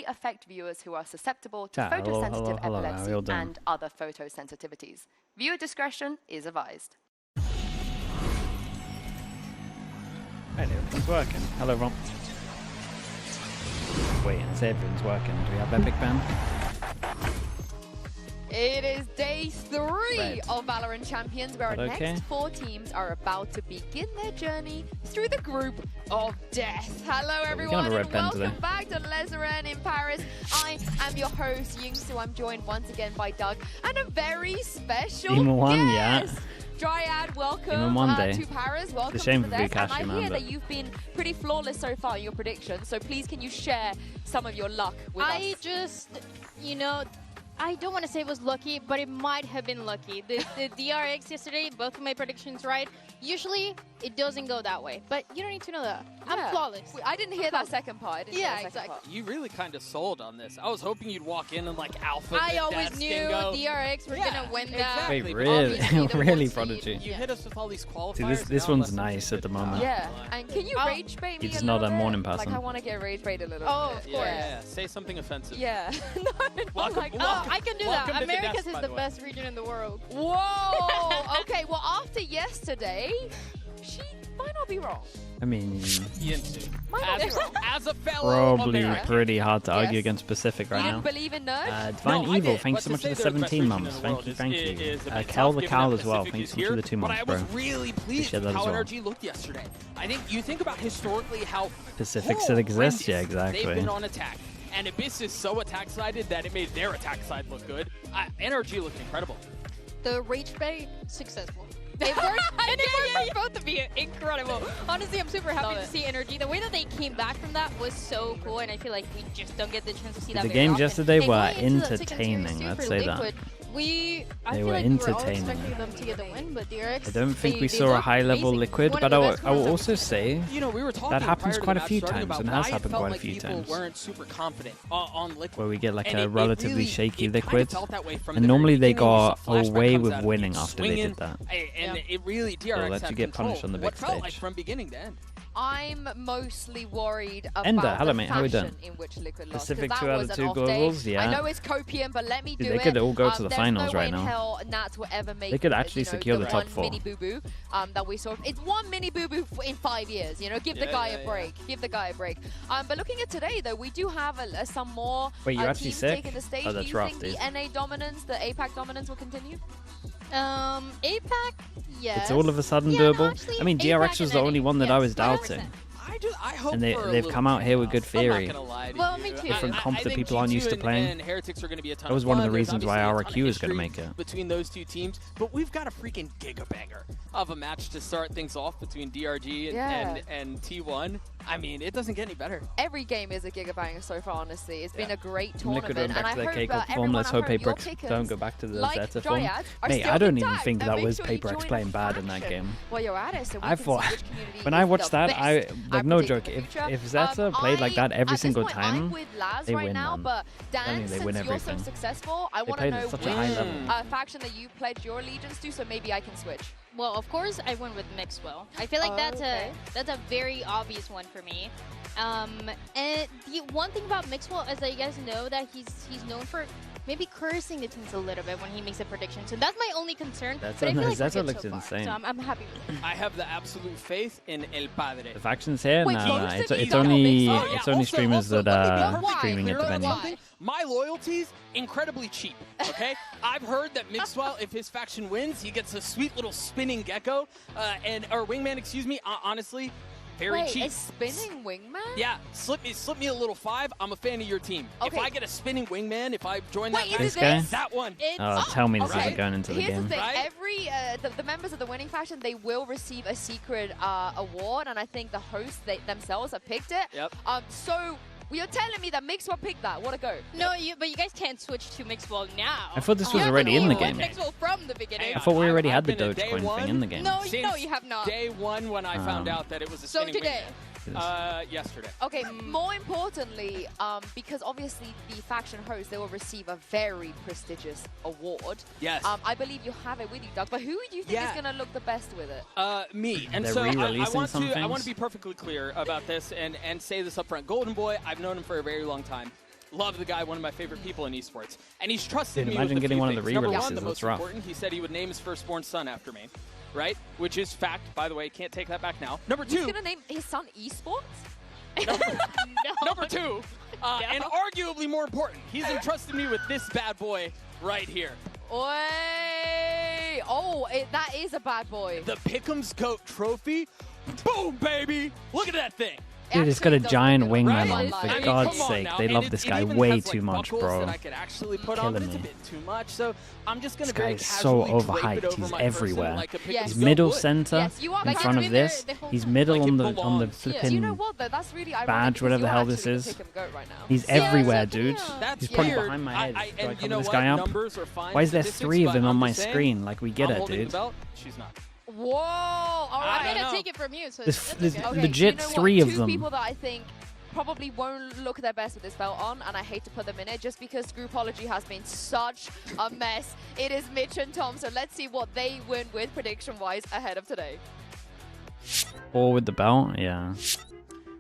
affect viewers who are susceptible to photosensitive epilepsy and other photosensitivities. Viewer discretion is advised. Right, everything's working. Hello, Ron. Wait, I say everything's working. Do we have Epic Band? It is day 3 of Valorant Champions, where our next 4 teams are about to begin their journey through the group of death. Hello, everyone, and welcome back to Leseren in Paris. I am your host, Yingsu. I'm joined once again by Doug, and a very special guest. Dryad, welcome to Paris. Welcome to the desk. And I hear that you've been pretty flawless so far in your predictions, so please can you share some of your luck with us? I just, you know, I don't want to say it was lucky, but it might have been lucky. The DRX yesterday, both of my predictions right. Usually, it doesn't go that way, but you don't need to know that. I'm flawless. I didn't hear that second part. Exactly. You really kind of sold on this. I was hoping you'd walk in and like alpha. I always knew DRX were gonna win that. Wait, really, Prodigy? You hit us with all these qualifiers. See, this one's nice at the moment. Yeah, and can you rage bait me It's not a morning person. Like, I want to get rage bait a little bit. Oh, of course. Yeah, say something offensive. Yeah. I can do that. America's is the best region in the world. Whoa! Okay, well, after yesterday, she might not be wrong. I mean, as a fellow probably pretty hard to argue against Pacific right now. You didn't believe in nerds? Divine Evil, thanks so much for the 17 months. Thank you. Kel the Cow as well, thanks so much for the 2 months, bro. But I was really pleased with how NRG looked yesterday. I think you think about historically how Pacific still exists, yeah, exactly. They've been on attack. And Abyss is so attack-sided that it made their attack side look good. NRG looked incredible. The rage bait, successful. It worked, and it worked for both of you. Incredible. Honestly, I'm super happy to see NRG. The way that they came back from that was so cool, and I feel like we just don't get the chance to see that. The games yesterday were entertaining, let's say that. They were entertaining. Them to get the win, but DRX, I don't think we saw a high-level Liquid, but I will also say that happens quite a few times, and has happened quite a few times. Weren't super confident on Liquid, where we get like a relatively shaky Liquid, and normally they got away with winning after they did that. And it really, DRX let you get punished on the big stage. Like from beginning to end. I'm mostly worried about hello, the mate. How we doing? in which Liquid lost. Pacific 2 out of 2 globals, yeah. I know it's copium, but let me do it. They could all go to the finals right now. Hell, Nats will ever make they could actually secure the top 4. Mini boo-boo that we saw. It's one mini boo-boo in 5 years. You know, give the guy a break. Give the guy a break. But looking at today, though, we do have some more teams taking the stage. Oh, that's do you rough, think the NA dominance, the APAC dominance will continue? APAC, yes. It's all of a sudden doable. Actually, I mean, DRX was the only one that I was doubting. I hope and they've come out here with good theory. Well, me too. Different comp that people aren't used to playing. Heretics are going to be a ton that was one of the reasons why RRQ is going to make it. Between those 2 teams, but we've got a freaking gigabanger of a match to start things off between DRG and T1. I mean, it doesn't get any better. Every game is a gigabanger so far, honestly. It's been a great tournament. Liquid going back to their K-pop form. Let's hope Paper don't go back to the Zeta form. Mate, I don't even think that was Paper X playing bad in that game. Well, you're at it, so I thought, when I watched that, like, no joke, if Zeta played like that every single time, they win, man. I mean, they win everything. I want to know such a high level. Faction that you pledged your allegiance to, so maybe I can switch. Well, of course, I went with Mixwell. I feel like that's a very obvious one for me. And the one thing about Mixwell is that you guys know that he's known for maybe cursing the teams a little bit when he makes a prediction. So that's my only concern. That's what looks insane. So I'm happy with it. I have the absolute faith in El Padre. The factions here? Nah, it's only streamers that are streaming at the venue. My loyalty's incredibly cheap, okay? I've heard that Mixwell, if his faction wins, he gets a sweet little spinning gecko, or wingman, excuse me, honestly, very cheap. A spinning wingman? Yeah, slip me a little 5. I'm a fan of your team. Okay. If I get a spinning wingman, if I join that guy? that one. Tell me this isn't going into the game. Here's the thing, every, the members of the winning faction, they will receive a secret award, and I think the hosts themselves have picked it. Yep. So you're telling me that Mixwell picked that? What a go. No, but you guys can't switch to Mixwell now. I thought this was already in the game. Mixwell from the beginning. I thought we already had the Dogecoin thing in the game. No, you have not. Day 1 when I found out that it was a spinning today. Yesterday. Okay, more importantly, because obviously the faction host, they will receive a very prestigious award. Yes. I believe you have it with you, Doug, but who do you think is going to look the best with it? Me. And they're so I want to be perfectly clear about this and say this up front. Golden Boy, I've known him for a very long time. Love the guy, one of my favorite people in esports. And he's trusted me imagine with getting few one of the things. Number re-releases, one, the that's most rough. important, he said he would name his firstborn son after me, right? Which is fact, by the way. Can't take that back now. Number 2. He's gonna name his son esports? Number 2, and arguably more important, he's entrusted me with this bad boy right here. Oi! Oh, that is a bad boy. The Pick'em's GOAT trophy. Boom, baby! Look at that thing. Dude, it's got a giant wingman Right? on, I for mean, God's come on sake. now. They And love it- this it guy even way has, like, too much, buckles bro. That I could actually put on, but it's a Killing me. bit too much. So I'm just gonna This guy very is so casually drape it overhyped. over He's my everywhere. person like a Pick'em's Yes. He's GOAT middle would. center Yes, you are. in Like, front it's of been this. there the whole He's time. middle Like on it the belongs. flipping Do you know what though? That's really ironic. badge, because whatever the you're hell this actually the is. pick 'em goat right now. He's Yeah, everywhere, exactly, dude. yeah. That's He's probably weird. behind my head. Do I and cover you know this what? guy up? Numbers are fine, Why is there statistics, 3 of but them on I'm my just saying, screen? Like, we get I'm it, holding dude. the belt. She's not. Whoa! All I'm right. gonna know. take it from you. So There's that's okay. Okay, legit you know what? 3 of 2 them. people that I think probably won't look their best with this belt on, and I hate to put them in it just because Groupology has been such a mess. It is Mitch and Tom, so let's see what they win with prediction-wise ahead of today. 4 with the belt, yeah.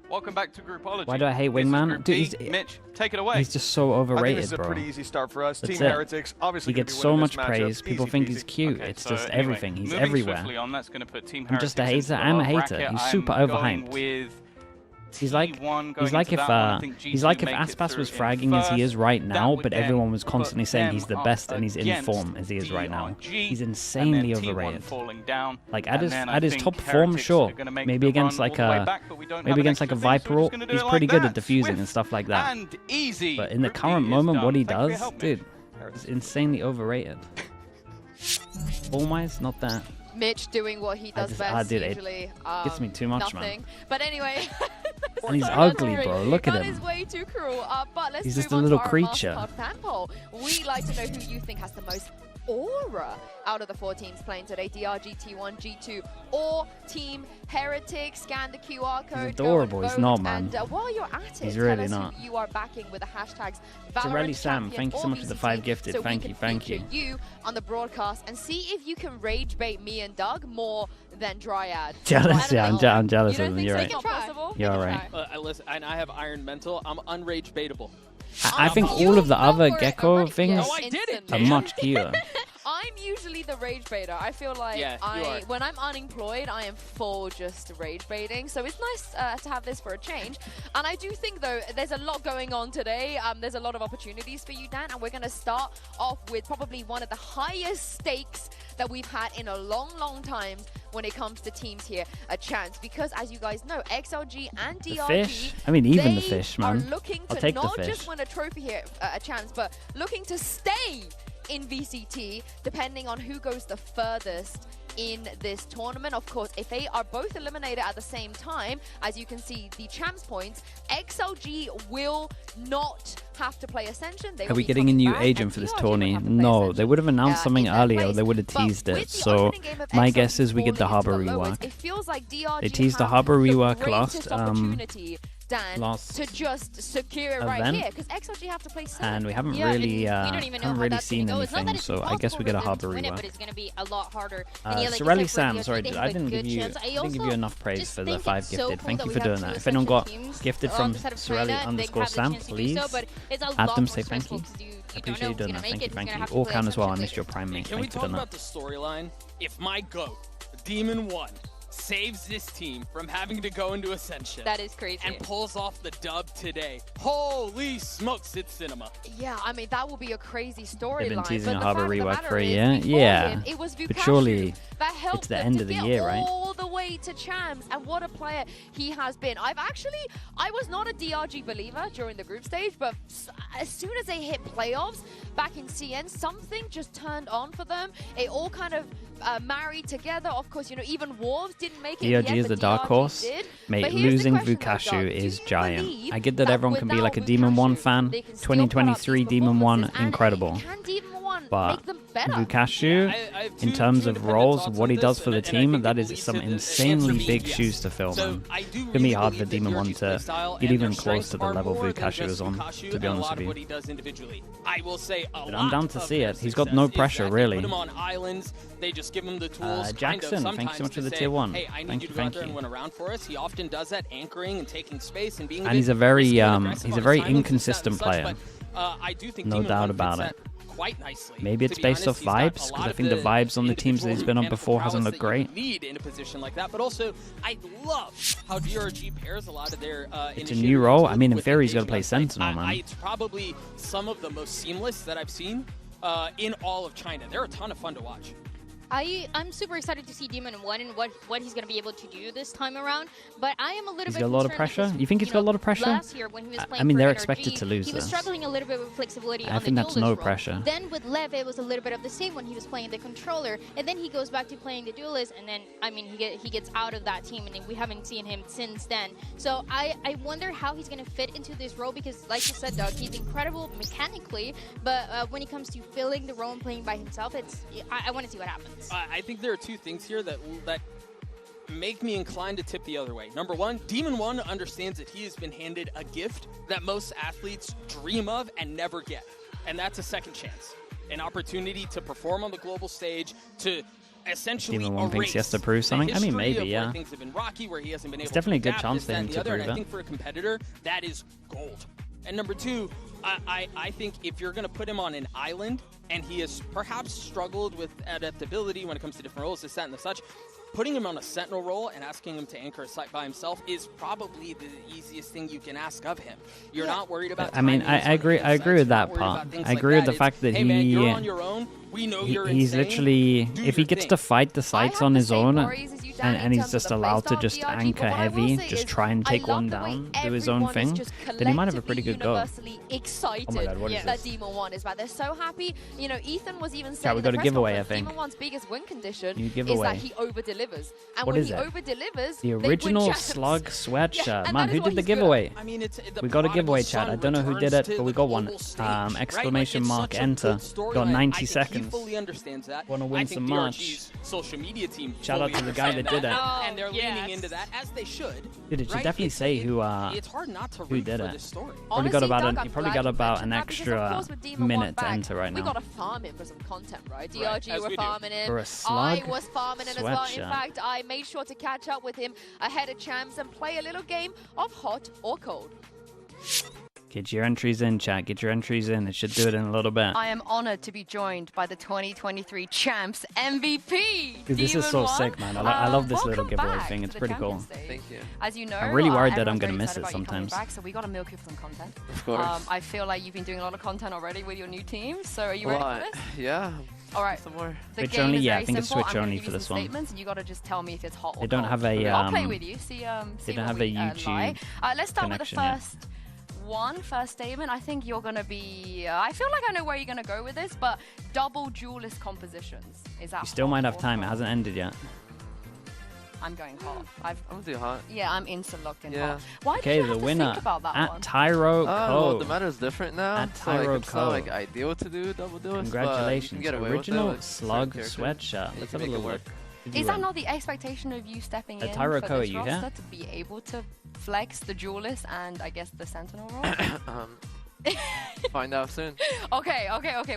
Welcome back to Groupology. Why do I hate This is Wingman? Group Dude, D. Mitch, take it away. He's just so I think overrated, this is a bro. pretty easy start for us. That's Team it. Heretics, obviously He gonna gets be so winning much this matchup. praise. People Easy think peasy. he's cute. Okay, It's so just anyway, everything. He's moving everywhere. swiftly on, that's going to put Team I'm just a Heretics hater. into I'm a our hater. bracket. He's I'm super going overhyped. with He's like, T1 going he's like into if that one. I think he's like G2 if make it Aspas was through in fragging as he is first. right That now, would but then everyone was put constantly saying he's the them best and he's in against form as he is right now. DRG, He's and insanely then T1 overrated. falling down. Like And at then I his think top form, Heretics sure. are gonna make Maybe the against run like all the way a back, but we don't have maybe an against like a extra thing, so we're Viper. just gonna do He's it pretty like good at that. defusing Swift and stuff like that. And easy. But in the Group D current is moment, done. what he Thank you for your does, help, dude, Mitch. is insanely overrated. Form-wise, not that. Mitch doing what he does best, dude, it usually. gets me too much, nothing. man. But anyway. And he's sorry, ugly, that's bro. Look at That him. is way too cruel. But let's He's move just a on little to our creature. Mastercard fan poll. We like to know who you think has the most aura out of the 4 teams playing today. DRG, T1, G2, or Team Heretics. Scan the QR code. adorable. Go and He's vote. not, man. And while you're at it, He's tell really us not. who you are backing with the hashtags Sorelli Valorant Sam, Champions thank you so or much for the VCT, 5 gifted. so Thank we you, can thank feature you on the broadcast and see if you can rage bait me and Doug more than Dryad. Jealous, yeah, I'm jealous You of don't him. think You're so? right. It's not possible? You're right. Listen, and I have Iron Mental. I'm unrage baitable. I think all of the other Gecko things Oh, I did it, are man. much cuter. I'm usually the rage baiter. I feel like Yeah, you are. when I'm unemployed, I am full just rage baiting. So it's nice to have this for a change. And I do think, though, there's a lot going on today. There's a lot of opportunities for you, Dan. And we're going to start off with probably one of the highest stakes that we've had in a long, long time when it comes to teams here. A chance. Because, as you guys know, XLG and The DRG... fish? I mean, even the they fish, are man. looking I'll to take the not fish. just win a trophy here, a chance, but looking to stay in VCT, depending on who goes the furthest in this tournament. Of course, if they are both eliminated at the same time, as you can see, the champs points, XLG will not have to play Ascension. They Are will we be getting a coming new back, agent and for this DRG will tourney? have to play No, Ascension, they would have announced something in their earlier. place. They would have But teased with it. the So opening game of my XLG guess is we get the falling into Harbor the lowest, rework. It feels like DRG They teased the have Harbor rework greatest last opportunity, Dan, last to just secure it right event. here, because XLG have to play 7. And we haven't Yeah, really, and we don't even know haven't how really that's seen gonna go. It's not that anything. it's So I guess we get a impossible for them Harbor to win it, rework. but it's going to be a lot harder. And yeah, like you Sorelli said, for Sam, DRG, sorry, they I have a didn't good give you, chance. I didn't give you enough praise just for the think 5 it's so gifted. cool Thank that you we for have doing two that. If anyone got Ascension teams gifted from alongside of Sorelli China, they _Sam, have the chance to do please so, but it's a add lot them. more Say thank you. stressful 'cause you I don't appreciate know you who's doing gonna that. make Thank it, you, who's thank gonna you. have to All play can as well. I Ascension. missed your prime mate. Can we Thanks for talk doing about that. the storyline? If my GOAT, Demon 1, saves this team from having to go into Ascension That is crazy. and pulls off the dub today, holy smokes, it's cinema. Yeah, I mean, that will be a crazy storyline. They've been teasing but a the Harbor fact of the rework matter for a is, year. before Yeah, him, it was but Vukashu surely that helped the them end to of the get year, right? all the way to champs. And what a player he has been. I was not a DRG believer during the group stage, but as soon as they hit playoffs back in CN, something just turned on for them. It all kind of married together. Of course, you know, even Wolves didn't make it. in DRG the end, is the but dark DRG horse. did. Mate, But here's the losing question, though, Vukashu Doug. is Do you giant. believe I get that everyone can be without like a Demon 1 Vukashu, fan. they can still 2023 put up these Demon 1, performances? And incredible. can Demon 1 But make them better. Vukashu, in terms of roles, what he does for the team, that is some insanely big shoes to fill, man. It's going to be hard for Demon 1 to get even close to the level Vukashu is on, to be honest with you. But I'm down to see it. He's got no pressure, really. Jackson, thanks so much for the tier 1. Thank you. He often does that, anchoring and taking space and being. And he's a very inconsistent player. No doubt about it. Maybe it's based off vibes, because I think the vibes on the teams that he's been on before hasn't looked great. In a position like that, but also I love how DRG pairs a lot of their. It's a new role. I mean, in theory, he's got to play Sentinel, man. It's probably some of the most seamless that I've seen in all of China. They're a ton of fun to watch. I'm super excited to see Demon 1 and what he's going to be able to do this time around, but I am a little bit got a lot of pressure? You think he's got a lot of pressure? Last year when he was playing I mean, they're NRG, expected to lose he was this. struggling a little bit with flexibility on the think that's duelist no role. pressure. Then with Lev, it was a little bit of the same when he was playing the controller, and then he goes back to playing the duelist, and then, I mean, he gets out of that team, and then we haven't seen him since then. So I wonder how he's going to fit into this role, because like you said, Doug, he's incredible mechanically, but when it comes to filling the role and playing by himself, I want to see what happens. I think there are two things here that make me inclined to tip the other way. Number one, Demon 1 understands that he has been handed a gift that most athletes dream of and never get. And that's a second chance. An opportunity to perform on the global stage, to essentially Demon 1 thinks he has to prove something? I mean, maybe, yeah. Things have been rocky, where he hasn't been able it's definitely a good adapt, chance for him to prove it. it. I think for a competitor, that is gold. And number two, I think if you're going to put him on an island, and he has perhaps struggled with adaptability when it comes to different roles, this, that, and the such, putting him on a Sentinel role and asking him to anchor a site by himself is probably the easiest thing you can ask of him. You're not worried about. I mean, I agree with that part. I agree with the fact that you're on your own. We know he's literally, if he gets to fight the sites on his own, and he's just allowed to just anchor heavy, just try and take one down, do his own thing, then he might have a pretty good go. Excited oh my God, what is that this? Demon 1 is back. They're so happy. You know, Ethan was even saying yeah, we got a giveaway, I think. Demon 1's biggest win condition is that he over-delivers. And what when is he it? over-delivers, the original Slug sweatshirt. Man, who did the giveaway? I mean, we got a giveaway, chat. I don't know who did it, but we got one. Exclamation mark enter. Got 90 seconds. Want to win some merch. Social media team. Shout out to the guy that did it. And they're leaning into that, as they should. Dude, it should definitely say who did it. Probably got about an extra minute to enter right now. We got to farm him for some content, right? DRG were farming him. For a Slug I was farming him as well. In fact, I made sure to catch up with him ahead of champs and play a little game of hot or cold. Get your entries in, chat. Get your entries in. It should do it in a little bit. I am honored to be joined by the 2023 Champs MVP. Dude, this is so sick, man. I love this little giveaway thing. It's pretty cool. Thank you. As you know, I'm really worried that I'm going to miss it sometimes. Back, so we got to milk you for some content. Of course. I feel like you've been doing a lot of content already with your new team. So are you ready for this? Yeah. All right. Some more. Switch only? Yeah, I think it's Switch only for this one. And you got to just tell me if it's hot or They don't have a. I'll play with you. See they don't have a YouTube. Let's start with the first statement. I think you're going to be... I feel like I know where you're going to go with this, but double duelist compositions. Is that You still might have time. It hasn't ended yet. I'm going hot. I'm gonna do hot. Yeah, I'm instant locked in hot. Why okay, did you the have to winner think about that at one? Tyro well, the meta is different now. At so like, Tyro it's not like ideal to do double duelist. Congratulations. But you can get Original away with Slug sweatshirt. Let's have a little look. Is that not the expectation of you stepping in Tyro for this you roster here? to be able to flex the duelist and I guess the sentinel role? Find out soon. Okay,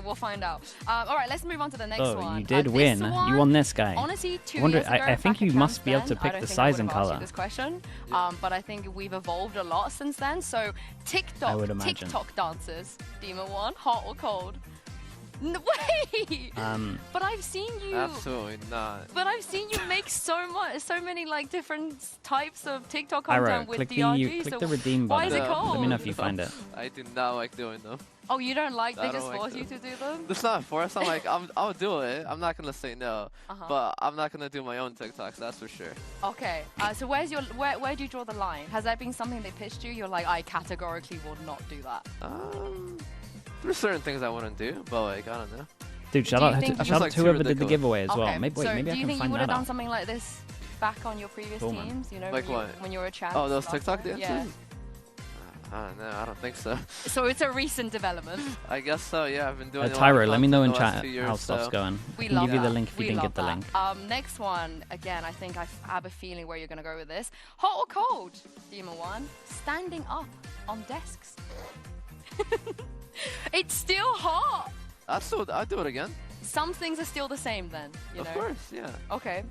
we'll find out. All right, let's move on to the next one. You did win. You won this guy. Honestly, 2 years ago, I think you must be able to pick the size and color. This question, but I think we've evolved a lot since then. So TikTok dancers, Demon 1, hot or cold? No, wait. But I've seen you. Absolutely not. But I've seen you make so many like different types of TikTok content with DRG. Click the redeem button. Why is it cold? Let me know if you find it. I do not like doing them. Oh, you don't like? They just force you to do them? It's not forced. I'm like, I'll do it. I'm not gonna say no, but I'm not gonna do my own TikToks. That's for sure. Okay. So where do you draw the line? Has there been something they pitched you? You're like, I categorically will not do that. There's certain things I wouldn't do, but like I don't know. Dude, shout out to whoever did the giveaway as well. Maybe I can find that out. Do you think you would have done something like this back on your previous teams? You know, like what? When you were a champ. Oh, those TikTok dances? Yeah. I don't know. I don't think so. So it's a recent development. I guess so. Yeah, I've been doing. Tyro, let me know in chat years, how stuff's going. We can love give you the that. link if you didn't get the link. Next one, again, I think I have a feeling where you're going to go with this. Hot or cold? Demon 1, standing up on desks. It's still hot. I'd do it again. Some things are still the same then, you know? Of course, yeah. Okay.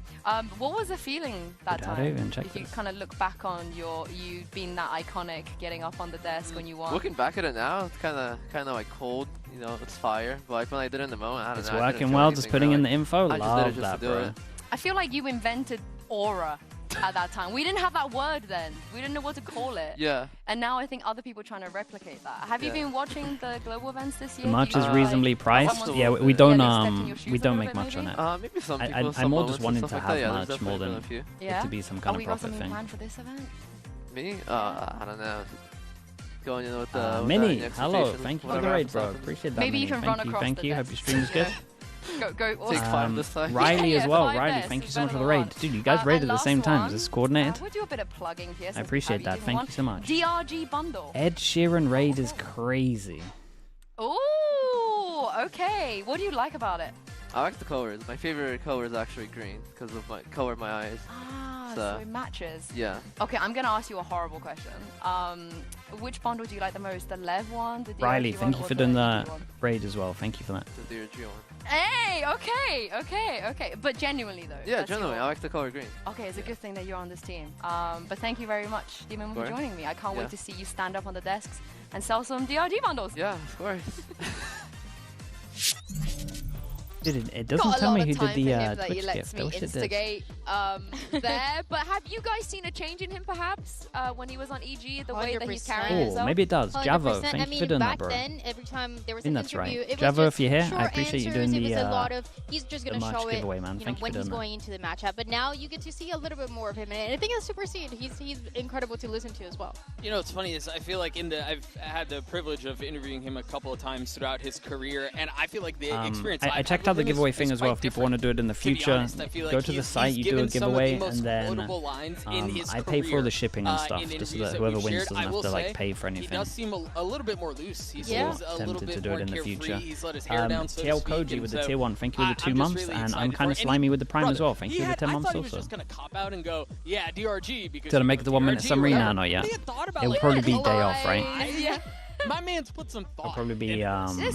What was the feeling that Good, time? even check if you this. kind of look back on you being that iconic, getting up on the desk when you won. Looking back at it now, it's kind of like cold. You know, it's fire. But like when I did it in the moment, I don't know. It's working well, just putting in the info. I just did it Love just that, to do bro. it. I feel like you invented aura at that time. We didn't have that word then. We didn't know what to call it. Yeah. And now I think other people are trying to replicate that. Have you been watching the global events this year? The match is like, reasonably priced. Yeah, we don't make much on it. Maybe some people. I more just wanted to like have that. merch more than it to be some kind of profit something thing. planned for this event? Me? I don't know. Going in with the Mini, hello, thank you for the raid, bro. Appreciate that. Maybe you can run across Thank the you. desk. Hope your stream is good. Take 5 this time. Riley as well. five Riley, best, thank you it's so much better for the than raid. one. Dude, you guys raided at the last same time. one, Is this coordinated? we'll do a bit of plugging here. I appreciate that. Thank you so much. DRG bundle. Ed Sheeran raid is crazy. Ooh, okay. What do you like about it? I like the colors. My favorite color is actually green because of my color of my eyes. So it matches. Yeah. Okay, I'm gonna ask you a horrible question. Which bundle do you like the most? The Lev one, the DRG Riley, one, thank you or for the doing EG the one? raid as well. Thank you for that. The DRG one. Hey, okay. But genuinely though. Yeah, that's genuinely, your- I like the color green. Okay, it's a good thing that you're on this team. But thank you very much, Demon, for joining me. I can't wait to see you stand up on the desks and sell some DRG bundles. Yeah, of course. Dude, it doesn't tell me who did the Twitch gift. I wish it did. instigate there. But have you guys seen a change in him perhaps when he was on EG, the way that he's carrying Oh, himself? maybe it does. Javo, 100%. thank you for doing that, bro. Back then, every time there was I an think that's interview, right. it Javo, was if you're here, just I short appreciate you answers. doing It was the a lot of, he's just going to merch show it, giveaway, man. you know, Thank you when for he's doing going into the matchup. But now you get to see a little bit more of him, and I think it's super seen. He's incredible to listen to as well. You know, what's funny is I feel like I've had the privilege of interviewing him a couple of times throughout his career, and I feel like the experience. I checked out the giveaway thing as well. If people want to do it in the future, go to the site, you do a giveaway, and then I pay for all the shipping and stuff, just so that whoever wins doesn't have to like pay for anything. He does seem a little bit more loose. He seems a little bit to do more it in the carefree. future. He's let his hair down, so to TL speak, Koji and with the so tier 1, thank you with the 2 months, really and I'm excited kind of for it. slimy with the Prime as well. Brother, Thank you with the 10 months I thought he also. was just gonna cop out and go, yeah, DRG, because Did I make the 1 minute DRG, summary? whatever. No, not yet. He had thought about It'll like, probably be oh, day off, right? Yeah. My man's put some thought. It'll probably be There's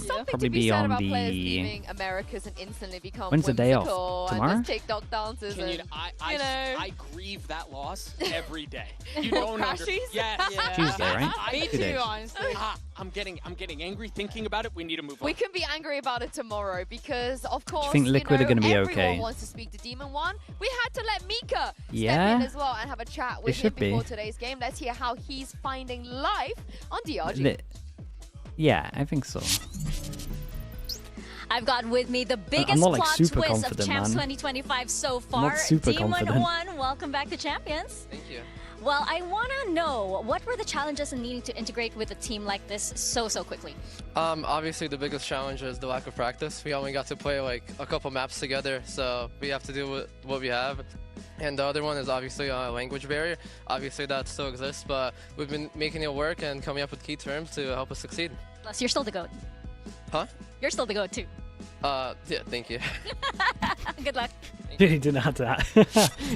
something probably to be be said on about players the. leaving Americas and instantly become When's the day off? whimsical and Tomorrow? just TikTok dances Can you, and, I grieve that loss every day. You don't understand. Crashies? Yeah. Tuesday, right? Me 2 days. too, honestly. I'm getting angry thinking about it. We need to move on. We can be angry about it tomorrow because, of course, think Liquid are gonna be everyone okay? wants to speak to Demon 1. We had to let Mika step Yeah? in as well and have a chat with him should be. before today's game. Let's hear how he's finding life on DRG. Yeah, I think so. I've got with me the biggest not, like, plot super twist of confident, Champs man. 2025 so I'm far. not super Demon confident. 1, welcome back to Champions. Thank you. Well, I want to know, what were the challenges in needing to integrate with a team like this so quickly? Obviously, the biggest challenge is the lack of practice. We only got to play like a couple maps together, so we have to deal with what we have. And the other one is obviously a language barrier. Obviously, that still exists, but we've been making it work and coming up with key terms to help us succeed. Plus, you're still the GOAT. Huh? You're still the GOAT, too. Yeah, thank you. Good luck. Dude, he didn't know how to.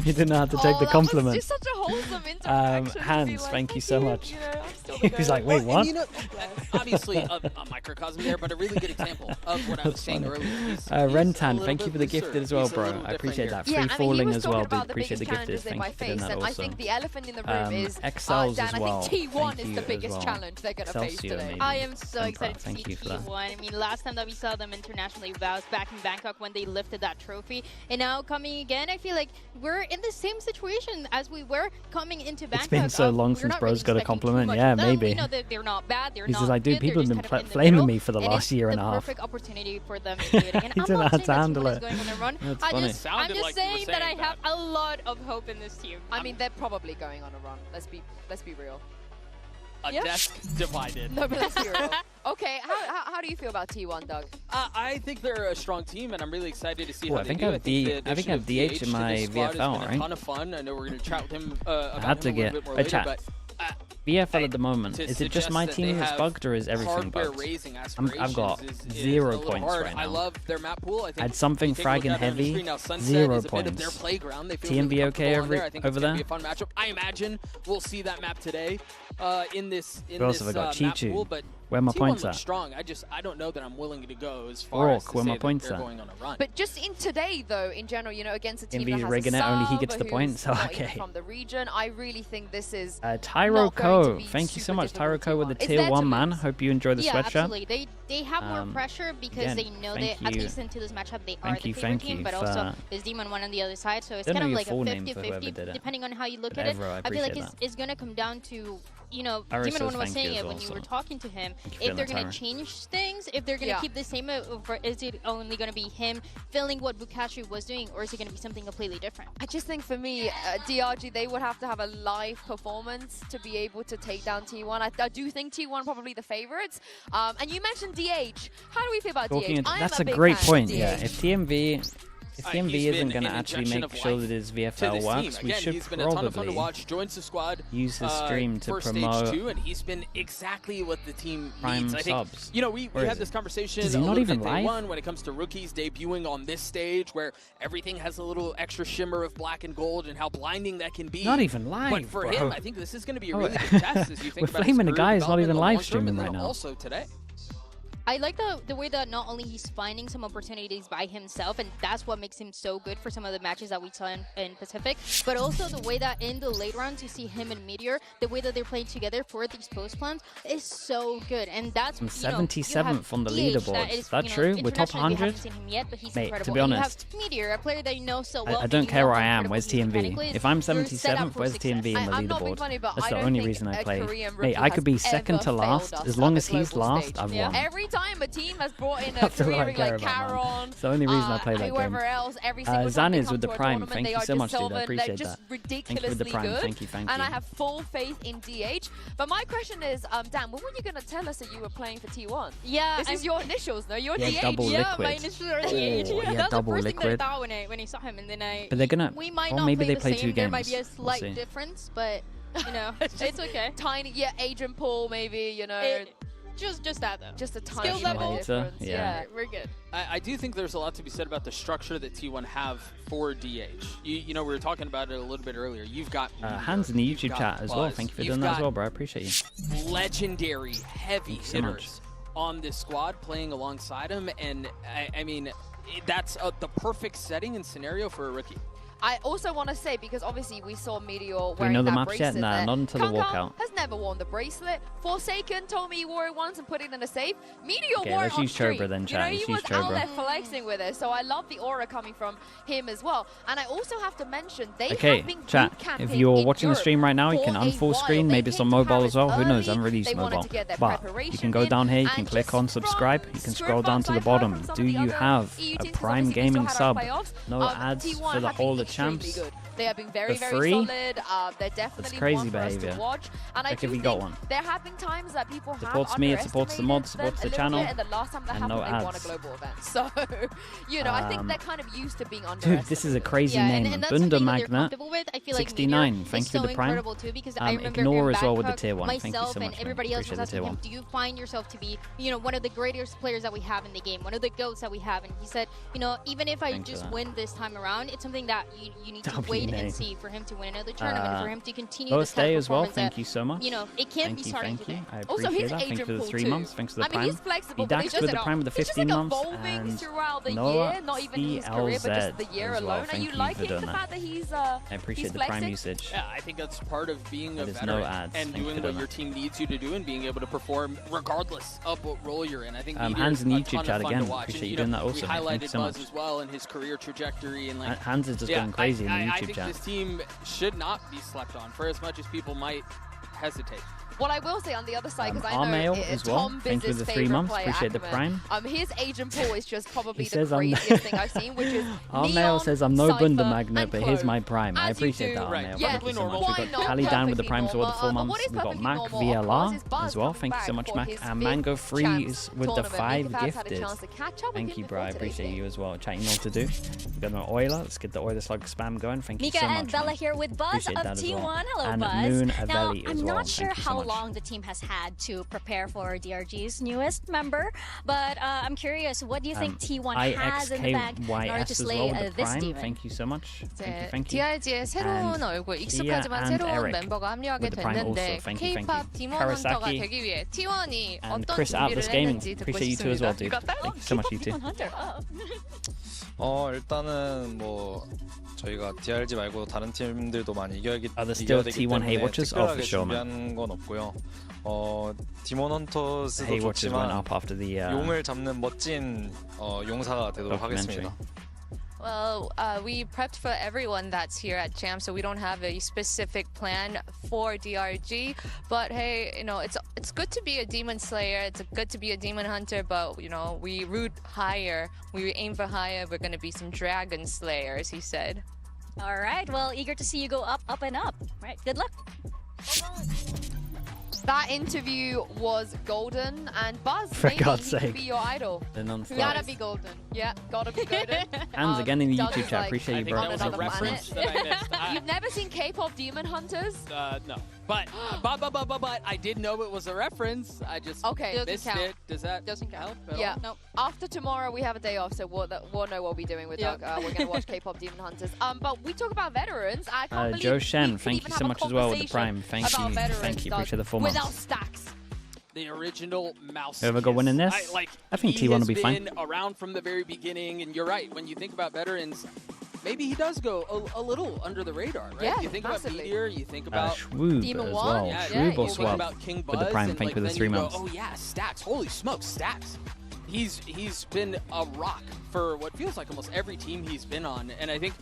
He didn't know how to take the compliment. That was just such a wholesome interaction. Hans, thank you so much. You know, I'm still the He's goat. like, wait, what? And, you know, obviously, a microcosm there, but a really good example of what I was saying earlier. He's a Rentan, little thank you bit for the looser. gifted as well, He's a bro. little I different appreciate here. that. Yeah, Free I mean, he falling was as talking well, about dude. the Appreciate the biggest gifted. challenges in Thank my you for doing face, that and I also. think the elephant in the room is Excels Dan, as I well. think T1 Thank is you the as biggest well. challenge they're going to face Excelsior, today. maybe. I am so Emperor, excited to thank see you for that. T1. I mean, last time that we saw them internationally was back in Bangkok when they lifted that trophy. And now coming again, I feel like we're in the same situation as we were coming into Bangkok. It's been so long We're since not bro's really got a expecting too compliment. much Yeah, of them. maybe. We know that they're not bad. They're He's not just like, dude, good, people they're have just been kind of in the flaming middle, me for the and last it's year and a the half. perfect opportunity for them to do it again. He I'm didn't know not how saying to that handle T1 is it. going on a run. That's I'm funny. just Sounded like you were saying that I saying have that. a lot of hope in this team. I mean, they're probably going on a run. Let's be real. A desk divided. No, but let's be real. Okay, how do you feel about T1, Doug? I think they're a strong team, and I'm really excited to see Ooh, how I they think do. I have I have DH in my VFL, VFL, right? right? A ton of fun. I know we're going to chat with him about had to him a get little bit more a later, chat. but VFL at the moment, is it just my team that's bugged or is everything bugged? I've got 0 points right now. I love their map pool. I had something fragging heavy, 0 points. TMV okay over there? I imagine we'll see that map today in this map pool, but where my points at? Strong. I don't know that I'm willing to go as far as to where my say points that they're at? going on a run. But just in today, though, in general, you know, against a team that has rigging a it, only he sub gets the points. who's not Okay. even from the region, I really think this is Tyro not going to Co. be Thank you so super much, Tyro Co. with the difficult tier to 1 lose. man. Hope you enjoy the sweatshirt. Absolutely. They have more pressure because again, they know that at least into this matchup they are the favorite team, but also there's Demon 1 on the other side, so it's kind of like a 50-50 depending on how you look at it. I feel like it's going to come down to, you know, Demon 1 was saying it when you were talking to him, if they're going to change things, if they're going to keep the same, or is it only going to be him feeling what Bukashi was doing, or is it going to be something completely different? I just think for me, DRG, they would have to have a live performance to be able to take down T1. I do think T1 probably the favorites. And you mentioned DH. How do we feel about DH? That's a great point. Yeah, if TMV isn't going to actually make sure that his VFL works, we should probably use his stream to promote and he's been exactly what the team prime needs. I think, subs. you know, we had this conversation Is he not even live? when it comes to rookies debuting on this stage where everything has a little extra shimmer of black and gold and how blinding that can be. Not even live, But for bro. him, I think this is going to be a really good test as you think We're about flaming his a guy who's not even live streaming streaming right now. Also today. I like the way that not only he's finding some opportunities by himself, and that's what makes him so good for some of the matches that we saw in Pacific, but also the way that in the late rounds you see him and Meteor, the way that they're playing together for these post plans is so good, and that's I'm 77th on the leaderboard. Is that true? We're top 100? We haven't seen him yet, but he's Mate, incredible. to be honest, you have Meteor, a player that you know so well. I don't care where I am. Where's TMV? If I'm 77th, where's TMV in the I'm not being leaderboard? funny, but That's I the don't only think reason I a play. Korean Mate, I rookie could be has second ever to last. failed As us long at as the he's global last, stage. I've won. Every time a team has brought in a That's all I Korean care like about, man. Caron, It's the only reason I play that game. whoever else, every single Zan time they is come with the to a Prime. tournament, Thank they you are so much, just dude. I appreciate they're just that. ridiculously Thank you for the Prime. good. Thank you. And I have full faith in DH. But my question is, Dan, when were you going to tell us that you were playing for T1? Yeah, this is your initials, no? You're Yeah, DH. double Yeah, liquid. my initials are DH. Yeah, That's the double first thing that I liquid. thought when I saw him, and then But they're gonna. we might Or not maybe play they play the same. 2 There games. might be a We'll slight see. difference, but you know, it's okay. Tiny, agent pool, maybe, you know. Just that though. Just a tiny skill level difference. Yeah. We're good. I do think there's a lot to be said about the structure that T1 have for DH. You know, we were talking about it a little bit earlier. You've got Hands in the YouTube chat as well. Thank you for doing that as well, bro. I appreciate you. Legendary heavy hitters on this squad playing alongside him, and I mean, that's the perfect setting and scenario for a rookie. I also want to say, because obviously we saw Meteor wearing Do we know the that maps yet? bracelet Nah, there. not until the walkout. has never worn the bracelet. Forsaken told me he wore it once and put it in a safe. Meteor Okay, wore let's it on use stream. Chobra then, You chat. know, Let's he use was out Chobra. there flexing with it, so I love the aura coming from him as well. And I also have to mention, they Okay, have been chat. boot camping If you're in watching the Europe stream right now, you for can a unfull while. screen. They Maybe it's came on to mobile Paris as well. Who knows? I early. haven't released They wanted mobile. to get their But you preparation can go down here. You can and click just on subscribe. You can scroll down to the I've heard bottom. from some Do of the you other have EU a teams 'cause Prime obviously we Gaming still had sub? our playoffs. No ads T1 for the have been Hall of extremely Champs? good. They have been very, For very free? solid. They're definitely crazy one for us behavior. to watch. And I Like do if you think got one. there have been times that people Supports have me, it supports the mod, supports the them a little channel, bit, and the last time that and happened, no they won a ads. global event. So, you know, I think they're kind of used to being underestimated. Dude, this is a crazy Yeah, name. and that's Bunda something that they're Magnet. comfortable with. I feel like 69. Meteor Thank is you so for the Prime. incredible too, because I remember Ignore in as well with the Bangkok, tier 1. Thank you myself so much, and man. everybody else was Appreciate the asking tier him, 1. do you find yourself to be, you know, one of the greatest players that we have in the game, one of the GOATs that we have? And he said, you know, even if I Thanks for just that. win this time around, it's something that you need to W wait name. and see for him to win another tournament, for him to continue Lois this kind Day of as well. performance Thank that, you so much. you know, it can't be Thank you, starting thank you. today. I Also, appreciate his that. Thanks agent for the pool 3 too. months. Thanks for the I mean, Prime. he's flexible, He but he daxed does with it the all. Prime with the He's just 15 like months. evolving And throughout the Noah year, not even his career, but just the year as well. alone. Are Thank you you liking for doing the that. fact that he's I appreciate he's the Prime flexing? usage. Yeah, I think that's part of being a That is veteran no ads. and Thank you doing for what doing your that. team needs you to do and being able to perform regardless of what role you're in. I think Hands in the a YouTube ton of chat fun again. to watch. Appreciate And, you doing that also. We Thank you highlighted so Buzz much. as well and his career trajectory and like Hands is just going crazy in the I YouTube think chat. this team should not be slept on for as much as people might hesitate. What I will say on the other side, because I know Mail as well. Tom Thank you for the 3 months. Appreciate the prime. His agent pool is just probably the craziest thing I've seen, which is Mail says I'm no Cypher, Bunda Magnet, but here's my prime. I As you appreciate do, that, right. Mail. Yeah, Thank you so much. why We've got not Callie down with the perfectly primes for the 4 normal? months. What is We've got perfectly Mac normal, of course, is VLR Buzz as well. coming Thank you so back much, for Mac. his And big Mango champs Freeze with the tournament. 5 Nick has had a gifted. chance to catch up with Thank him you, bro. I before today's appreciate game. you as well. Chatting all to do. We've got an Oiler. Let's get the Oiler Slug spam going. Thank you Mika so much. and Bella man. here with Buzz Appreciate of that as T1. well. Hello, And Buzz. Moon Now, Avelli I'm as well. not sure Thank you so how much. long the team has had to prepare for DRG's newest member, but I'm curious, what do you think T1 has in the bag in order IXKYS to as slay well with the this prime. demon? Thank you so much. Thank you. DRG의 새로운 And 얼굴, Kia 익숙하지만 and 새로운 Eric 멤버가 합류하게 with the prime also. 됐는데 Thank you. K-pop 디몬 헌터가 Karasaki 되기 위해 T1이 And 어떤 Chris 준비를 Atlas Gaming. 했는지 듣고 Appreciate you too as well, 싶습니다. dude. Thank you so much, you too. 일단은 뭐 저희가 DRG 말고 다른 팀들도 많이 이겨야 still 되기 T1 때문에 Hey Watchers? Oh, for 특별하게 sure, man. 준비한 건 없고요. 디몬 헌터스도 Hey Watchers went 좋지만 up after the 용을 잡는 멋진 용사가 되도록 documentary. 하겠습니다. Well, we prepped for everyone that's here at Jam, so we don't have a specific plan for DRG. But hey, you know, it's good to be a demon slayer. It's good to be a demon hunter. But you know, we root higher. We aim for higher. We're gonna be some dragon slayers, he said. All right, well, eager to see you go up, up, and up. All right, good luck. That interview was golden, and Buzz, For maybe God's he could sake. be your idol. The non-stop. Gotta be golden. Yeah, gotta be golden. Hands again in the Doug YouTube is chat. like, Appreciate I you, think bro. that was a another reference that I missed. You've never seen K-pop Demon Hunters? No. But I did know it was a reference. I just Okay. missed count. it. Does that Doesn't count. help at Yeah. all? Nope. After tomorrow, we have a day off, so we'll know what we'll be doing with Yeah. Doug. We're going to watch K-pop Demon Hunters. But we talk about veterans. I can't believe Joe we Shen, could thank even you have so a much as well with the conversation prime. Thank about you. veterans, Thank you. Doug, Appreciate the 4 without months. stacks. The original mouse. Whoever got winning this? I think T1 will be fine. He's been around from the very beginning, and you're right. When you think about veterans, maybe he does go a little under the radar, right? Yeah, you think massively. about Meteor, you think about Schwoob Demon as One? well. yeah, Schwoob you or think Swab about King with the Buzz, prime. and Thank you for the then 3 you go, months. oh yeah, stacks. Holy smokes, stacks. He's been a rock for what feels like almost every team he's been on, and I think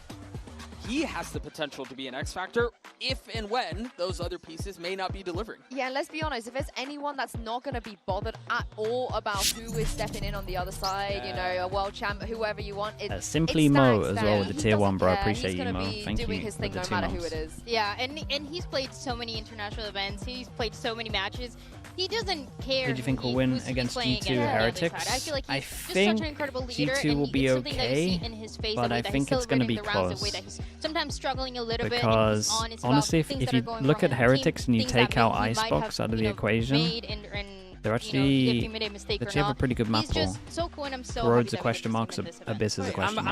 he has the potential to be an X Factor if and when those other pieces may not be delivering. Yeah, and let's be honest, if there's anyone that's not going to be bothered at all about who is stepping in on the other side, you know, a world champ, whoever you want, Simply it's Mo Stacks as well with there. the He tier 1, doesn't bro. care. Appreciate He's you, gonna Mo. be Thank doing you his with thing the no 2 matter who months. it is. Yeah, and he's played so many international events. He's played so many matches. He doesn't care. Who do you think will win against G2 Heretics? I feel like he's I just think such an incredible leader, G2 will and be it's something that you okay, see in his face, but the way I that think he's it's going to celebrating be the rounds, the way close. that he's sometimes struggling a little bit. Because And it's honestly, about things if that are you going look wrong at in the Heretics team, and you things that take out maybe he might Icebox have, out of the you know, equation, made and they're you know, actually if he made a mistake they or actually have a not. pretty good map He's pool. just so cool, and I'm so Road's happy a question that we're mark, witnessing this Abyss is a event. question I'm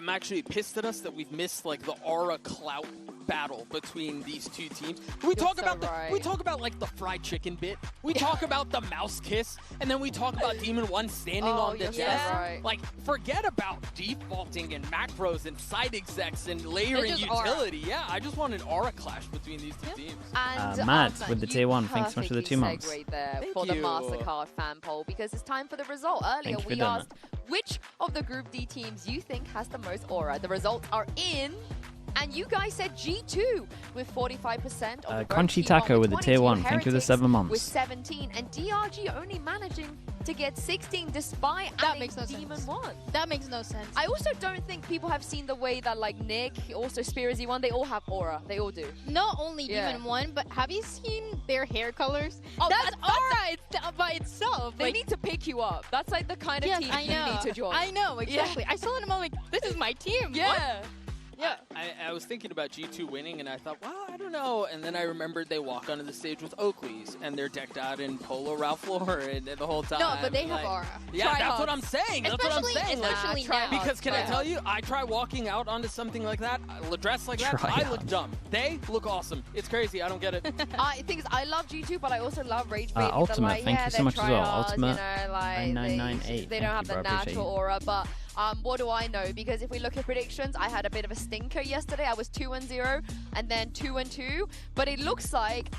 mark. actually pissed at us that we've missed like the aura clout battle between these two teams. We talk about like the fried chicken bit. We talk about the mouse kiss, and then we talk about Demon One standing on the chest. Right. Like, forget about defaulting and macros and side execs and layering just utility. Yeah, I just want an aura clash between these two teams. And Matt with the you tier 1, thanks so much for the 2 perfectly months. segued there Thank for the you. MasterCard fan poll, because it's time for the result. Earlier Thank you for we doing asked which of the Group D teams you think has the most aura. The results are in, and you guys said G2 with 45% of the vote. Crunchy T1 Taco with the tier 22, 1, thank you for the Heretics 7 months. with 17, and DRG only managing to get 16 despite adding makes no Demon sense. 1. That makes no sense. I also don't think people have seen the way that like Nick, also Spearsy 1, they all have aura. They all do. Not only Yeah. Demon 1, but have you seen their hair colors? Oh, that's aura by itself. They Like, need to pick you up. That's like the kind of yes, team I you know. need to join. I know, exactly. I saw it and I'm like, this is my team. Yeah. Yeah. I was thinking about G2 winning, and I thought, well, I don't know. And then I remembered they walk onto the stage with Oakleys, and they're decked out in Polo Ralph Lauren the whole time. No, but they have like, aura. Yeah, Try that's hard. what I'm saying. That's what I'm saying. Like, Especially try now. hard. because can I Try tell hard. you, I try walking out onto something like that, dressed like that, Try I look hard. dumb. They look awesome. It's crazy. I don't get it. I think I love G2, but I also love Rage Baby. Ultimate, like, thank yeah, you so they're much as well. tryhards, Ultimate you know, like 9998, they don't have thank you, the bro, appreciate natural you. aura, but What do I know? Because if we look at predictions, I had a bit of a stinker yesterday. I was 2-0 and then 2-2. But it looks like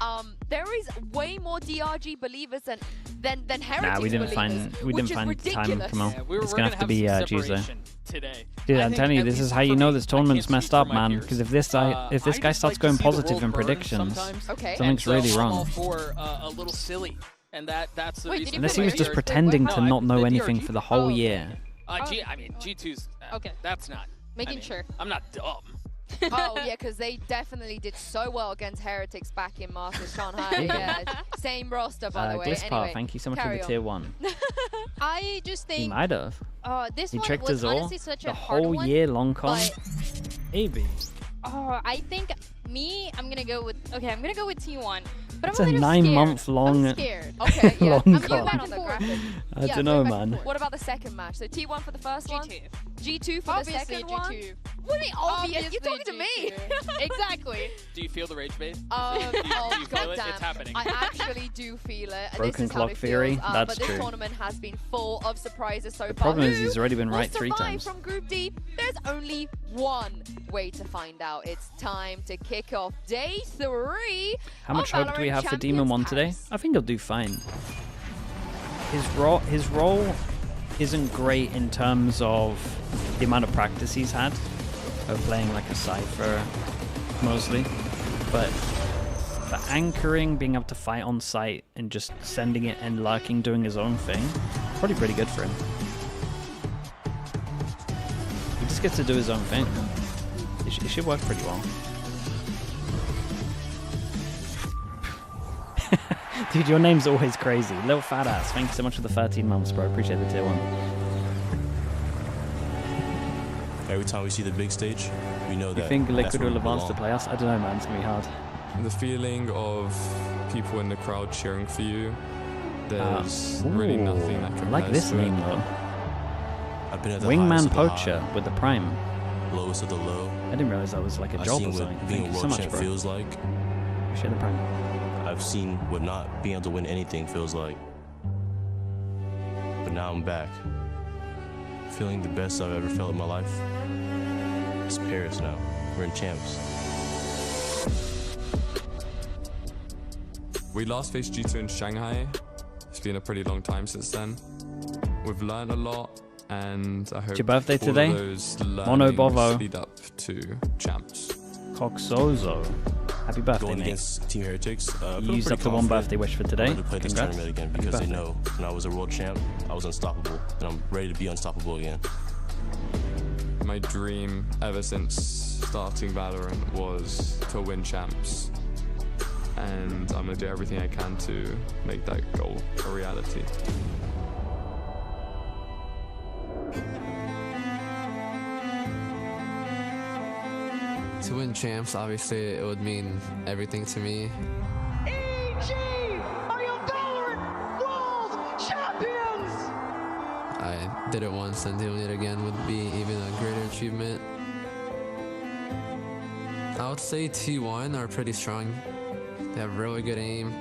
there is way more DRG believers than Heretics Nah, we didn't believers, find time. Come on, Yeah, it's gonna have to be Tuesday. Today. Dude, I'm telling you, this is how you know this tournament's messed up, man. Because if this guy starts going positive in predictions, something's really wrong. For a little silly, and that's the reason. Unless he was just pretending to not know anything for the whole year. I mean, G2's. Okay. That's not. Making sure. I'm not dumb. Oh, yeah, because they definitely did so well against Heretics back in Masters Shanghai. Yeah, same roster, by the way. Anyway, thank you so much for the tier 1. I just think... He might have. This he one tricked was us all. honestly such the a hard whole one, year long con. AB. I think I'm gonna go with T1. But It's I'm a little 9-month scared. long. I'm scared. Okay, yeah. long I'm con. back on the graphic. I don't know, man. What about the second match? So T1 for the first one? G2 for Obviously, the second G2. one? What do you mean obvious? You're talking to me. Exactly. Do you feel the rage bait? Oh, do you feel it? goddamn. It's happening. I actually do feel it. Broken this is clock how it theory, feels. that's but true. this tournament has been full of surprises so far. The problem is Who he's already been will right 3 survive times. From Group D, there's only one way to find out. It's time to kick off day 3. How much hope do we have for Demon 1 today? I think he'll do fine. His role isn't great in terms of the amount of practice he's had of playing like a Cypher mostly, but the anchoring, being able to fight on site and just sending it and lurking, doing his own thing, probably pretty good for him. He just gets to do his own thing. It should work pretty well. Dude, your name's always crazy. Little fat ass. Thank you so much for the 13 months, bro. Appreciate the tier 1. Every time we see the big stage, we know that. You think Liquid will advance to playoffs? I don't know, man. It's gonna be hard. The feeling of people in the crowd cheering for you, there's really nothing that compares I like this to name, it. though. I've been at the Wingman highest of the Poacher high, with the Prime. lowest of the low. I didn't realize that was like a I've job seen or what something. being Thank a you so world much, champ bro. feels like. Appreciate the Prime. I've seen what not being able to win anything feels like. But now I'm back, feeling the best I've ever felt in my life. It's Paris now. We're in champs. We last faced G2 in Shanghai. It's been a pretty long time since then. We've learned a lot, and I hope It's your birthday all today? of those Mono learnings Bovo. lead up to champs. Coxozo. Happy birthday, Going mate. against Team Heretics. You used up the one birthday wish for I today. wanted to play this Congrats. tournament again Happy because they birthday. know when I was a world champ, I was unstoppable, and I'm ready to be unstoppable again. My dream ever since starting Valorant was to win champs, and I'm gonna do everything I can to make that goal a reality. To win champs, obviously, it would mean everything to me. EG are your Valorant World Champions! I did it once, and doing it again would be even a greater achievement. I would say T1 are pretty strong. They have really good aim.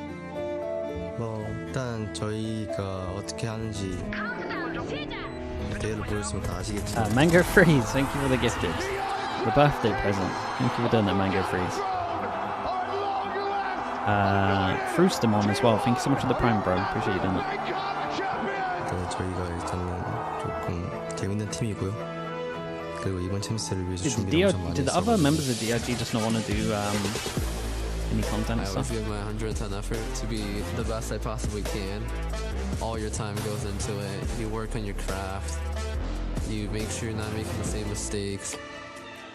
일단 저희가 어떻게 하는지 대회를 보였으면 다 아시겠지만 Mango Freeze, thank you for the gifted. The birthday present. Thank you for doing that, Mango Freeze. Fruistamon as well. Thank you so much for the Prime, bro. Appreciate you doing that. 일단 저희가 일단은 조금 재밌는 팀이고요. 그리고 이번 챔스를 위해서 준비를 엄청 많이 Did the other members of DRG just not want to do any content I and always stuff? give my 110 effort to be the best I possibly can. All your time goes into it. You work on your craft. You make sure you're not making the same mistakes.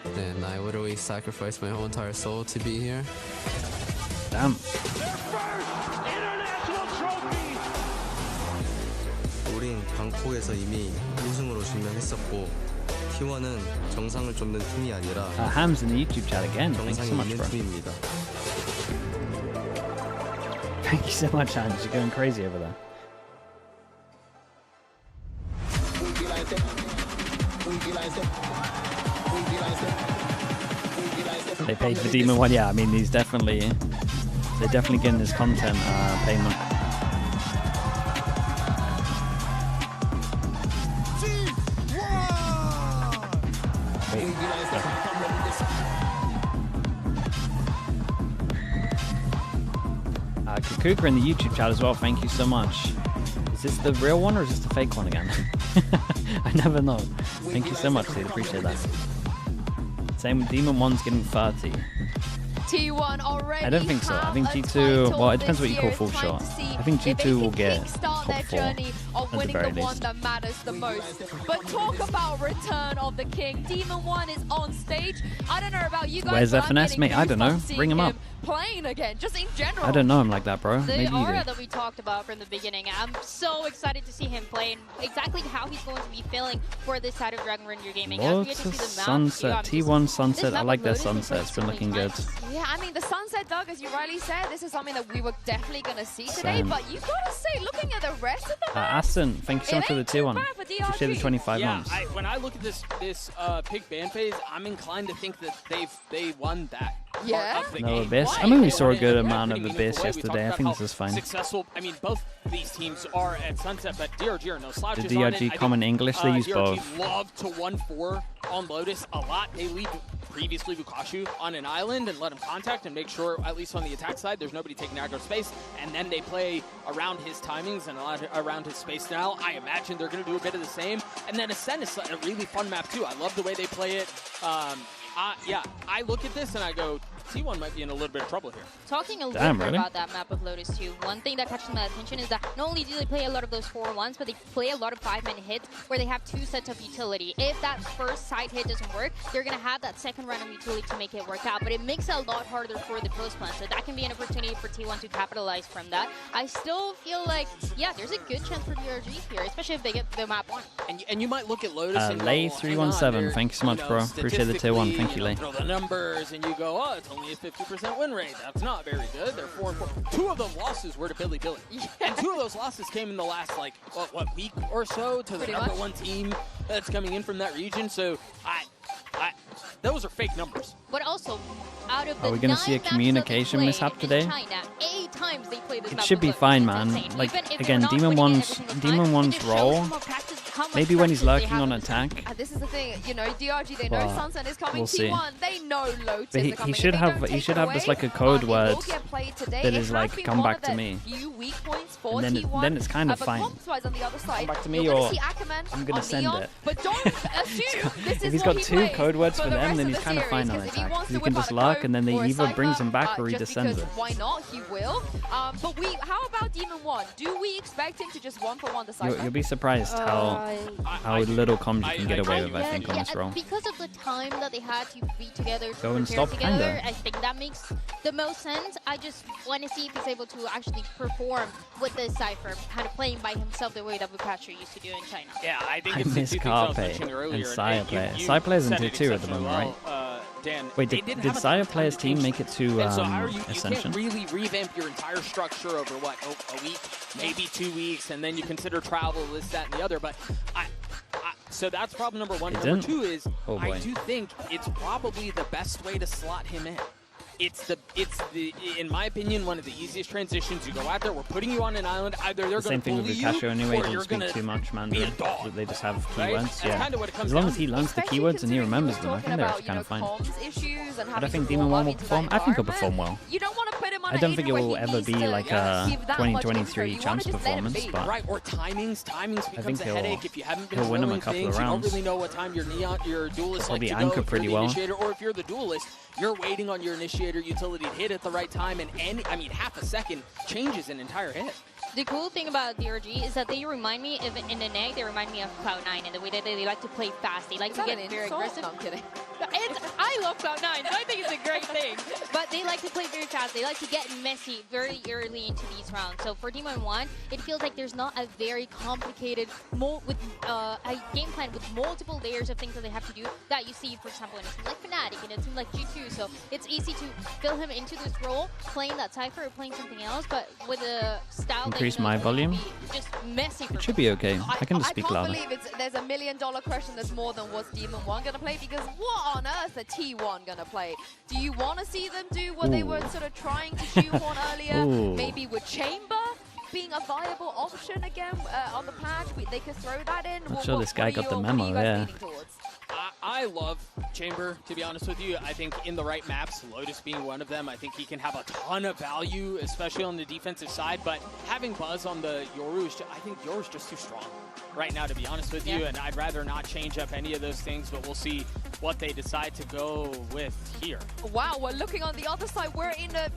And I literally sacrificed my whole entire soul to be here. Damn. 우린 방콕에서 이미 우승으로 증명했었고 T1은 정상을 쫓는 팀이 아니라 Hams in the YouTube chat again. Thank you so 정상에 much, 있는 bro. 팀입니다. Thank you so much, Hams. You're going crazy over there. They paid for Demon 1. Yeah, I mean, they're definitely getting this content payment. Kuka in the YouTube chat as well. Thank you so much. Is this the real one or is this the fake one again? I never know. Thank you so much, dude. Appreciate that. Same with Demon 1's getting 30. T1 already. I don't think so. I think G2, well, it depends what you call full shot. I think G2 will get top 4 at the very least. That matters the most. But talk about return of the king. Demon 1 is on stage. I don't know about you guys. Where's FNS, mate? I don't know. Bring him up. Playing again, just in general. I don't know him like that, bro. The Maybe you aura do. that we talked about from the beginning, I'm so excited to see him play and exactly how he's going to be feeling for this side of Dragon Render Gaming. Lots of sunset. T1 sunset. I like their sunset. It's been looking good. Yeah, I mean, the sunset, Doug, as you rightly said, this is something that we were definitely going to see today. But you got to say, looking at the rest of the match, Aston, thank you so much for the tier 1. Appreciate the 25 months. When I look at this pig ban phase, I'm inclined to think that they won that. Yeah. No Abyss. I mean, we saw a good amount of Abyss yesterday. I think this is fine. Successful. I mean, both these teams are at sunset, but DRG are no slouches. The DRG common English, they use both. DRG love to 1-4 on Lotus a lot. They leave previously Vukashu on an island and let him contact and make sure, at least on the attack side, there's nobody taking aggro space. And then they play around his timings and around his space style. I imagine they're going to do a bit of the same. And then Ascent is a really fun map too. I love the way they play it. Yeah, I look at this and I go, T1 might be in a little bit of trouble here. Talking a little bit about that map of Lotus too, one thing that catches my attention is that not only do they play a lot of those 4-1s, but they play a lot of 5-man hits where they have 2 sets of utility. If that first side hit doesn't work, they're going to have that second round of utility to make it work out, but it makes it a lot harder for the post plan, so that can be an opportunity for T1 to capitalize from that. I still feel like, yeah, there's a good chance for DRG here, especially if they get the map 1. And you might look at Lotus and Lay 317, thank you so much, bro. Appreciate the tier 1, thank you, Lay. Throw the numbers and you go, oh, it's only a 50% win rate. That's not very good. They're 4-4. 2 of those losses were to Billy. Yeah. And 2 of those losses came in the last, like, what week or so to the number 1 team that's coming in from that region. So, those are fake numbers. But also, out of the are we going to see a communication mishap today? China, 8 times they played this It should be fine, man. Like, again, Demon 1's role, maybe when he's lurking on attack. This is the thing, you know, DRG, they know Sunset is coming. We'll see. T1, they know Lotus But he should have this like a code word that is like, come back to me. And then it's kind of fine. Come back to me or I'm going to send it. But don't assume this is if he's got 2 code words for them, then he's kind of fine on attack. He can just lurk and then they either brings him back or he just sends it. Why not? He will. But how about Demon 1? Do we expect him to just 1-for-1 the Cypher? You'll be surprised how little comms you can get away with, I think, on this role. Because of the time that they had to be together, Go and stop together, I think that makes the most sense. I just want to see if he's able to actually perform with this Cypher, kind of playing by himself the way that Vukashu used to do in China. Yeah, I think I miss Carpe and Saya player. Saya players in tier 2 at the moment, right? Dan, wait, did Saya player's team make it to You Ascension? can't really revamp your entire structure over, what, a week, maybe 2 weeks, and then you consider travel, this, that, and the other. But so that's problem number 1. Number 2 is I do think it's probably the best way to slot him in. It's the in my opinion, one of the easiest transitions. You go out there, we're putting you on an island. Either they're going to bully you, same thing with Vukashu anyway. or you're Don't speak too much Mandarin. They just have keywords. Right? Yeah. As long as he learns the keywords and he remembers them, I think they're kind of fine. I don't think Demon 1 will perform. I think he'll perform well. You don't want to put him on I don't think it will ever be like a 2023 Champs performance, but or timings becomes a headache if you haven't been he'll win him a couple things, of rounds. You don't really know what time your duelist Probably like to anchor go. pretty well. Or if you're the duelist, you're waiting on your initiator utility to hit at the right time, and half a second changes an entire hit. The cool thing about DRG is that they remind me, in the neg, they remind me of Cloud9 in the way that they like to play fast. They like to get very aggressive. No, I'm kidding. I love Cloud9, so I think it's a great thing. But they like to play very fast. They like to get messy very early into these rounds. So for Demon 1, it feels like there's not a very complicated a game plan with multiple layers of things that they have to do that you see, for example, in a team like Fnatic, in a team like G2. So it's easy to fill him into this role, playing that Cypher or playing something else, but with a style increase my volume. Just messy. It should be okay. I can just speak louder. I can't believe there's $1 million question that's more than what's Demon 1 going to play, because what on earth are T1 going to play? Do you want to see them do what they were sort of trying to shoehorn earlier? Maybe with Chamber being a viable option again on the patch? They could throw that in. Not sure this guy got the memo, yeah. I love Chamber, to be honest with you. I think in the right maps, Lotus being one of them, I think he can have a ton of value, especially on the defensive side. But having Buzz on the Yoru, I think Yoru's just too strong right now, to be honest with you. And I'd rather not change up any of those things, but we'll see what they decide to go with here. Wow, we're looking on the other side. We're in a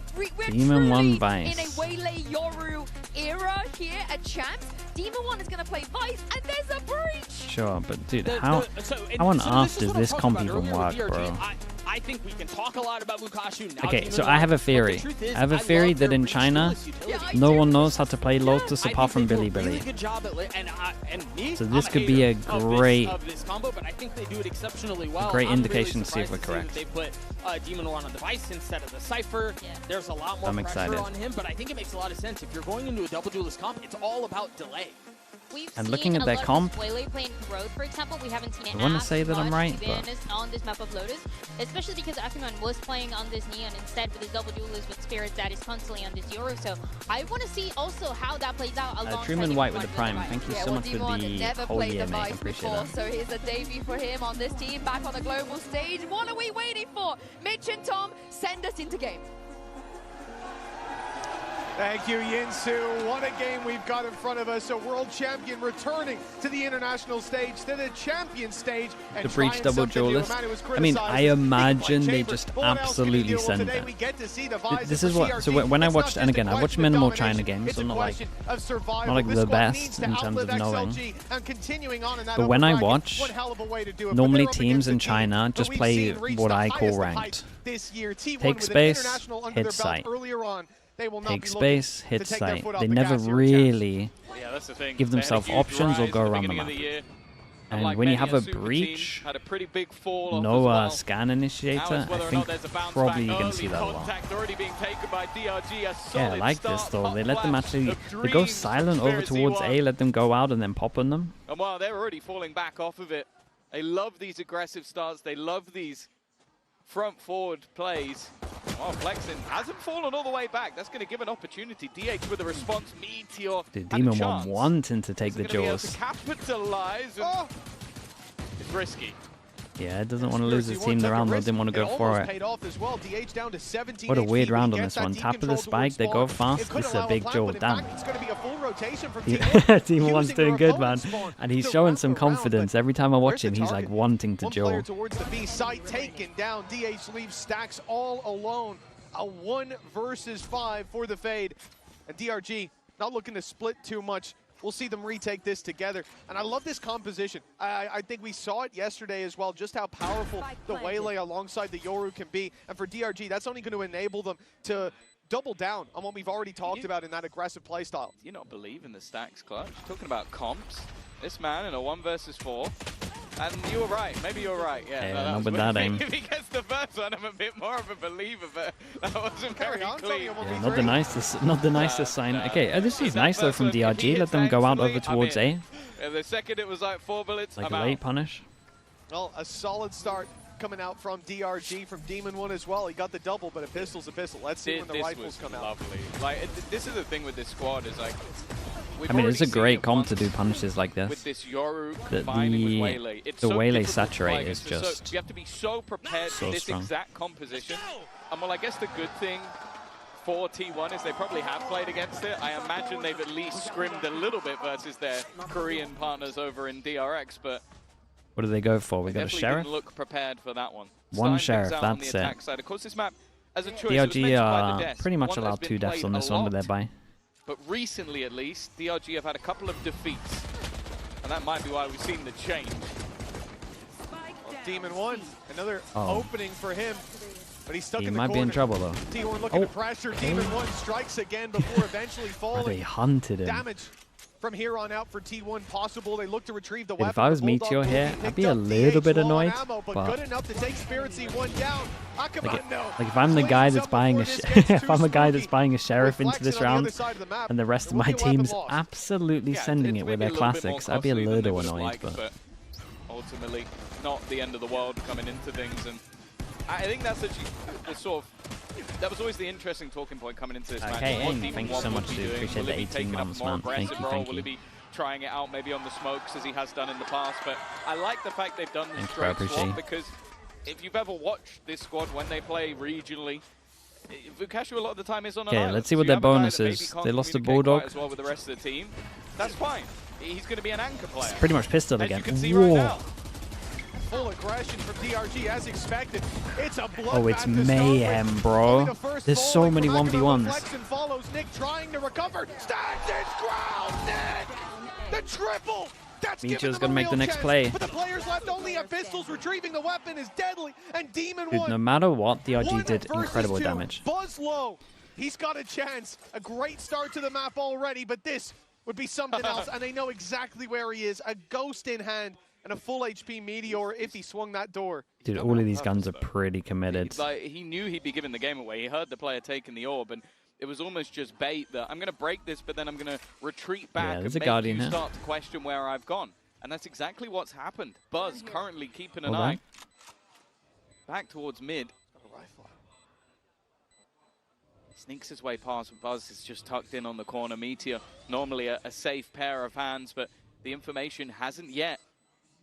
Demon One in Vice. a Waylay Yoru era here at Champs. Demon One is going to play Vice, and there's a breach. Sure, but dude, how on earth does this comp even work, bro? I think we can talk a lot about Wukashu now. Okay, so I have a theory. I have a theory that in China, no one knows how to play Lotus apart from Billy Billy. So this could be a great indication to see if we're correct. They put Demon One on the Vice instead of the Cypher. There's a lot more pressure on him, but I think it makes a lot of sense. If you're going into a double duelist comp, it's all about delay. And looking at their comp, playing Growth, for example, we haven't seen it. I want to say that I'm right, but on this map of Lotus, especially because Akuman was playing on this Neon instead with his double duelist with Spirits that is constantly on this Yoru. So I want to see also how that plays out. Truman White with the Prime. Thank you so much for the whole year, mate. I appreciate that. So here's a debut for him on this team, back on the global stage. What are we waiting for? Mitch and Tom, send us into game. Thank you, Yinsu. What a game we've got in front of us. A world champion returning to the international stage, to the champion stage. And the breach double duelist. I mean, I imagine they just absolutely send it. This is what. So when I watched, and again, I watched minimal China games, so not like the best in terms of knowing. But when I watch, normally teams in China just play what I call ranked. Take space, hit site. Take space, hit site. They never really give themselves options or go around the map. And when you have a breach, no scan initiator, I think probably you can see that a lot. Yeah, I like this though. They let them actually, they go silent over towards A, let them go out and then pop on them. And while they're already falling back off of it, they love these aggressive starts. They love these front forward plays. Oh, Flexin hasn't fallen all the way back. That's going to give an opportunity. DH with a response. Meteor. The Demon One wanting to take the jaws. Capitalize. It's risky. Yeah, it doesn't want to lose his team the round though. Didn't want to go for it. What a weird round on this one. Tap of the spike, they go fast. This is a big jaw. Damn. Demon One's doing good, man. And he's showing some confidence. Every time I watch him, he's like wanting to jaw. Towards the B site, taken down. DH leaves Stacks all alone. A 1 versus 5 for the Fade. And DRG not looking to split too much. We'll see them retake this together. And I love this composition. I think we saw it yesterday as well, just how powerful the Waylay alongside the Yoru can be. And for DRG, that's only going to enable them to double down on what we've already talked about in that aggressive playstyle. Do you not believe in the Stacks clutch? Talking about comps, this man in a 1 versus 4. And you were right. Maybe you're right. Yeah, not with that aim. If he gets the first one, I'm a bit more of a believer, but that wasn't very clean. Yeah, not the nicest sign. Okay, this is nice though from DRG. Let them go out over towards A. The second it was like 4 bullets, like a late punish. Well, a solid start coming out from DRG, from Demon One as well. He got the double, but a pistol's a pistol. Let's see when the rifles come out. Lovely. Like, this is the thing with this squad is like, I mean, it's a great comp to do punishes like this. With this Yoru the Waylay. It's so Waylay saturate is just you have to be so prepared for this exact composition. And well, I guess the good thing for T1 is they probably have played against it. I imagine they've at least scrimmed a little bit versus their Korean partners over in DRX, but what do they go for? We got a sheriff. Didn't look prepared for that one. One sheriff, that's it. Side. Of course, this map as a choice. DRG are pretty much allowed 2 deaths on this one with their buy. But recently, at least, DRG have had a couple of defeats. And that might be why we've seen the change. Well, Demon One, another opening for him. But he's stuck in the corner. He might be in trouble, though. T1 looking to pressure. Demon One strikes again before eventually falling. They hunted him. Damage from here on out for T1 possible. They look to retrieve the weapon. If I was Meteor here, I'd be a little bit annoyed. But good enough to take Spirits C1 down. Like if I'm the guy that's buying if I'm a guy that's buying a sheriff into this round, and the rest of my team's absolutely sending it with their classics, I'd be a little annoyed. But ultimately, not the end of the world coming into things, and I think that's actually the sort of. That was always the interesting talking point coming into this match. Hey, thank you so much, dude. Appreciate the 18 months, man. Thank you. Will he be trying it out maybe on the smokes as he has done in the past. But I like the fact they've done the straight swap, because if you've ever watched this squad when they play regionally, Vukashu a lot of the time is on an island. Let's see what their bonus is. They lost a Bulldog. As well with the rest of the team. That's fine. He's going to be an anchor player. It's pretty much pistol again. As you can see right now. Full aggression from DRG as expected. It's a bloodbath. Oh, it's mayhem, bro. There's so many 1v1s. Follows Nick trying to recover. Stacks his ground. Nick, the triple. That's Meteor's gonna make the next play. But the players left only have pistols. Retrieving the weapon is deadly. And Demon Dude, no matter what, DRG did incredible damage. Buzz low. He's got a chance. A great start to the map already, but this would be something else. And they know exactly where he is. A ghost in hand. And a full HP Meteor if he swung that door. Dude, all of these guns are pretty committed. Like, he knew he'd be giving the game away. He heard the player taking the orb, and it was almost just bait that I'm going to break this, but then I'm going to retreat back and make you start to question where I've gone. And that's exactly what's happened. Buzz currently keeping an eye back towards mid. Sneaks his way past, but Buzz is just tucked in on the corner. Meteor, normally a safe pair of hands, but the information hasn't yet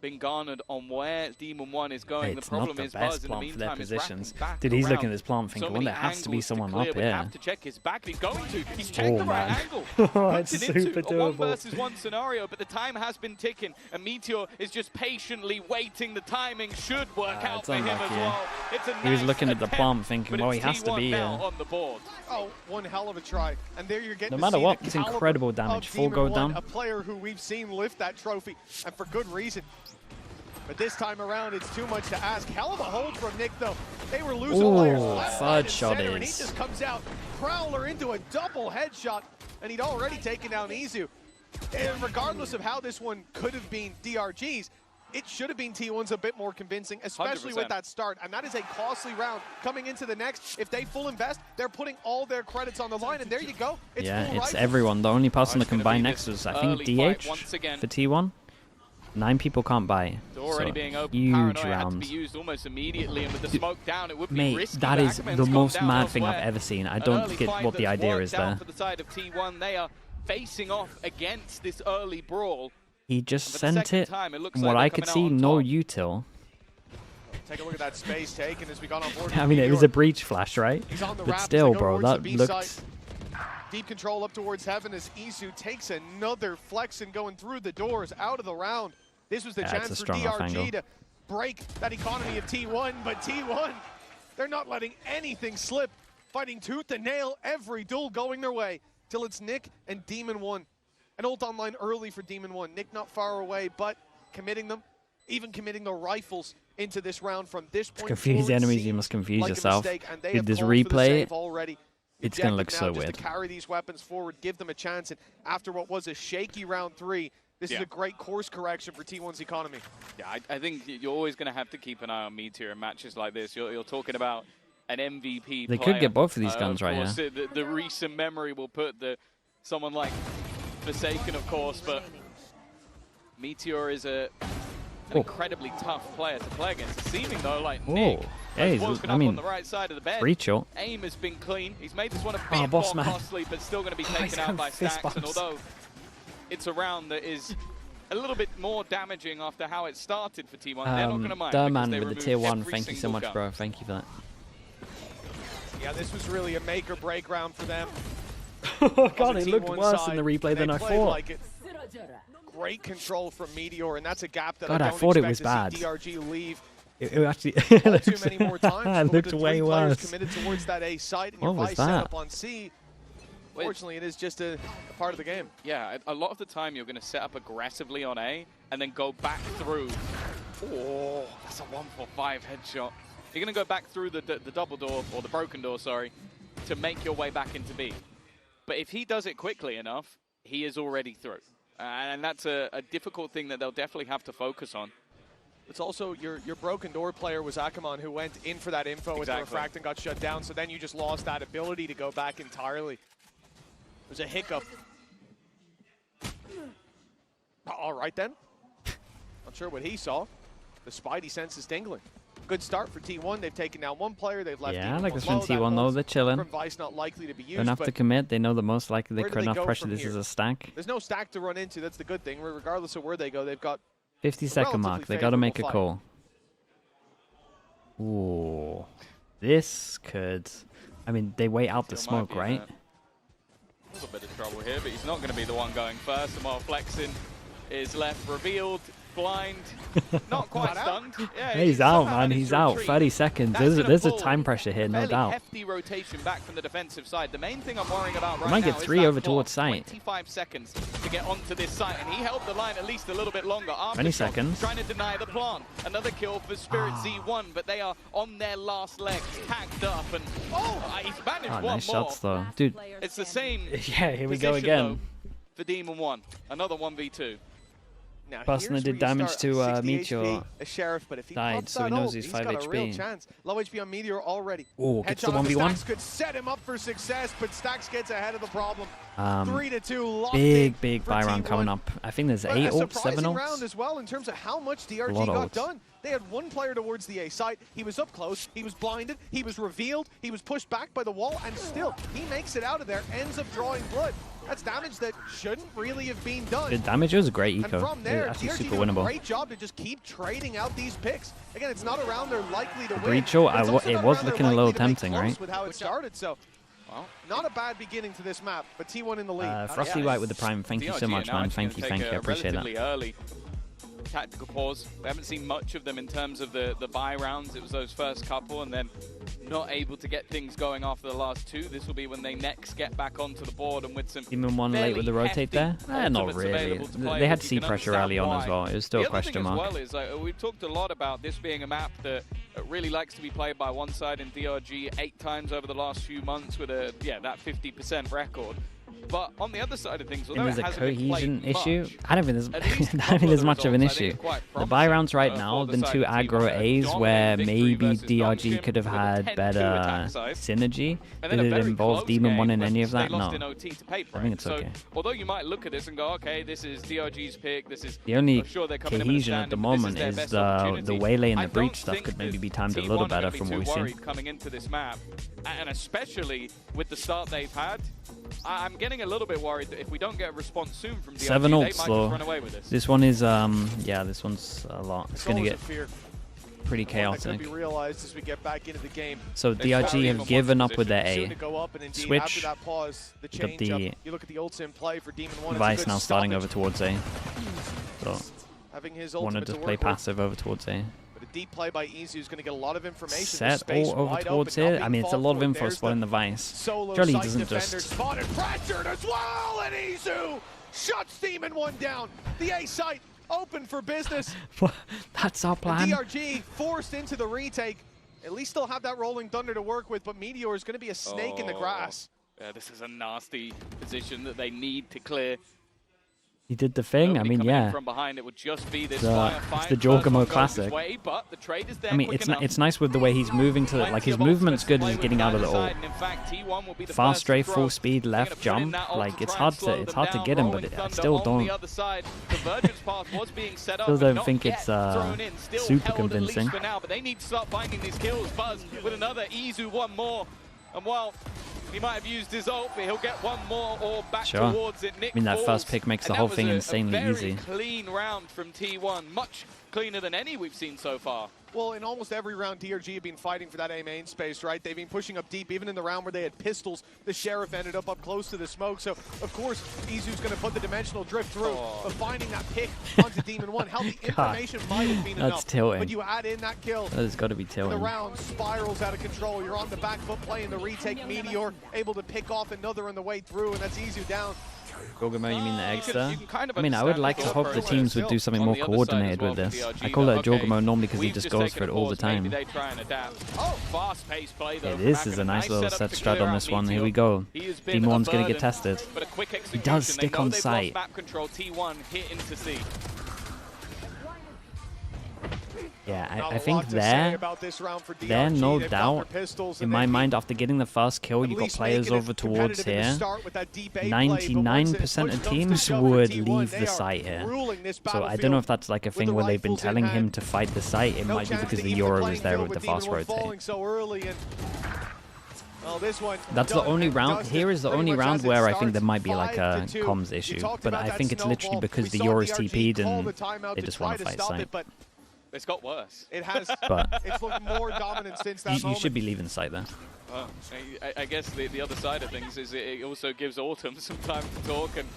been garnered on where Demon 1 is going. Hey, the problem is Buzz in the meantime is back. Dude, he's looking at his plant thinking, well, there has to be someone up here. Have to check his back. He's going to. He's checked the right angle. It's super doable. A 1 versus 1 scenario, but the time has been ticking, and Meteor is just patiently waiting. The timing should work out for him as well. It's a he was looking at the plant thinking, well, he has to be here. On the board. Oh, one hell of a try. And there you're getting no matter what, it's incredible damage. Full gold down. A player who we've seen lift that trophy, and for good reason. But this time around, it's too much to ask. Hell of a hold from Nick, though. They were losing players left, right, and center, and he just comes out, Prowler into a double headshot, and he'd already taken down Izu. And regardless of how this one could have been DRG's, it should have been T1's a bit more convincing, especially 100%. with that start. And that is a costly round coming into the next. If they full invest, they're putting all their credits on the line, and there you go. It's it's everyone. The only person that can buy next was, I think, DH for T1. 9 people can't buy. Already being open. Huge Paranoia round. Had to be used almost immediately, and with the smoke down, it would be risky. That is the most mad thing elsewhere. I've ever seen. I don't get what the idea is there. For the side of T1, they are facing off against this early brawl. He just sent it. From what I could see, no util. Take a look at that space taken as we got on board. I mean, it was a breach flash, right? But still, bro, that looked... Deep control up towards heaven as Isu takes another flex and going through the doors out of the round. This was the chance for DRG to break that economy of T1, but T1, they're not letting anything slip. Fighting tooth and nail, every duel going their way, till it's Nick and Demon 1. An ult online early for Demon 1. Nick not far away, but committing them, even committing the rifles into this round from this point. To confuse enemies, you must confuse yourself. With this replay, it's going to look so weird. To carry these weapons forward, give them a chance, and after what was a shaky round 3, this is a great course correction for T1's economy. Yeah, I think you're always going to have to keep an eye on Meteor in matches like this. You're talking about an MVP They player. could get both of these guns right here. The recent memory will put someone like Forsaken, of course, but Meteor is an incredibly tough player to play against. Seeming, though, like Nick has woken up on the right side of the bed. Aim has been clean. He's made this one a bit more costly, but still going to be taken out by Stacks. And although it's a round that is a little bit more damaging after how it started for T1, they're not going to mind. Durman with the tier 1, thank you so much, bro. Thank you for that. Yeah, this was really a make or break round for them. Oh god, it looked worse in the replay than I thought. Like great control from Meteor, and that's a gap that God, I I don't thought it expect was to see DRG leave. It actually too many more times. It looked way worse. Committed towards that A site, and what your was vice that? set up on C. Fortunately, it is just a part of the game. Yeah, a lot of the time you're going to set up aggressively on A and then go back through. Oh, that's a 1-for-5 headshot. You're going to go back through the double door, or the broken door, sorry, to make your way back into B. But if he does it quickly enough, he is already through. And that's a difficult thing that they'll definitely have to focus on. It's also your broken door player was Akamon, who went in for that info with the refract and got shut down, so then you just lost that ability to go back entirely. There's a hiccup. All right then. Not sure what he saw. The Spidey sense is tingling. Good start for T1. They've taken down one player. They've left. Yeah, I like this from T1 though. They're chilling. From Vice not likely to be used, Don't have to commit. They know the most likely they could enough pressure. This is a stack. There's no stack to run into. That's the good thing. Regardless of where they go, they've got 50-second mark. They got to make a call. Ooh, this could. I mean, they wait out the smoke, right? A little bit of trouble here, but he's not going to be the one going first. And while flexing is left revealed, blind, not quite stunned. Yeah, he's out, man. He's out. 30 seconds. There's a time pressure here, no doubt. Hefty rotation back from the defensive side. The main thing I'm worrying about right now might get 3 over towards site. 25 seconds to get onto this site, and he held the line at least a little bit longer. 20 seconds. Trying to deny the plant. Another kill for Spirit Z1, but they are on their last legs, tagged up, and he's managed one nice more. shots though, dude. It's the same. Yeah, here we go again. For Demon 1, another 1v2. Now, person that did damage to Meteor a Sheriff, but if he died, so he knows he's 5 got a real HP. chance. Low HP on Meteor already. Oh, gets the 1v1. Stax could set him up for success, but Stax gets ahead of the problem. 3-2 locked big buy round coming up. I think there's 8 ults, 7 ults. Round as well in terms of how much DRG got done. They had one player towards the A site. He was up close. He was blinded. He was revealed. He was pushed back by the wall, and still he makes it out of there. Ends up drawing blood. That's damage that shouldn't really have been done. Good damage. It was a great eco. And from there, actually DRG super did a winnable. great job to just keep trading out these picks. Again, it's not a round they're likely to win. Breacho, it was looking a little tempting, right? With how it started, so not a bad beginning to this map, but T1 in the lead. Frosty White with the prime. Thank you so much, man. Thank you. I appreciate that. Early tactical pause. We haven't seen much of them in terms of the buy rounds. It was those first couple, and then not able to get things going after the last 2. This will be when they next get back onto the board, and with some Demon 1 late with the rotate there? Not really. They had C pressure early on as well. It was still a question mark. The other thing as well is we've talked a lot about this being a map that really likes to be played by one side in DRG 8 times over the last few months with that 50% record. But on the other side of things, although there's it a hasn't been cohesion played issue. much, I don't think there's much of an issue. The buy rounds right now have been 2 aggro A's where maybe DRG could have had better synergy. Did it involve Demon 1 in any of that? No. I think it's okay. Although you might look at this and go, okay, this is DRG's pick. This is the only cohesion at the moment is the Waylay and the Breach stuff could maybe be timed a little better from what we've seen. Coming into this map, and especially with the start they've had, I'm getting a little bit worried that if we don't get a response soon from DRG, 7 ults, they might just run away with this. This one is, yeah, this one's a lot. It's going to get pretty chaotic. Be realized as we get back into the game. So DRG have given up with their A. After Switch. that pause, the change the up. You look at the ults in play for Demon 1. Vice now starting over towards A. So having his wanted to play passive over towards A. But a deep play by Izu is going to get a lot of information. Set all over towards here. I mean, it's a lot of info spotting the Vice. Surely he doesn't just... Spotted, pressured as well, and Izu shuts Demon 1 down. The A site open for business. That's our plan. And DRG forced into the retake. At least they'll have that rolling thunder to work with, but Meteor is going to be a snake in the grass. Yeah, this is a nasty position that they need to clear. He did the thing. I mean, yeah. From behind, it would just be this it's the Jorgamo classic. Way, but the trade is there. I mean, it's nice with the way he's moving to like his movement's good as getting out of the ult. Fast strafe, full speed, left jump. Like it's hard to get him, but I still don't. Still don't think it's super convincing. But they need to start finding these kills. Buzz with another Izu, one more, and while he might have used his ult, but he'll get one more or back towards it. Nick I mean, that first pick makes the whole thing insanely easy. Clean round from T1, much cleaner than any we've seen so far. Well, in almost every round, DRG have been fighting for that A main space, right? They've been pushing up deep. Even in the round where they had pistols, the Sheriff ended up close to the smoke. So, of course, Izu's going to put the dimensional drift through. But finding that pick onto Demon 1, how the information might have been enough. Tilting. But you add in that kill. That's got to be tilting. The round spirals out of control. You're on the back foot playing the retake. Meteor able to pick off another on the way through, and that's Izu down. Gorgamo, you mean the Extra? I mean, I would like to hope the teams would do something more coordinated with this. I call it a Jorgamo normally because he just goes for it all the time. Yeah, this is a nice little set strat on this one. Here we go. Demon 1's going to get tested. He does stick on site. Yeah, I think there, no doubt, in my mind, after getting the first kill, you got players over towards here. 99% of teams would leave the site here. So I don't know if that's like a thing where they've been telling him to fight the site. It might be because the Euro is there with the fast rotate. That's the only round. Here is the only round where I think there might be like a comms issue. But I think it's literally because the Euro is TP'd and they just want to fight site. It's got worse. It has. But it's looked more dominant since that moment. You should be leaving site there. Well, I guess the other side of things is it also gives Autumn some time to talk, and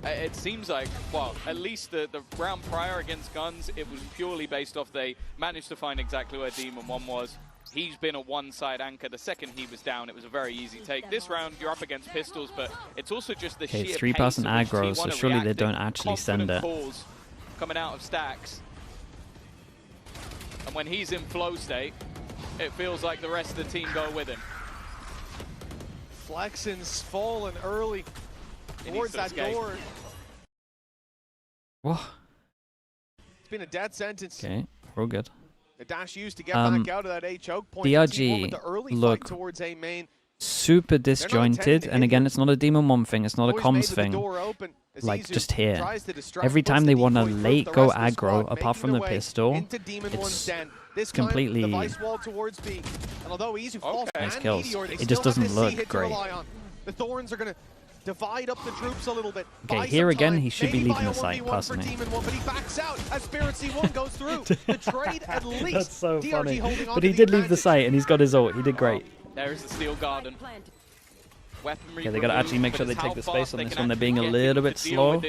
it seems like, well, at least the round prior against Guns, it was purely based off they managed to find exactly where Demon 1 was. He's been a one-side anchor. The second he was down, it was a very easy take. This round, you're up against pistols, but it's also just the sheer 3-person aggro, so surely they don't actually send it. Calls coming out of stacks. And when he's in flow state, it feels like the rest of the team go with him. Flexen's fallen early towards that door. Whoa. It's been a death sentence. Okay, we're all good. The dash used to get back out of that A choke point. DRG look super disjointed, and again, it's not a Demon 1 thing, it's not a comms thing. Like, just here. Every time they want to late go aggro, apart from the pistol, it's completely nice kills. It just doesn't look great. The Thorns are going to divide up the troops a little bit. Okay, here again, he should be leaving the site, personally. But he backs out as Spirit C1 goes through. The trade, at least. That's so DRG funny. holding on But to he the did leave the advantage. site, and he's got his ult. He did great. There is the Steel Garden. Weaponry. Yeah, they got to actually make sure they take the space on this one. They're being a little bit slow.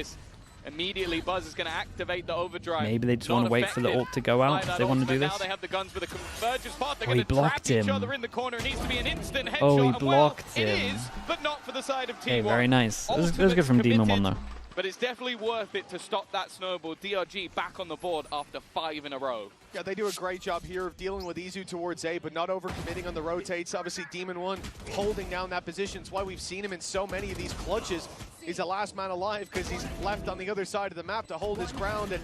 Immediately, Buzz is going to activate the overdrive. Maybe they just want to wait for the ult to go out if they want to do this. Now they have the guns with a convergence path. They're Oh, he going to trap blocked each him. other in the corner. It needs to be an instant headshot. Oh, he and blocked well, him. It is, but not for the side of T1. Okay, very nice. It was good from Demon 1, though. But it's definitely worth it to stop that snowball. DRG back on the board after 5 in a row. Yeah, they do a great job here of dealing with Izu towards A, but not overcommitting on the rotates. Obviously, Demon 1 holding down that position. It's why we've seen him in so many of these clutches. He's the last man alive because he's left on the other side of the map to hold his ground. And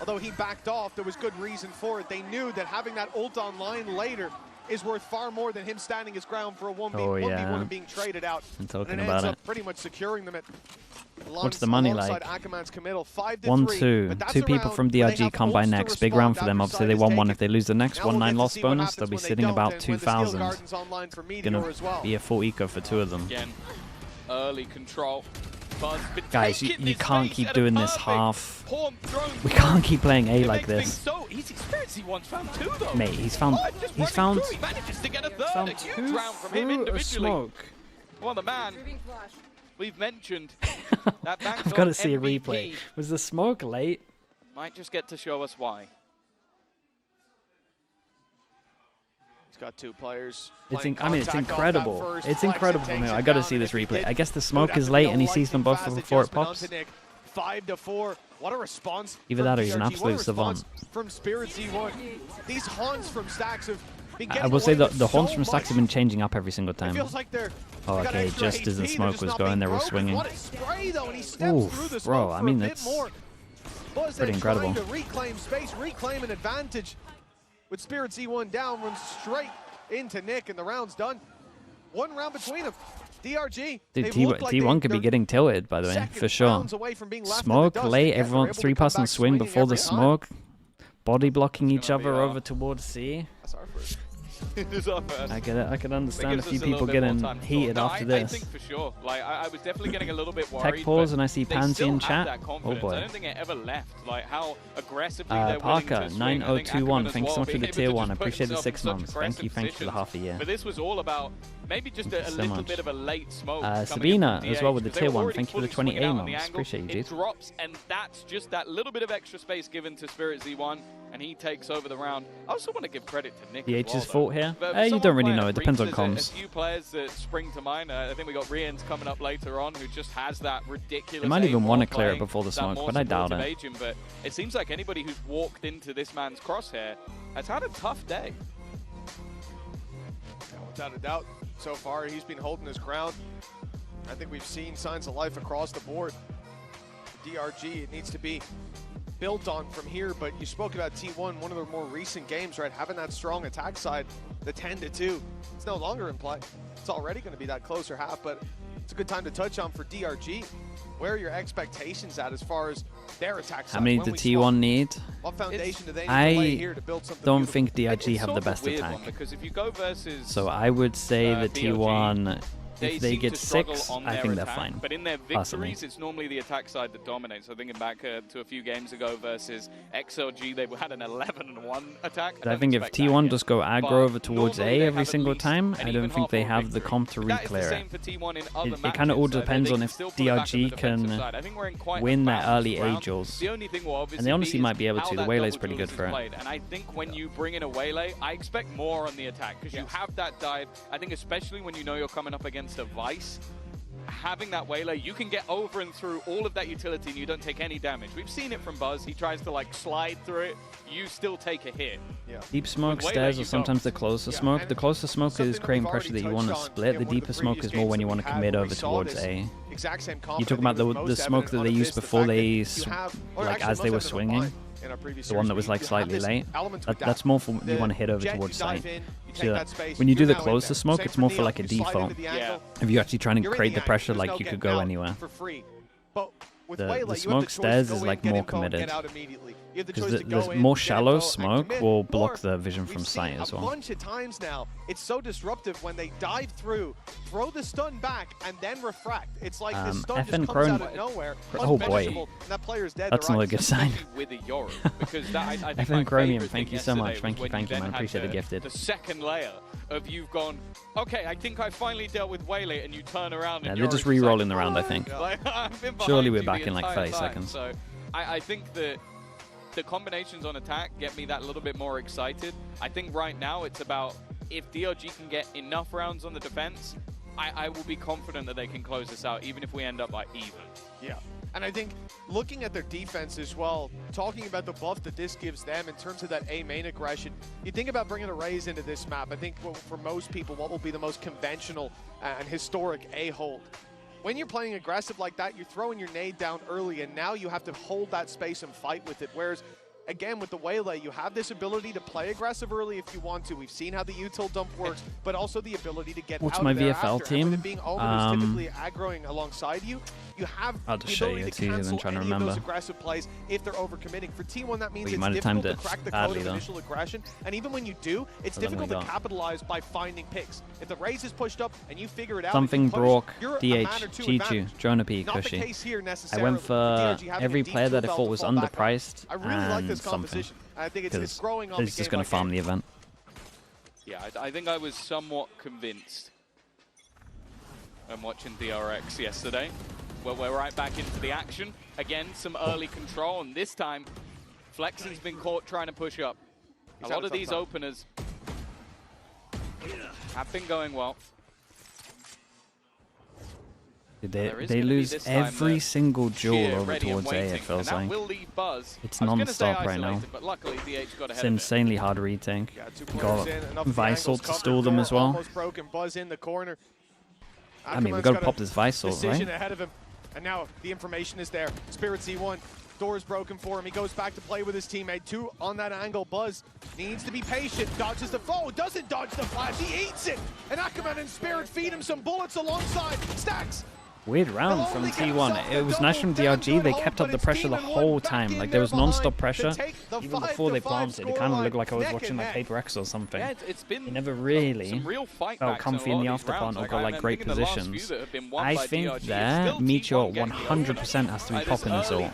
although he backed off, there was good reason for it. They knew that having that ult online later is worth far more than him standing his ground for a 1v1 and being traded out. And talking and it about ends it. up pretty much securing them at What's the money like? 1-2. 2 people from DRG can't buy next. Big round for them. Obviously, they won one. If they lose the next, 1-9 loss bonus. They'll be sitting about 2,000. Gonna be a full eco for 2 of them. Again, early control. Guys, you can't keep doing this half. We can't keep playing A like this. He's experienced. He once found 2 though. Mate, he's found 2 smoke. Well, the man we've mentioned that I've got to see a replay. Was the smoke late? Might just get to show us why. He's got 2 players. It's incredible. It's incredible from him. I got to see this replay. I guess the smoke is late and he sees them both before it pops. 5-4. What a response. Either that or he's an absolute savant. From Spirit Z1. These haunts from Stacks have been I will say that the haunts from Stacks have been changing up every single time. feels like they're Oh, okay, just as the smoke was going, they were swinging. Oof, bro, I mean, that's pretty incredible. To reclaim space, reclaim an advantage. With Spirit Z1 down, runs straight into Nick, and the round's done. 1 round between them. DRG. Dude, T1 could be getting tilted, by the way, for sure. Smoke late, everyone 3-person swing before the smoke. Body blocking each other over towards C. I get it. I can understand a few people getting heated after this. I think for sure. Like I was definitely getting a little bit worried. Tech pause, and I see Pansy in chat. Oh boy. I don't think it ever left. Like how aggressively they're Parker willing to swing. 9021. Thanks so much for the being tier able to 1. I just put appreciate the himself 6 in months. such Thank you for the aggressive half a year. But this was all about maybe just a little bit of a late smoke. Sabina as well with the tier 1. Thank you for the 20 A months. Appreciate you, dude. It drops, and that's just that little bit of extra space given to Spirit Z1, and he takes over the round. I also want to give credit to Nick. DH's fault here? You don't really know. It depends on comms. A few players that spring to mind. I think we got Rian's coming up later on, who just has that ridiculous. They might even want to clear it before the smoke, but I doubt it. Agent, but it seems like anybody who's walked into this man's crosshair has had a tough day. Without a doubt, so far he's been holding his ground. I think we've seen signs of life across the board. DRG, it needs to be built on from here, but you spoke about T1, one of their more recent games, right? Having that strong attack side, the 10-2, it's no longer in play. It's already going to be that closer half, but it's a good time to touch on for DRG. Where are your expectations at as far as their attack side? How many does T1 need? What foundation do they need to lay here to build something don't beautiful? think DRG have the best attack. Because if you go versus So I would say the T1, if they get 6, I think they're attack, fine. But in their personally. victories, it's normally the attack side that dominates. So thinking back to a few games ago versus XLG, they had an 11-1 attack. I think if T1 just go aggro over towards A every single time, I don't think they have the comp to re-clear it. It kind of all depends on if DRG can win their early A duels. And they honestly might be able to. The Waylay's pretty good for it. And I think when you bring in a Waylay, I expect more on the attack because you have that dive. I think especially when you know you're coming up against a Vice, having that Waylay, you can get over and through all of that utility and you don't take any damage. We've seen it from Buzz. He tries to like slide through it. You still take a hit. Yeah. Deep smoke stairs or sometimes the closer smoke. The closer smoke is creating pressure that you want to split. The deeper smoke is more when you want to commit over towards A. You talk about the smoke that they used before they, like as they were swinging. The one that was like slightly late. That's more for you want to hit over towards site. So when you do the closer smoke, it's more for like a default. If you're actually trying to create the pressure, like you could go anywhere. The smoke stairs is like more committed. Because the more shallow smoke will block the vision from sight as well. A bunch of times now, it's so disruptive when they dive through, throw the stun back, and then refract. It's like the stun just comes out of nowhere. Oh boy, and that player's dead. that's not a good sign. With a Yoru, because that, I think FN Chromium, thank you so much. Thank you, man. Appreciate the gifted. The second layer of you've gone, okay, I think I finally dealt with Waylay, and you turn around and they're just re-rolling the round, I think. Like, Surely we're back in like 30 seconds. So I think that the combinations on attack get me that little bit more excited. I think right now it's about if DRG can get enough rounds on the defense, I will be confident that they can close this out, even if we end up like even. Yeah. And I think looking at their defense as well, talking about the buff that this gives them in terms of that A main aggression, you think about bringing a Raze into this map. I think for most people, what will be the most conventional and historic A hold. When you're playing aggressive like that, you're throwing your nade down early, and now you have to hold that space and fight with it. Whereas, again, with the Waylay, you have this ability to play aggressive early if you want to. We've seen how the util dump works, but also the ability to get What's out my of there VFL after. team? And with it being Omen who's typically aggroing alongside you, you have I'll the just show ability you. It's to easier than cancel trying to any of remember. those aggressive plays if they're overcommitting. For T1, that means Well, you it's might have difficult timed to it crack the badly, code of though. initial aggression, and even when you do, it's So then difficult we to got- capitalize by finding picks. If the Raze is pushed up and you figure it out, Something if you broke punish, you're a DH, man or two Chichu, advantage. Jonah P, Not the Cushy. case here I necessarily. went for DRG having every a deep player that I tool thought belt was to fall back on. underpriced I really like and this something. composition. I think it's Because growing on it's just going to farm the event. Yeah, I think I was somewhat convinced when watching DRX yesterday. Well, we're right back into the action. Again, some early control, and this time, Flexen's been caught trying to push up. A lot of these openers have been going well. They lose every single duel over towards A, it feels like. It's non-stop right now. But luckily, DH got It's ahead insanely hard retake. Got Visal to covered, stall them as well. Almost broken. Buzz in the corner. I mean, we've got to pop this Visal, Decision right? ahead of him. And now the information is there. Spirit Z1, door is broken for him. He goes back to play with his teammate. 2 on that angle. Buzz needs to be patient. Dodges the foe. Doesn't dodge the flash. He eats it. And Ackerman and Spirit feed him some bullets alongside. Stacks. Weird round from T1. It was nice from DRG. They kept up the pressure the whole time. Like, there was non-stop pressure. Even before they planted, it kind of looked like I was watching like Paper X or something. Yeah, it's been They never really felt comfy in the afterpart or got like great positions. I think there, Meteor 100% has to be popping this all.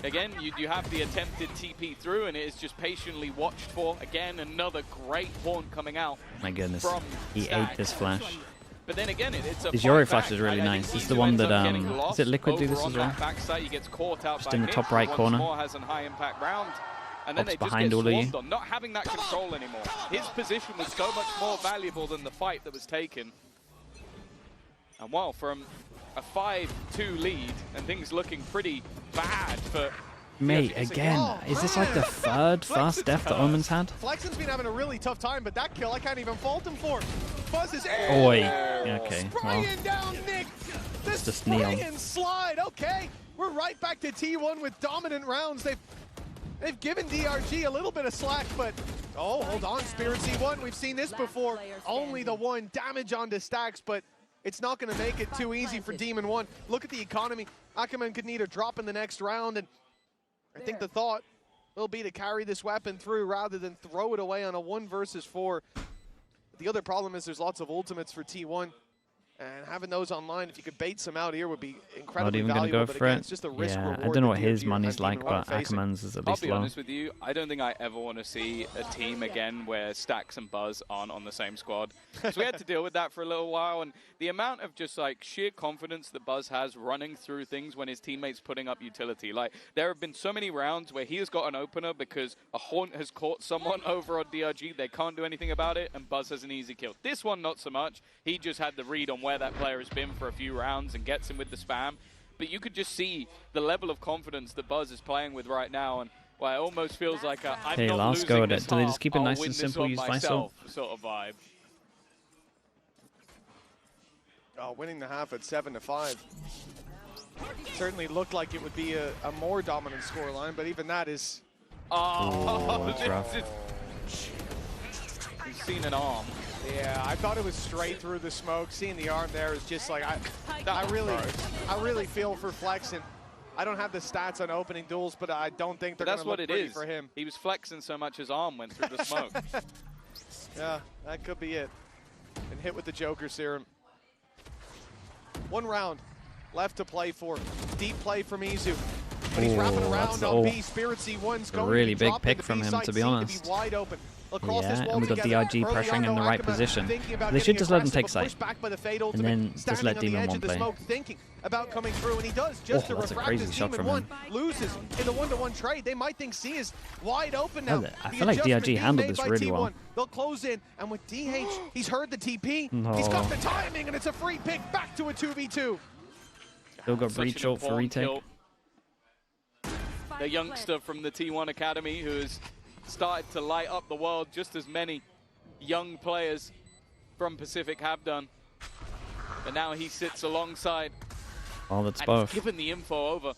Again, you have the attempted TP through, and it is just patiently watched for. Again, another great horn coming out. My goodness, he Stacks. ate this flash. But then again, it's a His Yori flash is really nice. It's the one that, is it Liquid do this as well? Just in the top right corner. Has a high impact round. And then Pops they just behind get all of you. swarmed on, not having that control anymore. His position was so much more valuable than the fight that was taken. And while from a 5-2 lead and things looking pretty bad for... Mate, again, is this like the third fast death that Omen's had? Flexen's been having a really tough time, but that kill I can't even fault him for. Buzz is Oi. Okay, well, spraying down Nick. This just spray neon. and slide. Okay, we're right back to T1 with dominant rounds. They've given DRG a little bit of slack, but oh, hold on, Spirit C1. We've seen this before. Only the one damage onto stacks, but it's not going to make it too easy for Demon 1. Look at the economy. Ackerman could need a drop in the next round, and I think the thought will be to carry this weapon through rather than throw it away on a 1 versus 4. The other problem is there's lots of ultimates for T1, and having those online, if you could bait some out here, would be incredibly valuable. Not even going to go for again, it. It's just a risk Yeah, reward I don't know what that his DRG money's like, Demon 1 but Ackerman's is at least I'll be low. honest with you, I don't think I ever want to see a team again where Stacks and Buzz aren't on the same squad. Because we had to deal with that for a little while, and the amount of just like sheer confidence that Buzz has running through things when his teammate's putting up utility. Like, there have been so many rounds where he has got an opener because a Haunt has caught someone over on DRG, they can't do anything about it, and Buzz has an easy kill. This one, not so much. He just had the read on where that player has been for a few rounds and gets him with the spam. But you could just see the level of confidence that Buzz is playing with right now, and well, it almost feels like a I'm not last losing go at this it. Do they half, just keep it I'll nice win and this simple, one use myself sort of vibe. Winning the half at 7-5. Certainly looked like it would be a more dominant scoreline, but even that is... Oh, that's rough. He's seen an arm. Yeah, I thought it was straight through the smoke. Seeing the arm there is just like, I really feel for Flex, and I don't have the stats on opening duels, but I don't think they're going to look pretty for him. He was flexing so much his arm went through the smoke. Yeah, that could be it. And hit with the Joker Serum. 1 round left to play for. Deep play from Izu. But he's wrapping around on B. Spirit C1's going really to be big pick from him, to be honest. To be wide open. Yeah, and we've got DRG pressuring in the right position. They should just let him take site, and then just let Demon 1 play. Thinking about coming through, and he does just to that's a refract crazy as shot Demon from 1 him. loses in the 1-to-1 trade. They might think C is wide open now. I feel like DRG handled this really well. They'll close in, and with DH, he's heard the TP. No. He's got the timing, and it's a free pick back to a 2v2. Still got breach ult for retake. Kill. The youngster from the T1 Academy who has started to light up the world just as many young players from Pacific have done. But now he sits alongside. Oh, that's and both. He's given the info over.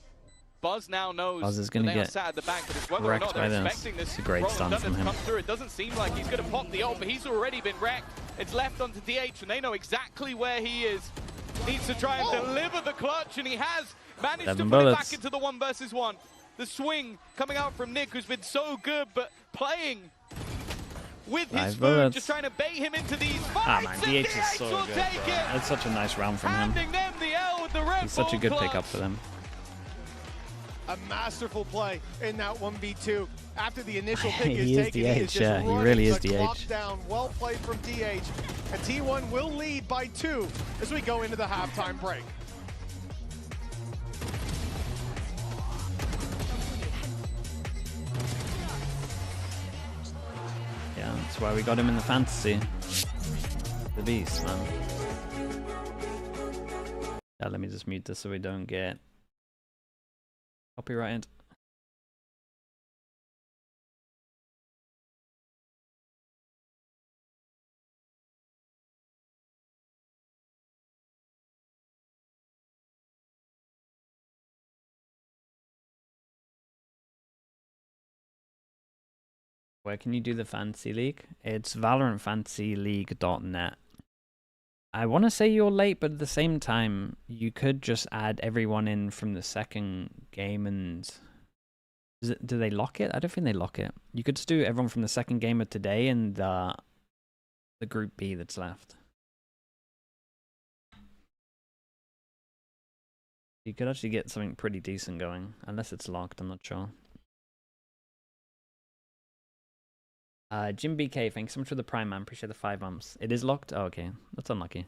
Buzz now knows Buzz is going to get sat at the back, but it's whether or not they're expecting this. It's a great stun from him. Come through. It doesn't seem like he's going to pop the ult, but he's already been wrecked. It's left onto DH, and they know exactly where he is. Needs to try and deliver the clutch, and he has managed to put it back into the 1 versus 1. The swing coming out from Nick, who's been so good, but playing with his food, just trying to bait him into these fights. Man, DH is so good, bro. That's such a nice round from him. Them the L with the Red He's such a good clutch. pickup for them. A masterful play in that 1v2. After the initial pick He is is taken, DH, he is just yeah, he running really is the DH. clock down. Well played from DH. And T1 will lead by 2 as we go into the halftime break. Yeah, that's why we got him in the fantasy. The beast, man. Yeah, let me just mute this so we don't get copyrighted. Where can you do the Fantasy League? It's ValorantFantasyLeague.net. I want to say you're late, but at the same time, you could just add everyone in from the second game and... do they lock it? I don't think they lock it. You could just do everyone from the second game of today and the Group B that's left. You could actually get something pretty decent going, unless it's locked, I'm not sure. Jim BK, thanks so much for the Prime, man. Appreciate the 5 months. It is locked? Oh, okay. That's unlucky.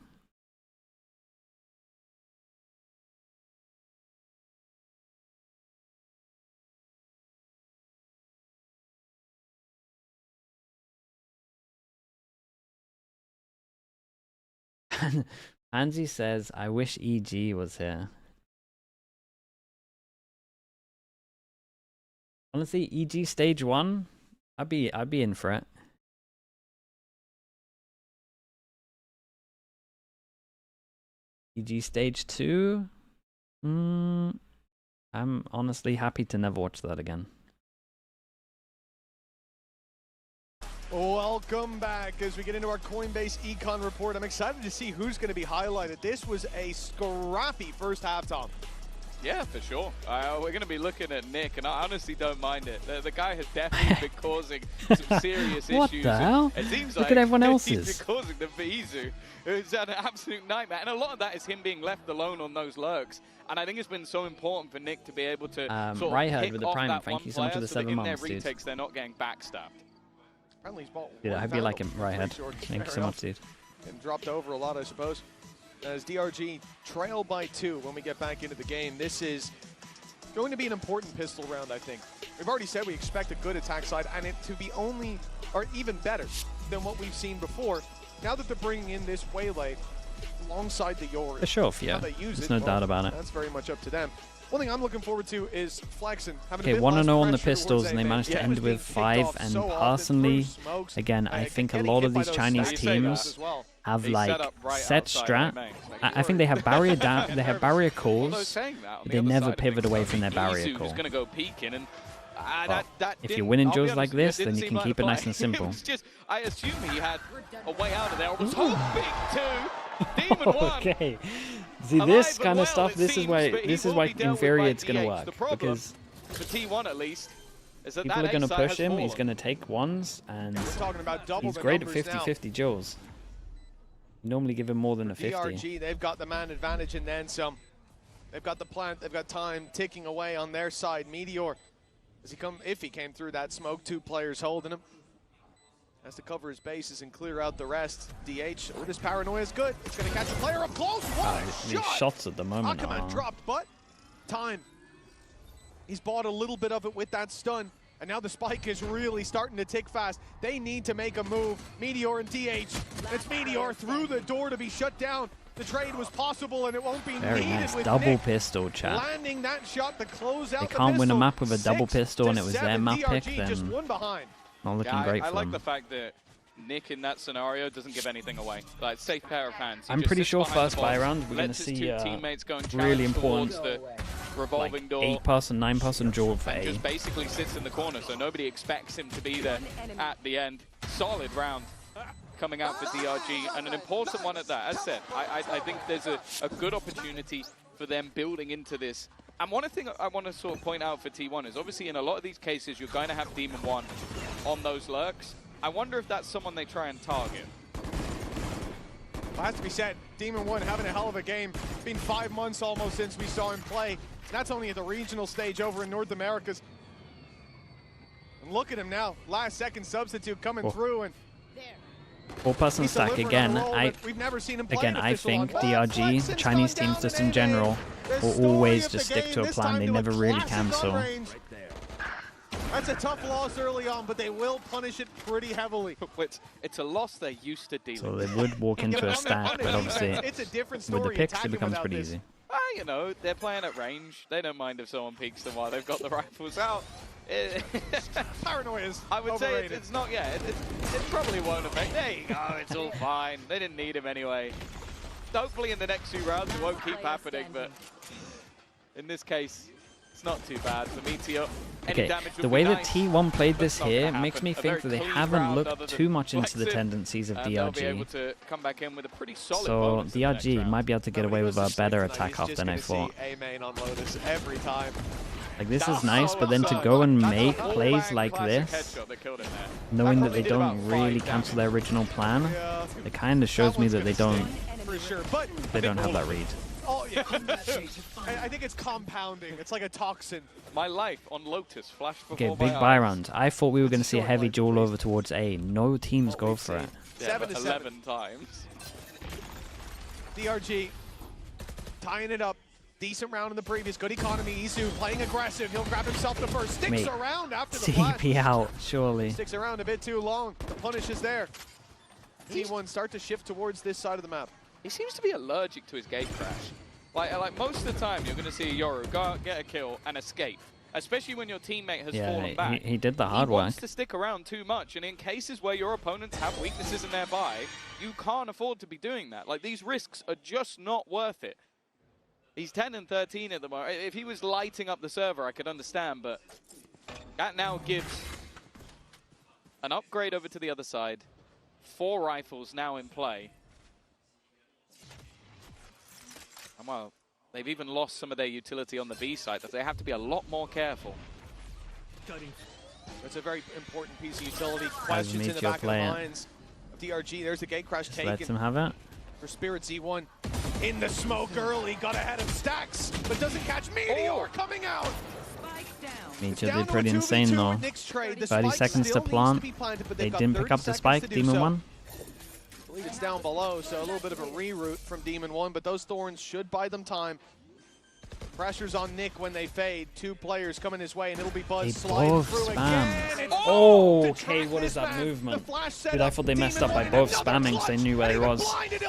Angie says, I wish EG was here. Honestly, EG stage 1? I'd be in for it. EG stage 2? I'm honestly happy to never watch that again. Welcome back as we get into our Coinbase Econ report. I'm excited to see who's going to be highlighted. This was a scrappy first half, Tom. Yeah, for sure. We're going to be looking at Nick, and I honestly don't mind it. The guy has definitely been causing some serious issues. What the hell? It seems Look like at everyone else's. he's been causing the Veizu. It's an absolute nightmare. And a lot of that is him being left alone on those lurks. And I think it's been so important for Nick to be able to sort of Right pick with the off Prime. that Thank one you so much for player the so that 7 in months, their dude. retakes, they're not getting backstabbed. Dude, I hope you like him, Right-Head. Thank you so much, dude. And dropped over a lot, I suppose. As DRG trail by 2 when we get back into the game. This is going to be an important pistol round, I think. We've already said we expect a good attack side, and it to be only, or even better than what we've seen before. Now that they're bringing in this Waylay alongside the Yoru. For sure, yeah. There's no doubt about it. That's very much up to them. One thing I'm looking forward to is flexing. Okay, 1-0 on the pistols, and they managed to end with 5. And personally, again, I think a lot of these Chinese teams have like set strat. I think they have barrier down, they have barrier calls. They never pivot away from their barrier call. If you're winning duels like this, then you can keep it nice and simple. I assume he had a way out of there. I was hoping to. Demon won. Okay. See, this kind of stuff, this is why in theory it's going to work. Because for T1 at least, is that people are going to push him, he's going to take ones, and he's great at 50-50 duels. Normally give him more than a 50. DRG, they've got the man advantage and then some. They've got the plant, they've got time ticking away on their side. Meteor, if he came through that smoke, 2 players holding him. Has to cover his bases and clear out the rest. DH, this paranoia is good. It's going to catch a player up close. What a shot! These shots at the moment Akaman dropped, but time. He's bought a little bit of it with that stun, and now the spike is really starting to tick fast. They need to make a move. Meteor and DH. It's Meteor through the door to be shut down. The trade was possible, and it won't be very needed nice with double Nick pistol, chat. landing that shot to close out They can't win a map with a double pistol, and it was 6-7. their map pick, DRG then just one behind. not looking great I for like them. the fact that Nick in that scenario doesn't give anything away. Like, safe pair of hands. I'm pretty sure first buy round we're going to see really important revolving door. 8-person, 9-person duel for A. Just basically sits in the corner, so nobody expects him to be there at the end. Solid round coming out for DRG, and an important one at that. As said, I think there's a good opportunity for them building into this. And one thing I want to sort of point out for T1 is obviously in a lot of these cases you're going to have Demon 1 on those lurks. I wonder if that's someone they try and target. Well, has to be said, Demon 1 having a hell of a game. It's been 5 months almost since we saw him play. That's only at the regional stage over in North Americas. And look at him now, last second substitute coming through, and 4-person stack again. I think DRG, the Chinese teams just in general, will always just stick to a plan. They never really cancel. That's a tough loss early on, but they will punish it pretty heavily. It's a loss they're used to dealing So with. they would walk into a stack, but obviously it's a different story. with the picks it becomes pretty easy. You know, they're playing at range. They don't mind if someone peeks them while they've got the rifles out. Paranoia is I would overrated. say it's not, yeah, it probably won't affect. There you go, it's all fine. They didn't need him anyway. Hopefully in the next 2 rounds it won't keep happening, but in this case, it's not too bad for Meteor. Okay, the way that T1 played this here makes me think that they haven't looked too much into the tendencies of DRG. So DRG might be able to get away with a better attack half than I thought. Like, this is nice, but then to go and make plays like this, knowing that they don't really cancel their original plan, it kind of shows me that they don't have that read. Oh, yeah. I think it's compounding. It's like a toxin. My life on Lotus flashed before Okay, big buy round. I thought we were going to see a heavy duel over towards A. No teams go for it. Yeah, 11 times. DRG tying it up. Decent round in the previous. Good economy. Isu playing aggressive. He'll grab himself the first. Sticks around after the flash. CP out, surely. Sticks around a bit too long. The punish is there. T1 start to shift towards this side of the map. He seems to be allergic to his gate crash. Like most of the time, you're going to see a Yoru go out, get a kill, and escape. Especially when your teammate has fallen back. He did the hard work. He wants to stick around too much, and in cases where your opponents have weaknesses in their buy, you can't afford to be doing that. Like, these risks are just not worth it. He's 10 and 13 at the moment. If he was lighting up the server, I could understand, but that now gives an upgrade over to the other side. 4 rifles now in play. And well, they've even lost some of their utility on the B side, that they have to be a lot more careful. That's a very important piece of utility. Questions in the back of the minds. DRG, there's the gate crash taken. Let him have it. For Spirit Z1. In the smoke early, got ahead of Stacks, but doesn't catch Meteor coming out. Meteor did pretty insane though. 30 seconds to plant. They didn't pick up the spike, Demon 1. I believe it's down below, so a little bit of a reroute from Demon 1, but those Thorns should buy them time. Pressure's on Nick when they fade. 2 players coming his way, and it'll be Buzz sliding through again. Oh, okay, what is that movement? Dude, I thought they messed up by both spamming, so they knew where he was. It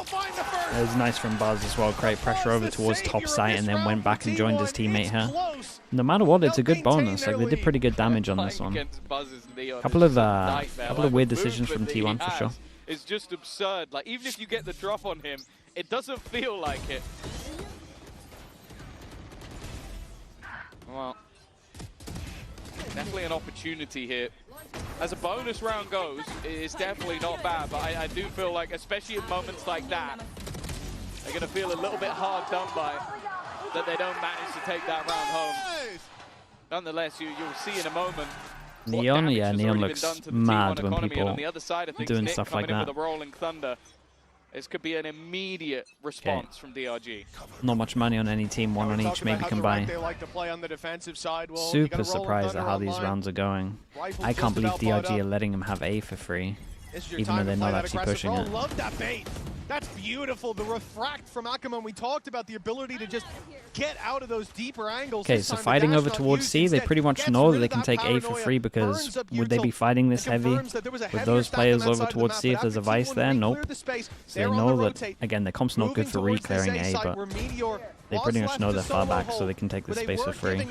was nice from Buzz as well. Great pressure over towards top site, and then went back and joined his teammate here. No matter what, it's a good bonus. Like, they did pretty good damage on this one. Couple of weird decisions from T1 for sure. It's just absurd. Like, even if you get the drop on him, it doesn't feel like it. Well, definitely an opportunity here. As a bonus round goes, it's definitely not bad, but I do feel like, especially in moments like that, they're going to feel a little bit hard done by that they don't manage to take that round home. Nonetheless, you'll see in a moment. Neon, yeah, Neon looks mad when people doing stuff like that. With a rolling thunder. This could be an immediate response from DRG. Not much money on any team, 1 on each maybe can buy. Super surprised at how these rounds are going. I can't believe DRG are letting him have A for free, even though they're not actually pushing it. Love that bait. That's beautiful. The refract from Ackerman. We talked about the ability to just get out of those deeper angles. Okay, so fighting over towards C, they pretty much know that they can take A for free, because would they be fighting this heavy with those players over towards C if there's a Vice there? Nope. So they know that, again, their comp's not good for re-clearing A, but they pretty much know they're far back, so they can take the space for free.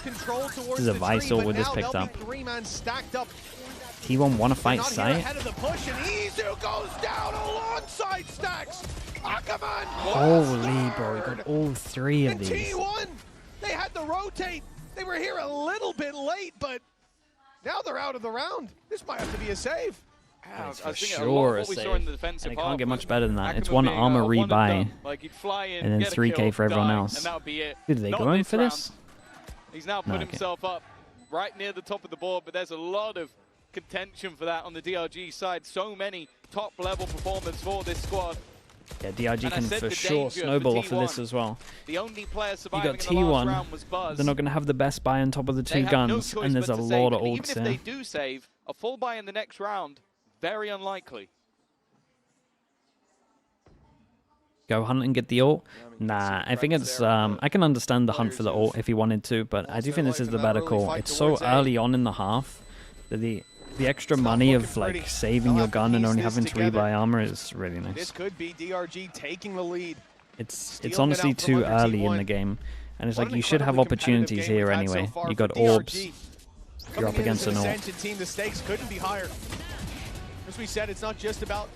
This is a Vice ult with this picked up. T1 want to fight site. Holy bro, we got all 3 of these. T1, they had to rotate. They were here a little bit late, but now they're out of the round. This might have to be a save. For sure a save. And it can't get much better than that. It's 1 armor rebuy, and then 3k for everyone else. Dude, are they going for this? He's now put himself up right near the top of the board, but there's a lot of contention for that on the DRG side. So many top-level performers for this squad. Yeah, DRG can for sure snowball off of this as well. The only player You surviving got in the last T1, round was Buzz. they're not going to have the best buy on top of the 2 guns, and there's a lot of ults here. Even if here. they do save, a full buy in the next round, very unlikely. Go hunt and get the ult? Nah, I think it's, I can understand the hunt for the ult if he wanted to, but I do think this is the better call. It's so early on in the half that the extra money of like saving your gun and only having to rebuy armor is really nice. This could be DRG taking the lead. It's honestly too early in the game, and it's like you should have opportunities here anyway. You got orbs. You're up against an ult. The stakes couldn't be higher. As we said, it's not just about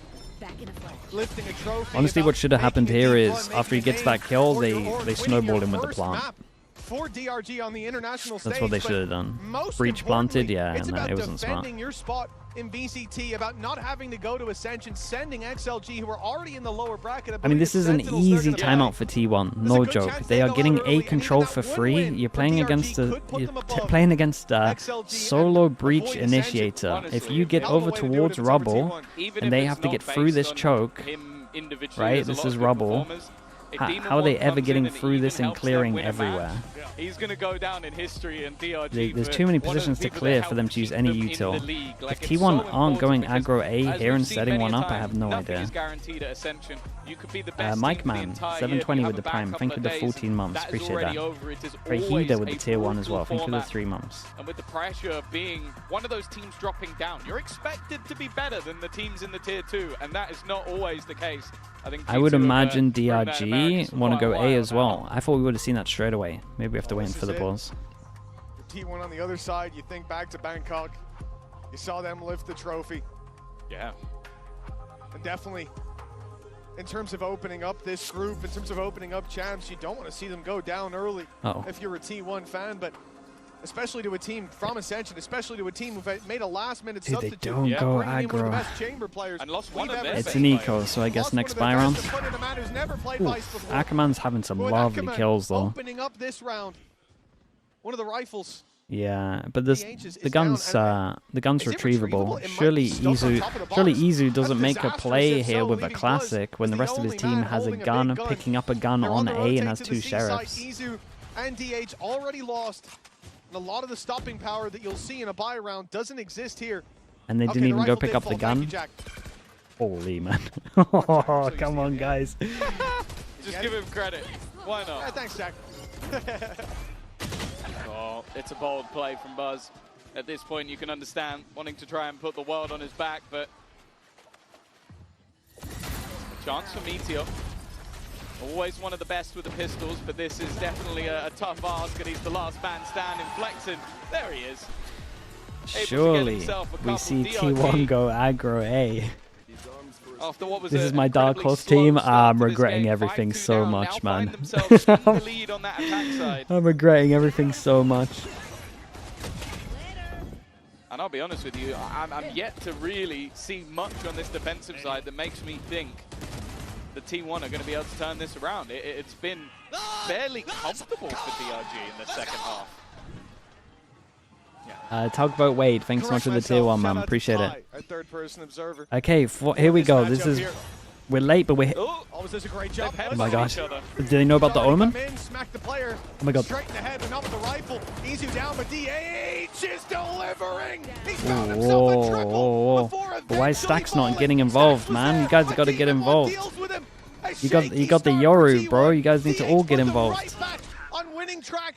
lifting a trophy. Honestly, what should have happened here is after he gets that kill, they snowball him with the plant. For DRG on the international stage. That's what they should have done. Breach planted, yeah, and it wasn't smart. Your spot in VCT, about not having to go to Ascension, sending XLG, who are already in the lower bracket. I mean, this is an easy timeout for T1, no joke. They are getting A control for free. You're playing against solo breach initiator. If you get over towards rubble, and they have to get through this choke, right? This is rubble. How are they ever getting through this and clearing everywhere? He's going to go down in history in DRG. There's too many positions to clear for them to use any util. If T1 aren't going aggro A here and setting one up, I have no idea. Mike Man, 720 with the Prime. Thank you for the 14 months. Appreciate that. Ray Heater with the tier 1 as well. Thank you for the 3 months. And with the pressure of being one of those teams dropping down, you're expected to be better than the teams in the tier 2, and that is not always the case. I would imagine DRG want to go A as well. I thought we would have seen that straight away. Maybe we have to wait for the pause. T1 on the other side, you think back to Bangkok. You saw them lift the trophy. Yeah. And definitely in terms of opening up this group, in terms of opening up champs. You don't want to see them go down early if you're a T1 fan, but especially to a team from Ascension, especially to a team who've made a last-minute substitute. They don't go aggro. It's an eco, so I guess next buy round. Ackerman's having some lovely kills though. Opening up this round. One of the rifles. Yeah, but this the gun's retrievable. Surely Izu doesn't make a play here with a classic when the rest of his team has a gun, picking up a gun on A and has 2 sheriffs. Izu and DH already lost. And a lot of the stopping power that you'll see in a buy round doesn't exist here. And they didn't even go pick up the gun. Holy man. Oh, come on, guys. Just give him credit. Why not? Yeah, thanks, Jack. Oh, it's a bold play from Buzz. At this point, you can understand wanting to try and put the world on his back, but a chance for Meteor. Always one of the best with the pistols, but this is definitely a tough ask, and he's the last man standing, flexing. There he is. Surely we see T1 go aggro A. After what was this is my dark horse team. I'm regretting everything so much, man. I'm regretting everything so much. And I'll be honest with you, I'm yet to really see much on this defensive side that makes me think the T1 are going to be able to turn this around. It's been fairly comfortable for DRG in the second half. Tugboat Wade, thanks so much for the tier 1, man. Appreciate it. Third-person observer. Okay, here we go. This is... We're late, but we're... Oh my gosh. Did they know about the Omen? Oh my god. Straight in the head, but not with the rifle. Easy down, but DH is delivering. Whoa. But why is Stacks not getting involved, man? You guys have got to get involved. You got the Yoru, bro. You guys need to all get involved.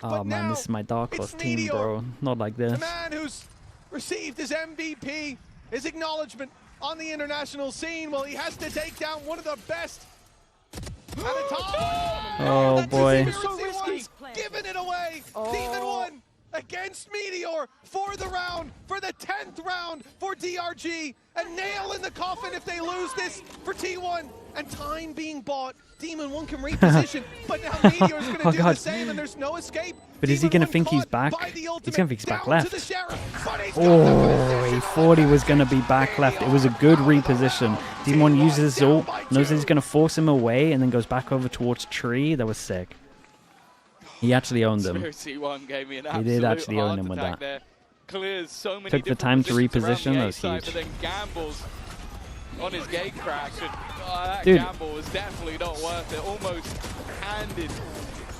Oh man, this is my dark horse team, bro. Not like this. The man who's received his MVP, his acknowledgement on the international scene. Well, he has to take down one of the best at a time. Oh boy. Giving it away. Demon 1 against Meteor for the round, for the 10th round for DRG. A nail in the coffin if they lose this for T1. And time being bought. Demon 1 can reposition, but now Meteor is going to do the same, and there's no escape. But is he going to think he's back? He's going to think he's back left. Oh, he thought he was going to be back left. It was a good reposition. Demon 1 uses his ult, knows that he's going to force him away, and then goes back over towards tree. That was sick. He actually owned him. He did actually own him with that. Took the time to reposition. That was huge. On his gate crash, and that Dude. gamble was definitely not worth it. Almost handed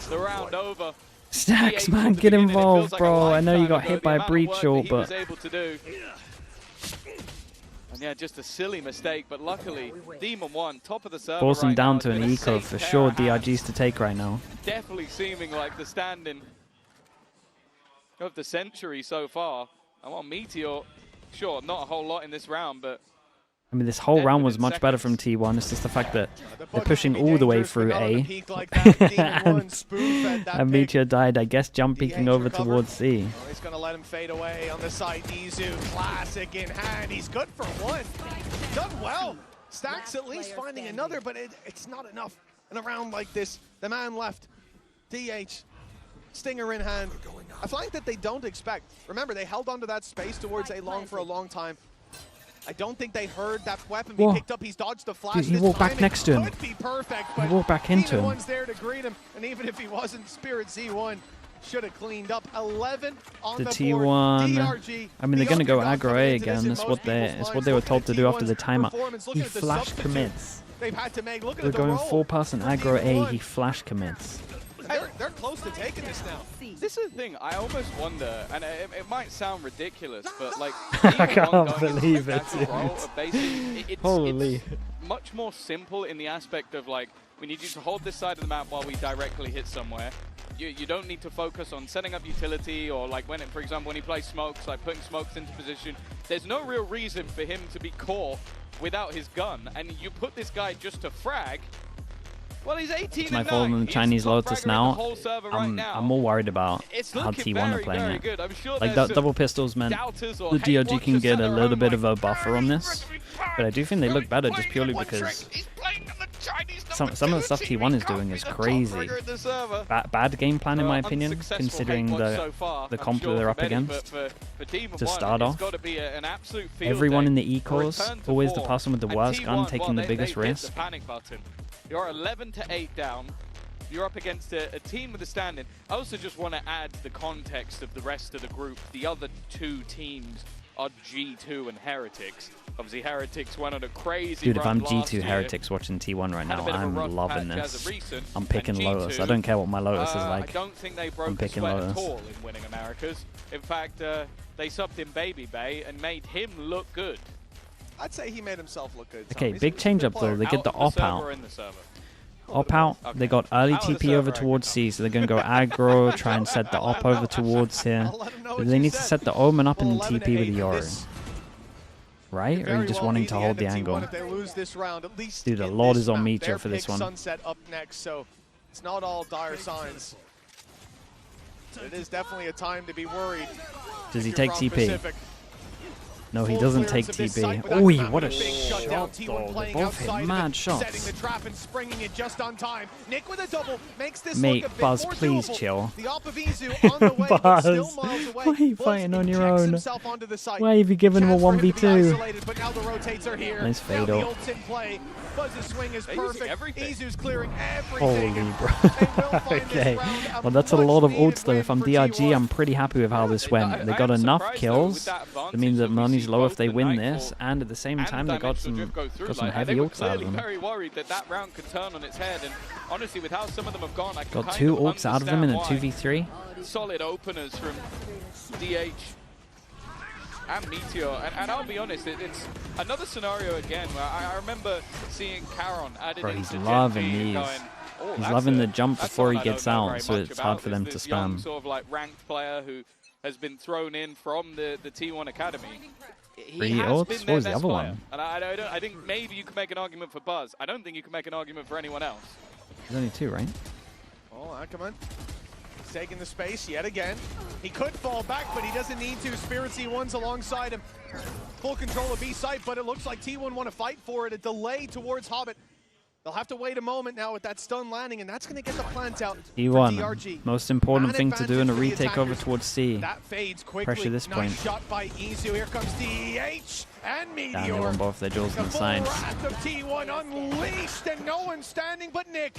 the round over. Stacks, man, get involved, bro. I know you got hit by a breach ult, but... And yeah, just a silly mistake, but luckily, Demon 1, top of the server Forcing right down now, to an eco for sure. DRG's to take right now. Definitely seeming like the stand-in of the century so far. I want Meteor, sure, not a whole lot in this round, but I mean, this whole round was much better from T1. It's just the fact that they're pushing all the way through A. And Meteor died, I guess, jump peeking over towards C. He's going to let him fade away on the side. Izu, classic in hand. He's good for 1. Done well. Stacks at least finding another, but it's not enough in a round like this. The man left. DH. Stinger in hand. A flank that they don't expect. Remember, they held onto that space towards A long for a long time. I don't think they heard that weapon be picked up. He's dodged the flash. Dude, he walked back next to him. Could be perfect, he walked back into him. One's there to greet him, and even if he wasn't, Spirit Z1 should have cleaned up. 11 on the T1. board. DRG, I mean, they're gonna go aggro A again. That's what they were told to do after the timeout. He flash commits. They've had to make. Look at We're the going roll. full pass and aggro A. He flash commits. They're close to taking this now. this is the thing. I almost wonder, and it might sound ridiculous, but like I can't believe it. Holy. It's much more simple in the aspect of like we need you to hold this side of the map while we directly hit somewhere. You don't need to focus on setting up utility or like when, for example, when he plays smokes, like putting smokes into position. There's no real reason for him to be core without his gun, and you put this guy just to frag. Well, he's 18 It's my fault in the Chinese Lotus now. I'm more worried about how T1 are playing it. Like that double pistols meant the DRG can get a little bit of a buffer on this, but I do think they look better just purely because some of the stuff T1 is doing is crazy. Bad game plan in my opinion, considering the comp that they're up against. To start off, everyone in the E-course, always the person with the worst gun taking the biggest risk. You're 11-8 down. You're up against a team with a stand-in. I also just want to add the context of the rest of the group. The other two teams are G2 and Heretics. Obviously, Heretics went on a crazy Dude, if I'm run G2 Heretics watching T1 right now, I'm loving this. I'm picking Lotus. I don't care what my Lotus is like. I don't think they broke I'm picking a sweat Lotus. at all in winning Americas. In fact, they subbed in Baby Bay and made him look good. I'd say he made himself look good. Okay, big change up though. They get the op out. Op out, they got early TP over towards C, so they're going to go aggro, try and set the op over towards here. But they need to set the Omen up and then TP with Yoru. Right? Or are you just wanting to hold the angle? Dude, a lot is on Meteor for this one. Sunset up next, so it's not all dire signs. It is definitely a time to be worried. Does he take TP? No, he doesn't take TP. Oi, what a shot, though. They both hit mad shots. Mate, Buzz, please chill. Buzz, why are you fighting on your own? Why have you given him a 1v2? Nice fade up. Holy bro. Okay. Well, that's a lot of ults, though. If I'm DRG, I'm pretty happy with how this went. They got enough kills. That means that money's low if they win this, and at the same time they got some heavy ults out of them. Very worried that round could turn on its head, and honestly, with how some of them have gone, I can got 2 ults out of them in a 2v3. Solid openers from DH and Meteor, and I'll be honest, it's another scenario again where I remember seeing Caron added Bro, into he's loving these. going, oh, he's loving the jump before he gets out, so it's hard for them to young, spam. Sort of like ranked player who has been thrown in from the T1 Academy. He has ults? been What their was the best other player. one? And I think maybe you can make an argument for Buzz. I don't think you can make an argument for anyone else. There's only 2, right? Oh, Ackerman. He's taking the space yet again. He could fall back, but he doesn't need to. Spirit C1's alongside him. Full control of B site, but it looks like T1 want to fight for it. A delay towards Hobbit. They'll have to wait a moment now with that stun landing, and that's going to get the plant out E1, DRG. most important thing to do in a retake over towards C. That fades quickly. Pressure this point. Nice shot by Izu. Here comes DH and Meteor. Damn, they won both their duels on the side. The wrath of T1 unleashed, and no one standing but Nick.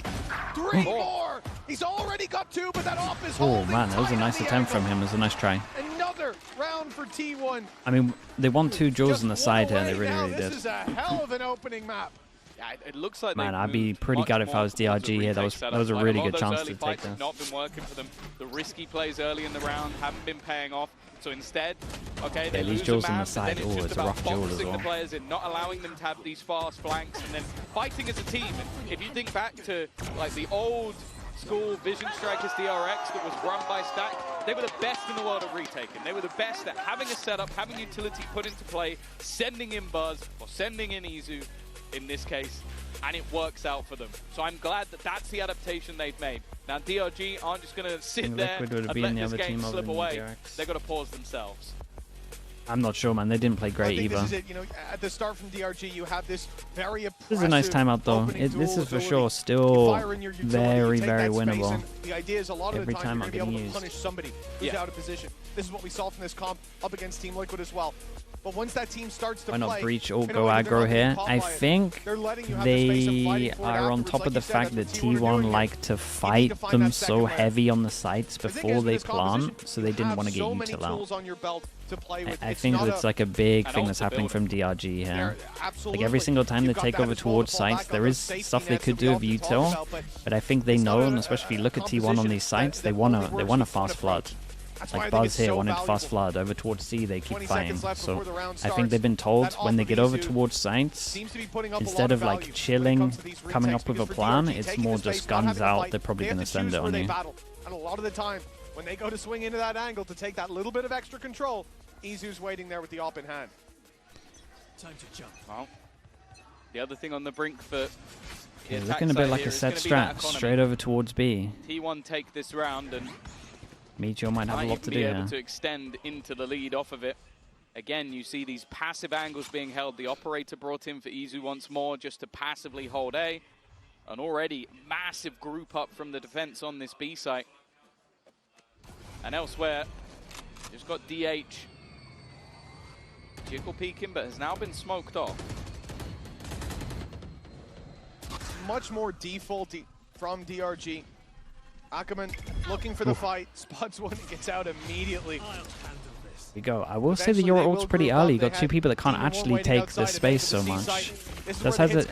3 more. He's already got 2, but that off is Oh man, that was a nice attempt from him. It was a nice try. Another round for T1. I mean, they won 2 duels on the side here. They really did. This is a hell of an opening map. Yeah, it looks like man, I'd be pretty gutted if I was DRG here. That was a really good chance to take this. Not been working for them. The risky plays early in the round haven't been paying off. So instead, okay, they lose these duels the on the map, side, and then it's just it's a about rough duel as focusing well. the players in, not allowing them to have these fast flanks, and then fighting as a team. And if you think back to like the old school Vision Strikers DRX that was run by Stack, they were the best in the world at retaking. They were the best at having a setup, having utility put into play, sending in Buzz or sending in Izu in this case, and it works out for them. So I'm glad that that's the adaptation they've made. Now DRG aren't just going to sit there and let this game slip away. They've got to pause themselves. I'm not sure, man. They didn't play great either. This is it. You know, at the start from DRG, you have this very oppressive. This is a nice timeout, though. This is for sure still very, very winnable. The idea is a lot of Every the time time you're I'm going to be getting able to punish somebody who's out of position. This is what we saw from this comp up against Team Liquid as well. But once that team starts to Why play, not breach or go aggro here? I think they are on top of the fact that T1 like to fight them so heavy on the sites before they plant, so they didn't want to get util out. I think that's like a big thing that's happening from DRG here. Like every single time they take over towards sites, there is stuff they could do with util, but I think they know, and especially if you look at T1 on these sites, they want a fast flood. Like Buzz here wanted fast flood. Over towards C, they keep fighting. So I think they've been told when they get over towards sites, instead of like chilling, coming up with a plan, it's more just guns out. They're probably going to send it on you. And a lot of the time, when they go to swing into that angle to take that little bit of extra control, Izu's waiting there with the op in hand. Time to jump. Well, the other thing on the brink for yeah, looking a bit like a set strat, straight over towards B. T1 take this round and Meteor might have a lot to do be here. able to extend into the lead off of it. Again, you see these passive angles being held. The operator brought in for Izu once more just to passively hold A. An already massive group up from the defense on this B site. And elsewhere, just got DH. Jiggle peeking, but has now been smoked off. Much more defaulty from DRG. Ackerman looking for the fight. Spots one and gets out immediately. We go. I will say the Euro ult's pretty early. You got two people that can't actually take the space so much. Does have a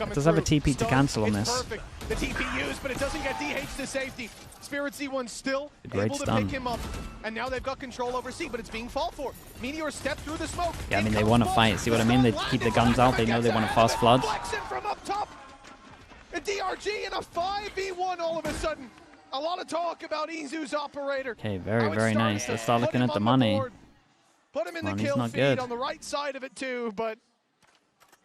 TP to cancel on this. The TP used, but it doesn't get DH to safety. Spirit C1 still Great able to stun. pick him up, and now they've got control over C, but it's being fought for. Meteor step through the smoke. Yeah, I mean, they want to fight. See what I mean? They keep the guns out. They know they want to fast flood. From up top. A DRG in a 5v1 all of a sudden. A lot of talk about Izu's operator. Okay, very, very nice. Let's start looking at the money. Put him in the Money's kill not feed good. on the right side of it too, but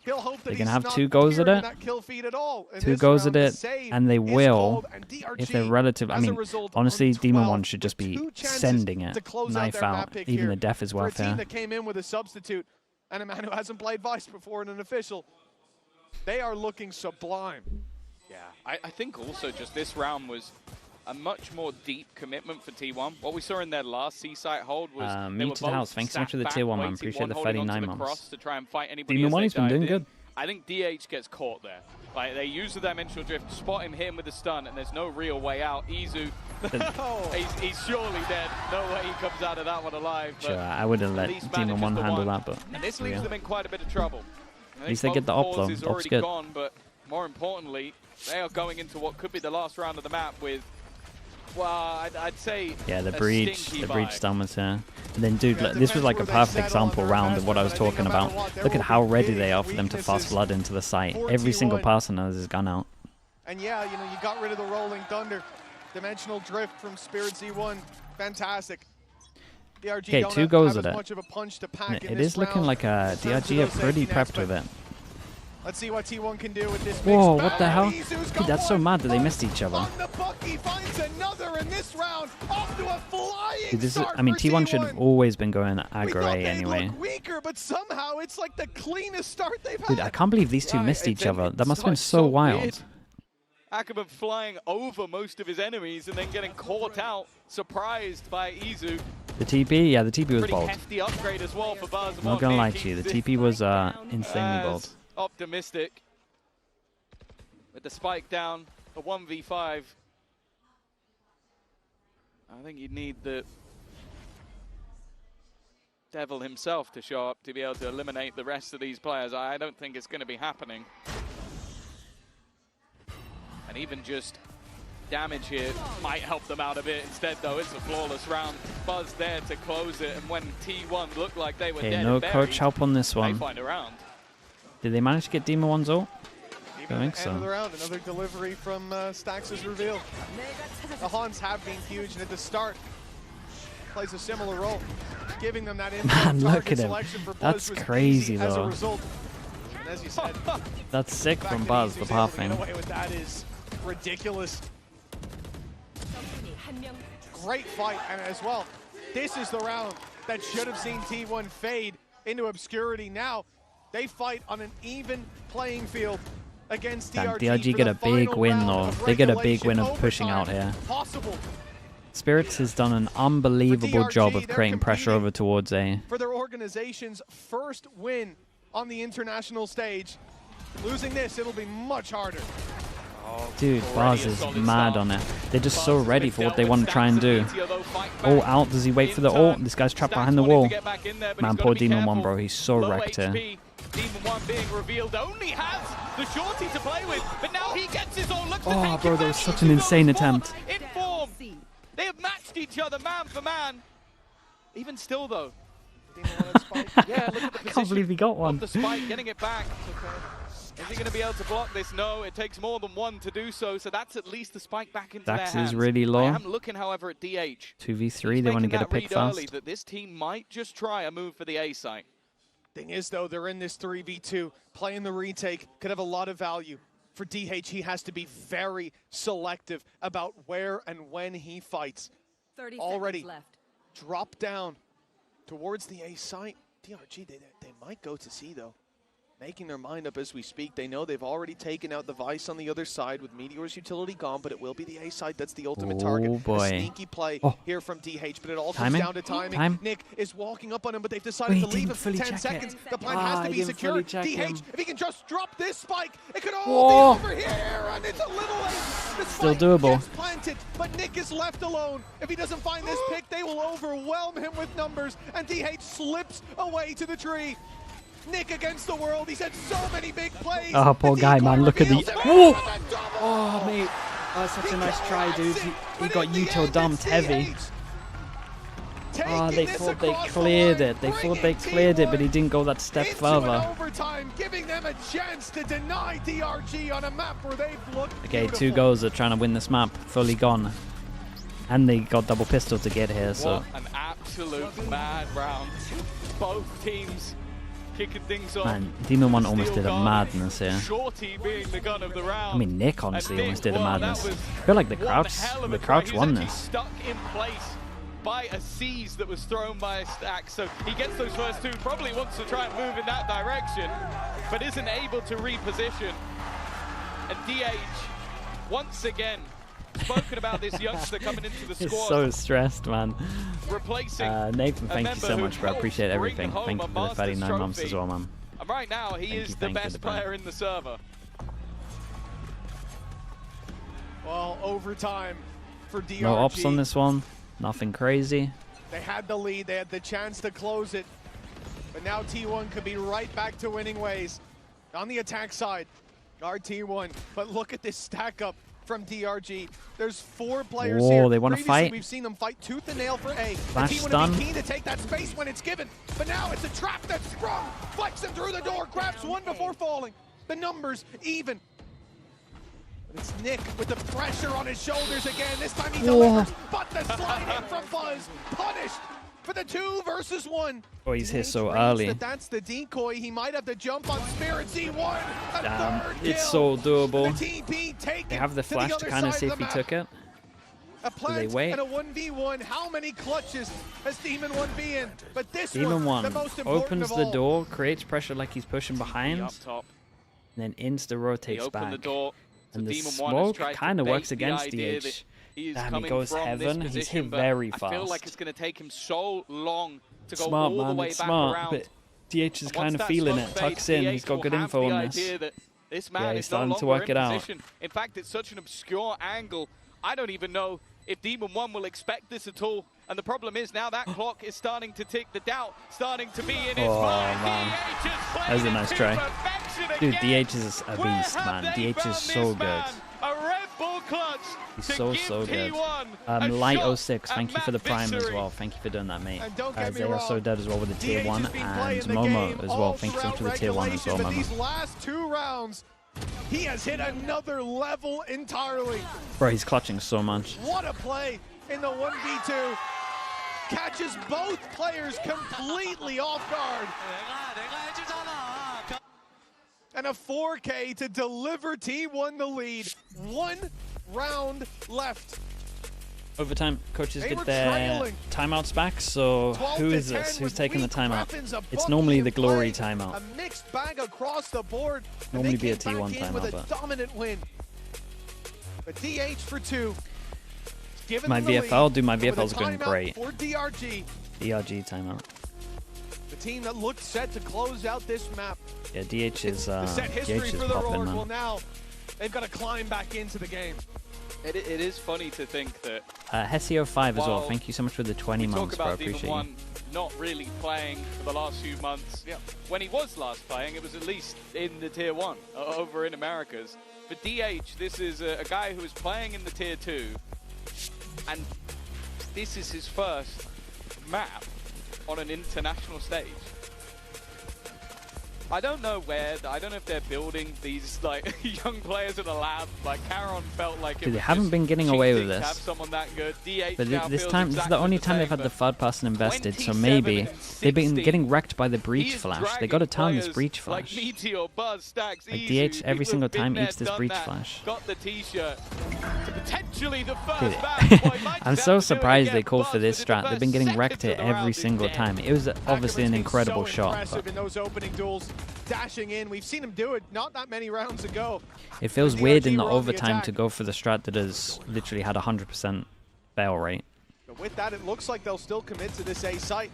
he'll hope that They can he's have not 2 goes at appearing it. in that kill feed at all. In 2 this goes round, at the it, save and they is will. called, and If they're relative, I mean, honestly, Demon 1 should just be sending it. Knife out. Even the def is for a worth team here. that came in with a substitute and a man who hasn't played Vice before and an official. They are looking sublime. Yeah, I think also just this round was a much more deep commitment for T1. What we saw in their last C-site hold was they were Muted House, thanks so much for the tier 1, man. Appreciate the 39 months. To try and fight anybody Demon 1 has been doing good. I think DH gets caught there. Like, they use the dimensional drift, spot him, hit him with the stun, and there's no real way out. Izu, he's surely dead. No way he comes out of that one alive. Sure, I would have let Demon 1 handle that, but And this leaves them in quite a bit of trouble. At least they get the op, though. Is Op's already good. gone, but more importantly, they are going into what could be the last round of the map with, well, I'd say Yeah, the a breach stinky stun vibe. was here. And then, dude, this was like a perfect example round of what I was talking about. Look at how ready they are for them to fast flood into the site. Every single person has his gun out. And yeah, you know, you got rid of the Rolling Thunder. Dimensional drift from Spirit Z1. Fantastic. DRG Okay, don't 2 have goes as at much it. of a punch to pack in It this is looking round. like DRG are pretty prepped with it. Let's see what T1 can do with this. Whoa, mixed what the battle. hell? Izu's Dude, got that's so one. mad that they missed each other. On the buck, he finds another in this round. Off to a flying Dude, this is, start I mean, for T1 should have always been going aggro A anyway. Look weaker, but somehow it's like the cleanest start they've had. Dude, I can't believe these two missed each other. That must have been so wild. Weird. Ackerman flying over most of his enemies and then getting caught out, surprised by Izu. The TP, yeah, the TP was Pretty bold. hefty upgrade as well for Buzz. I'm not gonna lie to you, the TP was insanely bold. Optimistic. With the spike down, the 1v5. I think you'd need the devil himself to show up to be able to eliminate the rest of these players. I don't think it's going to be happening. And even just damage here might help them out a bit. Instead, though, it's a flawless round. Buzz there to close it, and when T1 looked like they were dead no and buried, coach help on this they one. find a round. Did they manage to get Demon 1's ult? I think End of the so. round, another delivery from Stax' reveal. The Hans have been huge, and at the start, plays a similar role, giving them that Man, look target at him. selection for Buzz That's was crazy, easy as a though. result. And as you said, That's sick the fact from that Buzz, the Izu's able to pathing. get away with that is ridiculous. Great fight, and as well, this is the round that should have seen T1 fade into obscurity. Now, they fight on an even playing field against Damn, DRG. DRG get a big win, though. They get a big win of pushing out here. Possible. Spirits has done an unbelievable job of creating pressure over towards A. For their organization's first win on the international stage. Losing this, it'll be much harder. Dude, Buzz is mad on it. They're just so ready for what they want to try and do. Ult out, does he wait for the ult? This guy's trapped behind the wall. Man, poor Demon 1, bro. He's so wrecked here. Demon 1 being revealed only has the shorty to play with, but now he gets his ult. Looks to Oh, take bro, it that back. was such an insane attempt. In form. They have matched each other man for man. Even still, though. Yeah, look at the I can't believe he got one. the spike, getting it back. Is he going to be able to block this? No, it takes more than one to do so, so that's at least the spike back into Dax their is hands. really low. I am looking, however, at DH. 2v3, they want to get a pick fast. Early that this team might just try a move for the A site. Thing is, though, they're in this 3v2. Playing the retake could have a lot of value. For DH, he has to be very selective about where and when he fights. 30 Already seconds left. drop down towards the A site. DRG, they might go to C, though. making their mind up as we speak. They know they've already taken out the Vice on the other side with Meteor's utility gone, but it will be the A side that's the ultimate target. Boy. A sneaky play here from DH, but it all comes down to timing. Nick is walking up on him, but they've decided to leave him for 10 seconds. The plan has to be secure. DH, if he can just drop this spike, it could all be over here, and it's a little late. The Still doable. Gets planted, but Nick is left alone. If he doesn't find this pick, they will overwhelm him with numbers, and DH slips away to the tree. Nick against the world. He's had so many big plays. Oh, poor guy, man. Look at the... Whoa! Oh, mate. That's such a nice try, dude. He got util dumped heavy. Oh, they thought they cleared it. They thought they cleared it, but he didn't go that step further. Overtime, giving them a chance to deny DRG on a map where they've looked Okay, beautiful. 2 goals are trying to win this map. Fully gone. And they got double pistol to get here, so... What an absolute mad round. Both teams kicking things off. Man, Demon 1 almost did a madness here. Shorty being the gun of the round. I mean, Nick honestly almost did a madness. I feel like the Crouch won this. Stuck in place by a seize that was thrown by a stack, so he gets those first 2, probably wants to try and move in that direction, but isn't able to reposition. And DH, once again, spoken about this youngster coming into the squad. He's so stressed, man. Replacing Nathan, thank you so much, bro. I appreciate everything. Thank you for the 39 months as well, man. And right now, he is the best player in the server. Well, overtime for DRG. No ops on this one. Nothing crazy. They had the lead. They had the chance to close it. But now T1 could be right back to winning ways. On the attack side, guard T1. But look at this stack up from DRG. There's 4 players here. They want to fight. We've seen them fight tooth and nail for A. Flash T1 stun. will be keen to take that space when it's given. But now it's a trap that's sprung. Flex him through the door. Grabs one before falling. The numbers even. But it's Nick with the pressure on his shoulders again. This time he delivers. But the slide in from Fuzz. Punished for the 2 versus 1. Oh, he's here so early. That's the decoy. He might have to jump on Spirit C1. Damn, it's so doable. They have the flash to kind of see if he took it. Do they wait? And a 1v1. How many clutches has Demon 1 be in? But this Demon 1 the most opens of the all. door, creates pressure like he's pushing behind, Up top. and then insta rotates Open back. the door. And the Demon 1 has smoke tried to kind of bait works the against idea DH. that he is Damn, he coming goes from heaven. this He's hit position, but very I fast. feel like it's going to take him so long to go Smart, all the man. way It's back smart. around. But DH is And kind once of that feeling smoke it. Tucks fades, in. DH He's got will good have info the on this. idea that this man Yeah, is he's no starting to longer work in it out. position. In fact, it's such an obscure angle. I don't even know if Demon 1 will expect this at all. And the problem is now that clock is starting to tick, the doubt starting to be in his mind. Man. That was a nice try. Dude, DH is a beast, man. DH is so good. A Red Bull clutch. He's so good. Light06, thank you for the prime as well. Thank you for doing that, mate. They are so dead as well with the tier 1. And Momo as well. Thank you so much for the tier 1 as well, But Momo. these last 2 rounds, he has hit another level entirely. Bro, he's clutching so much. What a play in the 1v2. Catches both players completely off guard. And a 4K to deliver T1 the lead. 1 round left. Overtime, coaches They get were their trailing. timeouts back, so 12 who to is 10 this? Who's with taking the weak timeout? weapons, a It's normally the bookie glory play, timeout. A mixed bag across the board. Normally and they be a came T1 back in with timeout, a but- dominant win. But DH for 2. Given My them the VFL, lead, dude, my with a VFL's going timeout great. For DRG, DRG timeout. the team that looked set to close out this map. Yeah, DH is The set history DH is for the popping, Roar. Well, man. now they've got to climb back into the game. It is funny to think that Hesio5 as well. While Thank you so much for the 20 we months, talk bro. I about Demon appreciate you. 1 not really playing for the last few months. Yeah. When he was last playing, it was at least in the Tier 1 over in Americas. For DH, this is a guy who is playing in the Tier 2, and this is his first map on an international stage. I don't know if they're building these like young players in a lab. Like Caron felt like it Dude, they was haven't just been getting away with cheating to this. have someone that good. DH But now this feels time, this is exactly the only the time they've same, had the but third person invested, so 27 maybe and they've been 16. getting wrecked by the He breach is flash. They dragging got to time this players breach flash. Like Meteor, Buzz, Stacks, Like Easy, DH every people single who've been time there, eats this done breach that, flash. Got the t-shirt to potentially the first Dude, match. Well, he might I'm just so have to do it surprised again. they called for Buzz this within the strat. They've first been getting seconds wrecked of here the round every is single dead. time. It was obviously an Ackerman's been incredible so shot. impressive But in those opening duels. dashing in. We've seen him do it not that many rounds ago. It feels weird in the overtime to go for the strat that has literally had 100% fail rate. But with that, it looks like they'll still commit to this A site.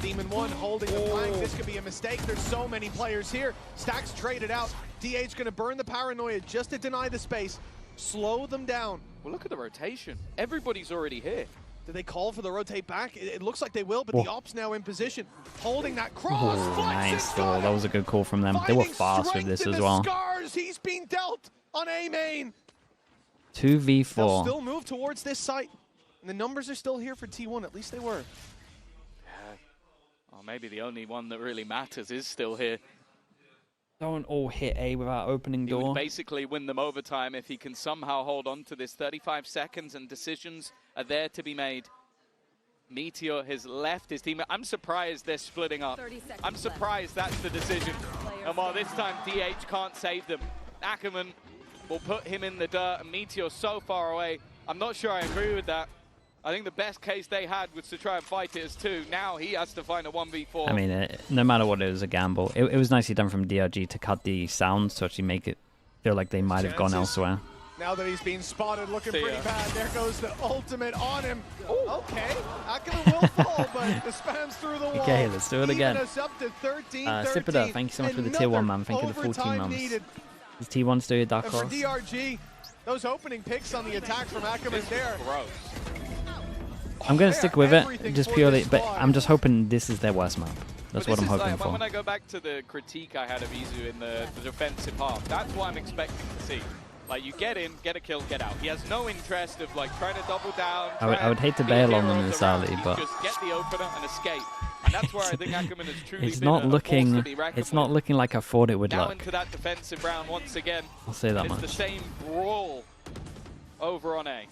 Demon 1 holding the flank. This could be a mistake. There's so many players here. Stacks traded out. DH going to burn the paranoia just to deny the space. Slow them down. Well, look at the rotation. Everybody's already here. Do they call for the rotate back? It looks like they will, but the Ops now in position. Holding that cross. Nice though. That was a good call from them. They were fast with this as well. Scars. He's been dealt on A main. 2v4. They'll still move towards this site. And the numbers are still here for T1. At least they were. Or maybe the only one that really matters is still here. Don't all hit A without opening door. He would basically win them overtime if he can somehow hold on to this. 35 seconds and decisions are there to be made. Meteor has left his team. I'm surprised they're splitting up. I'm surprised that's the decision. And while this time DH can't save them, Ackerman will put him in the dirt and Meteor so far away. I'm not sure I agree with that. I think the best case they had was to try and fight it as 2. Now he has to find a 1v4. I mean, no matter what, it was a gamble. It was nicely done from DRG to cut the sounds to actually make it feel like they might have gone elsewhere. Now that he's being spotted looking pretty bad, there goes the ultimate on him. Ooh. Okay, Ackerman will fall, but the spam's through the wall. Okay, let's do it again. Us up to 13, Sip it up. Thank you so much for the tier 1, man. Thank you for the 14 months. Is T1 still your dark horse? For DRG, those opening picks on the attack from Ackerman there. Gross. I'm going to stick with it, just purely, but I'm just hoping this is their worst map. That's what I'm hoping for. When I go back to the critique I had of Izu in the defensive half, that's what I'm expecting to see. Like, you get in, get a kill, get out. He has no interest of, like, trying to double down. I would hate to bail on them in this early, but... Just get the opener and escape. And that's where I think Ackerman has truly it's not looking like I thought it would now look. Into that defensive round once again. I'll say that much. much. It's the same brawl over on A.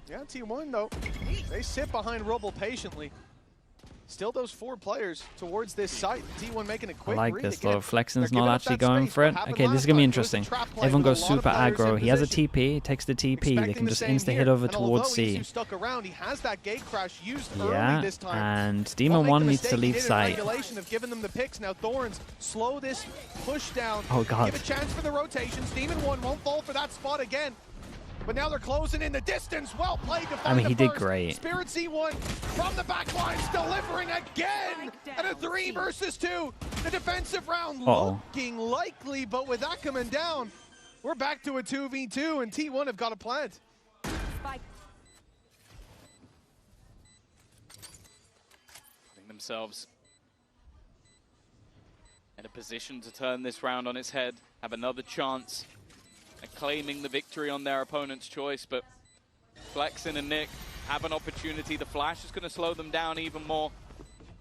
Yeah, T1 though, they sit behind Rubble patiently. Still those 4 players towards this site. T1 making a quick I like this though. Flexen's not actually going for it. Okay, this is going to be interesting. Everyone goes super aggro. He has a TP, he takes the TP. They can just insta-hit over towards C. Yeah, and Demon 1 needs to leave site. Oh god. Give a chance for the rotations. Demon 1 won't fall for that spot again. But now they're closing in the distance. Well played to find I mean, he did first. great. Spirit C1 from the back lines, delivering again at a 3 versus 2. The defensive round looking likely, but with Ackerman down, we're back to a 2v2, and T1 have got a plant. Putting themselves in a position to turn this round on its head, have another chance at claiming the victory on their opponent's choice, but Flexen and Nick have an opportunity. The flash is going to slow them down even more.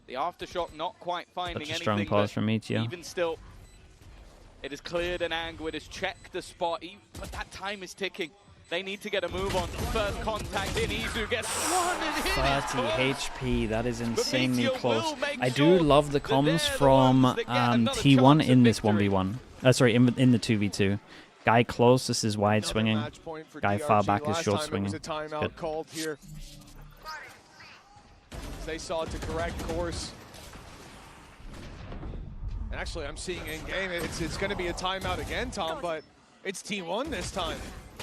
The aftershock not quite finding anything. Such a strong pause from Meteor. Even still, it has cleared an angle. It has checked the spot, but that time is ticking. They need to get a move on. First contact in, Izu gets one and hit 30 HP, that is insanely close. I do love the comms from T1 in this 1v1. Sorry, in the 2v2. Guy close, this is wide swinging. Guy far back is short swinging. There was a timeout called here. They saw it to correct course. And actually, I'm seeing in game, it's going to be a timeout again, Tom, but it's T1 this time,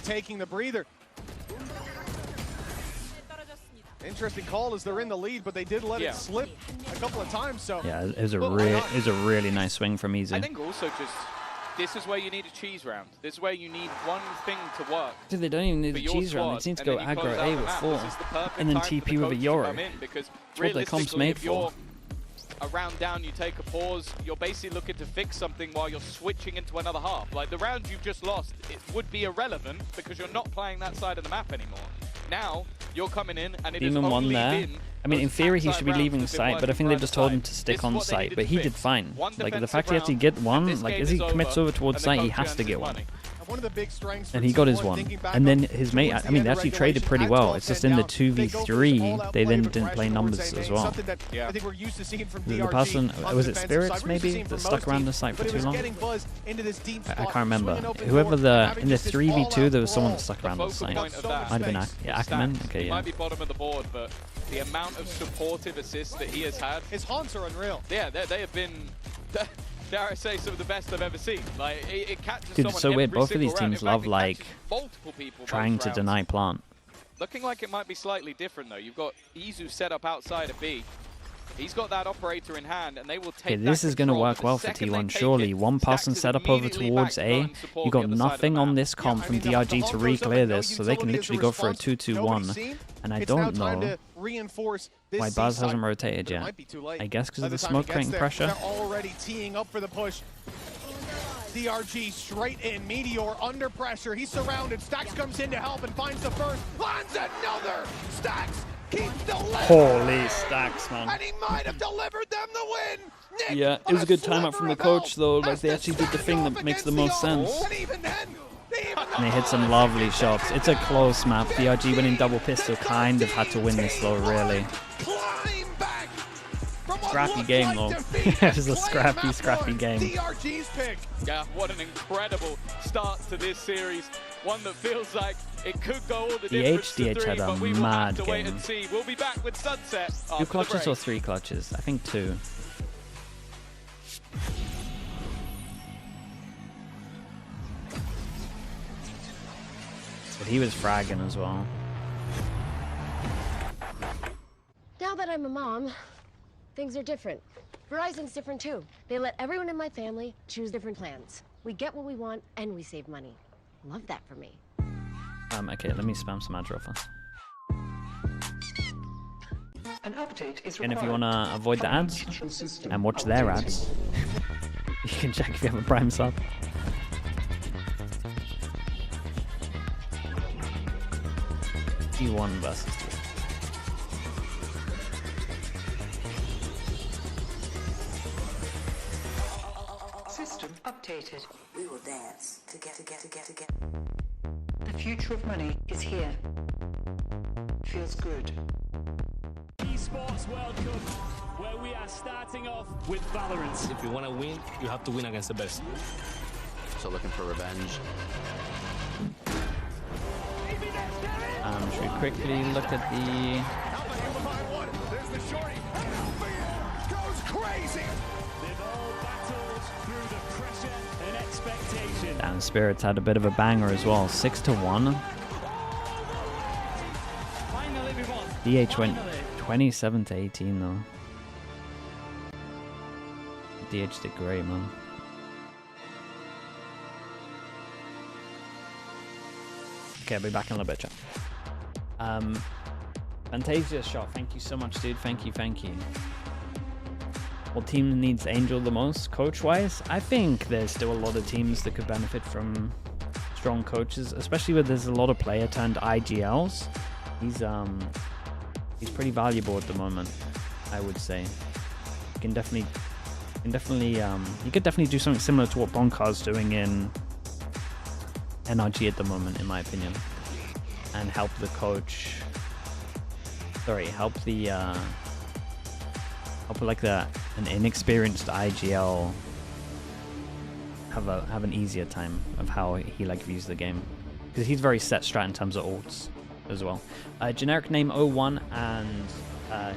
taking the breather. Interesting call as they're in the lead, but they did let it slip a couple of times. So yeah, it was a really nice swing from Izu. I think also just this is where you need a cheese round. This is where you need one thing to work. Dude, they don't even need a cheese round. They need to go aggro A with 4 and then TP with a Euro. Because that's what their comp's made for. A round down, you take a pause. You're basically looking to fix something while you're switching into another half. Like the round you've just lost, it would be irrelevant because you're not playing that side of the map anymore. Now you're coming in, and it is only been. I mean, in theory, he should be leaving site, but I think they just told him to stick on site. But he did fine. Like, the fact he had to get one, like, as he commits over towards site, he has to get one. One of the big strengths and he got his one. And then his mate, I mean, they actually traded pretty well. It's just in the 2v3, they then didn't play numbers as well. I think we're used to seeing from The person, was it Spirits, maybe, that stuck around the site for too long? I can't remember. Whoever in the 3v2, there was someone that stuck around the site. Might have been Ackerman? Okay, yeah. Might be bottom of the board, but the amount amount of supportive assists that he has had. His haunts are unreal. Yeah, they have been, dare I say, some of the best I've ever seen. Like, it catches Dude, someone it's so weird. every Both of these single round. teams In fact, love, it like, catches multiple people trying both to rounds. deny plant. Looking like it might be slightly different, though. You've got Izu set up outside of B. He's got that operator in hand, and they will take Okay, this is going to work well for T1, surely. One passing setup over towards A. You got nothing on this comp from DRG to re-clear this, so they can literally go for a 2-2-1. And I don't know why Baz hasn't rotated yet. I guess because of the smoke creating pressure. They're already teeing up for the push. DRG straight in, Meteor under pressure. He's surrounded. Stax comes in to help and finds the first. Lands another. Stax keeps delivering. Holy Stax, man. And he might have delivered them the win. Nick, Yeah, it was a good timeout from the coach, though. Like, they actually did the thing that makes the most sense. And they hit some lovely shots. It's a close map. DRG winning double pistol kind of had to win this, though, really. Scrappy game, though. It was a scrappy game. DRG's pick. Yeah, what an incredible start to this series. One that feels like it could go all the difference to three, had a but we will have mad to wait game. and see. We'll be back with Sunset. 2 clutches or 3 clutches? I think 2. But he was fragging as well. Now that I'm a mom, things are different. Verizon's different too. They let everyone in my family choose different plans. We get what we want and we save money. Love that for me. Okay, let me spam some ads real fast. An update is And if you want to avoid the ads and watch their ads, you can check if you have a Prime sub. T1 versus T1. System updated. We will dance together. The future of money is here. Feels good. Esports World Cup, where we are starting off with Valorant. If you want to win, you have to win against the best. So looking for revenge. Should we quickly look at the... There's the shorty. Goes crazy. They've all battled through the pressure and expectation. Damn, Spirits had a bit of a banger as well. 6-1. DH went 27-18 though. DH did great, man. Okay, I'll be back in a little bit, chat. Fantasia shot, thank you so much, dude. Thank you. What team needs Angel the most, coach-wise? I think there's still a lot of teams that could benefit from strong coaches, especially where there's a lot of player-turned IGLs. He's pretty valuable at the moment, I would say. You could definitely do something similar to what Bonkar's doing in NRG at the moment, in my opinion, and help the coach. Sorry, help like an inexperienced IGL have an easier time of how he like views the game, because he's very set strat in terms of ults as well. Generic name 01 and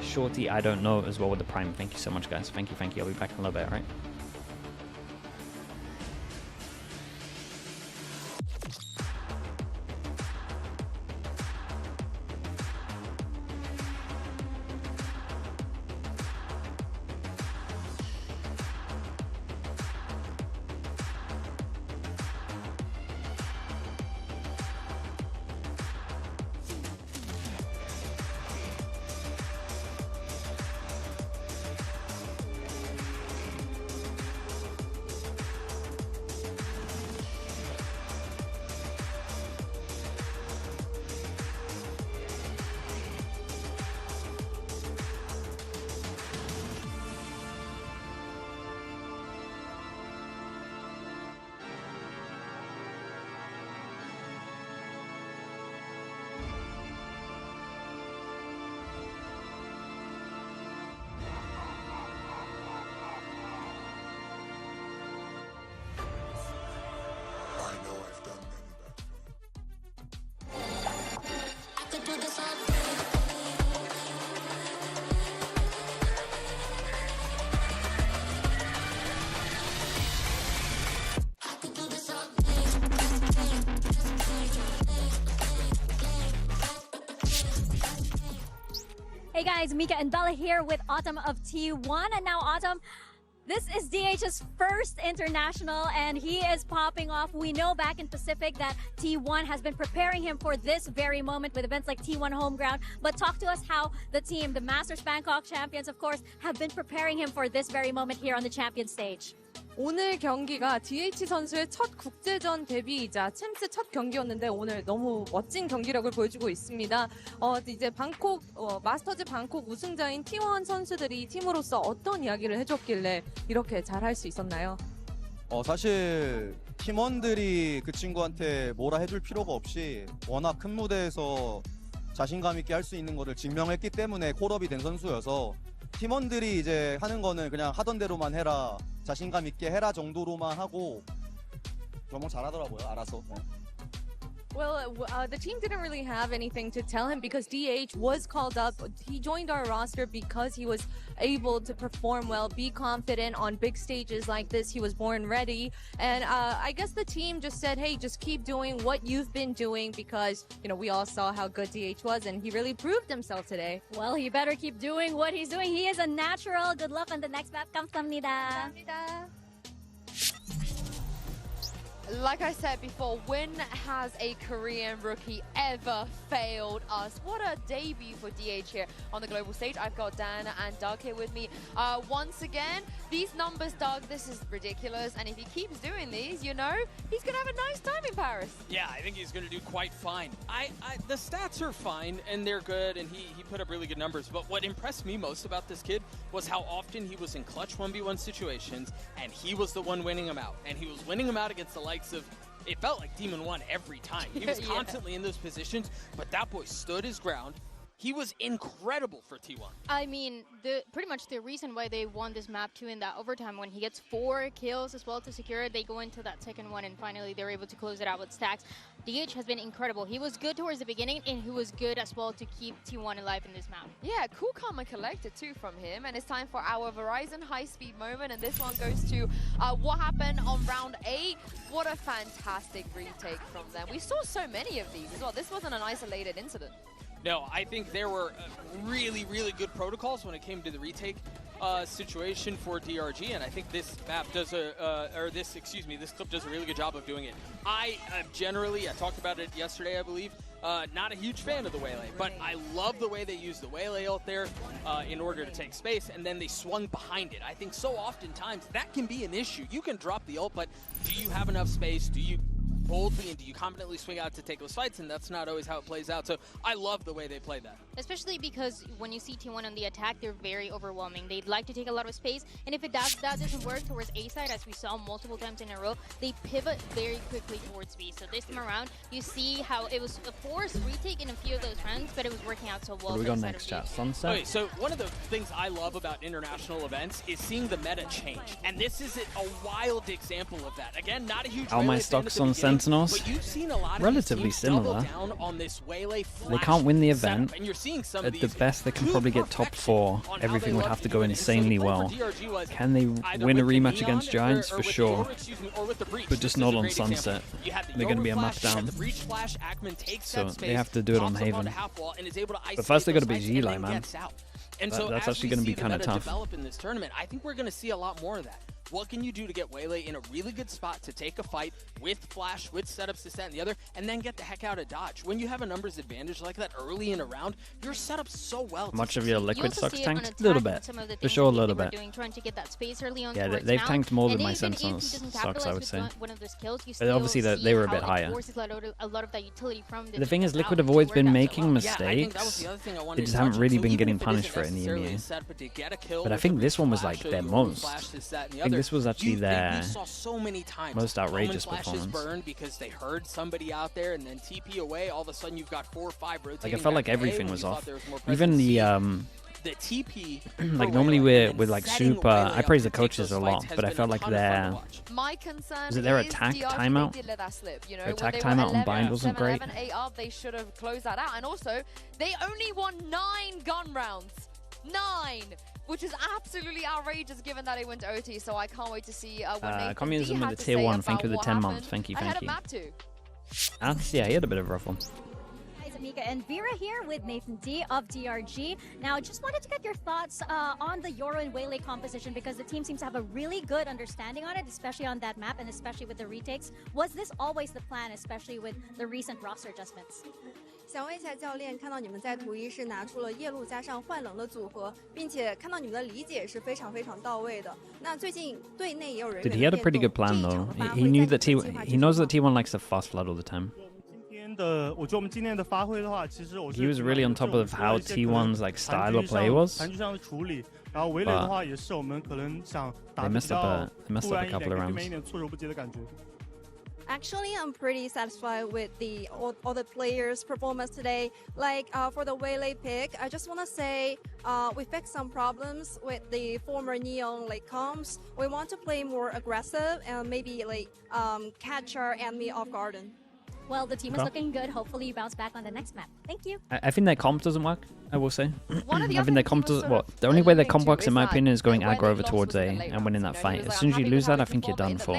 Shorty I don't know as well with the Prime. Thank you so much, guys. Thank you. I'll be back in a little bit, right? guys? Mika and Bella here with Autumn of T1. And now, Autumn, this is DH's first international, and he is popping off. We know back in Pacific that T1 has been preparing him for this very moment with events like T1 Homeground. But talk to us how the team, the Masters Bangkok champions, of course, have been preparing him for this very moment here on the champion stage. 오늘 경기가 DH 선수의 첫 국제전 데뷔이자 챔스 첫 경기였는데 오늘 너무 멋진 경기력을 보여주고 있습니다. 이제 방콕 마스터즈 방콕 우승자인 T1 선수들이 팀으로서 어떤 이야기를 해줬길래 이렇게 잘할 수 있었나요? 사실 팀원들이 그 친구한테 뭐라 해줄 필요가 없이 워낙 큰 무대에서 자신감 있게 할 수 있는 거를 증명했기 때문에 콜업이 된 선수여서 팀원들이 이제 하는 거는 그냥 하던 대로만 해라, 자신감 있게 해라 정도로만 하고 너무 잘하더라고요. 알아서. Well, the team didn't really have anything to tell him because DH was called up. He joined our roster because he was able to perform well, be confident on big stages like this. He was born ready. And I guess the team just said, hey, just keep doing what you've been doing because, you know, we all saw how good DH was and he really proved himself today. Well, he better keep doing what he's doing. He is a natural. Good luck on the next map. 감사합니다. Like I said before, when has a Korean rookie ever failed us? What a debut for DH here on the global stage. I've got Dan and Doug here with me. Once again, these numbers, Doug, this is ridiculous. And if he keeps doing these, you know, he's going to have a nice time in Paris. Yeah, I think he's going to do quite fine. The stats are fine, and they're good, and he put up really good numbers. But what impressed me most about this kid was how often he was in clutch 1v1 situations, and he was the one winning them out. And he was winning them out against the likes of, it felt like Demon 1 every time. He was constantly in those positions, but that boy stood his ground. He was incredible for T1. I mean, pretty much the reason why they won this map too in that overtime, when he gets 4 kills as well to secure it, they go into that second one and finally they're able to close it out with stacks. DH has been incredible. He was good towards the beginning and he was good as well to keep T1 alive in this map. Yeah, cool, calm, and collected too from him. And it's time for our Verizon high-speed moment. And this one goes to what happened on round 8. What a fantastic retake from them. We saw so many of these as well. This wasn't an isolated incident. No, I think there were really, really good protocols when it came to the retake situation for DRG, and I think this map does this clip does a really good job of doing it. I talked about it yesterday, I believe, not a huge fan of the Waylay, but I love the way they use the Waylay out there in order to take space, and then they swung behind it. I think so oftentimes that can be an issue. You can drop the ult, but do you have enough space? Do you boldly and do you confidently swing out to take those fights? And that's not always how it plays out. So I love the way they played that. Especially because when you see T1 on the attack, they're very overwhelming. They'd like to take a lot of space, and if that doesn't work towards A side, as we saw multiple times in a row, they pivot very quickly towards B. So this time around, you see how it was a forced retake in a few of those rounds, but it was working out so well. What do we got next, chat? Sunset? Okay, so one of the things I love about international events is seeing the meta change. And this is a wild example of that. Again, not a huge all my stocks on Sentinels, but you've seen a lot of relatively similar. On this Waylay they can't win the event. And you're seeing some at the best, they can probably get top 4. Everything would have to go insanely well. Can they win a rematch against Giants? For sure. But just not on Sunset. They're going to be a map down. So they have to do it on Haven. But first they got to beat Gilai, man. And so that's actually going to be kind of tough. Develop in this tournament, I think we're going to see a lot more of that. What can you do to get Waylay in a really good spot to take a fight with flash, with setups, this, that, and the other, and then get the heck out of dodge? When you have a numbers advantage like that early in a round, you're set up so well. Much of your liquid stocks tanked? A little bit. For sure, a little bit. Yeah, they've tanked more than my Sentinels stocks, I would say. But obviously, they were a bit higher. The thing is, Liquid have always been making mistakes. They just haven't really been getting punished for it in the EMEA. But I think this one was like their most. I think this was actually their most outrageous performance. Burn because they heard somebody out there and then TP away. All of a sudden, you've got 4 or 5 rotating. Like I felt like everything was off. Even the TP. Like normally we're like super. I praise the coaches a lot, but I felt like their was it their attack timeout? Their attack timeout on Bind wasn't great. They should have closed that out, and also they only won 9 gun rounds. 9. Which is absolutely outrageous given that it went to OT, so I can't wait to see what Nathan Communism with the tier 1, thank you for the 10 months. Thank you, thank you. Map 2. Yeah, he had a bit of a rough one. Tamika and Vera here with Nathan D of DRG. Now, just wanted to get your thoughts on the Yoru and Waylay composition because the team seems to have a really good understanding on it, especially on that map and especially with the retakes. Was this always the plan, especially with the recent roster adjustments? 想问一下教练，看到你们在图一是拿出了夜路加上幻冷的组合，并且看到你们的理解是非常到位的。那最近队内也有人员 He had a pretty good plan though. He knew that he knows that T1 likes to fast flood all the time. He was really on top of how T1's like style of play was. But they messed up a couple of rounds. Actually, I'm pretty satisfied with all the players' performance today. Like for the Waylay pick, I just want to say we fixed some problems with the former Neon like comps. We want to play more aggressive and maybe like catch our enemy off guard. Well, the team is looking good. Hopefully, you bounce back on the next map. Thank you. I think their comp doesn't work, I will say. I think their comp doesn't... Well, the only way their comp works, in my opinion, is going aggro over towards A and winning that fight. As soon as you lose that, I think you're done for.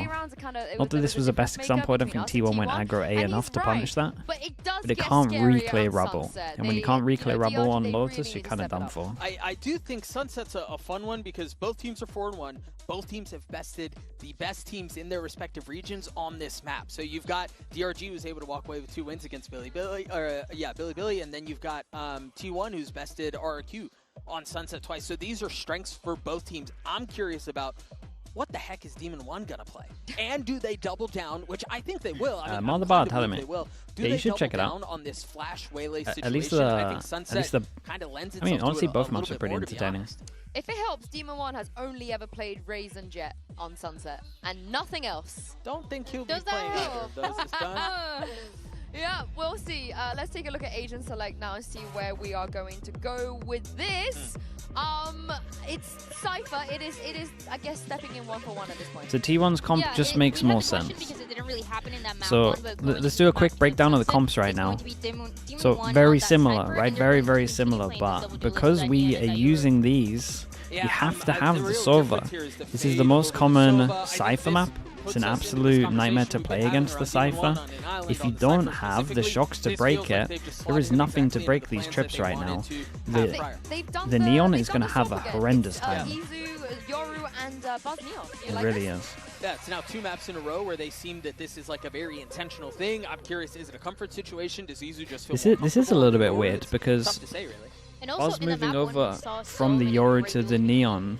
Not that this was the best example, I don't think T1 went aggro A enough to punish that. But it can't re-clear rubble. And when you can't re-clear rubble on Lotus, you're kind of done for. I do think Sunset's a fun one because both teams are 4-1. Both teams have bested the best teams in their respective regions on this map. So you've got DRG, who's able to walk away with 2 wins against Billy, and then you've got T1, who's bested RRQ on Sunset twice. So these are strengths for both teams. I'm curious about what the heck is Demon One gonna play, and do they double down? Which I think they will. I mean, they will. Yeah, you should check it out. On this Flash Waylay situation? At least kind of lends itself. I mean, honestly, to both maps are pretty entertaining. If it helps, Demon One has only ever played Raze and Jet on Sunset, and nothing else. Don't think he'll be playing either of those this time. Yeah, we'll see. Let's take a look at Agent Select now and see where we are going to go with this. It's Cypher. It is, I guess, stepping in 1-for-1 at this point. So T1's comp just makes more sense. So let's do a quick breakdown of the comps right now. So very similar, right? Very, very similar. But because we are using these, you have to have the Sova. This is the most common Cypher map. It's an absolute nightmare to play against the Cypher. If you don't have the shocks to break it, there is nothing to break these trips right now. The Neon is going to have a horrendous time. Yoru and Buzz Neon. It really is. Yeah, it's now 2 maps in a row where they seem that this is like a very intentional thing. I'm curious, is it a comfort situation? Does Izu just feel this is a little bit weird because tough to say, really. Buzz moving over from the Yoru to the Neon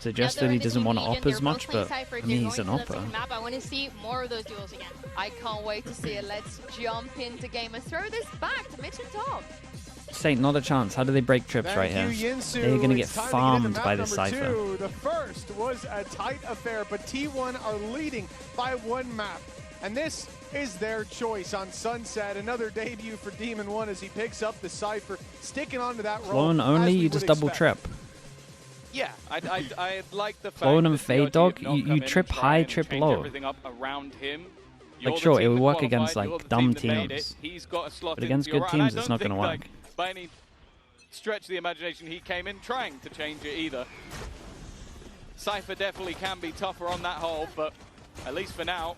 suggests that he doesn't want to op as much, but I mean, he's an opper. I want to see more of those duels again. I can't wait to see it. Let's jump into game and throw this back to Mitch and Tom. Just ain't not a chance. How do they break trips right here? They're going to get farmed by this Cypher. The first was a tight affair, but T1 are leading by 1 map. And this is their choice on Sunset. Another debut for Demon One as he picks up the Cypher, sticking onto that role. Clone only, you just double trip. Yeah, I like the fact Clone and that Fade Dog, you trip high, trip low. Everything up around him. Like sure, it will work against like dumb teams, but against good teams, it's not going to work. By any stretch of the imagination, he came in trying to change it either. Cypher definitely can be tougher on that hole, but at least for now,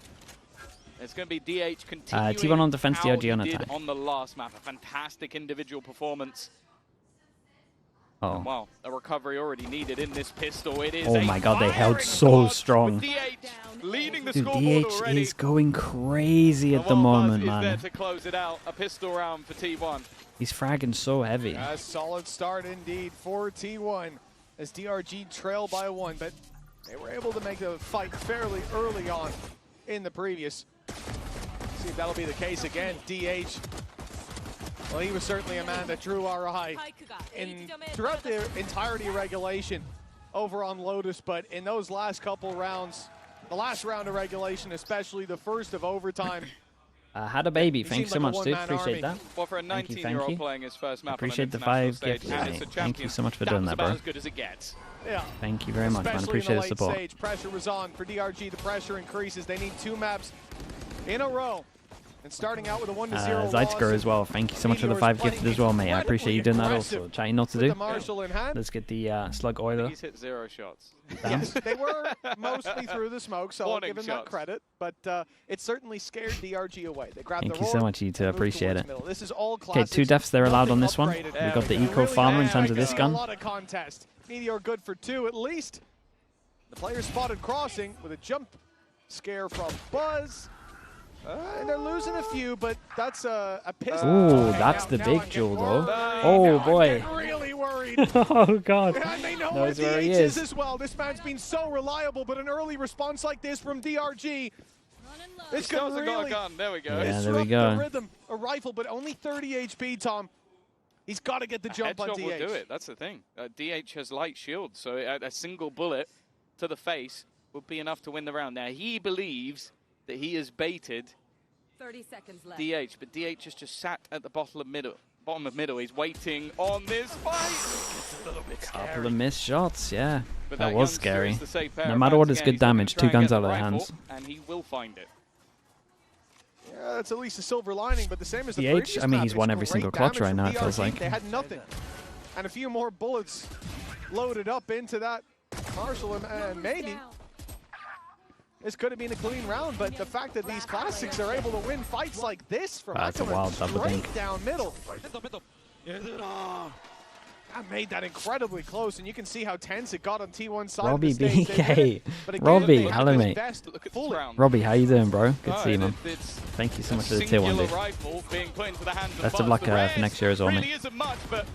it's going to be DH continuing T1 on defense, how DRG on he did attack. on the last map. A fantastic individual performance. Oh. And wow, a recovery already needed in this pistol. It is Oh my god, they held so strong. DH leading the Dude, scoreboard DH already. is going crazy at the moment, Is there man. to close it out. A pistol round for T1. He's fragging so heavy. A solid start indeed for T1 as DRG trail by 1, but they were able to make the fight fairly early on in the previous. See if that'll be the case again. DH, well, he was certainly a man that drew our eye throughout the entirety of regulation over on Lotus, but in those last couple rounds, the last round of regulation, especially the first of overtime. Had a baby. Thanks so much, dude. Appreciate that. Well, for a 19-year-old playing his first map Appreciate the on an 5 stage, gifts. and it's a Thank you so much for that doing was that, about bro. as good as it gets. Yeah. Thank you very much, man. Especially Appreciate in the late support. Stage, pressure was on for DRG. The pressure increases. They need 2 maps in a row And starting out with a 1-0 Zeitsker as well. Thank you so much for the 5 gifted as well, mate. I appreciate you doing that also. Chatting not to do. Let's get the Slug Oiler. He's hit 0 shots. Yes, they were mostly through the smoke, so I'll give him that credit. But it certainly scared DRG away. They grabbed Thank the you so much, you two. I appreciate it. This is all okay, 2 deaths they're allowed on this one. We've got the Eco Farmer in terms of this gun. A lot of contest. Meteor good for 2 at least. The player spotted crossing with a jump scare from Buzz. And they're losing a few, but that's a pistol. Ooh, that's the big jewel, though. Oh, boy. I'm really worried. Oh, God. And they know knows where he DH is as well. This man's been so reliable, but an early response like this from DRG. This could really gun. There we go. Yeah, there we go. The rhythm. A rifle, but only 30 HP, Tom. He's got to get the jump on DH. Will do it. That's the thing. DH has light shield, so a single bullet to the face would be enough to win the round. Now, he believes that he has baited 30 seconds left. DH, but DH has just sat at the bottom of middle. He's waiting on this fight. It's a little bit scary. Couple of missed shots, yeah. But that was scary. No No matter what, it's good damage. 2 guns out of their hands. And he will find it. Yeah, that's at least a silver lining, but the same as the DH, previous I mean, map. he's won every single clutch right now, it feels like. They had nothing. And a few more bullets loaded up into that Marshall, and maybe this could have been a clean round, but the fact that these classics are able to win fights like this from That's a wild double dink. down middle. That made that incredibly close, and you can see how tense it got on T1's side. Robbie of the stage. BK. Robbie, hello, mate. Robbie, how you doing, bro? Good to see you, man. Thank you so much for the tier 1, dude. Best of luck for next year as well, mate. Isn't much, but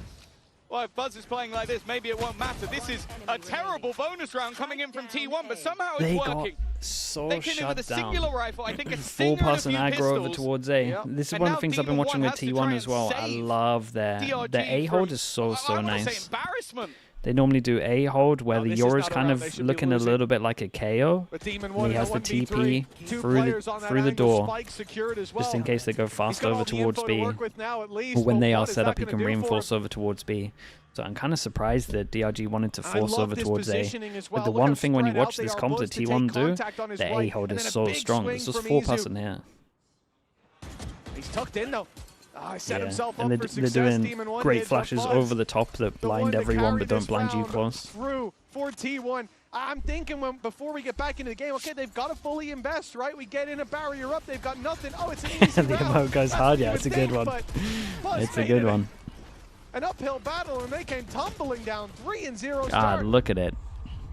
well, if Buzz is playing like this, maybe it won't matter. This is a terrible bonus round coming in from T1, but somehow it's working. So they came in with a singular rifle, I think a stinger and a Full-person few aggro over pistols. towards A. This is one of the things I've been watching with T1 as well. I love their A hold is so nice. They normally do A hold where the Yoru is kind of looking a little bit like a KO. And he has the TP through the door, just in case they go fast over towards B. Or when they are set up, he can reinforce over towards B. So I'm kind of surprised that DRG wanted to force over towards A. But the one thing when you watch this comp that T1 do, the A hold is so strong. There's just 4-person here. He's tucked in though. Set himself and up for success. they're doing great flashes over the top that blind everyone but don't blind you close. Through for T1. I'm thinking before we get back into the game, okay, they've got to fully invest, right? We get in a barrier up, they've got nothing. Oh, it's an easy the round. emote goes hard, yeah, it's a good one. It's a good one. An uphill battle, and they came tumbling down 3-0 start. God, look at it.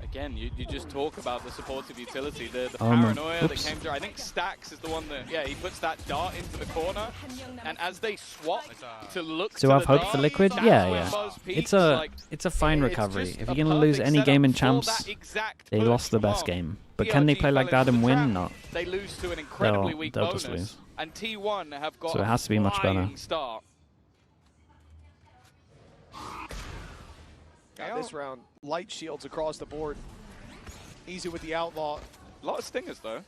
Again, you just talk about the supportive utility, the paranoia that came through. I think Stax is the one that, yeah, he puts that dart into the corner, and as they swap to look to have hope for Liquid? Yeah. It's a fine recovery. If you're going to lose any game in Champs, they lost the best game. But can they play like that and win? No. They lose to an incredibly weak bonus, just lose. And T1 have got so it has to be much better. Start. This round, light shields across the board. Easy with the Outlaw. A lot of stingers, though.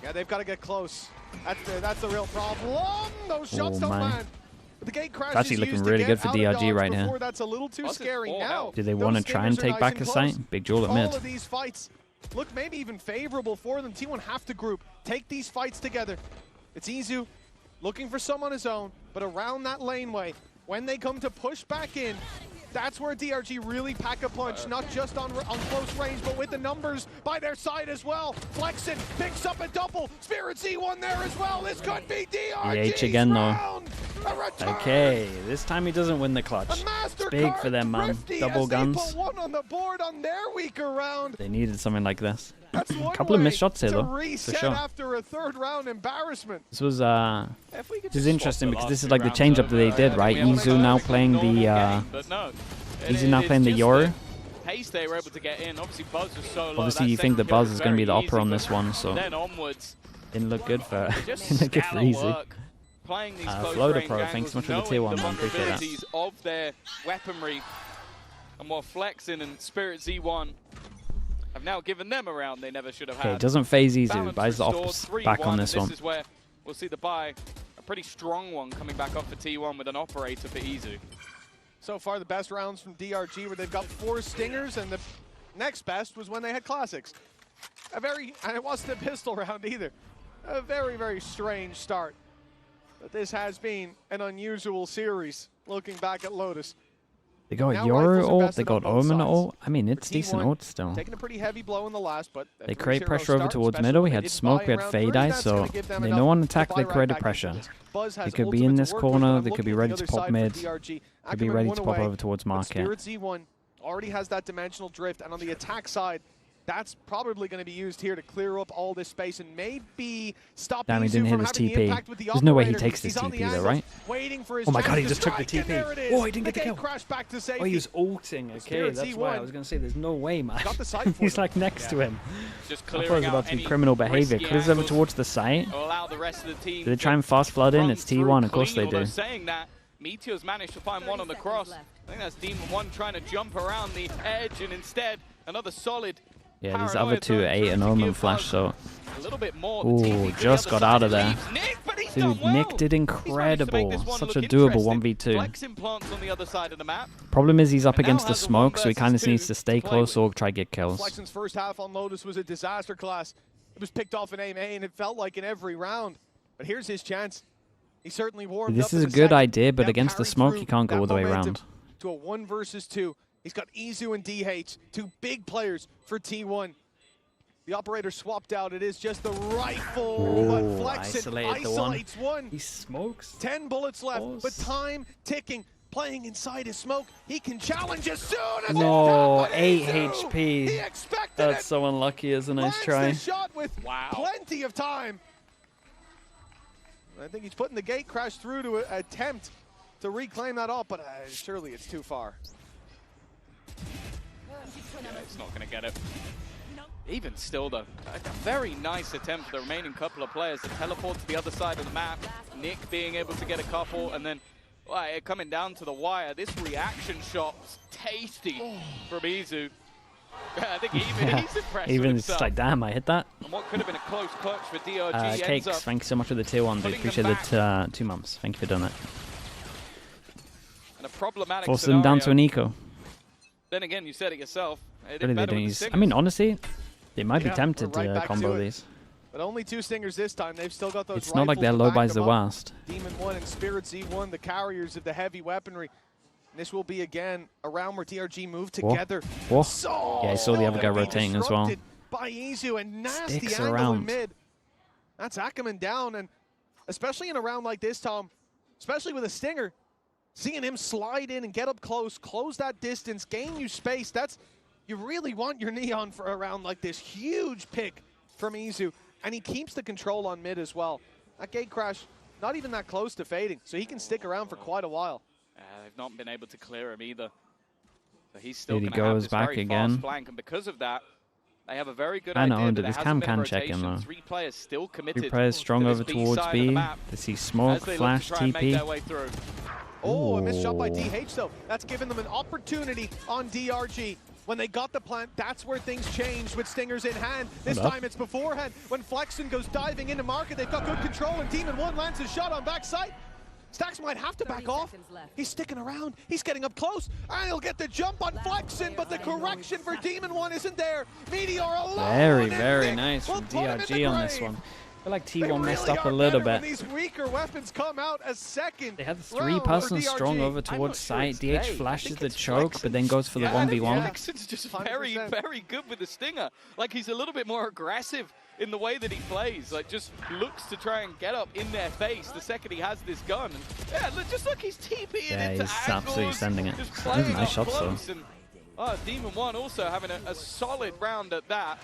Yeah, they've got to get close. That's the real problem. Those shots don't land. The gate crash actually looking really good for DRG right here. That's a little too scary now. Do they want to try and take back a site? Big jewel at mid. All of these fights look maybe even favorable for them. T1 have to group. Take these fights together. It's Izu looking for some on his own, but around that laneway, when they come to push back in, that's where DRG really pack a punch, not just on close range, but with the numbers by their side as well. Flexen picks up a double. Spirit Z1 there as well. This could be DRG's again, round. Okay, this time he doesn't win the clutch. It's big for them, man. Double guns. They put one on the board on their weaker round. They needed something like this. A couple of missed shots here, though, for sure. After a third round embarrassment. This was interesting because this is like the change-up that they did, right? Izu now playing the Yoru. Pace they were able to get in. Obviously, Buzz was so low. Obviously, you think that Buzz is going to be the upper on this one, so didn't look good for Easy. Floater Pro, thanks so much for the tier 1, man. Appreciate that. Of their weaponry and more flexing, and Spirit Z1 have now given them a round they never should have had. Okay, it doesn't phase Izu. Buys the opposite back on this one. This is where we'll see the buy. A pretty strong one coming back up for T1 with an operator for Izu. So far, the best rounds from DRG, where they've got 4 stingers, and the next best was when they had classics. And it wasn't a pistol round either. A very, very strange start. But this has been an unusual series, looking back at Lotus. They got Yoru ult, they got Omen ult. I mean, it's decent ult still. Taking a pretty heavy blow in the last, but they create pressure over towards middle. We had smoke, we had fade eye, so they know on attack they created pressure. They could be in this corner, they could be ready to pop mid, could be ready to pop over towards market. Spirit Z1 already has that dimensional drift, and on the attack side, that's probably going to be used here to clear up all this space and maybe stop Damn, he didn't hit his TP. There's no way he takes this TP though, right? Oh my god, he just took the TP. Oh, he didn't get the kill. Oh, he was ulting. Okay, that's why I was going to say there's no way, man. He's like next to him. I thought it was about to be criminal behavior. Clears over towards the site. Do they try and fast flood in? It's T1, of course they do. Meteor's managed to find one on the cross. I think that's Demon 1 trying to jump around the edge, and instead another solid. Yeah, these other two 8 and Omen flash, so. Ooh, just got out of there. Dude, Nick did incredible. Such a doable 1v2. Problem is he's up against the smoke, so he kind of needs to stay close or try to get kills. Flexen's first half on Lotus was a disaster class. It was picked off in aim A, and it felt like in every round. But here's his chance. He certainly warmed up. This is a good idea, but against the smoke, you can't go all the way around. To a 1 versus 2. He's got Izu and DH, two big players for T1. The operator swapped out. It is just the rifle, but Flexen isolates one. He smokes. 10 bullets left, but time ticking. Playing inside his smoke. He can challenge as soon as no, 8 HP. That's so unlucky. Is a nice try. The shot with plenty of time. I think he's putting the gate crash through to attempt to reclaim that up, but surely it's too far. It's not going to get it. Even still, though, a very nice attempt for the remaining couple of players to teleport to the other side of the map. Nick being able to get a couple, and then coming down to the wire. This reaction shot's tasty from Izu. I think even he's impressed Even with it's like, damn, I hit that. And what could have been a close clutch for DRG. Cakes, thank you so much for the tier 1, dude. Appreciate the 2 months. Thank you for doing that. And a problematic Force them down to an eco. Then again, you said it yourself. Really, they don't use. I mean, honestly, they might be tempted to combo these. But only 2 stingers this time. They've still got those. It's not like their low buys the worst. Demon 1 and Spirit Z1, the carriers of the heavy weaponry. And this will be again a round where DRG move together. Yeah, I saw the other guy rotating as well. By Izu and nasty Sticks angle around. in mid. That's Ackerman down, and especially in a round like this, Tom, especially with a stinger. Seeing him slide in and get up close, close that distance, gain you space, you really want your Neon for a round like this. Huge pick from Izu, and he keeps the control on mid as well. That gate crash, not even that close to fading, so he can stick around for quite a while. They've not been able to clear him either. So he's still He going to have goes this back very again. fast flank, and because of that, they have a very good I know, idea. dude, this cam can check him though. 3 players still committed. 3 players strong over towards B. They see smoke, flash, TP. Oh, a missed shot by DH though. That's given them an opportunity on DRG. When they got the plant, that's where things changed with stingers in hand. This time it's beforehand. When Flexen goes diving into market, they've got good control, and Demon 1 lands his shot on backside. Stax might have to back off. He's sticking around. He's getting up close. And he'll get the jump on Flexen, but the correction for Demon 1 isn't there. Meteor alone. Very nice from DRG on this one. I feel like T1 messed up a little bit. These weaker weapons come out as second. They had 3-person strong over towards site. DH flashes the choke, but then goes for the 1v1. Flexen's just very, very good with the stinger. Like, he's a little bit more aggressive in the way that he plays. Like, just looks to try and get up in their face the second he has this gun. And, yeah, just look, he's TPing into he's angles, absolutely sending it. just These playing are nice up shots, though. close. And, Demon 1 also having a solid round at that.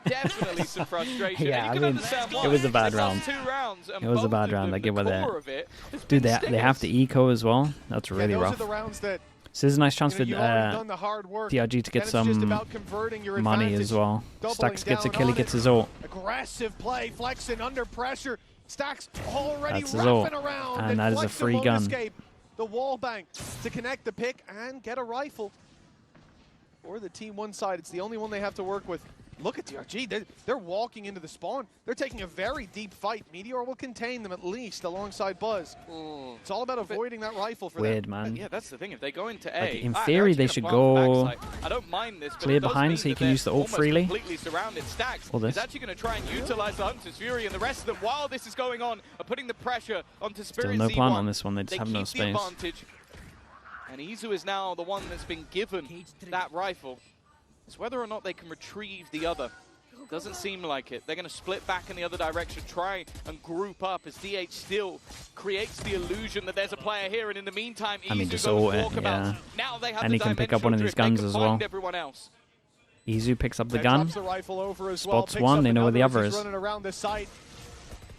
Definitely some frustration. Yeah, I mean, it was a bad round. It was a bad round. I give it that. Dude, they have the eco as well. That's really rough. So this is a nice chance for DRG to get some money as well. Stax gets a kill, he gets his ult. Aggressive play, Flexen under pressure. Stax already That's his ult. around, And that is a free gun. Escape the wall bank to connect the pick and get a rifle. For the T1 side, it's the only one they have to work with. look at DRG. They're walking into the spawn. They're taking a very deep fight. Meteor will contain them at least alongside Buzz. It's all about avoiding that rifle for Weird, them. man. Yeah, that's the thing. If they go into A, Like, in theory, they should go I don't mind this, but clear it does behind mean so you that can use the they're ult almost freely. completely surrounded. Stacks Or this. is actually going to try and utilize the Hunter's Fury, and the rest of them, while this is going on, are putting the pressure onto Spirit Still no Z1. plan on this one. They just have no keep space. the advantage. And Izu is now the one that's been given that rifle. It's whether or not they can retrieve the other. Doesn't seem like it. They're going to split back in the other direction, try and group up as DH still creates the illusion that there's a player here. And in the meantime, I mean, Izu just goes all it, walkabout. yeah. Now they have And he can pick up one of these guns as well. Everyone else. Izu picks up the They gun. drops the rifle over as well, Spots picks one. up They know where the another other as is. he's running around the site.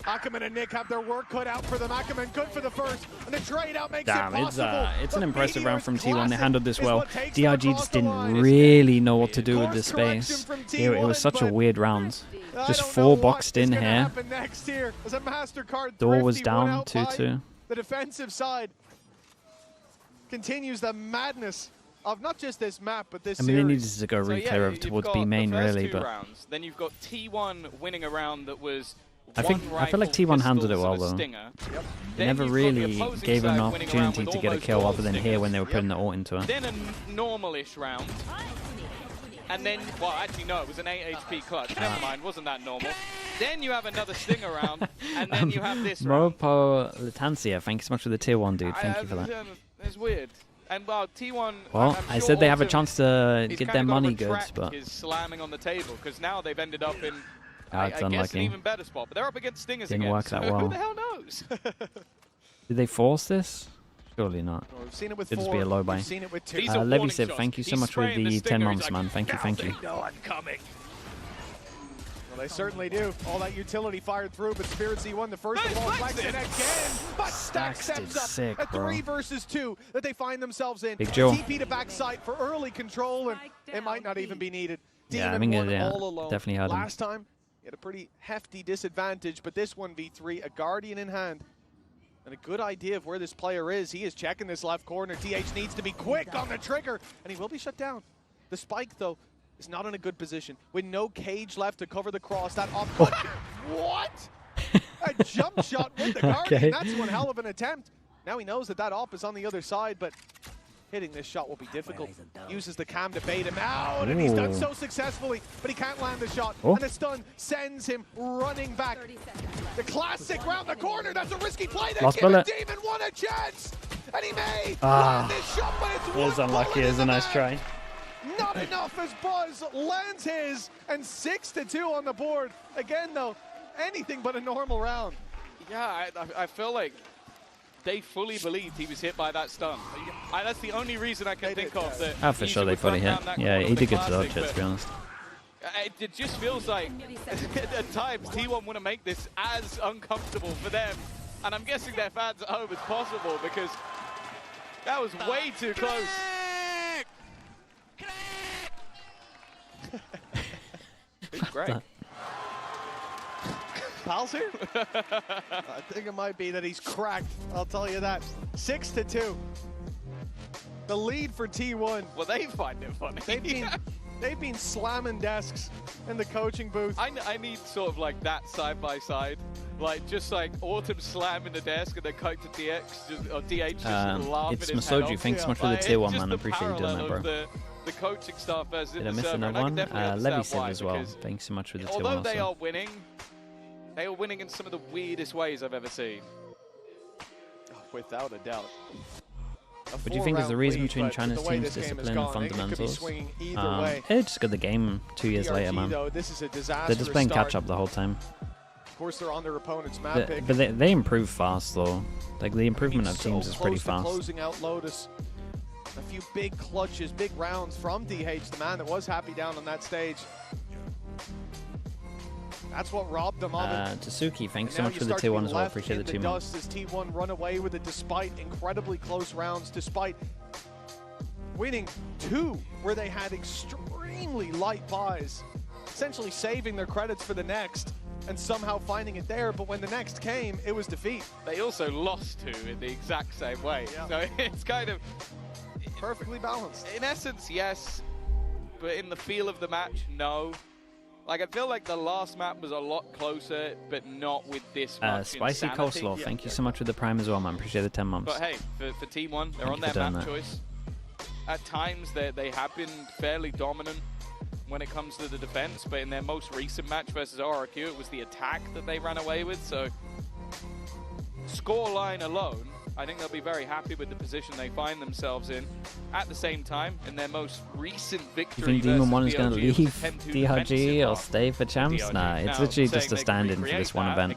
Ackerman and Nick have their work cut out for them. Ackerman good for the first, and the trade out makes Damn, it possible. it's an impressive round from T1. They classic handled this is well. what takes them DRG across just the didn't line. really know what to do with this Course space. correction from It was T1, such a but weird round. I Just don't 4 know what boxed in is gonna here. happen next here as a MasterCard Door was Thrifty won down out by 2-2. The defensive side continues the madness of not just this map, but this I mean, they series. needed to go So yeah, re-clear you've towards got B main, the first really, two but rounds. Then you've got T1 winning a round that was I feel like T1 handled it well, though. They never really gave him an opportunity to get a kill other than here when they were putting the ult into it. Then a normal-ish round. And then, well, actually, no, it was an 8 HP clutch. Never mind, wasn't that normal. Then you have another stinger round, and then you have this round. Moropo Latancia, thank you so much for the tier 1, dude. Thank you for that. It's weird. And well, T1. Well, I said they have a chance to get their money good, but is slamming on the table because now they've ended up in. I guess an unlucky. Even better spot, but they're up against stingers Didn't again. work that so well. Who the hell knows? Did they force this? Surely not. Well, we've seen it with Could just 4. be a low buy. We've seen it with 2. Levy said, thank you so much for the 10 months, man. Thank you, thank you. Well, they certainly do. All that utility fired through, but Spirit Z1 the first of all flex it again. But Stack steps up sick, at bro. 3 versus 2 that they find themselves in. Big Joe. TP to backside for early control, and it might not even be needed. Yeah, I Demon think won all alone. definitely had him. Last time, he had a pretty hefty disadvantage, but this 1v3, a Guardian in hand. And a good idea of where this player is. He is checking this left corner. DH needs to be quick on the trigger, and he will be shut down. The spike, though, is not in a good position. With no cage left to cover the cross, that up cut. What? A jump shot with the Guardian. Okay. That's one hell of an attempt. Now he knows that that op is on the other side, but hitting this shot will be difficult. Uses the cam to bait him out, and he's done so successfully, but he can't land the shot. Oh. And the stun sends him running back. The classic round the corner. That's a risky play. They Lost give bullet. Demon one a chance, and he may land this shot, but it's It was one unlucky. bullet It in was the a nice back. try. Not enough as Buzz lands his, and 6-2 on the board. Again, though, anything but a normal round. Yeah, I feel like they fully believed he was hit by that stun. That's the only reason I can think of. That Oh, for sure they fully hit. Yeah, he did good to dodge it, to be honest. It just feels like at times T1 want to make this as uncomfortable for them. And I'm guessing their fans at home as possible because that was way too close. Who's Greg? Pal's here? I think it might be that he's cracked. I'll tell you that. 6-2. The lead for T1. Well, they find it funny. They've been slamming desks in the coaching booth. I need sort of like that side by side. Like just like Autumn slamming the desk and then cut to DX or DH just laughing It's his head Masoji. off. Thanks so much for the tier 1, man. I appreciate you doing that, bro. The coaching staff as Did I miss another one? Levy said as well. Thanks so much for the tier 1 although they also. are winning, they are winning in some of the weirdest ways I've ever seen. Without a doubt. What do you think is the reason between China's team's discipline and fundamentals? It's just got the game 2 years later, man. Though, this is a They're just playing catch-up the whole time. Of course, they're on their opponent's map pick. But they improve fast, though. Like, the improvement of teams is pretty fast. Closing out Lotus. A few big clutches, big rounds from DH, the man that was happy down on that stage. That's what robbed them of it. Tasuki, thanks so much for the tier 1 as well. Appreciate the 2 months. As T1 run away with it despite incredibly close rounds, despite winning 2 where they had extremely light buys, essentially saving their credits for the next and somehow finding it there. But when the next came, it was defeat. They also lost 2 in the exact same way. Yeah. So it's kind of perfectly balanced. In essence, yes, but in the feel of the match, no. Like, I feel like the last map was a lot closer, but not with this much Spicy insanity. Coleslaw, thank you so much for the Prime as well, man. Appreciate the 10 months. But hey, for T1, they're on their map choice. At times, they have been fairly dominant when it comes to the defense, but in their most recent match versus RRQ, it was the attack that they ran away with. So, scoreline alone, I think they'll be very happy with the position they find themselves in. At the same time, in their most recent victory, you think Demon 1 is going to leave DRG or stay for champs? Nah, it's literally just a stand-in for this one event.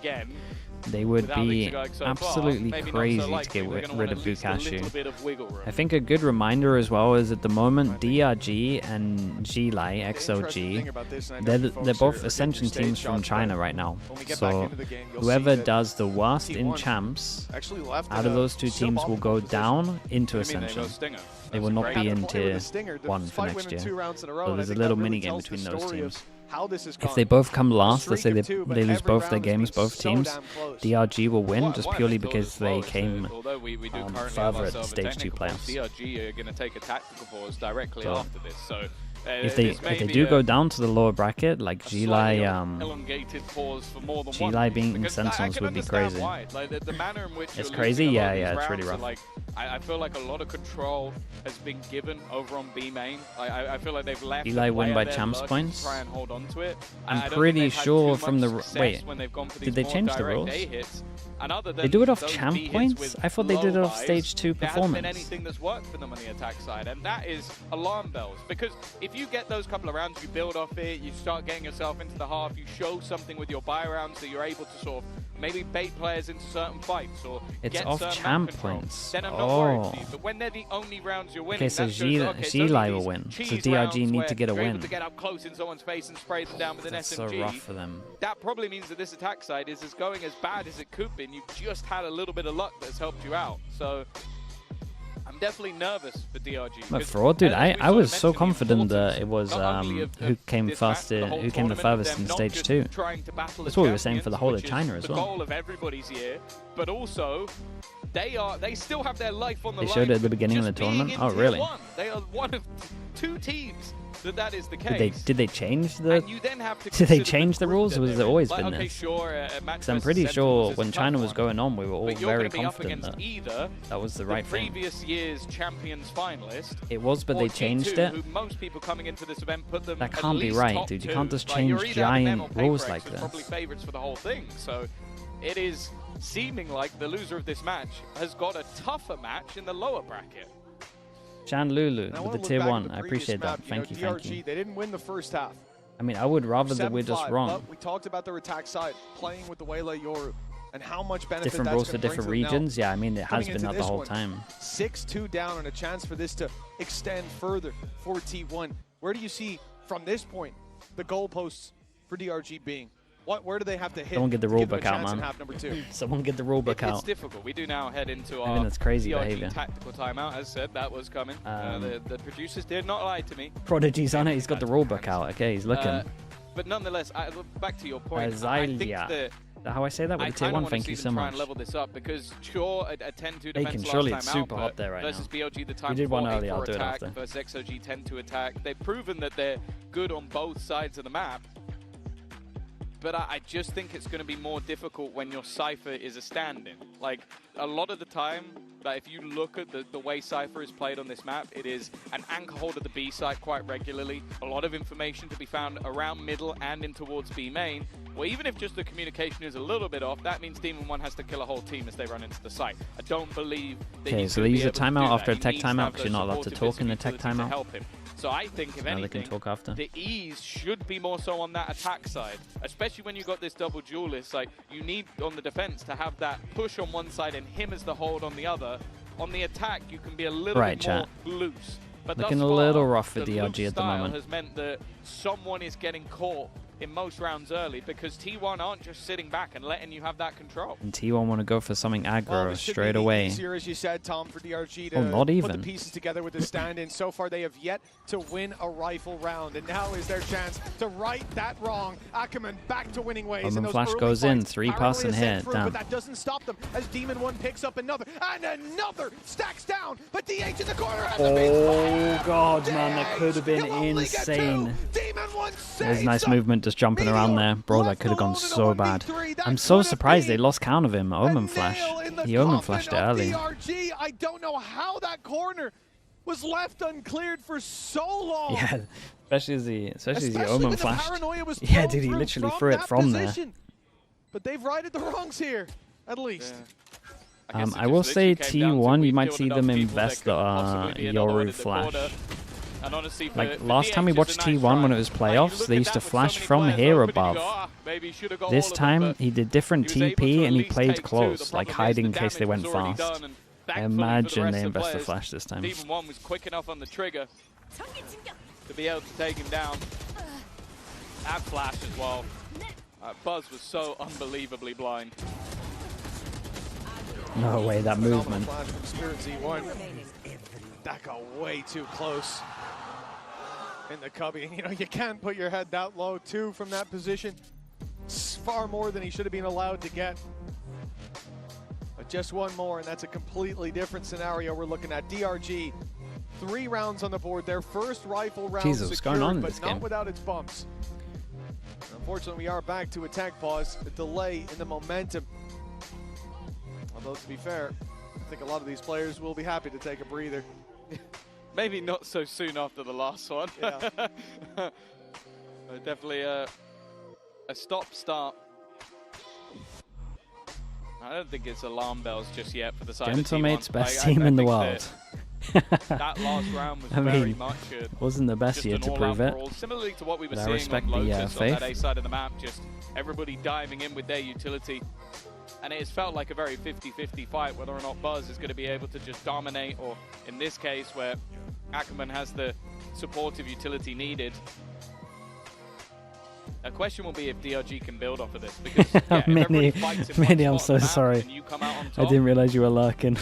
They would be absolutely crazy to get rid of Vukashu. I think a good reminder as well is at the moment DRG and G-Lai, XOG, they're both Ascension teams from China right now. So whoever does the worst in champs out of those two teams will go down into Ascension. They will not be in tier 1 for next year. So there's a little minigame between those teams. If they both come last, let's say they lose both their games, both teams, DRG will win just purely because they came further at stage 2 playoffs. DRG are going to take a tactical pause directly after this. So if they do go down to the lower bracket, like G-Lai being Sentinels would be crazy. It's crazy, yeah, it's really rough. I feel like a lot of control has been given over on B main. I feel like they've left Eli win by champs points. Try and hold on to it. I'm pretty sure from the did they change the rules? They do it off champ points? I thought they did it off stage 2 performance. Anything that's worked for them on the attack side, and that is alarm bells. Because if you get those couple of rounds, you build off it, you start getting yourself into the half, you show something with your buy rounds that you're able to sort of maybe bait players into certain fights or it's off champ points. Then I'm not worried for you. But when they're the only rounds you're winning, okay, so G-Lai will win. So DRG need to get a win. To get up close in someone's face and spray them down with an SMG. So rough for them. That probably means that this attack side is as going as bad as it could be, and you've just had a little bit of luck that's helped you out. So I'm definitely nervous for DRG. But fraud, dude, I was so confident that it was who came the furthest in stage 2. That's what we were saying for the whole of China as well. The goal of everybody's year, but also they still have their life on the line. They showed it at the beginning of the tournament. Oh, really? They are one of 2 teams that is the case. Did they change the? Did they change the rules, or has it always been this? Because I'm pretty sure when China was going on, we were all very confident that was the right thing. Previous year's champions finalist. It was, but they changed it. Most people coming into this event put them. That can't be right, dude. You can't just change giant rules like this. Probably favorites for the whole thing. So it is seeming like the loser of this match has got a tougher match in the lower bracket. Chan Lulu with the tier 1. I appreciate that. Thank you. They didn't win the first half. I mean, I would rather that we're just wrong. But we talked about their attack side, playing with the Waylay Yoru, and how much benefit different rules for different regions. Yeah, I mean, it has been that the whole time. 6-2 down and a chance for this to extend further for T1. Where do you see, from this point, the goalposts for DRG being? Where do they have to hit? Someone get the rulebook out, man. Someone get the rulebook out. It's difficult. We do now head into our that's crazy DRG behavior. Tactical timeout. As said, that was coming. The producers did not lie to me. Prodigy's on it. He's got the rulebook out. Okay, he's looking. But nonetheless, back to your point. I think that how I say that with a tier 1. Thank you so much. Try and level this up because sure, a 10-2 defense surely last it's time super out, hot there right versus now. BLG the time we did one earlier. I'll do it after. Versus XOG 10-2 attack. They've proven that they're good on both sides of the map. But I just think it's going to be more difficult when your Cypher is a stand-in. Like, a lot of the time, if you look at the way Cypher is played on this map, it is an anchor hold at the B site quite regularly. A lot of information to be found around middle and in towards B main. Well, even if just the communication is a little bit off, that means Demon 1 has to kill a whole team as they run into the site. I don't believe that okay, so they use a timeout after a tech timeout because you're not allowed to talk in the tech timeout. Help him. So I think, if anything, they can talk after. The ease should be more so on that attack side, especially when you got this double duelist. Like, you need on the defense to have that push on one side and him as the hold on the other. On the attack, you can be a little bit more loose. But looking a little rough for DRG at the moment. Has meant that someone is getting caught in most rounds early because T1 aren't just sitting back and letting you have that control. And T1 want to go for something aggro straight away. Easier, as you said, Tom, for DRG to not even. put the pieces together with the stand-in. So far, they have yet to win a rifle round, and now is their chance to right that wrong. Ackerman back to winning ways. And Flash goes in, 3 and hit. Damn. But that doesn't stop them as Demon 1 picks up another, and another stacks down. But DH in the corner has the base. God, man, that could have been insane. Demon 1 There's nice movement to just jumping around there. Bro, that could have gone so bad. I'm so surprised they lost count of him. Omen flash. He Omen flashed it early. DRG, I don't know how that corner was left uncleared for so long. Yeah, especially as the Omen flashed. Yeah, dude, he literally threw it from there. But they've righted the wrongs here, at least. Yeah. I will say T1, you might see them invest the Yoru flash. And honestly, like last time we watched T1 when it was playoffs, they used to flash from here above. This time he did different TP and he played close, like hiding in case they went fast. I imagine they invest the flash this time. Demon 1 was quick enough on the trigger to be able to take him down. And flash as well. Buzz was so unbelievably blind. No way, that movement. That got way too close in the cubby. You know, you can't put your head that low too from that position. It's far more than he should have been allowed to get. But just one more, and that's a completely different scenario we're looking at. DRG, 3 rounds on the board. Their first rifle round Jesus, what's going on in this but not game? without its bumps. Unfortunately, we are back to attack pause. A delay in the momentum. Although, to be fair, I think a lot of these players will be happy to take a breather. Maybe not so soon after the last one. Yeah. Definitely a stop-start. I don't think it's alarm bells just yet for the side of T1. Gentlemate's best team in the world. That last round was very much wasn't the best year to prove it. Similarly to what we were But I seeing respect on the Lotus on faith. that A side of the map, just everybody diving in with their utility. And it has felt like a very 50-50 fight, whether or not Buzz is going to be able to just dominate, or in this case where Ackerman has the supportive utility needed. A question will be if DRG can build off of this, because yeah, Minnie, I'm so sorry. I didn't realize you were lurking.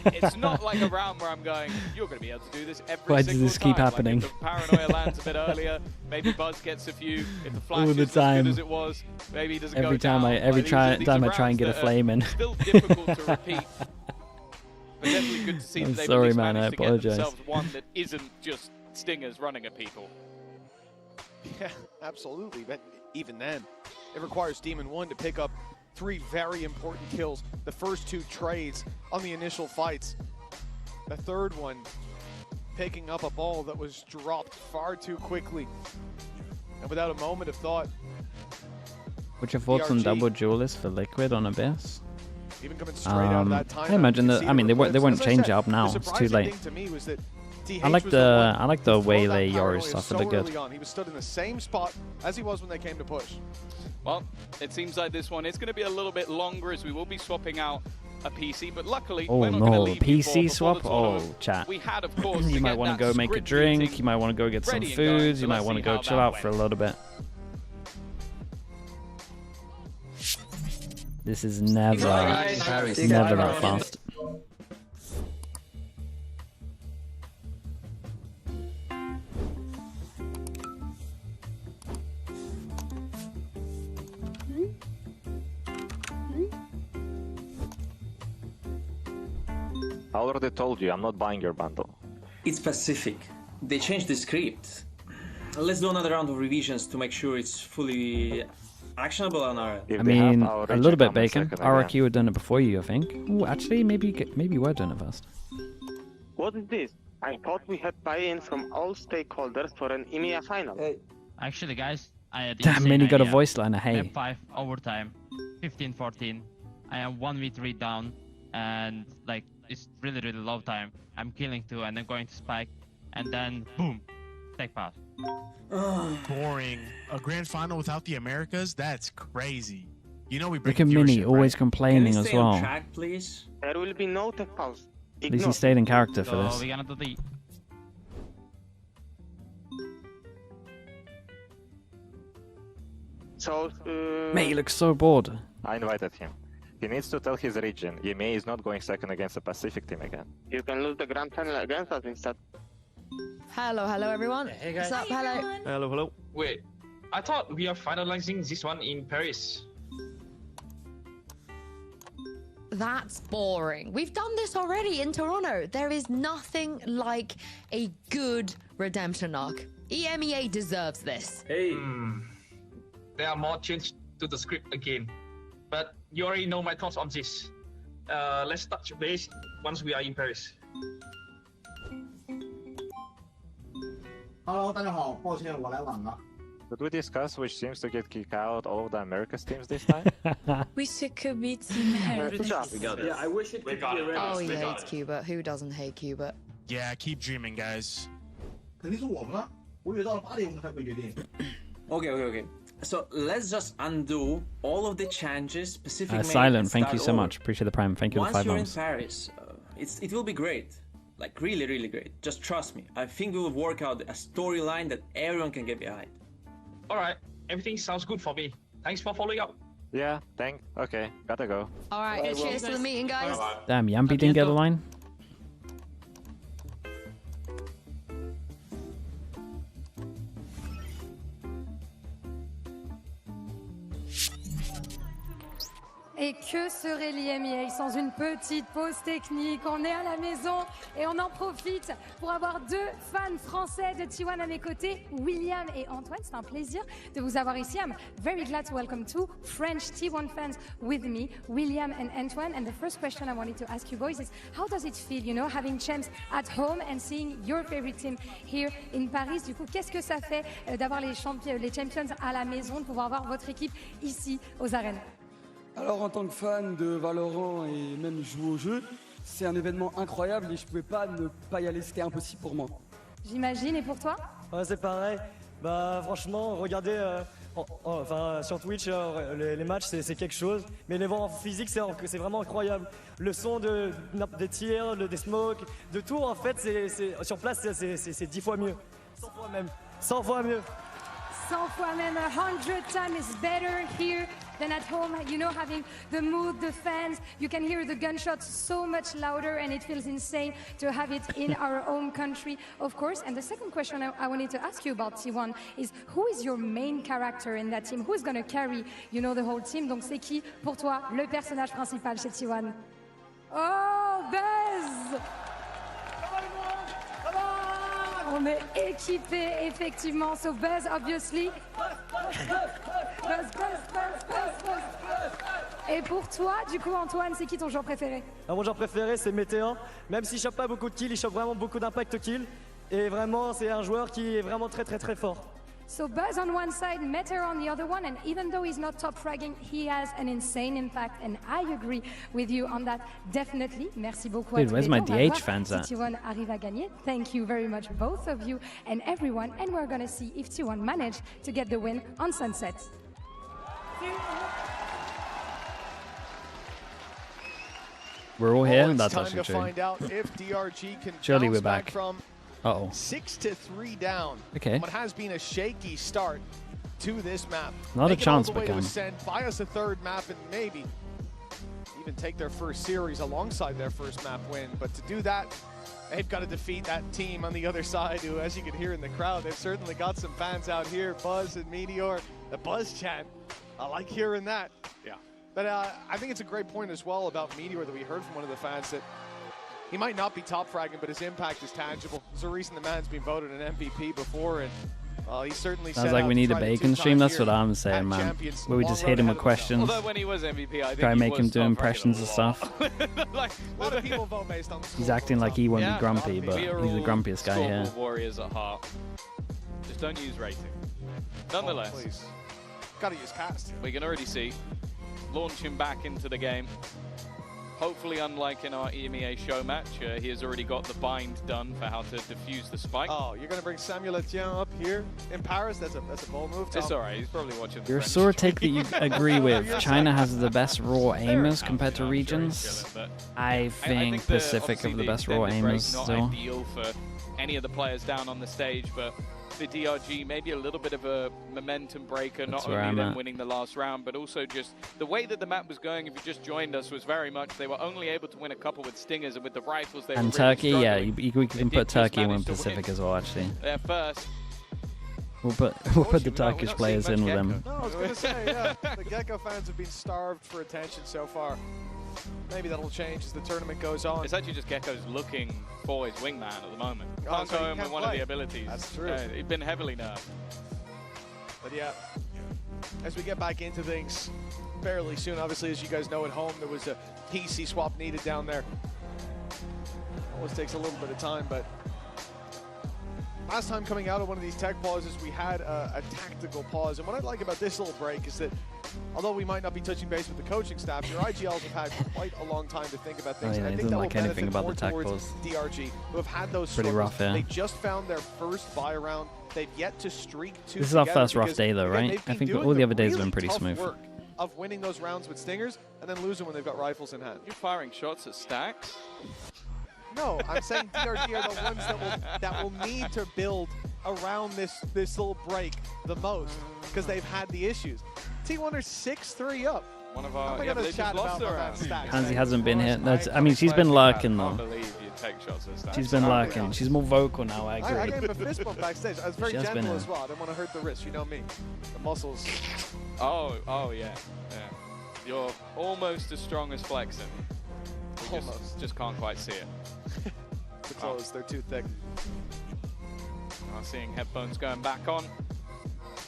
It's not like a round where I'm going, you're going to be able to do this every Why single does this keep time. happening? Like if the paranoia lands a bit earlier, maybe Buzz gets a few. If the flash All the is as time. good as it was, maybe he doesn't Every go down. time I try and get a flame in. Still difficult to repeat. But definitely good to see I'm that they've sorry, at least man, I managed to get apologize. themselves one that isn't just stingers running at people. Yeah, absolutely. But even then, it requires Demon 1 to pick up 3 very important kills. The first 2 trades on the initial fights. The third one, picking up a ball that was dropped far too quickly and without a moment of thought. What's your thoughts on double duelist for Liquid on Abyss? Even coming straight out of that time, I imagine that. I mean, they won't As I change said, it up now. the It's too surprising late. thing to me was that DH I like was the one Waylay that Yoru paranoia stuff. so They're good. early on. He was stood in the same spot as he was when they came to push. Well, it seems like this one is going to be a little bit longer, as we will be swapping out a PC, but luckily Oh we're not going to no, leave you PC before swap? the Oh, tournament. chat. We had, of course, You might want to go make a drink. You might want to go get some ready and going, foods. so You might let's want to see go how chill that out went. for a little bit. This is never that fast. I already told you, I'm not buying your bundle. It's Pacific. They changed the script. Let's do another round of revisions to make sure it's fully actionable on our end. I mean, a little bit bacon. RRQ had done it before you, I think. Oh, actually, maybe you were doing it first. What is this? I thought we had buy-in from all stakeholders for an EMEA final. Actually, guys, I had Damn, insane Minnie got a idea. voice liner, hey. Map 5 overtime, 15-14. I am 1v3 down, and like it's really low time. I'm killing 2 and then going to spike, and then boom, take pass. Boring. A grand final without the Americas? That's crazy. You know we Look at Minnie, always complaining as well. Please? There will be no tech pause. At least he stayed in character for So this. we're gonna do the So, Mate, he looks so bored. I invited him. He needs to tell his region, EMEA is not going second against the Pacific team again. you can lose the grand final against us instead. Hello, everyone. Hey, guys. What's up? Hello. Hello. Wait, I thought we are finalizing this one in Paris. That's boring. We've done this already in Toronto. There is nothing like a good redemption arc. EMEA deserves this. Hey, there are more changes to the script again. But you already know my thoughts on this. Let's touch base once we are in Paris. Hello， 大家好，抱歉我来晚了。 Could we discuss which teams to get kicked out all of the Americas teams this time? Wish it could be Team Heretics. Yeah, I wish it could be Heretics. Oh, he hates Cuba. Who doesn't hate Cuba? Yeah, keep dreaming, guys. 肯定是我们了，我以为到了8点我们才会决定。 Okay. So let's just undo all of the changes. Specific Silent, thank you so much. Appreciate the prime. Thank you for the 5 months. months. Once you're in Paris, it will be great. Like really, really great. Just trust me. I think we will work out a storyline that everyone can get behind. All right, everything sounds good for me. Thanks for following up. Yeah, okay, gotta go. All right, cheers to the meeting, guys. Damn, Yampi didn't get a line. Et que serait l'IMEA sans une petite pause technique? On est à la maison et on en profite pour avoir 2 fans français de T1 à mes côtés, William et Antoine. C'est un plaisir de vous avoir ici. I'm very glad to welcome 2 French T1 fans with me, William and Antoine. And the first question I wanted to ask you boys is, how does it feel, you know, having champs at home and seeing your favorite team here in Paris? Du coup, qu'est-ce que ça fait d'avoir les champions à la maison, de pouvoir voir votre équipe ici aux arènes? Alors en tant que fan de Valorant et même jouer au jeu, c'est un événement incroyable et je pouvais pas ne pas y aller, c'était impossible pour moi. J'imagine, et pour toi? Ouais, c'est pareil. Bah franchement, regardez enfin sur Twitch les matchs c'est quelque chose, mais les voir en physique c'est vraiment incroyable. Le son des tirs, des smokes, de tout en fait, sur place c'est 10 fois mieux. 100 fois même. 100 fois mieux. 100 fois même, 100 times is better here than at home. You know, having the mood, the fans, you can hear the gunshots so much louder and it feels insane to have it in our own country, of course. And the second question I wanted to ask you about T1 is, who is your main character in that team? Who is going to carry, you know, the whole team? Donc c'est qui, pour toi, le personnage principal chez T1? Oh, Buzz! On est équipé, effectivement. So Buzz, obviously. Buzz. Et pour toi, du coup, Antoine, c'est qui ton joueur préféré? Mon joueur préféré, c'est Météan. Même s'il chope pas beaucoup de kills, il chope vraiment beaucoup d'impact kill. Et vraiment, c'est un joueur qui est vraiment très fort. So Buzz on one side, Meteor on the other one, and even though he's not top fragging, he has an insane impact, and I agree with you on that, definitely. Merci beaucoup. Dude, where's my DH fans at? T1 arrive à gagner. Thank you very much, both of you and everyone, and we're gonna see if T1 managed to get the win on Sunset. We're all here, it's that's time actually to true. find out if DRG can Surely bounce we're back. from Uh-oh. 6-3 down. Okay. What has been a shaky start to this map. Not Make a it all chance, the way but to can. Ascend, buy us a 3rd map, and maybe even take their first series alongside their first map win. But to do that, they've got to defeat that team on the other side, who, as you can hear in the crowd, they've certainly got some fans out here. Buzz and Meteor, the Buzz chant. I like hearing that. Yeah. But I think it's a great point as well about Meteor that we heard from one of the fans, that he might not be top fragging, but his impact is tangible. There's a reason the man's been voted an MVP before, and he certainly Sounds like we need a bacon stream. That's what I'm saying, man. Where we just hit him with questions. Although when he was MVP, I think try and make he him was do top impressions and stuff. Like, a lot of people vote based on He's acting like he won't be grumpy, but we are he's the all grumpiest guy here. scoreboard warriors at heart. Just don't use rating. Nonetheless, please. Gotta use cast. We can already see launching back into the game. Hopefully, unlike in our EMEA show match, he has already got the bind done for how to defuse the spike. Oh, you're going to bring Samuel Etienne up here in Paris? That's a bold move, Tom. It's alright, he's probably watching the You're a French sore stream. take that you agree with. China has the best raw aimers compared to regions. I think Pacific have the best raw aimers not still. ideal for any of the players down on the stage, but the DRG maybe a little bit of a momentum breaker, That's not where only I'm them at. winning the last round, but also just the way that the map was going. If you just joined us, was very much they were only able to win a couple with stingers, and with the rifles they And were really Turkey, yeah, struggling. we can put just Turkey and win manage to Pacific as well, actually. Their first. We'll put the Turkish players in with them. No, I was going to say, yeah, the Gecko fans have been starved for attention so far. Maybe that'll change as the tournament goes on. It's actually just Gecko's looking for his wingman at the moment. Oh, Can't so go he in can't with one of play. the abilities. That's true. He's been heavily nerfed. But yeah, as we get back into things fairly soon. Obviously, as you guys know at home, there was a PC swap needed down there. Always takes a little bit of time, but last time coming out of one of these tech pauses, we had a tactical pause. And what I like about this little break is that although we might not be touching base with the coaching staff, your IGLs have had quite a long time to think about things. Oh, yeah, and I think doesn't that like will anything benefit about more the tech towards pause. DRG, who have had those Pretty struggles. rough, yeah. They just found their first buy round. They've yet to streak two. This is our together first rough because, day, though, again, right? they've I think been all the doing other days have really been pretty tough smooth. work of winning those rounds with stingers and then losing when they've got rifles in hand. You're firing shots at Stacks? No, I'm saying DRG are the ones that will need to build around this little break the most because they've had the issues. T1 are 6-3 up. One of our they just lost their round. Hansi hasn't been hit. That's, I mean, she's been lurking though. I can't believe you take shots at Stacks. She's been lurking. She's more vocal now, I agree. I gave him a fist bump backstage. I was very She has gentle been, as well. I didn't want to hurt the wrist. You know me. The muscles. Oh yeah. You're almost as strong as flexing. Just can't quite see it. Too close. They're too thick. I'm seeing headphones going back on.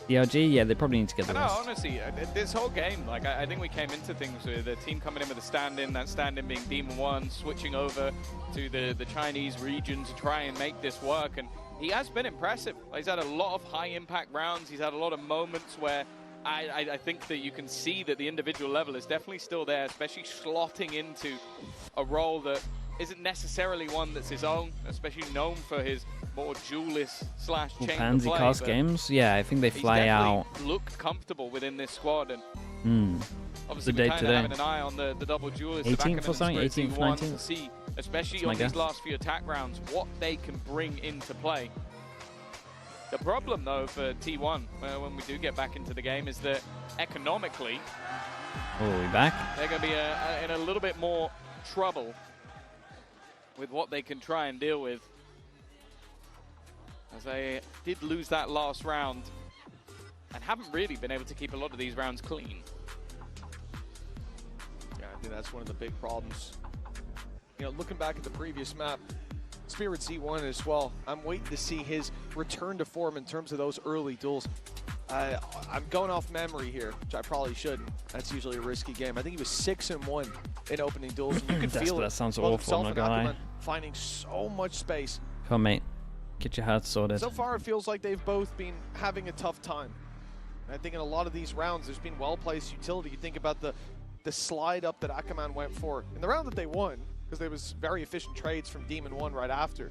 DRG, yeah, they probably need to get the No, rest. honestly, this whole game, like I think we came into things with the team coming in with a stand-in, that stand-in being Demon 1, switching over to the Chinese region to try and make this work, and he has been impressive. He's had a lot of high-impact rounds. He's had a lot of moments where I think that you can see that the individual level is definitely still there, especially slotting into a role that isn't necessarily one that's his own, especially known for his more duelist slash chamber Pansy play. cast games, yeah, I think they fly out. Looked comfortable within this squad, and obviously The we're day kind of today. having an eye on the double duelist. 18th or something, 18th, 19th. To see, especially That's my on these guess. last few attack rounds, what they can bring into play. The problem, though, for T1, when we do get back into the game, is that economically, Oh, we back? they're going to be in a little bit more trouble with what they can try and deal with, as they did lose that last round and haven't really been able to keep a lot of these rounds clean. Yeah, I think that's one of the big problems. You know, looking back at the previous map, Spirit C1 as well, I'm waiting to see his return to form in terms of those early duels. I'm going off memory here, which I probably shouldn't. That's usually a risky game. I think he was 6-1 in opening duels, and you can feel it. That sounds Both awful, himself not and gonna lie. Ackerman finding so much space. Come on, mate. Get your heart sorted. So far, it feels like they've both been having a tough time. And I think in a lot of these rounds, there's been well-placed utility. You think about the slide up that Ackerman went for in the round that they won, because there was very efficient trades from Demon 1 right after.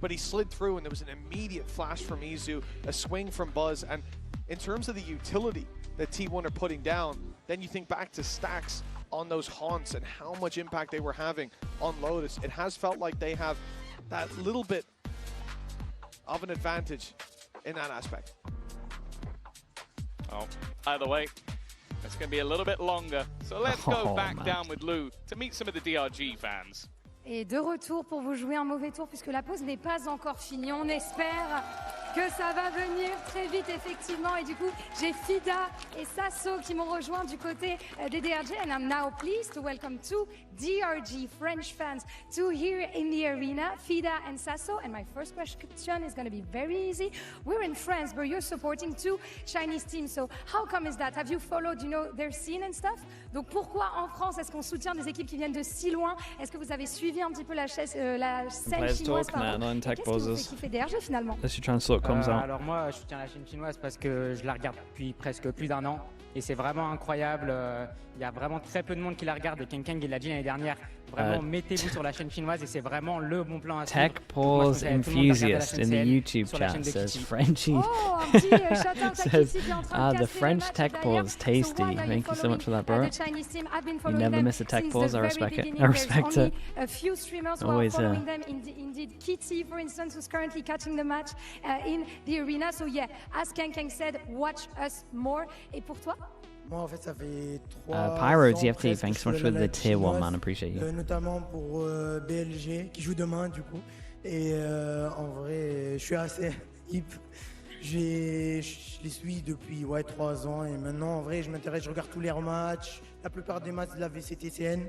But he slid through, and there was an immediate flash from Izu, a swing from Buzz, and in terms of the utility that T1 are putting down, then you think back to Stacks on those haunts and how much impact they were having on Lotus. It has felt like they have that little bit of an advantage in that aspect. Oh, either way, it's going to be a little bit longer. So let's go back down with Lou to meet some of the DRG fans. Et de retour pour vous jouer un mauvais tour puisque la pause n'est pas encore finie. On espère que ça va venir très vite effectivement. Et du coup, j'ai Fida et Sasso qui m'ont rejoint du côté des DRG. And I'm now pleased to welcome two DRG French fans to here in the arena, Fida and Sasso. And my first question is going to be very easy. We're in France, but you're supporting two Chinese teams. So how come is that? Have you followed, you know, their scene and stuff? Donc pourquoi en France est-ce qu'on soutient des équipes qui viennent de si loin? Est-ce que vous avez suivi un petit peu la scène chinoise? Qu'est-ce qui vous fait kiffer DRG finalement? Let's try and sort comes out. Alors moi, je soutiens la chaîne chinoise parce que je la regarde depuis presque plus d'un an et c'est vraiment incroyable. Il y a vraiment très peu de monde qui la regarde. Et Keng il l'a dit l'année dernière. Vraiment, mettez-vous sur la chaîne chinoise et c'est vraiment le bon plan à suivre. Tech Pause Enthusiast in the YouTube chat says Frenchie says, the French Tech Pause tasty. Thank you so much for that, bro. You never miss a Tech Pause. I respect it. I respect it. A few streamers who Always are following them. Indeed, Kitty, for instance, who's currently catching the match in the arena. So yeah, as Keng said, watch us more. Et pour toi? Moi, en fait, ça fait 3 Pyro ans TFT, thanks so much for the tier 1, man. Appreciate you. Notamment pour BLG, qui joue demain, du coup. Et en vrai, je suis assez hip. Je les suis depuis 3 ans. Et maintenant, en vrai, je m'intéresse, je regarde tous les matchs, la plupart des matchs de la VCT CN.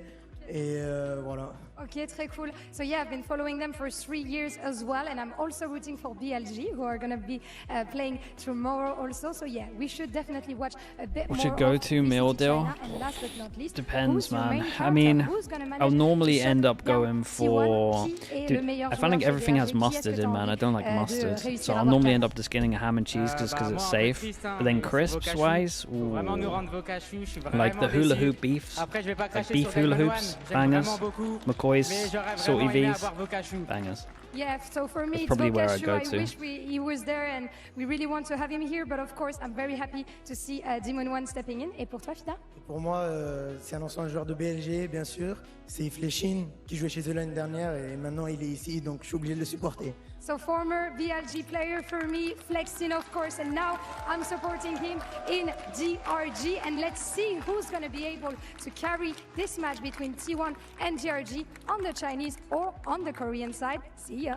Et voilà. Okay, très cool. So yeah, I've been following them for 3 years as well, and I'm also rooting for BLG, who are going to be playing tomorrow also. So yeah, we should definitely watch a bit more. What should go to meal deal? And last but not least, depends, man. I mean, I'll normally end up going for... Dude, I find like everything has mustard in, man. I don't like mustard. So I'll normally end up just getting a ham and cheese just because it's safe. But then crisps-wise, like the hula hoop beefs, like beef hula hoops, bangers. McCoy's salty V's, bangers. Yeah, so for me, that's probably where I go to. I wish he was there, and we really want to have him here. But of course, I'm very happy to see Demon One stepping in. Et pour toi, Fida? Pour moi, c'est un ancien joueur de BLG, bien sûr. C'est Fléchine qui jouait chez eux l'année dernière et maintenant il est ici, donc je suis obligé de le supporter. So former BLG player for me, Flexin of course, and now I'm supporting him in DRG, and let's see who's going to be able to carry this match between T1 and DRG on the Chinese or on the Korean side. See ya.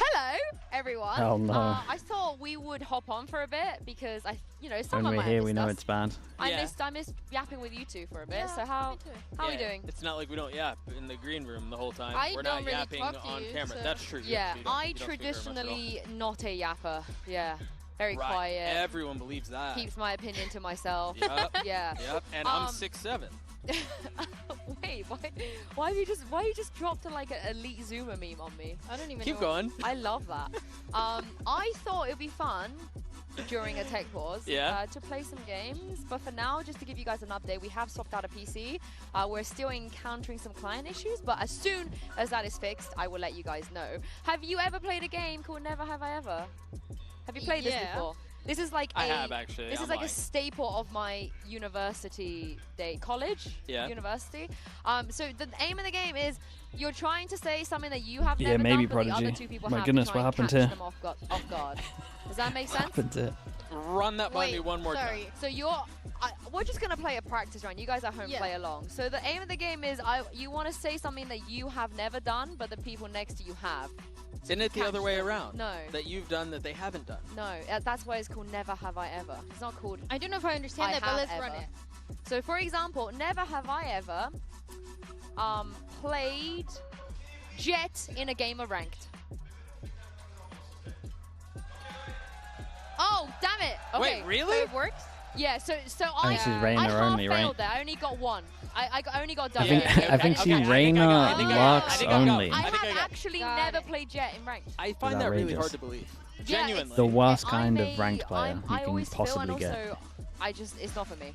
Hello, everyone. Oh no. I thought we would hop on for a bit because when we're here, we know it's bad. I missed yapping with you two for a bit. So how are we doing? It's not like we don't yap in the green room the whole time. We're not really yapping on camera. So. That's true. Yeah, I traditionally not a yapper. Yeah. Very right. Quiet. Everyone believes that. Keeps my opinion to myself. Yep. Yeah. Yep. And I'm 6'7". Wait, why you just dropped a, like an elite Zoomer meme on me? I don't even Keep know. going. I love that. I thought it'd be fun during a tech pause to play some games, but for now, just to give you guys an update, we have swapped out a PC. We're still encountering some client issues, but as soon as that is fixed, I will let you guys know. Have you ever played a game called Never Have I Ever? Have you played this before? This is like I have actually. This is like a staple of my university university. So the aim of the game is you're trying to say something that you have never maybe done, but the Prodigy. other two people My have goodness, to try what happened and here? catch them off guard. Does that make sense? Happened to? Run that by me one more time. So we're just gonna play a practice round. You guys at home play along. So the aim of the game is you want to say something that you have never done, but the people next to you have. Isn't it the other way around? No. That you've done that they haven't done? No, that's why it's called Never Have I Ever. It's not called I don't know if I understand that, but let's run it. So for example, never have I ever played Jet in a game of Ranked. Oh, damn it. Okay. Wait, really? So it works? Yeah, so I this is Reina only, right? failed there. I only got one. I only got done. I think she's Reina Lux only. I have actually never played Jet in Ranked. I find that really hard to believe. Genuinely. The worst kind of ranked player you can possibly get. It's not for me.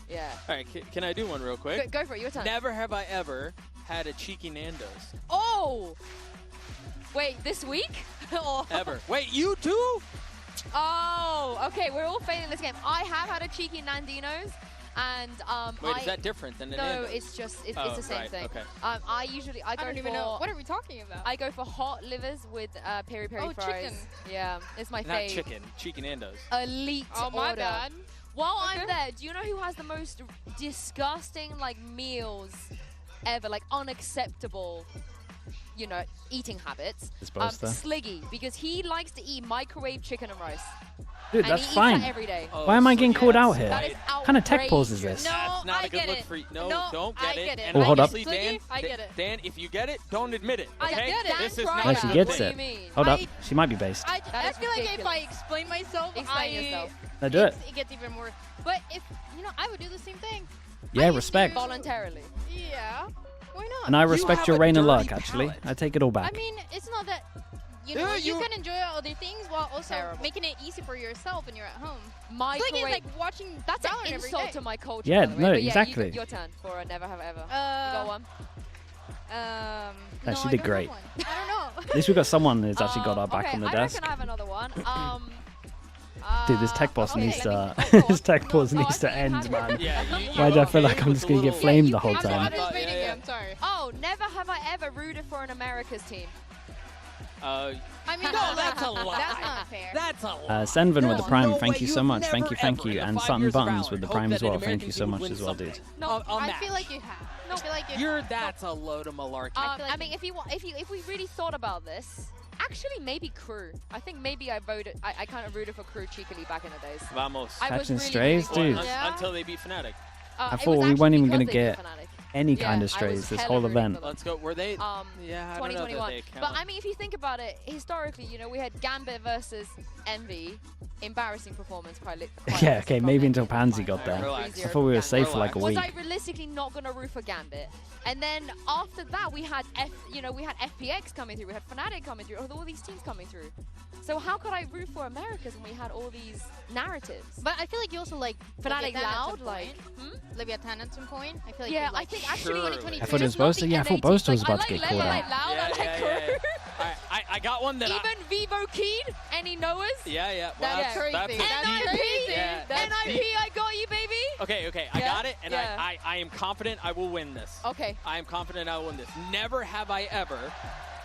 Yeah. All right, can I do one real quick? Go for it, your turn. Never have I ever had a cheeky Nando's. Oh! Wait, this week? Ever. Wait, you too? Oh, okay, we're all failing this game. I have had a cheeky Nandinos, and Wait, is that different than a Nando's? No, it's the same thing. Okay. I don't even know. What are we talking about? I go for hot livers with peri peri fries. Chicken. Yeah, it's my Not fave. chicken, cheeky Nando's. Elite Oh, my order. bad. While I'm there, do you know who has the most disgusting meals ever, unacceptable, eating habits? Sliggy, because he likes to eat microwave chicken and rice. Dude, and that's he fine. Eats that every day. Why am I getting called out here? That is What kind of tech pause is this? No, That's not I a good get look it. for you. No, don't I get get it. it. And Oh, hold up. honestly, Dan, I get it. Dan, if you get it, don't admit it. I Okay? get it. This is That's not No, she right. gets What do it. you mean? Hold up. She might be based. I is feel like if ridiculous. I explain myself, Explain yourself. No, do it. It gets even more. But if, I would do the same thing. Yeah, respect. Voluntarily. Yeah. Why not? And I respect your have a Reina dirty luck, actually. palate. I take it all back. I mean, it's not that, you can enjoy other things while also making it easy for yourself when you're at home. Microwave. It's like watching That's an Valorant every insult day. to my culture. Yeah, by the way. no, But exactly. Your turn for a Never Have Ever. You got one? No, she I did don't great. have one. I don't know. At least we got someone who's actually got our back okay, on the I desk. reckon I have another one. Dude, this tech boss okay, needs let to. me- This tech pause No, needs I to think you end, have it. man. Yeah, Why do I feel like I'm just gonna get flamed the whole I'm time? just waiting. I'm sorry. Oh, never have I ever rooted for an America's team. I mean, No, that's a lie. That's not fair. That's a lie. Senvin with the prime, thank way you you so have much. Thank never, you, thank ever you. in And the 5 Sutton years of Buttons with the Valorant prime hope as that well. an Thank you so American much team as would well, win dude. No, I feel like you have. I feel like you That's a load of malarkey. I mean, if we really thought about this, Actually, maybe Crew. I think maybe I kind of rooted for Crew cheekily back in the days. Vamos. Catching strays, dude. Until they beat Fnatic. I thought we weren't even going to get any kind of strays this whole event. Let's go. Were they? Yeah, 2021. But I mean, if you think about it, historically, you know, we had Gambit versus Envy. Embarrassing performance, quite yeah, okay, maybe until Pansy got there. I thought we were safe for like a week. Was I realistically not going to root for Gambit? And then after that, we had FPX coming through, we had Fnatic coming through, all these teams coming through. So how could I root for Americas when we had all these narratives? But I feel like you also like Fnatic loud, like Leviathan at some point. I feel like yeah, I think actually 2023. I thought it was supposed to. Yeah, I thought Boaster was about to get called out. I got one that even Vivo Keen, any knowers? Yeah. Well, that's crazy. That's crazy. NIP, I got you, baby. Okay, I got it, and I am confident I will win this. Okay. I am confident I will win this. Never have I ever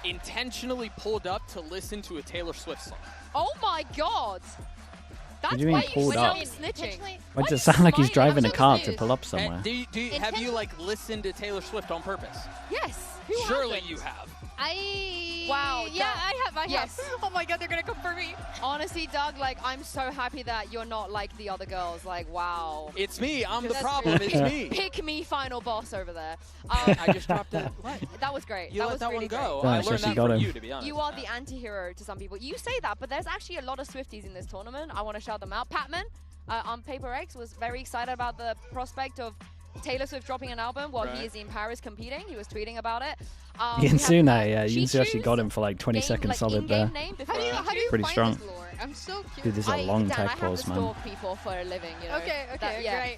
intentionally pulled up to listen to a Taylor Swift song. Oh my God. That's why you up? snitching. Why does it sound like he's driving a car to pull up somewhere? Have you like listened to Taylor Swift on purpose? Yes. Surely you have. Wow. Yeah, I have. Yes. Oh my God, they're gonna come for me. Honestly, Doug, like I'm so happy that you're not like the other girls. Like, wow. It's me. I'm the problem. It's me. Pick me, final boss over there. I just dropped that. What? That was great. You that let was that really one go. Yeah, I learned that from you, to be honest. You are the anti-hero to some people. You say that, but there's actually a lot of Swifties in this tournament. I want to shout them out. Patman on Paper X was very excited about the prospect of Taylor Swift dropping an album while he is in Paris competing. He was tweeting about it. Yinsune, yeah, Yinsune actually got him for like 20 seconds solid there. How do you Pretty find strong. this lore? I'm so curious. Dude, this is a long tech pause, man. I have to stalk people for a living, you know. Okay, great.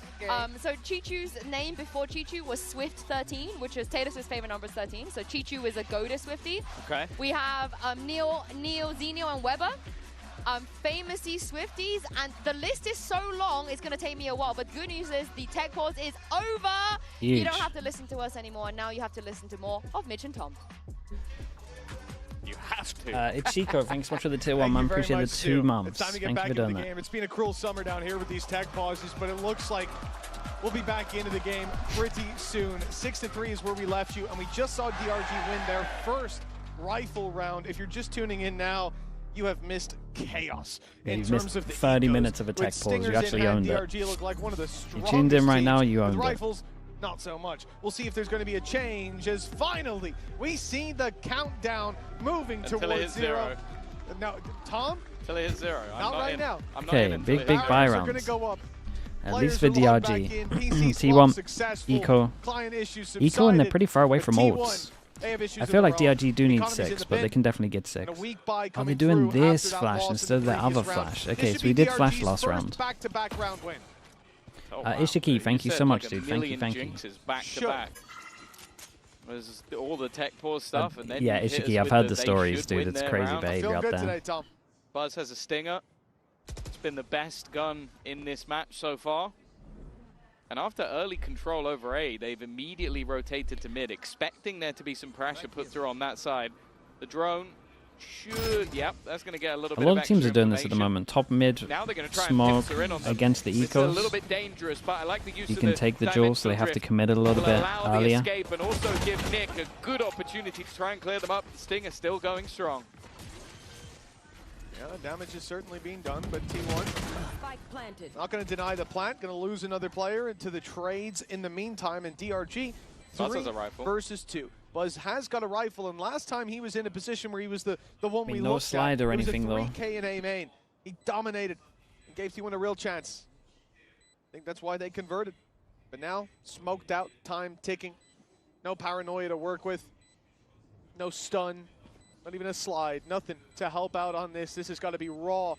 So Chichu's name before Chichu was Swift13, which is Taylor Swift's favorite number is 13. So Chichu is a Goda Swiftie. Okay. We have Neil, Xenio, and Weber. Famously Swifties, and the list is so long it's going to take me a while, but good news is the tech pause is over. Huge. You don't have to listen to us anymore, now you have to listen to more of Mitch and Tom. You have to. It's Chico, thanks so much for the tier 1, man. Appreciate the 2 months. It's time to get Thank back you for into doing the game. that. It's been a cruel summer down here with these tech pauses, but it looks like we'll be back into the game pretty soon. 6-3 is where we left you, and we just saw DRG win their first rifle round. If you're just tuning in now, you have missed chaos in terms of the 30 minutes of a tech pause. You actually owned it. DRG look like one of the You tuned in right now, you owned it. Rifles, not so much. We'll see if there's going to be a change as finally we see the countdown moving towards 0. Now, Tom? Until it hits 0. Not right now. Okay, big buy rounds. At least for DRG. T1, Eco. Eco, and they're pretty far away from ults. I feel like DRG do need 6, but they can definitely get 6. Are they doing this flash instead of the other flash? Okay, so we did flash last round. Ishiki, thank you so much, dude. Thank you. Back to back. There's all the tech pause stuff, and then yeah, Ishiki, I've heard the stories, dude. It's crazy behavior out there. Buzz has a stinger. It's been the best gun in this match so far. And after early control over A, they've immediately rotated to mid, expecting there to be some pressure put through on that side. The drone should, that's going to get a little bit of A lot of teams are doing this at the moment. Top mid, smoke against the It's a ecos. little bit dangerous, but I like the use You of can the take the jewel, so they have to commit it a little bit allow earlier. the escape and also give Nick a good opportunity to try and clear them up. The Stinger still going strong. Yeah, the damage is certainly being done, but T1 not going to deny the plant, going to lose another player into the trades in the meantime, and DRG Buzz has a rifle. versus 2. Buzz has got a rifle, and last time he was in a position where he was the one we no looked slide at. or It was a anything, though. 3K in A main. He dominated and gave T1 a real chance. I think that's why they converted. But now, smoked out, time ticking. No paranoia to work with. No stun. Not even a slide, nothing to help out on this. This has got to be raw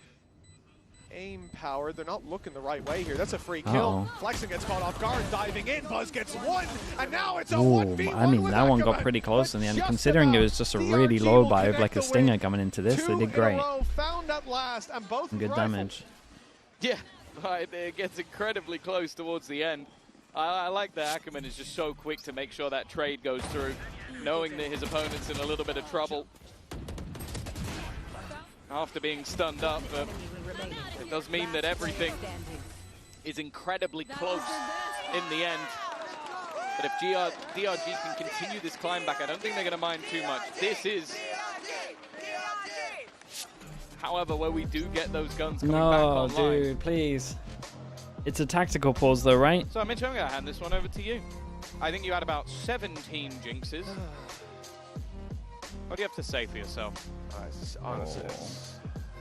aim power. They're not looking the right way here. That's a free kill. Flexing gets caught off guard, diving in. Buzz gets 1, and now it's a 1v1. I mean, that one got pretty close in the end. Considering it was just a really low buy with like a stinger coming into this, they did great. Found at last, and both Good damage. Yeah, right, it gets incredibly close towards the end. I like that Ackerman is just so quick to make sure that trade goes through, knowing that his opponent's in a little bit of trouble after being stunned up, but it does mean that everything is incredibly close in the end. But if DRG can continue this climb back, I don't think they're going to mind too much. This is However, where we do get those guns coming back online. No, dude, please. It's a tactical pause though, right? So Mitch, I'm going to hand this one over to you. I think you had about 17 jinxes. What do you have to say for yourself? Honestly,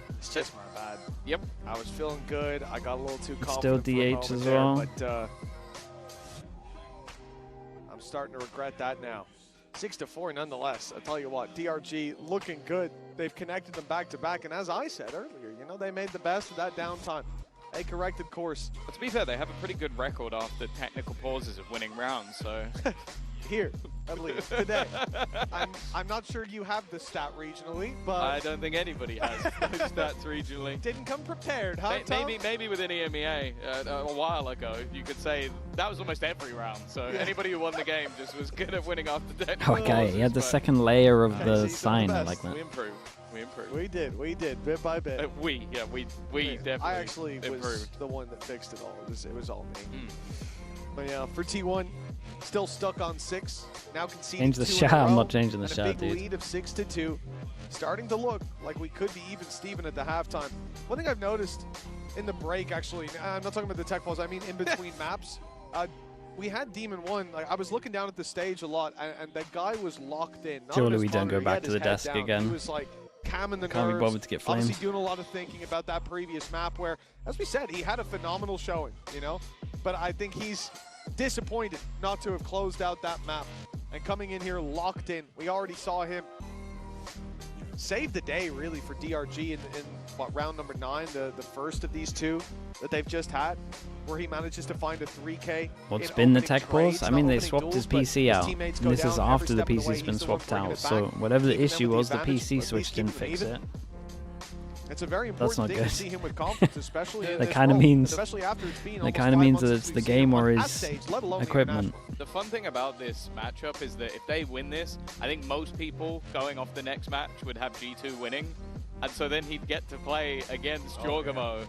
it's just my bad. Yep. I was feeling good. I got a little too confident. Still DH as well. But I'm starting to regret that now. 6-4 nonetheless. I tell you what, DRG looking good. They've connected them back to back, and as I said earlier, you know, they made the best of that downtime. A corrected course. But to be fair, they have a pretty good record after technical pauses of winning rounds, so... Here, at least, today. I'm not sure you have the stat regionally, but... I don't think anybody has those stats regionally. Didn't come prepared, huh, Maybe with an EMEA a while ago, you could say that was almost every round, so anybody who won the game just was good at winning after technical Okay, pauses, he had the second layer of the he's sign. the I best. like that. We improved. We improved. We did, bit by bit. We definitely I actually improved. was the one that fixed it all. It was all me. But yeah, for T1, still stuck on 6. Now conceding Change the 2 in a shot. I'm row, not changing the and shot, a big dude. lead of 6-2. Starting to look like we could be even Steven at the halftime. One thing I've noticed in the break, actually, I'm not talking about the tech balls, I mean in between maps. We had Demon 1, like I was looking down at the stage a lot, and that guy was locked in. Surely we don't go back to the desk He again. was like camming the Can't be nerves. bothered to get flamed. Obviously doing a lot of thinking about that previous map where, as we said, he had a phenomenal showing, you know? But I think he's disappointed not to have closed out that map. And coming in here locked in, we already saw him save the day, really, for DRG in what, round number 9, the first of these 2 that they've just had, where he manages to find a 3K. What's been the tech pause? I mean, they swapped his PC out. And this is after the PC's been swapped out. So whatever the issue was, the PC switch didn't fix it. It's a very important thing to see him with confidence, especially in that this kind of role, means especially after it's been that kind of means that it's the game or his stage, let alone equipment. The fun thing about this matchup is that if they win this, I think most people going off the next match would have G2 winning. And so then he'd get to play against Jorgamo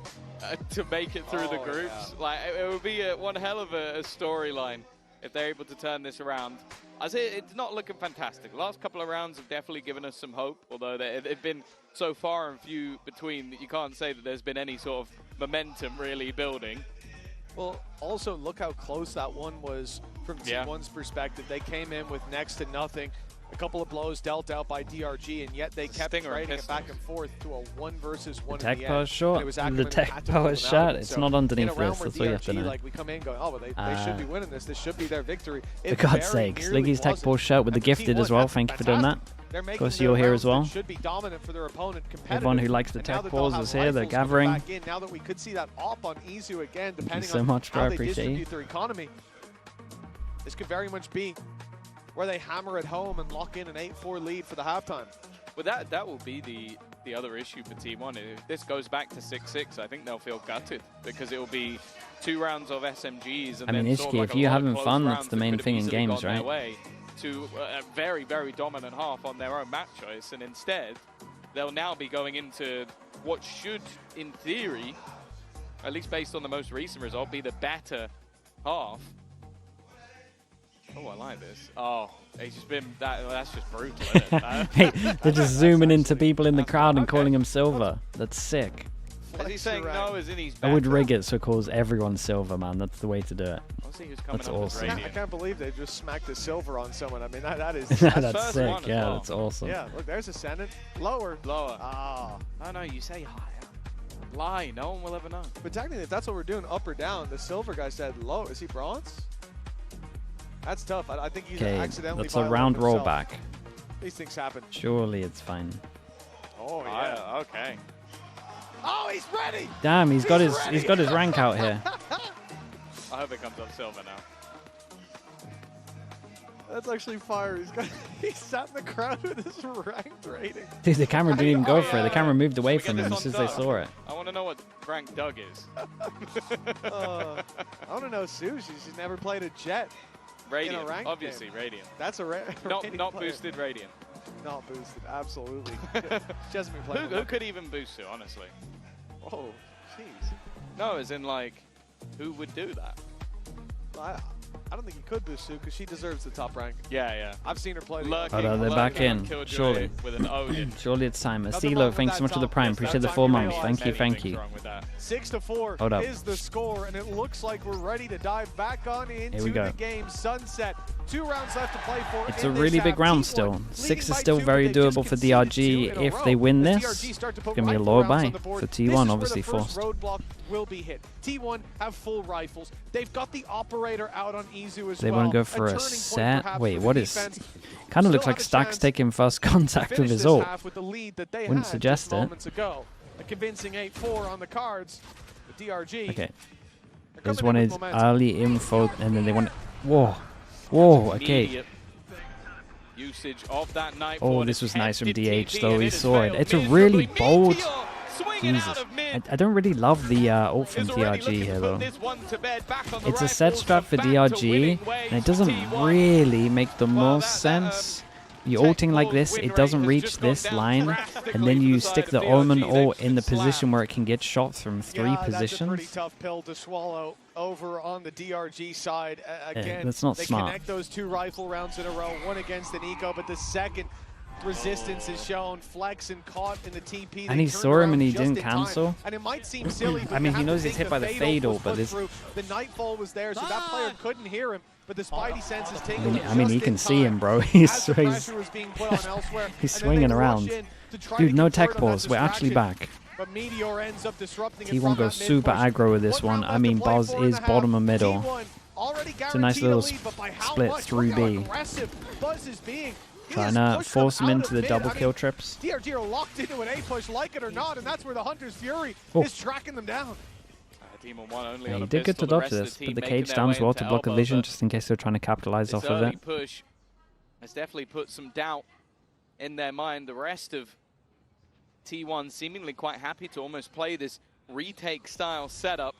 to make it through the groups. Like, it would be one hell of a storyline if they're able to turn this around. I say it's not looking fantastic. The last couple of rounds have definitely given us some hope, although they've been so far and few between that you can't say that there's been any sort of momentum really building. Well, also look how close that one was from T1's perspective. They came in with next to nothing. A couple of blows dealt out by DRG, and yet they kept trading it back and forth to a 1 versus 1 Tech in the power end. shot. The tech power shot. It's not underneath this. That's what you have to know. Like we come in going, oh, well, they should be winning this. This should be their victory. For God's sake, Sliggy's tech ball shot with the gifted as well. Thank you for doing that. Of course, you're here as well. Should be dominant for their opponent. Everyone who likes the tech balls is here. They're gathering. Now that we could see that op on Izu again, Thank you depending so on much, bro. how I they appreciate you. distribute their economy, this could very much be where they hammer it home and lock in an 8-4 lead for the halftime. But that will be the other issue for T1. If this goes back to 6-6, I think they'll feel gutted because it will be 2 rounds of SMGs. And I mean, then sort Ishki, of like if you're having close fun, rounds that's the that main could have thing in easily games, gone their right? way to a very, very dominant half on their own match choice. And instead, they'll now be going into what should, in theory, at least based on the most recent result, be the better half. Oh, I like this. Oh, it's just been that's just brutal, isn't it? Hey, they're just zooming into people in the crowd and calling them silver. That's sick. Is he saying no, as in he's I would better? rig it so it calls everyone silver, man. That's the way to do it. I'll see who's coming That's up with awesome. Radiant. I can't believe they just smacked a silver on someone. I mean, that is... That's sick. Yeah, that's awesome. Yeah, look, there's Ascendant. Lower. Lower. Ah. Oh, no, you say higher. Lie. No one will ever know. But technically, if that's what we're doing, up or down, the silver guy said low. Is he bronze? That's tough. I think he's accidentally... That's a round himself. rollback. These things happen. Surely it's fine. Oh, yeah. Okay. Oh, he's ready! Damn, he's got his rank out here. I hope it comes up silver now. That's actually fire. He sat in the crowd with his ranked rating. Dude, the camera didn't even go for it. The camera moved away from him as soon as they saw it. I want to know what rank Doug is. I want to know Sushi. She's never played a Jet. Radiant, in a ranked obviously game. Radiant. That's a not boosted Radiant. Not boosted, absolutely. She hasn't been playing. Who could even boost it, honestly? Oh, jeez. No, as in like, who would do that? I don't think he could boost Sue because she deserves the top rank. Yeah. I've seen her play. Oh, no, they're back in. Surely. With an Odin. Surely it's time. Asilo, thanks so much for the prime. Appreciate the 4 months. Thank you, thank you. 6-4 is the score, and it looks like we're ready to dive back on into the game. Sunset. 2 rounds left to play for. It's a really big round still. 6 is still very doable for DRG. If they win this, it's going to be a lower buy for T1, obviously forced. Roadblock will be hit. T1 have full rifles. They've got the operator out on Izu as They well. want to go for a set. Wait, what is? Kind of looks like Stack's taking first contact with his ult. Wouldn't suggest it. A convincing 8-4 on the cards. The DRG. Okay. This one is early info, and then they want. Whoa. Whoa, okay. Usage of that oh, this was nice from DH, though. He saw it. It's a really bold. Jesus. I don't really love the ult from DRG here, though. It's a set strat for DRG, and it doesn't really make the most sense. You're ulting like this, it doesn't reach this line, and then you stick the Omen ult in the position where it can get shot from 3 positions. That's a pretty tough pill to swallow over on the DRG side. Again, that's not smart. They connect those 2 rifle rounds in a row, one against an eco, but the second resistance is shown. Flex and caught in the TP. And he saw him and he didn't cancel. And it might seem silly, but I mean, he knows he's hit by the fade ult, but this. The Nightfall was there, so that player couldn't hear him. But the Spidey sense is taken. I mean, he can see him, bro. He's swinging around. Dude, no tech pause. We're actually back. But Meteor ends up disrupting T1 goes super aggro with this one. I mean, Boz is bottom of middle. It's a nice little split through B. Trying to force him into the double kill trips. DRG are locked into an A push, like it or not, and that's where the Hunter's Fury is tracking them down. Yeah, he did good to dodge this, but the cage down as well to block a vision just in case they're trying to capitalize off of it. Push has definitely put some doubt in their mind. The rest of T1 seemingly quite happy to almost play this retake style setup.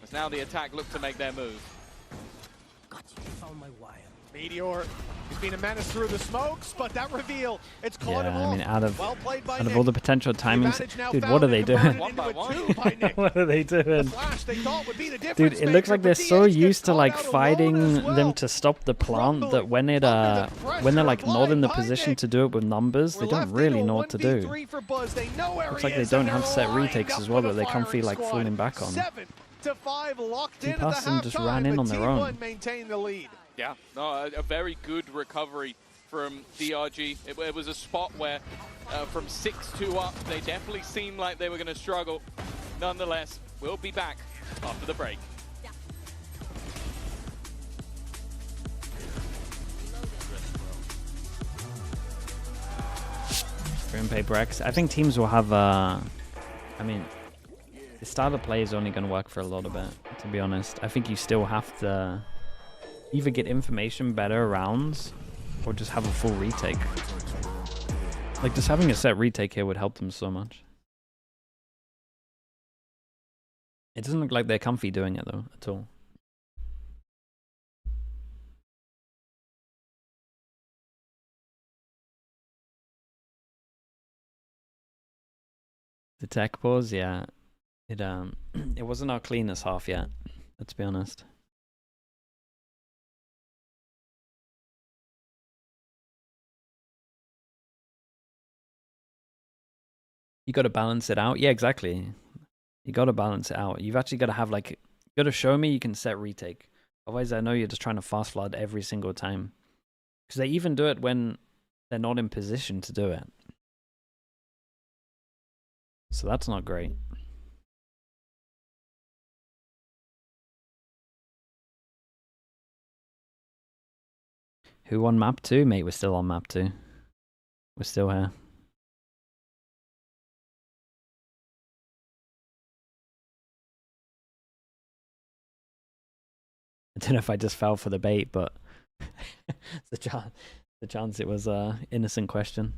As now the attack look to make their move. Got you, found my wire. Meteor has been a menace through the smokes, but that reveal, it's caught him I mean, out of Nick. all the potential timings, dude, what are they doing? What are they doing? Dude, it looks like they're so used to like fighting them to stop the plant that when they're like not in the position to do it with numbers, they don't really know what to do. Looks like they don't have set retakes as well that they can't feel like falling back on. T-Pass just ran in on their own. Yeah, no, a very good recovery from DRG. It was a spot where from 6-2 up, they definitely seemed like they were going to struggle. Nonetheless, we'll be back after the break. Grim Paper X. I think teams will have, I mean, the style of play is only going to work for a little bit, to be honest. I think you still have to either get information better rounds or just have a full retake. Like, just having a set retake here would help them so much. It doesn't look like they're comfy doing it, though, at all. The tech pause, yeah. It wasn't our cleanest half yet, let's be honest. You got to balance it out. Yeah, exactly. You got to balance it out. You've actually got to have like, you got to show me you can set retake. Otherwise, I know you're just trying to fast flood every single time. Because they even do it when they're not in position to do it. So that's not great. Who won map 2? Mate, we're still on map 2. We're still here. I don't know if I just fell for the bait, but the chance it was an innocent question.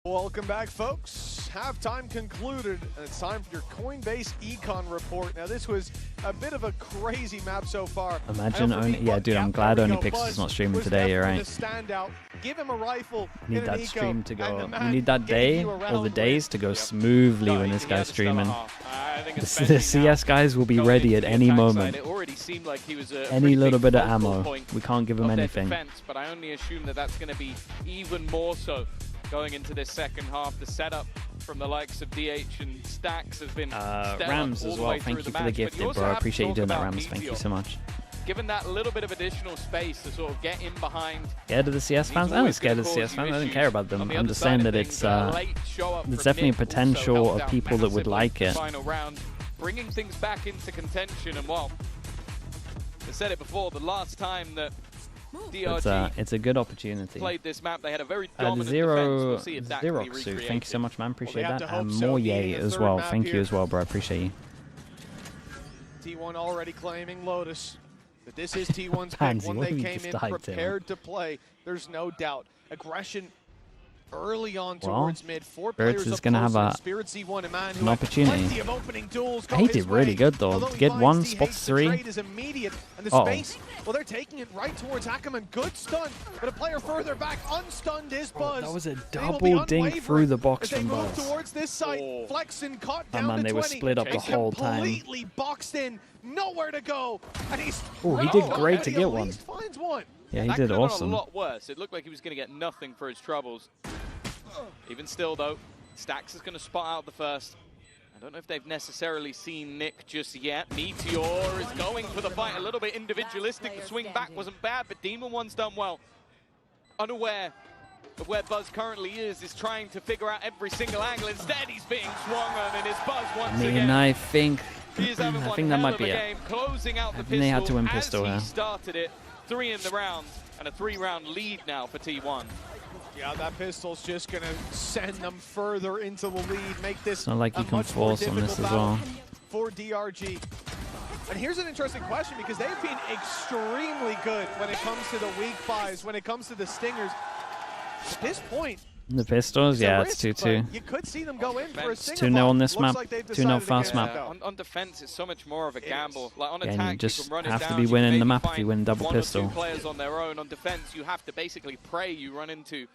Welcome back, folks. Halftime concluded, and it's time for your Coinbase Econ report. Now, this was a bit of a crazy map so far. Imagine only, yeah, dude, I'm glad only Pixels not streaming today, you're right. Standout give him a rifle. You need that stream to go. You need that day or the days to go smoothly when this guy's streaming. The CS guys will be ready at any moment. Any little bit of ammo. We can't give him anything. But I only assume that that's going to be even more so going into this second half. The setup from the likes of DH and Stacks has been Rams as well. Thank you for the gifted, bro. I appreciate you doing that, Rams. Thank you so much. Given that little bit of additional space to sort of get in behind. Scared of the CS fans? I'm not scared of the CS fans. I don't care about them. I'm just saying that it's there's definitely a potential of people that would like it. Final round, bringing things back into contention. And well, I said it before, the last time that DRG it's a good opportunity. Played this map, they had a very dominant defense. We'll see if that can be Xeroxu, recreated. thank you so much, man. Appreciate that. And more yay as well. Thank you as well, bro. Appreciate you. T1 already claiming Lotus. But this is T1's pick. When they came in prepared to play, there's no doubt. Aggression early on towards mid. Four players is going to have an opportunity. He did really good though. To get one, spots 3. Well, they're taking it right towards Ackerman. Good stun, but a player further back unstunned is Buzz. That was a double dink through the box from Buzz. Towards this side, Flexen caught down man, to they 20. were split up the whole time. Completely boxed in, nowhere to go, and he's. Oh, he did great to get one. Finds one. Yeah, he did awesome. A lot worse. It looked like he was going to get nothing for his troubles. Even still, though, Stacks is going to spot out the first. I don't know if they've necessarily seen Nick just yet. Meteor is going for the fight, a little bit individualistic. The swing back wasn't bad, but Demon One's done well. Unaware of where Buzz currently is trying to figure out every single angle. Instead, he's being swung on, and it's Buzz once again. I think that might be it. Closing out the pistol they had to win pistol as he here. started it. 3 in the round, and a 3-round lead now for T1. Yeah, that pistol's just going to send them further into the lead, make this it's not like you can force on this as well. For DRG. And here's an interesting question, because they've been extremely good when it comes to the weak buys, when it comes to the stingers. At this point, the pistols, yeah, it's 2-2. You could see them go in for a it's 2-0 on this map, 2-0 fast map. On defense, it's so much more of a gamble. Like on Yeah, attack, you just can run have it to down, be winning the map if find you win double 1 pistol. or 2 players on their own. On defense, you have to basically pray you run into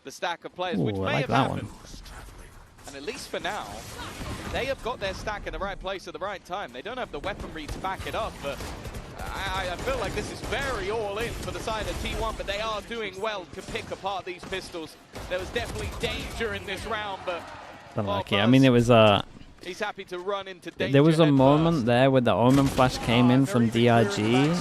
the stack of players, which Ooh, may I like have that happened. one. And at least for now, they have got their stack in the right place at the right time. They don't have the weaponry to back it up, but I feel like this is very all in for the side of T1, but they are doing well to pick apart these pistols. There was definitely danger in this round, but Unlucky. I mean, it was he's happy to run into danger. there was a moment there where the Omen flash came in from DRG.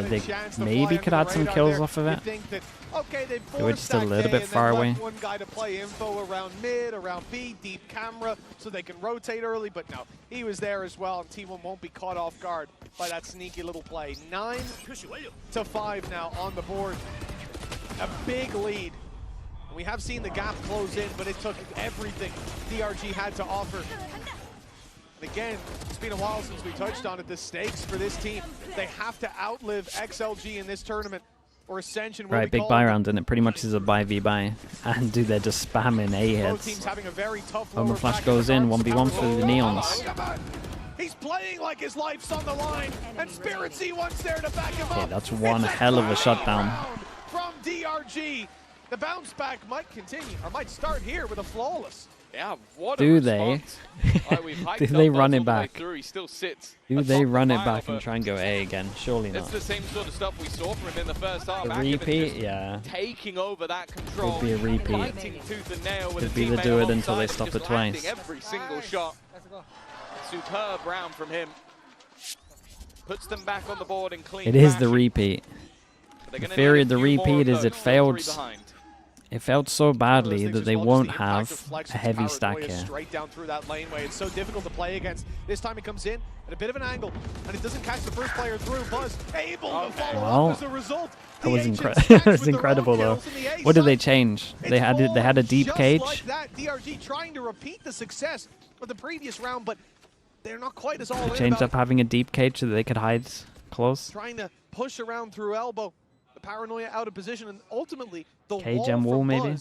They maybe could add some kills off of it. They were just a little bit far away. One guy to play info around mid, around B, deep camera, so they can rotate early, but no, he was there as well, and T1 won't be caught off guard by that sneaky little play. 9-5 now on the board. A big lead. We have seen the gap close in, but it took everything DRG had to offer. And again, it's been a while since we touched on it. The stakes for this team, they have to outlive XLG in this tournament, or Ascension. Right, big buy round, and it pretty much is a buy v buy. And dude, they're just spamming A hits. Omen flash goes in, 1v1 for the Neons. He's playing like his life's on the line, and Spirit C1's there to back him up. Okay, that's one hell of a shutdown. From DRG. The bounce back might continue, or might start here with a flawless. Yeah, what Do a they? response. Do they run it back? He still sits Do they run it back and try and go A again? Surely not. It's the same sort of stuff we saw from him in the first half. A repeat? Yeah. Taking over that control. Could be a repeat. Fighting tooth and nail with Could be the do it until they stop it twice. Every single shot. Superb round from him. Puts them back on the board and clean. It is the repeat. The theory of the repeat is it failed. It failed so badly that they won't have a heavy stack here. Straight down through that laneway. It's so difficult to play against. This time it comes in at a bit of an angle, and it doesn't catch the first player through. Buzz able to follow up as a result. That was it was incredible though. What did they change? They had a deep cage. Like that, DRG trying to repeat the success of the previous round, but they're not quite as all in. Changed up having a deep cage so that they could hide close. Trying to push around through elbow. Paranoia out of position, and ultimately the wall maybe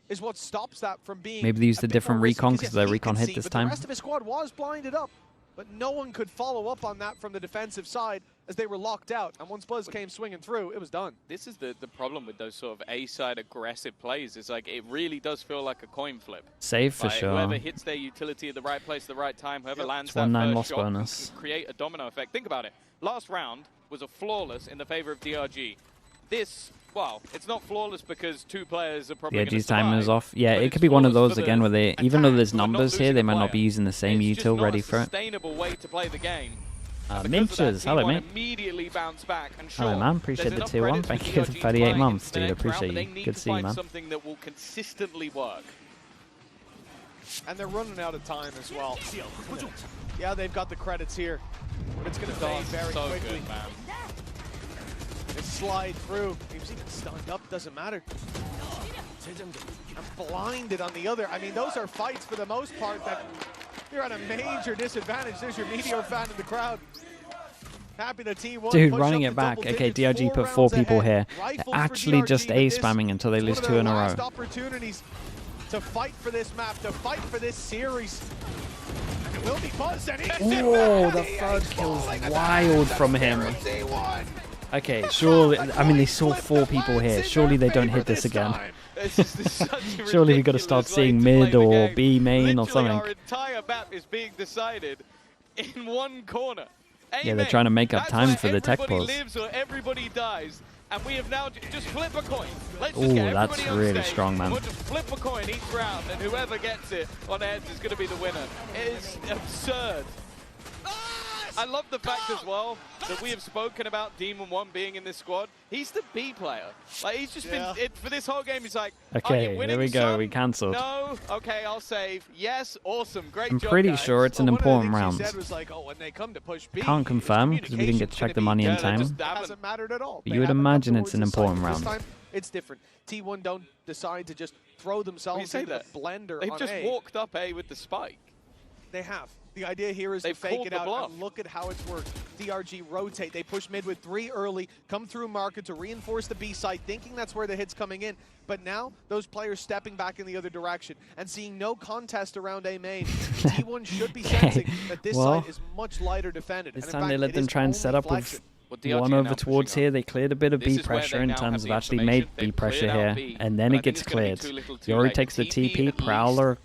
is what stops that from being. Maybe they used a different recon because their recon hit this time. The rest of his squad was blinded up, but no one could follow up on that from the defensive side. as they were locked out. And once Buzz came swinging through, it was done. This is the problem with those sort of A-side aggressive plays. Is like it really does feel like a coin flip. Save for like, sure. Whoever hits their utility at the right place at the right time, whoever lands that 1-9 first loss shot bonus. can create a domino effect. Think about it. Last round was a flawless in the favor of DRG. This, well, it's not flawless because two players are probably DRG's timer is off. Yeah, it could be one of those again where they, even though there's numbers here, they might not be using the same util ready for it. Sustainable way to play the game. Minches, hello mate. Immediately bounce back and hello man, appreciate the 2-1. Thank you for 38 months, dude. Appreciate you. Good to see you, man. Something that will consistently work. And they're running out of time as well. Yeah, they've got the credits here, but it's going to fade very quickly. Good, man. They slide through. He was even stunned up, doesn't matter. I'm blinded on the other. I mean, those are fights for the most part that you're at a major disadvantage. There's your Meteor fan in the crowd. Happy the T1. Dude, running it back. Okay, DRG put 4 people here. They're actually just A spamming until they lose 2 in a row. Opportunities to fight for this map, to fight for this series. And it will be Buzz, and whoa, the third kill's wild from him. Okay, surely, I mean, they saw 4 people here. Surely they don't hit this again. Surely we got to start seeing mid or B main or something. Our entire map is being decided in one corner. Yeah, they're trying to make up time for the tech pause. Everybody lives or everybody dies, and we have now just flip a coin. Ooh, that's really strong, man. We'll just flip a coin each round, and whoever gets it on heads is going to be the winner. It is absurd. I love the fact as well that we have spoken about Demon 1 being in this squad. He's the B player. Like, he's just been, for this whole game, he's like, okay, there we go, we cancelled. No, okay, I'll save. Yes, awesome, great job, I'm pretty guys. sure it's an important round. Like, oh, when they come to push B, can't confirm because we didn't get to check the money in time. Hasn't mattered at all. But you would imagine it's an important round. This time, it's different. T1 don't decide to just throw themselves into the blender. They've just walked up A with the spike. They have. The idea here is to fake it out and look at how it's worked. DRG rotate. They push mid with 3 early, come through market to reinforce the B side, thinking that's where the hit's coming in. But now, those players stepping back in the other direction and seeing no contest around A main. T1 should be sensing that this side is much lighter defended. This time they let them try and set up with 1 over towards here. They cleared a bit of B pressure in terms of actually made B pressure here. And then it gets cleared. Yori takes the TP, Prowler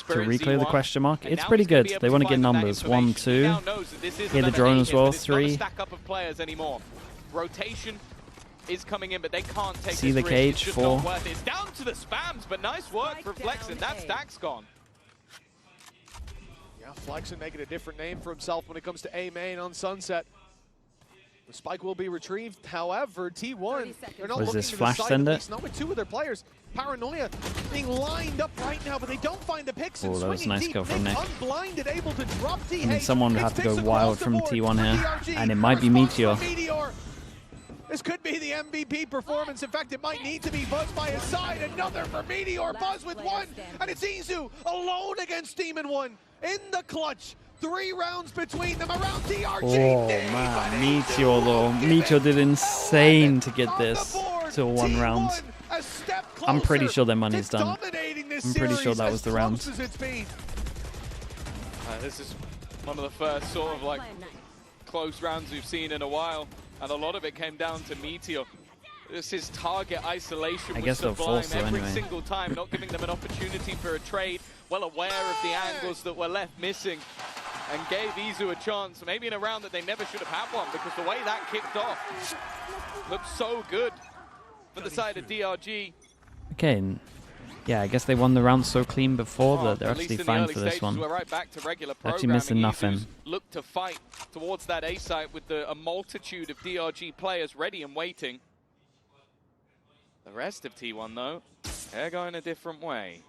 to re-clear the question mark. It's pretty good. They want to get numbers. 1, 2. Here the drone as well. 3. Rotation is coming in, but they can't take see the cage. 4. It's down to the spams, but nice work from Flexen. That stack's gone. Yeah, Flexen making a different name for himself when it comes to A main on Sunset. The spike will be retrieved. However, T1, they're not looking to the side, at least not with 2 of their players. Paranoia being lined up right now, but they don't find the picks. Oh, that was a nice kill from Nick. Unblinded, able to drop I mean, someone would have to go wild from T1 here, and it might be Meteor. This could be the MVP performance. In fact, it might need to be Buzz by his side. Another for Meteor. Buzz with 1, and it's Izu alone against Demon 1 in the clutch. 3 rounds between them around DRG. Oh man, Meteor though. Meteor did insane to get this to 1 round. I'm pretty sure their money's done. I'm pretty sure that was the round. This is one of the first sort of like close rounds we've seen in a while, and a lot of it came down to Meteor. This is target isolation. I guess they'll force every single time, not giving them an opportunity for a trade. Well aware of the angles that were left missing, and gave Izu a chance, maybe in a round that they never should have had one, because the way that kicked off looked so good for the side of DRG. Okay, yeah, I guess they won the round so clean before that they're actually fine for this one. We're right back to regular actually missing nothing. Izu's look to fight towards that A site with a multitude of DRG players ready and waiting. The rest of T1 though, they're going a different way.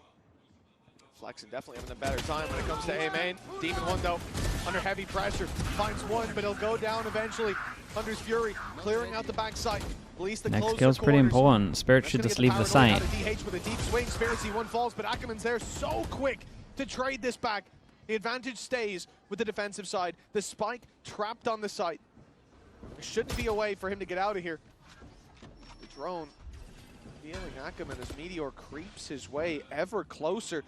Flexen definitely having a better time when it comes to A main. Demon 1 though, under heavy pressure, finds 1, but he'll go down eventually. Hunter's Fury clearing out the backside. Next kill's pretty important. Spirit should just leave the site. DH with a deep swing. Spirit C1 falls, but Ackerman's there so quick to trade this back. The advantage stays with the defensive side. The spike trapped on the site. There shouldn't be a way for him to get out of here. The drone feeling Ackerman as Meteor creeps his way ever closer.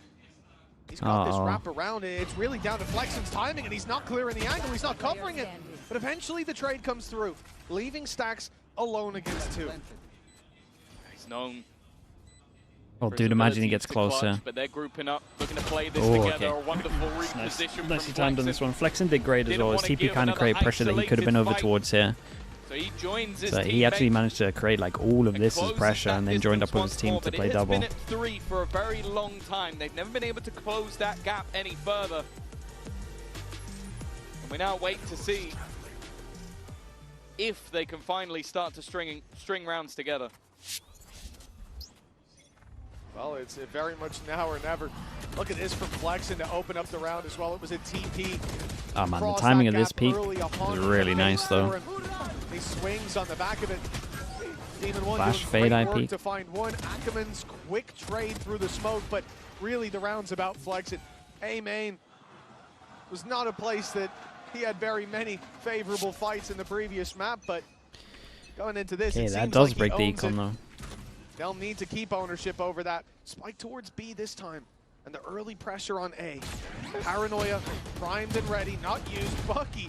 He's got this wrap around it. It's really down to Flexen's timing, and he's not clearing the angle. He's not covering it. But eventually the trade comes through, leaving Stax alone against 2. He's known. Oh, dude, imagine he gets closer. But they're grouping up, looking to play this together. A wonderful reposition. Nicely timed on this one. Flexen did great as well. His TP kind of created pressure that he could have been over towards here. So he joins his so he actually managed to create like all of this as pressure and then joined up with his team to play double. It's been at 3 for a very long time. They've never been able to close that gap any further. And we now wait to see if they can finally start to string rounds together. Well, it's very much now or never. Look at this from Flexen to open up the round as well. It was a TP. Oh man, the timing of this peak is really nice though. He swings on the back of it. Demon One Flash doing fade great IP work to find one. Ackerman's quick trade through the smoke, but really the round's about Flexen. A main was not a place that he had very many favorable fights in the previous map, but going into this, okay, it that seems does like break he the owns it. econ though. They'll need to keep ownership over that. Spike towards B this time. And the early pressure on A. Paranoia, primed and ready, not used. Bucky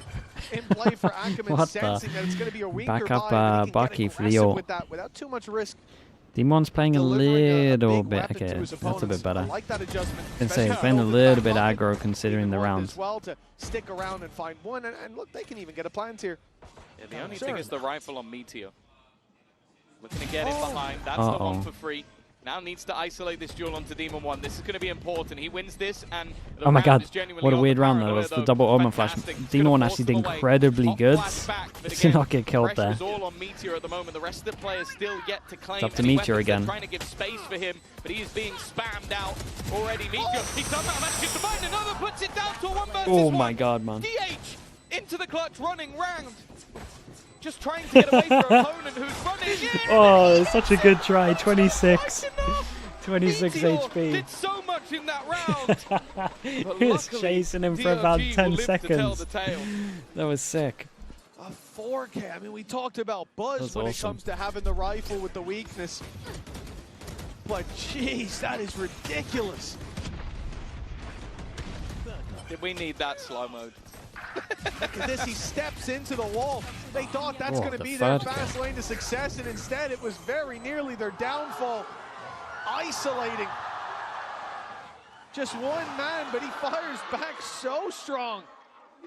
in play for Ackerman, sensing that it's going to be a weaker back up Bucky for the ult. With that, without too much risk. Demon's playing a little bit. Okay, that's a bit better. Like that adjustment. I'd say he's playing a little bit aggro considering the round. As well to stick around and find one. And look, they can even get a plant here. Yeah, the only thing is the rifle on Meteor. Looking to get it behind. That's the one for free. Now needs to isolate this duel onto Demon One. This is going to be important. He wins this, and oh my god, what a weird round though. It was the double Omen flash. Demon One actually did incredibly good. Did not get killed there. All on Meteor at the moment. The rest of the players still yet to claim. It's up to Meteor again. Trying to give space for him, but he is being spammed out already. Meteor, he's done that. Manages to find another, puts it down to a 1 versus 1. Oh my god, man. DH into the clutch, running round. Just trying to get away from an opponent who's running in. Oh, such a good try. 26. 26 HP. Did so much in that round. He was chasing him for about 10 seconds. That was sick. A 4K. I mean, we talked about Buzz when it comes to having the rifle with the weakness. But jeez, that is ridiculous. Did we need that slow mode? Look at this, he steps into the wall. They thought that's going to be their fast lane to success, and instead it was very nearly their downfall. Isolating. Just one man, but he fires back so strong.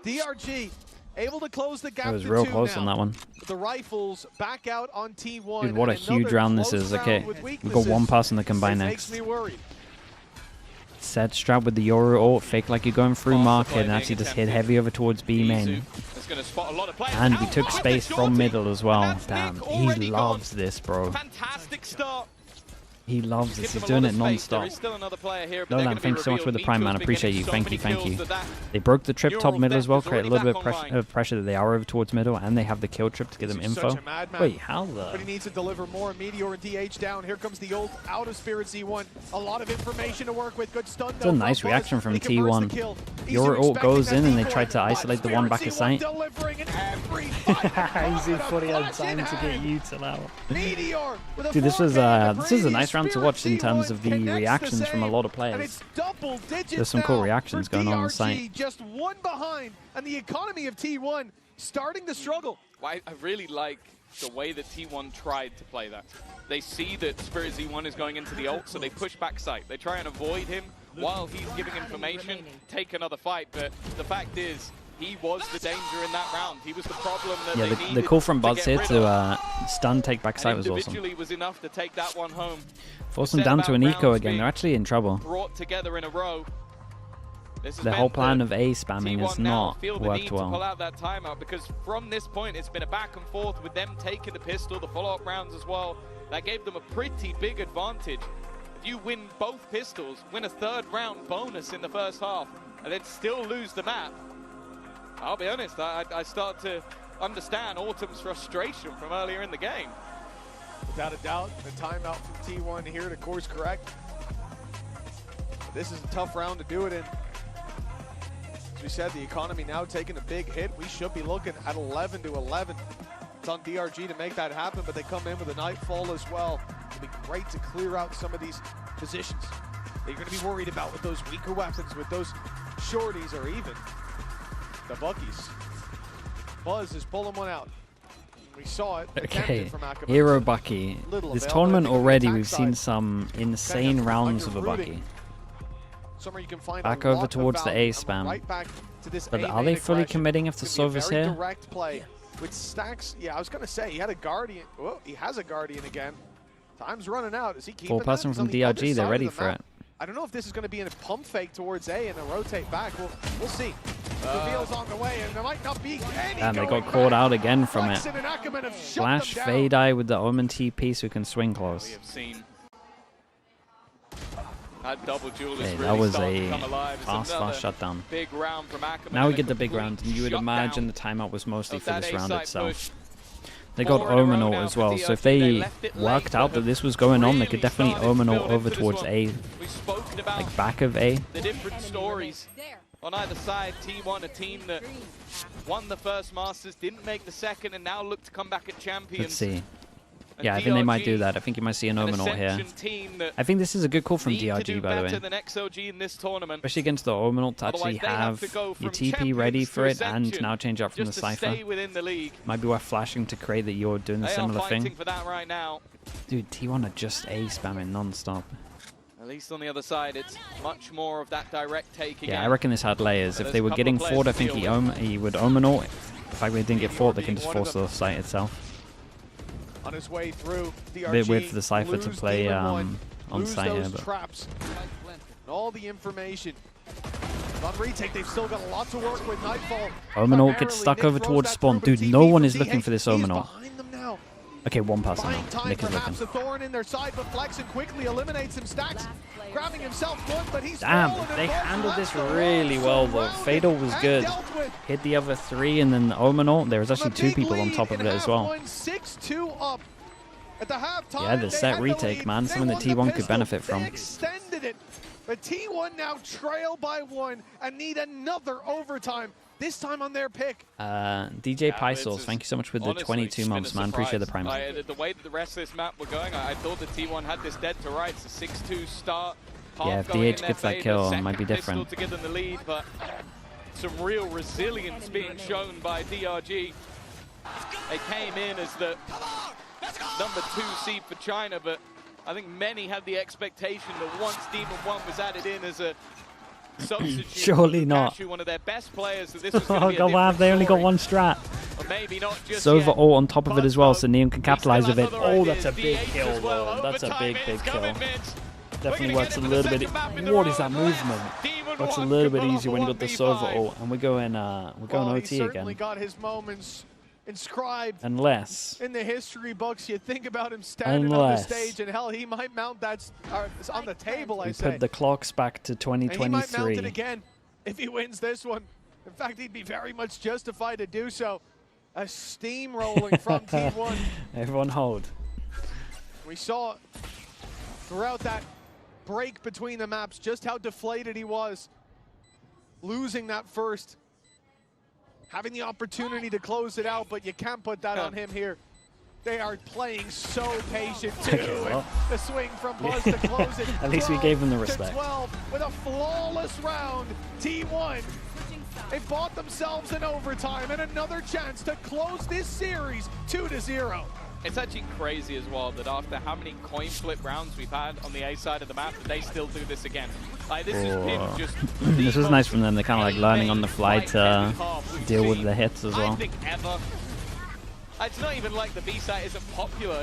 DRG able to close the gap. It was real close on that one. The rifles back out on T1. Dude, what a huge round this is. Okay, we've got one person that can buy next. Set strap with the Yoru ult, fake like you're going through market, and actually just hit heavy over towards B main. And we took space from middle as well. Damn, he loves this, bro. Fantastic start. He loves this. He's doing it non-stop. Nolan, thank you so much for the prime, man. Appreciate you. Thank you, thank you. They broke the trip top middle as well, create a little bit of pressure that they are over towards middle, and they have the kill trip to give them info. Wait, how the? But he needs to deliver more. Meteor and DH down. Here comes the ult out of Spirit Z1. A lot of information to work with. Good stun. It's a nice reaction from T1. Your ult goes in, and they tried to isolate the one back of sight. Easy fully had time to get you to now. Dude, this was a nice round to watch in terms of the reactions from a lot of players. There's some cool reactions going on the site. Just one behind, and the economy of T1 starting to struggle. I really like the way that T1 tried to play that. They see that Spirit Z1 is going into the ult, so they push back sight. They try and avoid him while he's giving information, take another fight, but the fact is, he was the danger in that round. He was the problem that they needed. The call from Buzz here to stun take back sight was awesome. Was enough to take that one home. Force them down to an eco again. They're actually in trouble. Brought together in a row. The whole plan of A spamming has not worked well. Pull out that timeout because from this point it's been a back and forth with them taking the pistol, the follow-up rounds as well. That gave them a pretty big advantage. If you win both pistols, win a third round bonus in the first half, and then still lose the map, I'll be honest, I start to understand Autumn's frustration from earlier in the game. Without a doubt, the timeout from T1 here to course correct. This is a tough round to do it in. As we said, the economy now taking a big hit. We should be looking at 11 to 11. It's on DRG to make that happen, but they come in with a nightfall as well. It'll be great to clear out some of these positions that you're going to be worried about with those weaker weapons, with those shorties, or even the Buckies. Buzz is pulling one out. We saw it. Okay, Hero Bucky. This tournament already, we've seen some insane rounds of a Bucky. Back over towards the A spam. But are they fully committing if the Sova's here? With Stacks, yeah, I was going to say, he had a Guardian. Oh, he has a Guardian again. Time's running out. Is he keeping that? 4-person from DRG, they're ready for it. I don't know if this is going to be a pump fake towards A and a rotate back. We'll see. Reveal's on the way, and there might not be any. And they got caught out again from it. Flash Fade Eye with the Omen TP so we can swing close. We have seen that double duel is Okay, really that was starting a to come alive. fast shutdown. Big round from Ackerman. Now we get the big round, and you would imagine the timeout was mostly for this round itself. They got Omen ult as well, so if they worked out that this was going on, they could definitely Omen ult over towards A, like back of A. The different stories on either side. T1, a team that won the first Masters, didn't make the second, and now look to come back at Champions. Let's see. Yeah, I think they might do that. I think you might see an Omen ult here. I think this is a good call from DRG, by the way. In this tournament. Especially against the Omen ult to actually have your TP ready for it and now change up from the Cypher. Might be worth flashing to create that you're doing the similar thing. For that right now. Dude, T1 are just A spamming non-stop. At least on the other side, it's much more of that direct take again. Yeah, I reckon this had layers. If they were getting fought, I think he would Omen ult. The fact they didn't get fought, they can just force the site itself. On his way through, DRG, a bit weird for the Cypher to play on site here, but traps. All the information. On retake, they've still got a lot to work with. Nightfall. Omen ult gets stuck over towards spawn. Dude, no one is looking for this Omen ult. Okay, one person now. Nick is looking. The thorn in their side, but Flexen quickly eliminates some Stacks. Grabbing himself good, but he's damn, they handled this really well though. Fatal was good. Hit the other three and then the Omen ult. There was actually two people on top of it as well. 6-2 up at the halftime. Yeah, the set retake, man. Something that T1 could benefit from. Extended it, but T1 now trail by one and need another overtime. This time on their pick. DJ Pysels, thank you so much for the 22 months, man. Appreciate the prime. The way that the rest of this map were going, I thought that T1 had this dead to rights. A 6-2 start. Yeah, if DH gets that kill, it might be different. To give them the lead, but some real resilience being shown by DRG. They came in as the number 2 seed for China, but I think many had the expectation that once Demon 1 was added in as a substitute, surely not. One of their best players, that this was oh god, wow, they only got one strat. Maybe not just Sova ult on top of it as well, so Neon can capitalize with it. Oh, that's a big kill though. That's a big kill. Definitely works a little bit. What is that movement? Works a little bit easier when you got the Sova ult, and we're going OT again. Got his moments inscribed unless in the history books. You think about him standing on the stage, and hell, he might mount that on the table. I say. Put the clocks back to 2023. And he might mount it again if he wins this one. In fact, he'd be very much justified to do so. A steamrolling from Team 1. Everyone hold. We saw throughout that break between the maps just how deflated he was. Losing that first. Having the opportunity to close it out, but you can't put that on him here. They are playing so patient too. Okay, well. The swing from Buzz to close it. At least we gave them the respect. 12 with a flawless round. T1. They bought themselves an overtime and another chance to close this series 2-0. It's actually crazy as well that after how many coin flip rounds we've had on the A side of the map, that they still do this again. Like, this is him just this was nice from them. They're kind of like learning on the fly to deal with the hits as well. I think ever. It's not even like the B site isn't popular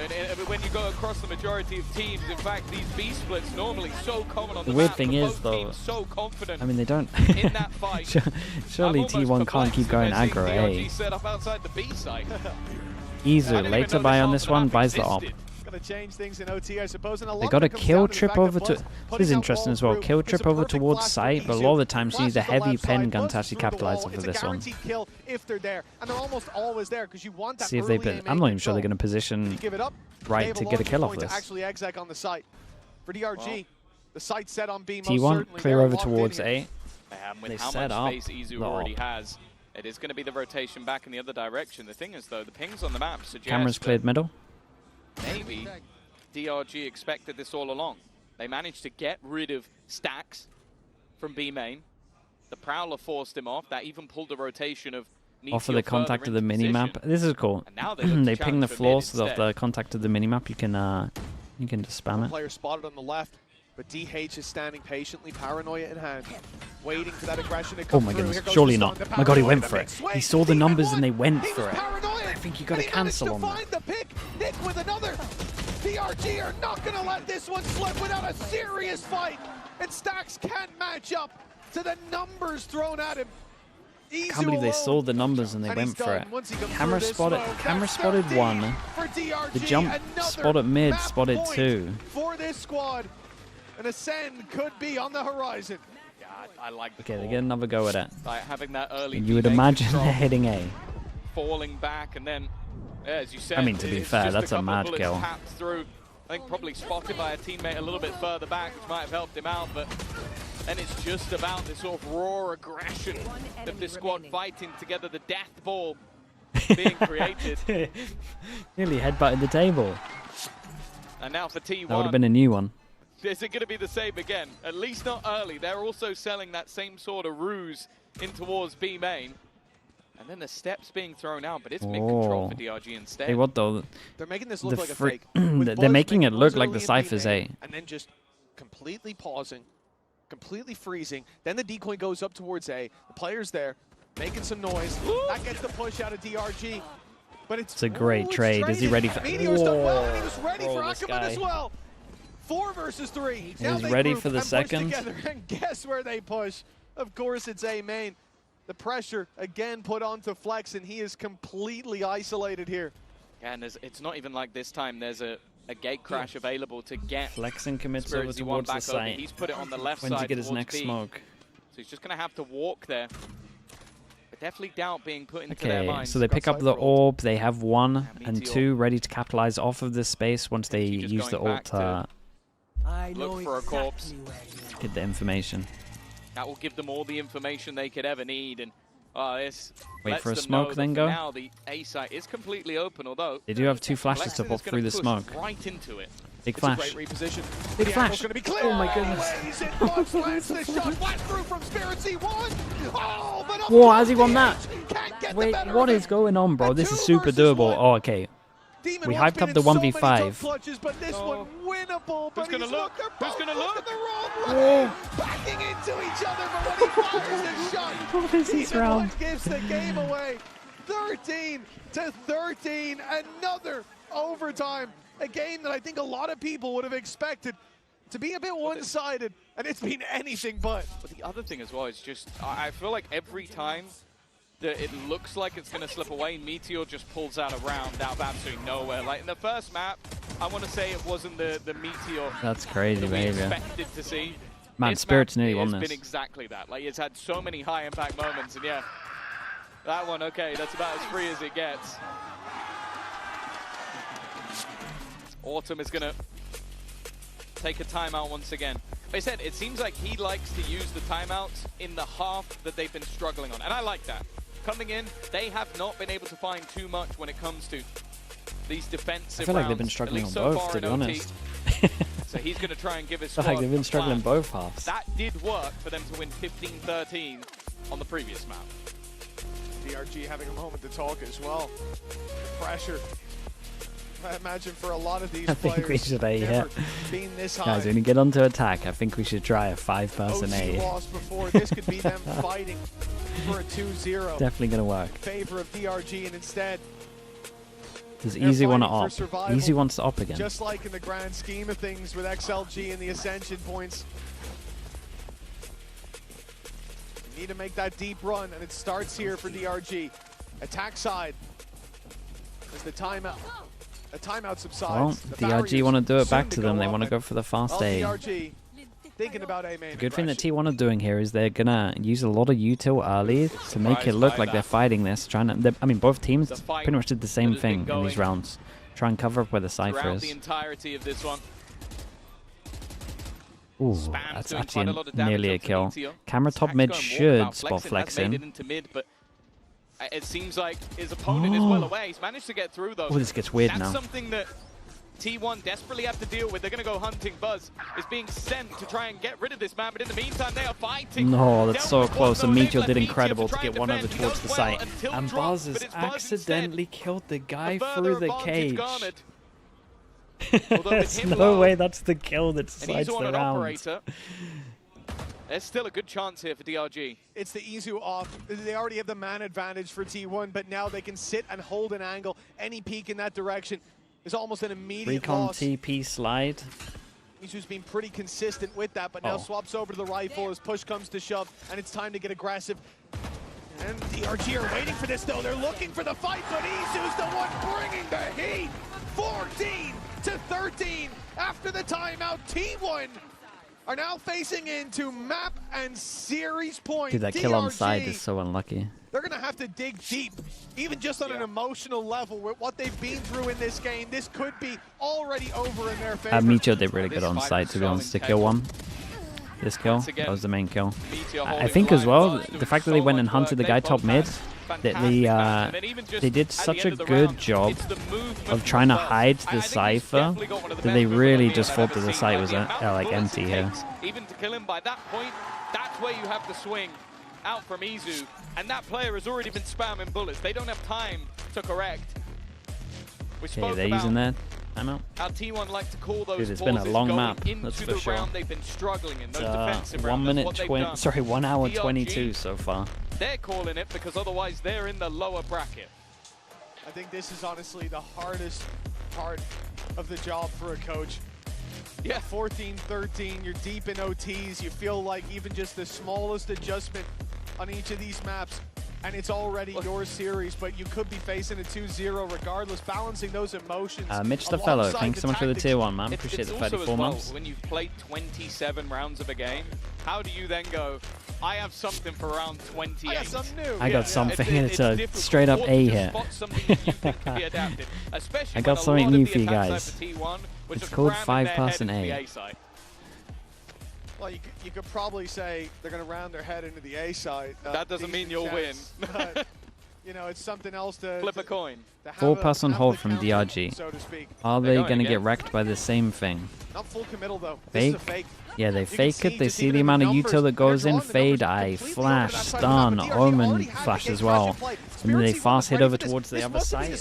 when you go across the majority of teams. In fact, these B splits normally so common on the weird map, thing is though, so confident I mean they don't. in that fight. Surely T1 can't keep going aggro A. Set up outside the B site. Easier later buy on this one, buys the op. Gotta change things in OT, I suppose. And They got a kill trip over to. This is interesting as well. Kill trip over towards site, but a lot of the times you need a heavy pen gun to actually capitalize off of this one. Kill if they're there, and they're almost always there because you want that. See if they. I'm not even sure they're going to position right to get a kill off this. Actually, exec on the site for DRG. The site set on B. T1 clear over towards A. With how much space Izu already has, it is going to be the rotation back in the other direction. The thing is, though, the pings on the map suggest cameras cleared middle. Maybe DRG expected this all along. They managed to get rid of Stacks from B main. The Prowler forced him off. That even pulled the rotation of off of the contact of the minimap. This is cool. They ping the floor, so off the contact of the minimap, you can just spam it. Player spotted on the left, but DH is standing patiently, paranoia in hand, waiting for that aggression to come Oh my goodness, surely not. My god, he went for it. He saw the numbers and they went for it. I think you got to cancel on that. The pick. Nick with another. DRG are not going to let this one slip without a serious fight. And Stacks can't match up to the numbers thrown at him. I can't believe they saw the numbers and they went for it. Camera spotted one. The jump spot at mid spotted two. For this squad, an ascend could be on the horizon. Yeah, I like the Okay, they get another go at it. Like having that early. You would imagine they're hitting A. Falling back and then, yeah, as you said. I mean, to be fair, that's a mad kill. Through, I think probably spotted by a teammate a little bit further back, which might have helped him out, but. And it's just about this sort of raw aggression of this squad fighting together, the death ball being created. Nearly headbutted the table. And now for T1. That would have been a new one. Is it going to be the same again? At least not early. They're also selling that same sort of ruse in towards B main. And then the steps being thrown out, but it's mid-control for DRG instead. Hey, what though? They're making this look like a fake. They're making it look like the Cypher's A. And then just completely pausing. Completely freezing. Then the decoy goes up towards A. The player's there, making some noise. That gets the push out of DRG. But it's a great trade. Is he ready for? Meteor's done well, and he was ready for Ackerman as well. 4 versus 3. He's ready for the second. And guess where they push? Of course, it's A main. The pressure again put onto Flex, and he is completely isolated here. And it's not even like this time. There's a gate crash available to get Flexing commits over towards the site. He's put it on the left side. When does he get his next B. smoke? So he's just going to have to walk there. But definitely doubt being put into their minds. So they pick up the orb. They have 1 and 2 ready to capitalize off of this space once they use the ult to look for a corpse. Get the information. That will give them all the information they could ever need. And this wait for a smoke, then go. Now the A site is completely open, although they do have 2 flashes to pop through the smoke. Right into it. Big flash. Big flash. Oh my goodness. Whoa, how's he won that? Wait, what is going on, bro? This is super doable. Oh, okay. We hyped up the 1v5. But this one winnable. Who's gonna look? Who's gonna look? Backing into each other, but when he fires his shot, what is this round? Gives the game away. 13-13. Another overtime. A game that I think a lot of people would have expected to be a bit one-sided, and it's been anything but. But the other thing as well is just, I feel like every time that it looks like it's going to slip away, Meteor just pulls out a round out of absolutely nowhere. Like in the first map, I want to say it wasn't the Meteor that's crazy that we behavior. expected to see. Man, this Spirit's map nearly won has this. been exactly that. Like it's had so many high impact moments, and yeah, that one, okay, that's about as free as it gets. Autumn is going to take a timeout once again. Like I said, it seems like he likes to use the timeouts in the half that they've been struggling on, and I like that. Coming in, they have not been able to find too much when it comes to these defensive I feel like rounds, they've been struggling on so both, to be honest. So he's going to try and give his I feel squad like they've been struggling plan. both halves. That did work for them to win 15-13 on the previous map. DRG having a moment to talk as well. The pressure. I imagine for a lot of these players, I think we should being this high. Guys, when you get onto attack, I think we should try a 5-person A. Lost before. This could be them fighting for a 2-0. Definitely going to work. In favor of DRG, and instead, Does Easy want to op? Easy wants to op again. Just like in the grand scheme of things with XLG and the Ascension points. You need to make that deep run, and it starts here for DRG. Attack side. As the timeout. A timeout subsides. Well, DRG want to do it back to them. They want to go for the fast A. DRG thinking about A main. The good thing that T1 are doing here is they're gonna use a lot of util early to make it look like they're fighting this. I mean, both teams pretty much did the same thing in these rounds. Try and cover up where the Cypher is. The entirety of this one. Ooh, that's actually nearly a kill. Camera top mid should spot Flex in. It seems like his opponent is well away. He's managed to get through though. Oh, this gets weird That's now. Something that T1 desperately have to deal with. They're going to go hunting. Buzz is being sent to try and get rid of this man, but in the meantime, they are fighting. No, that's so close. And Meteor did incredible to get one over towards the site. And Buzz has accidentally killed the guy through the cage. There's no way that's the kill that decides the round. There's still a good chance here for DRG. It's the Izu off. They already have the man advantage for T1, but now they can sit and hold an angle. Any peek in that direction is almost an immediate Recon loss. TP slide. Izu's been pretty consistent with that, but now swaps over to the rifle as push comes to shove, and it's time to get aggressive. And DRG are waiting for this, though. They're looking for the fight, but Izu's the one bringing the heat. 14 to 13 after the timeout. T1 are now facing into map and series point. Dude, that kill on side is so unlucky. They're going to have to dig deep, even just on an emotional level with what they've been through in this game. This could be already over in their favor. Meteor did really good on side, to be honest, to kill one. This kill, that was the main kill. I think as well, the fact that they went and hunted the guy top mid, they did such a good job of trying to hide the Cypher that they really just thought that the site was like empty here. Even to kill him by that point, that's where you have the swing out from Izu, and that player has already been spamming bullets. They don't have time to correct. Okay, they're using that. Timeout. Our T1 like to call those. Dude, it's been a long map, that's for sure. They've been struggling in those defensive rounds. 1 hour 22 so far. They're calling it because otherwise they're in the lower bracket. I think this is honestly the hardest part of the job for a coach. Yeah, 14-13, you're deep in OTs. You feel like even just the smallest adjustment on each of these maps, and it's already your series, but you could be facing a 2-0 regardless, balancing those emotions. Mitch the Fellow, thanks so much for the tier 1, man. Appreciate the 34 months. When you've played 27 rounds of a game, how do you then go, I have something for round 28? I got something new. I got something, and it's a straight up A hit. I got something new for you guys. It's called 5-person A. Well, you could probably say they're going to round their head into the A side. That doesn't mean you'll win. But, you know, it's something else to flip a coin. 4-person hold from DRG. So to speak. Are they going to get wrecked by the same thing? Not full committal though. Fake? This is a fake. Yeah, they fake it. They see the amount of util that goes in. Fade, eye, flash, stun, omen, flash as well. And then they fast hit over towards the other side.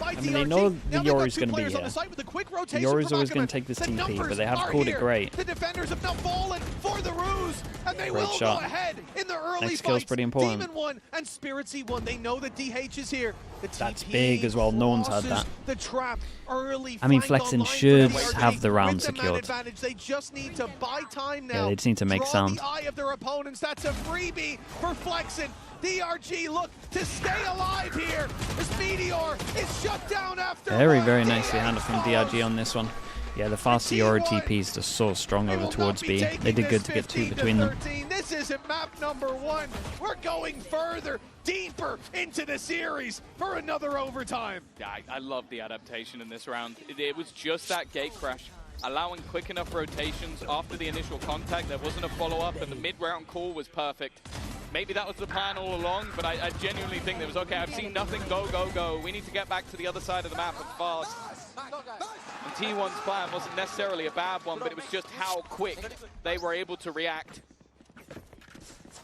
I mean, they know the Yori's going to be here. The Yori's always going to take this TP, but they have called it great. The defenders have now fallen for the ruse, and they will go ahead in the early Next kill's pretty important. Demon 1 and Spirit C1. They know that DH is here. That's big as well. No one's had that. The trap early. I mean, Flexen should have the round secured. They just need to buy time now. Yeah, they just need to make sound. The eye of their opponents. That's a freebie for Flexen. DRG look to stay alive here as Meteor is shut down after. Very nicely handled from DRG on this one. Yeah, the faster Yori TPs are so strong over towards B. They did good to get 2 between them. This isn't map number 1. We're going further, deeper into the series for another overtime. Yeah, I love the adaptation in this round. It was just that gate crash, allowing quick enough rotations after the initial contact. There wasn't a follow-up, and the mid-round call was perfect. Maybe that was the plan all along, but I genuinely think there was, okay, I've seen nothing, go. We need to get back to the other side of the map and fast. And T1's plan wasn't necessarily a bad one, but it was just how quick they were able to react.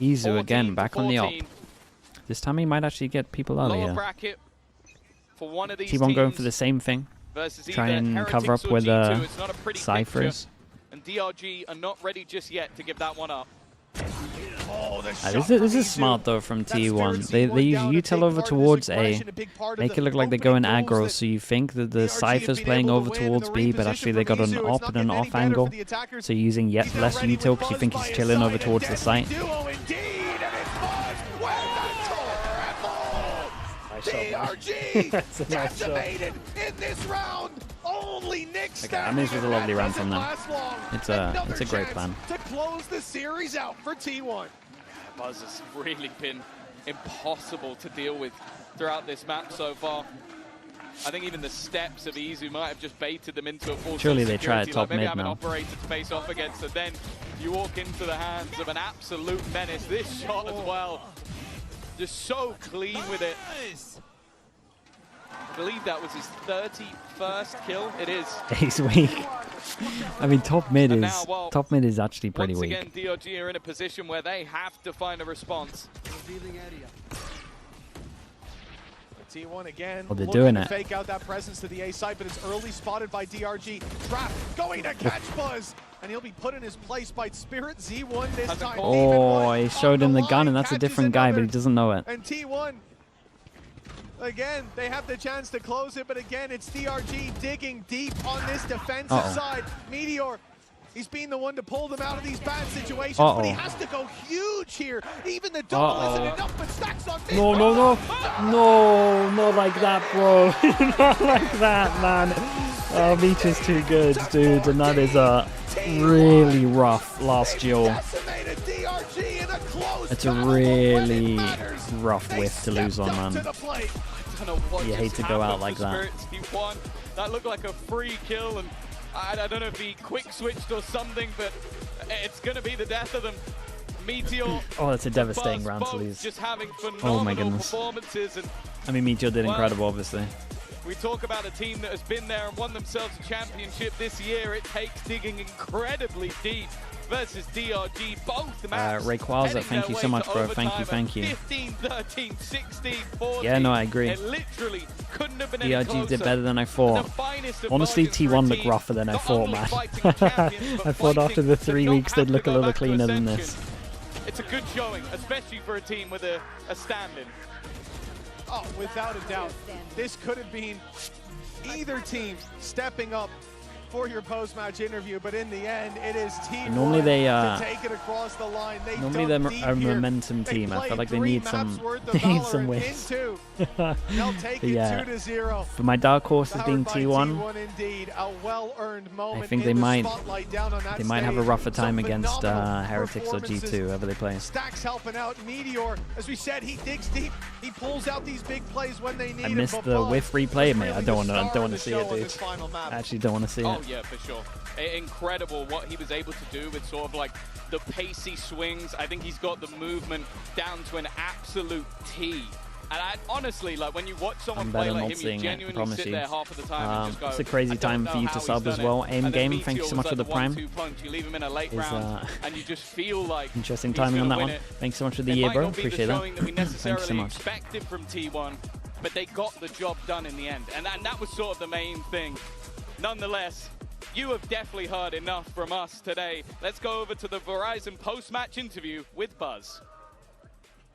Izu again, back on the op. This time he might actually get people out of here. Bracket for one of these T1 going for the same thing. Try and cover up where the Cyphers. And DRG are not ready just yet to give that one up. This is smart though from T1. They use util over towards A, make it look like they're going aggro, so you think that the Cypher's playing over towards B, but actually they got an op and an off angle, so you're using yet less util because you think he's chilling over towards the site. DRG decimated in this round. Only Nick I mean, this was a lovely round from them. It's a great plan. To close the series out for T1. Buzz has really been impossible to deal with throughout this map so far. I think even the steps of Izu might have just baited them into a full Surely they try it top maybe mid have now. An operator to face off against, and then you walk into the hands of an absolute menace. This shot as well, just so clean with it. I believe that was his 31st kill. It is. He's weak. I mean, top mid is actually pretty weak. Once again, DRG are in a position where they have to find a response. T1 again. Oh, they're doing it. Fake out that presence to the A side, but it's early spotted by DRG. Trap going to catch Buzz, and he'll be put in his place by Spirit Z1 this time. Oh, he showed him the gun, and that's a different guy, but he doesn't know it. And T1, again, they have the chance to close it, but again, it's DRG digging deep on this defensive side. Meteor, he's been the one to pull them out of these bad situations, but he has to go huge here. Even the double isn't enough, but stacks on mid. No, not like that, bro. Not like that, man. Oh, Meech is too good, dude, and that is a really rough last duel. It's a really rough whiff to lose on, man. You hate to go out like that. He won. That looked like a free kill, and I don't know if he quick switched or something, but it's going to be the death of them. Meteor. Oh, that's a devastating round to lose. Just having phenomenal performances. And I mean, Meteor did incredible, obviously. We talk about a team that has been there and won themselves a championship this year. It takes digging incredibly deep versus DRG. Both maps Rayquaza, thank you so much, bro. Thank you. 15, 13, 16, 14. Yeah, no, I agree. It literally couldn't have been any DRG closer. did better than I thought. Honestly, T1 looked rougher than I thought, man. I thought after the 3 weeks they'd look a little cleaner than this. It's a good showing, especially for a team with a stand-in. Oh, without a doubt. This could have been either team stepping up for your post-match interview, but in the end, it is Team Normally they to take it across the line. Normally they're a momentum team. I feel like they need some wins. Yeah. But my dark horse has been T1. I think they might have a rougher time against Heretics or G2, whoever they play. Stacks helping out. Meteor, as we said, he digs deep. He pulls out these big plays when they need I missed the whiff replay, mate. I don't want to see it, dude. I actually don't want to see it. Oh yeah, for sure. Incredible what he was able to do with sort of like the pacey swings. I think he's got the movement down to an absolute T. And honestly, like when you watch someone play like him, you genuinely sit there half of the time and just go, it's a crazy time for you to sub as well. Aim game, thank you so much for the prime. You leave him in a late round, and you just feel like interesting timing on that one. Thanks so much for the year, bro. Appreciate that. Thanks so much. Expected from T1, but they got the job done in the end, and that was sort of the main thing. Nonetheless, you have definitely heard enough from us today. Let's go over to the Verizon post-match interview with Buzz.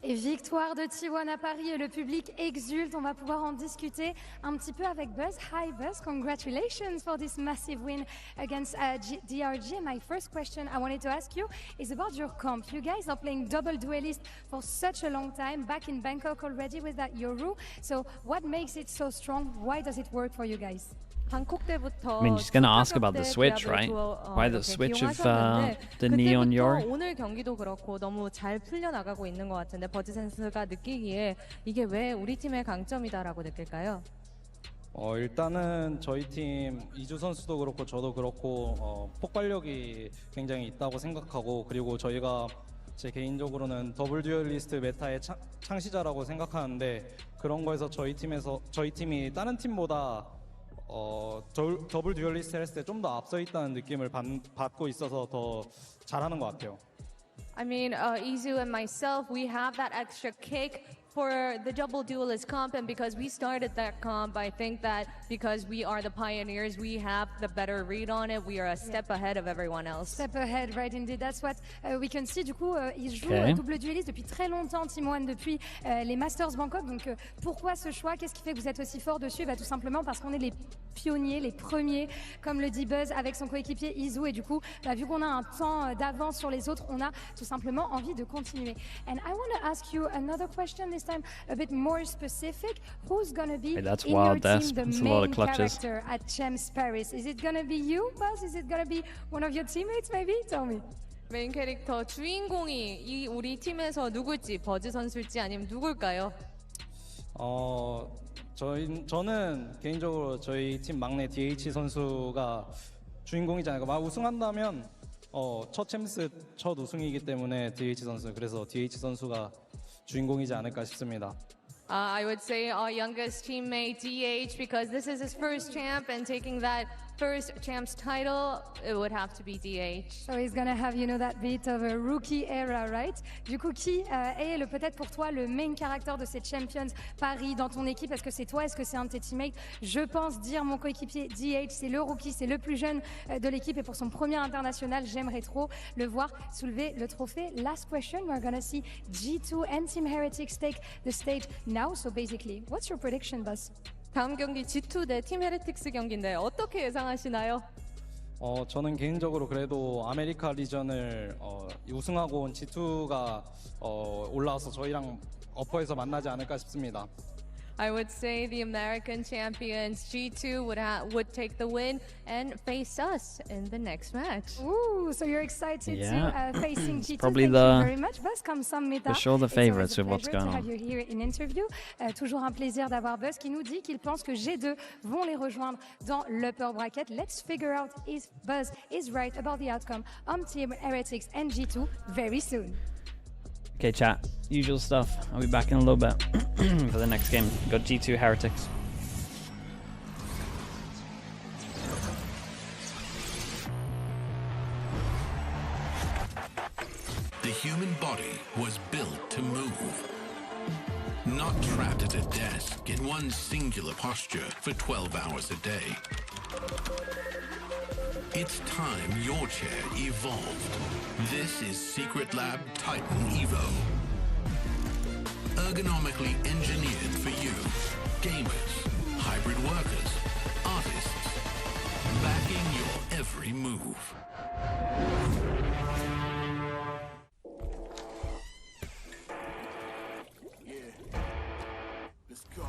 Et victoire de T1 à Paris et le public exulte. On va pouvoir en discuter un petit peu avec Buzz. Hi Buzz, congratulations for this massive win against DRG. My first question I wanted to ask you is about your comp. You guys are playing double duelist for such a long time, back in Bangkok already with that Yoru. So what makes it so strong? Why does it work for you guys? I mean, she's going to ask about the switch, right? Why the switch of the Neon Yor? 오늘 경기도 그렇고 너무 잘 풀려나가고 있는 것 같은데 버즈 선수가 느끼기에 이게 왜 우리 팀의 강점이다라고 느낄까요? 일단은 저희 팀 이주 선수도 그렇고 저도 그렇고 폭발력이 굉장히 있다고 생각하고 그리고 저희가 제 개인적으로는 더블 듀얼리스트 메타의 창시자라고 생각하는데 그런 거에서 저희 팀이 다른 팀보다 더블 듀얼리스트 했을 때 좀 더 앞서 있다는 느낌을 받고 있어서 더 잘하는 것 같아요. I mean, Izu and myself, we have that extra kick for the double duelist comp, and because we started that comp, I think that because we are the pioneers, we have the better read on it. We are a step ahead of everyone else. Step ahead, right indeed. That's what we can see. Du coup, il joue double dueliste depuis très longtemps, Team1, depuis les Masters Bangkok. Donc, pourquoi ce choix? Qu'est-ce qui fait que vous êtes aussi fort dessus? Tout simplement parce qu'on est les pionniers, les premiers, comme le dit Buzz, avec son coéquipier Izu. Et du coup, vu qu'on a un temps d'avance sur les autres, on a tout simplement envie de continuer. And I want to ask you another question this time, a bit more specific. Who's going to be in your team the main character at Champs Paris? Is it going to be you, Buzz? Is it going to be one of your teammates, maybe? Tell me. 메인 캐릭터 주인공이 우리 팀에서 누굴지, 버즈 선수일지 아니면 누굴까요? 저는 개인적으로 저희 팀 막내 DH 선수가 주인공이지 않을까. 우승한다면 첫 챔스 첫 우승이기 때문에 DH 선수, 그래서 DH 선수가 주인공이지 않을까 싶습니다. I would say our youngest teammate, DH, because this is his first champ, and taking that first champ's title, it would have to be DH. So he's gonna have, you know, that bit of a rookie era, right? Du coup, qui est peut-être pour toi le main character de ces Champions Paris dans ton équipe? Est-ce que c'est toi? Est-ce que c'est un de tes teammates? Je pense dire mon coéquipier DH, c'est le rookie, c'est le plus jeune de l'équipe, et pour son premier international, j'aimerais trop le voir soulever le trophée. Last question, we're gonna see G2 and Team Heretics take the stage now. So basically, what's your prediction, Buzz? 다음 경기 G2 대 팀 헤레틱스 경기인데 어떻게 예상하시나요? 저는 개인적으로 그래도 아메리카 리전을 우승하고 온 G2가 올라와서 저희랑 어퍼에서 만나지 않을까 싶습니다. I would say the American champions G2 would take the win and face us in the next match. Ooh, so you're excited to facing G2. Probably Thank you very much, Buzz. For sure the favorites with what's going on. To have you here in interview. Toujours un plaisir d'avoir Buzz qui nous dit qu'il pense que G2 vont les rejoindre dans l'upper bracket. Let's figure out if Buzz is right about the outcome on Team Heretics and G2 very soon. Okay, chat. Usual stuff. I'll be back in a little bit for the next game. We've got G2 Heretics. The human body was built to move. Not trapped at a desk in one singular posture for 12 hours a day. It's time your chair evolved. This is Secret Lab Titan Evo. Ergonomically engineered for you, gamers, hybrid workers, artists, backing your every move. Yeah, let's go.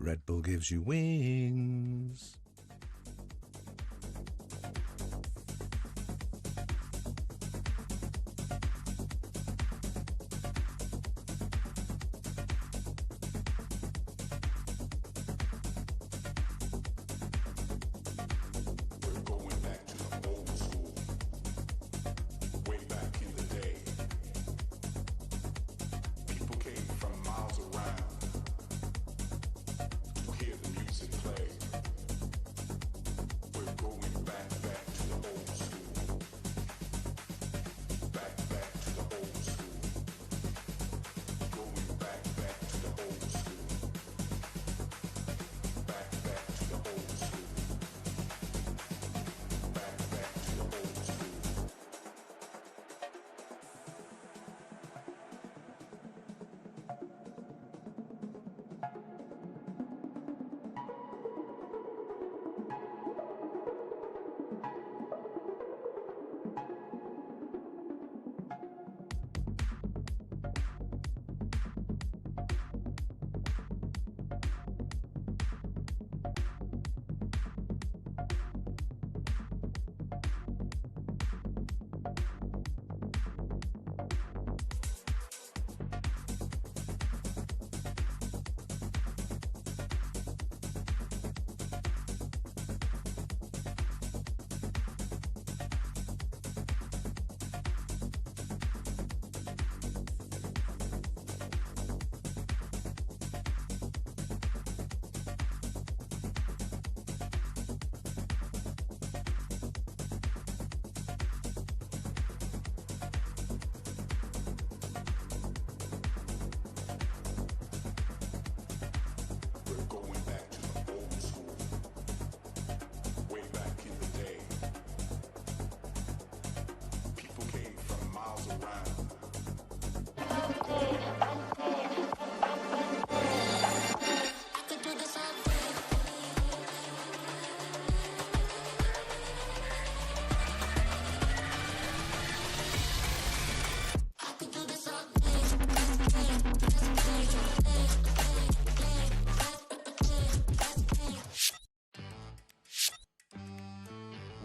Red Bull gives you wings.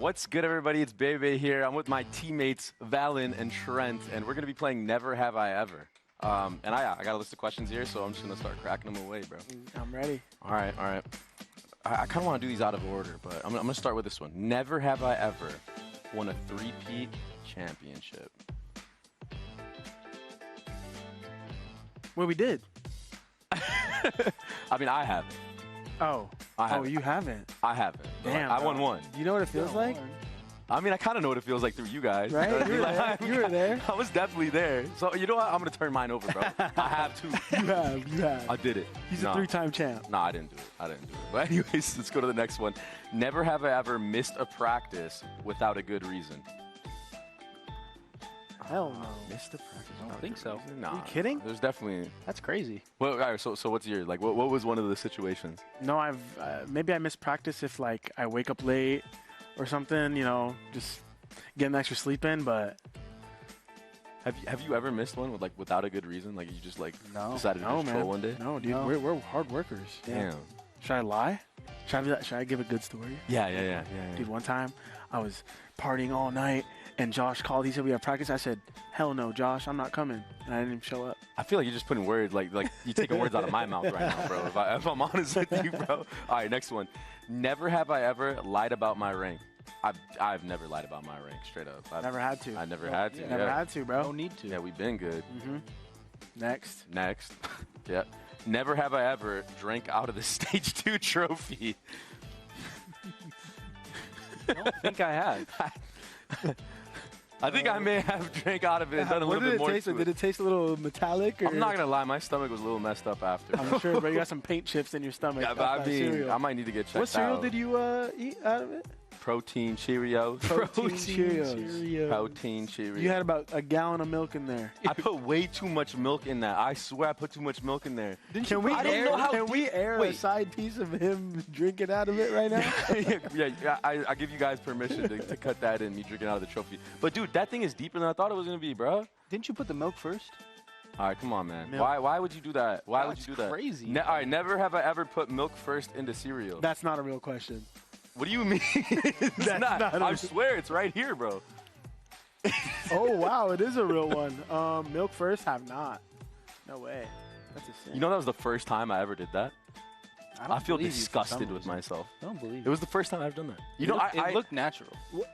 What's good, everybody? It's Bebe here. I'm with my teammates, Valen and Trent, and we're going to be playing Never Have I Ever. And I got a list of questions here, so I'm just going to start cracking them away, bro. I'm ready. All right. I kind of want to do these out of order, but I'm going to start with this one. Never have I ever won a three-peat championship. Well, we did. I mean, I haven't. Oh. You haven't? I haven't. Damn. I won one. You know what it feels like? I mean, I kind of know what it feels like through you guys. Right? You were there. I was definitely there. So, you know what? I'm going to turn mine over, bro. I have to. You have. I did it. He's a 3-time champ. No, I didn't do it. But anyways, let's go to the next one. Never have I ever missed a practice without a good reason. Hell no. Missed a practice? I don't think so. Nah. Are you kidding? There's definitely. That's crazy. Well, all right, so what's your, like, what was one of the situations? No, I've maybe I miss practice if, like, I wake up late or something, you know, just getting extra sleep in, but. Have you ever missed one with, like, without a good reason? Like, you just, like, decided to just troll one day? No, dude. No. We're hard workers. Damn. Should I lie? Should I give a good story? Yeah. Dude, one time I was partying all night, and Josh called. He said, we have practice. I said, hell no, Josh, I'm not coming. And I didn't even show up. I feel like you're just putting words, like you're taking words out of my mouth right now, bro. If I'm honest with you, bro. All right, next one. Never have I ever lied about my rank. I've never lied about my rank, straight up. Never had to. I never had to. Never had to, bro. No need to. Yeah, we've been good. Next. Yeah. Never have I ever drank out of the Stage 2 trophy. I don't think I have. I think I may have drank out of it and done a little bit more. Did it taste a little metallic? Or? I'm not going to lie. My stomach was a little messed up after. I'm sure, but you got some paint chips in your stomach. Yeah, but I mean, I might need to get checked out. What cereal did you eat out of it? Protein Cheerios. Protein Cheerios. Protein Cheerios. You had about a gallon of milk in there. I put way too much milk in that. I swear I put too much milk in there. Can we air a side piece of him drinking out of it right now? yeah, I give you guys permission to cut that in, me drinking out of the trophy. But, dude, that thing is deeper than I thought it was going to be, bro. Didn't you put the milk first? All right, come on, man. Why would you do that? Why would you do that? That's crazy. All right, never have I ever put milk first into cereal. That's not a real question. What do you mean? It's not. I swear it's right here, bro. Oh, wow. It is a real one. Milk first? Have not. No way. That's a sin. You know that was the first time I ever did that? I feel disgusted with myself. I don't believe it. was the first time I've done that. You know, it looked natural.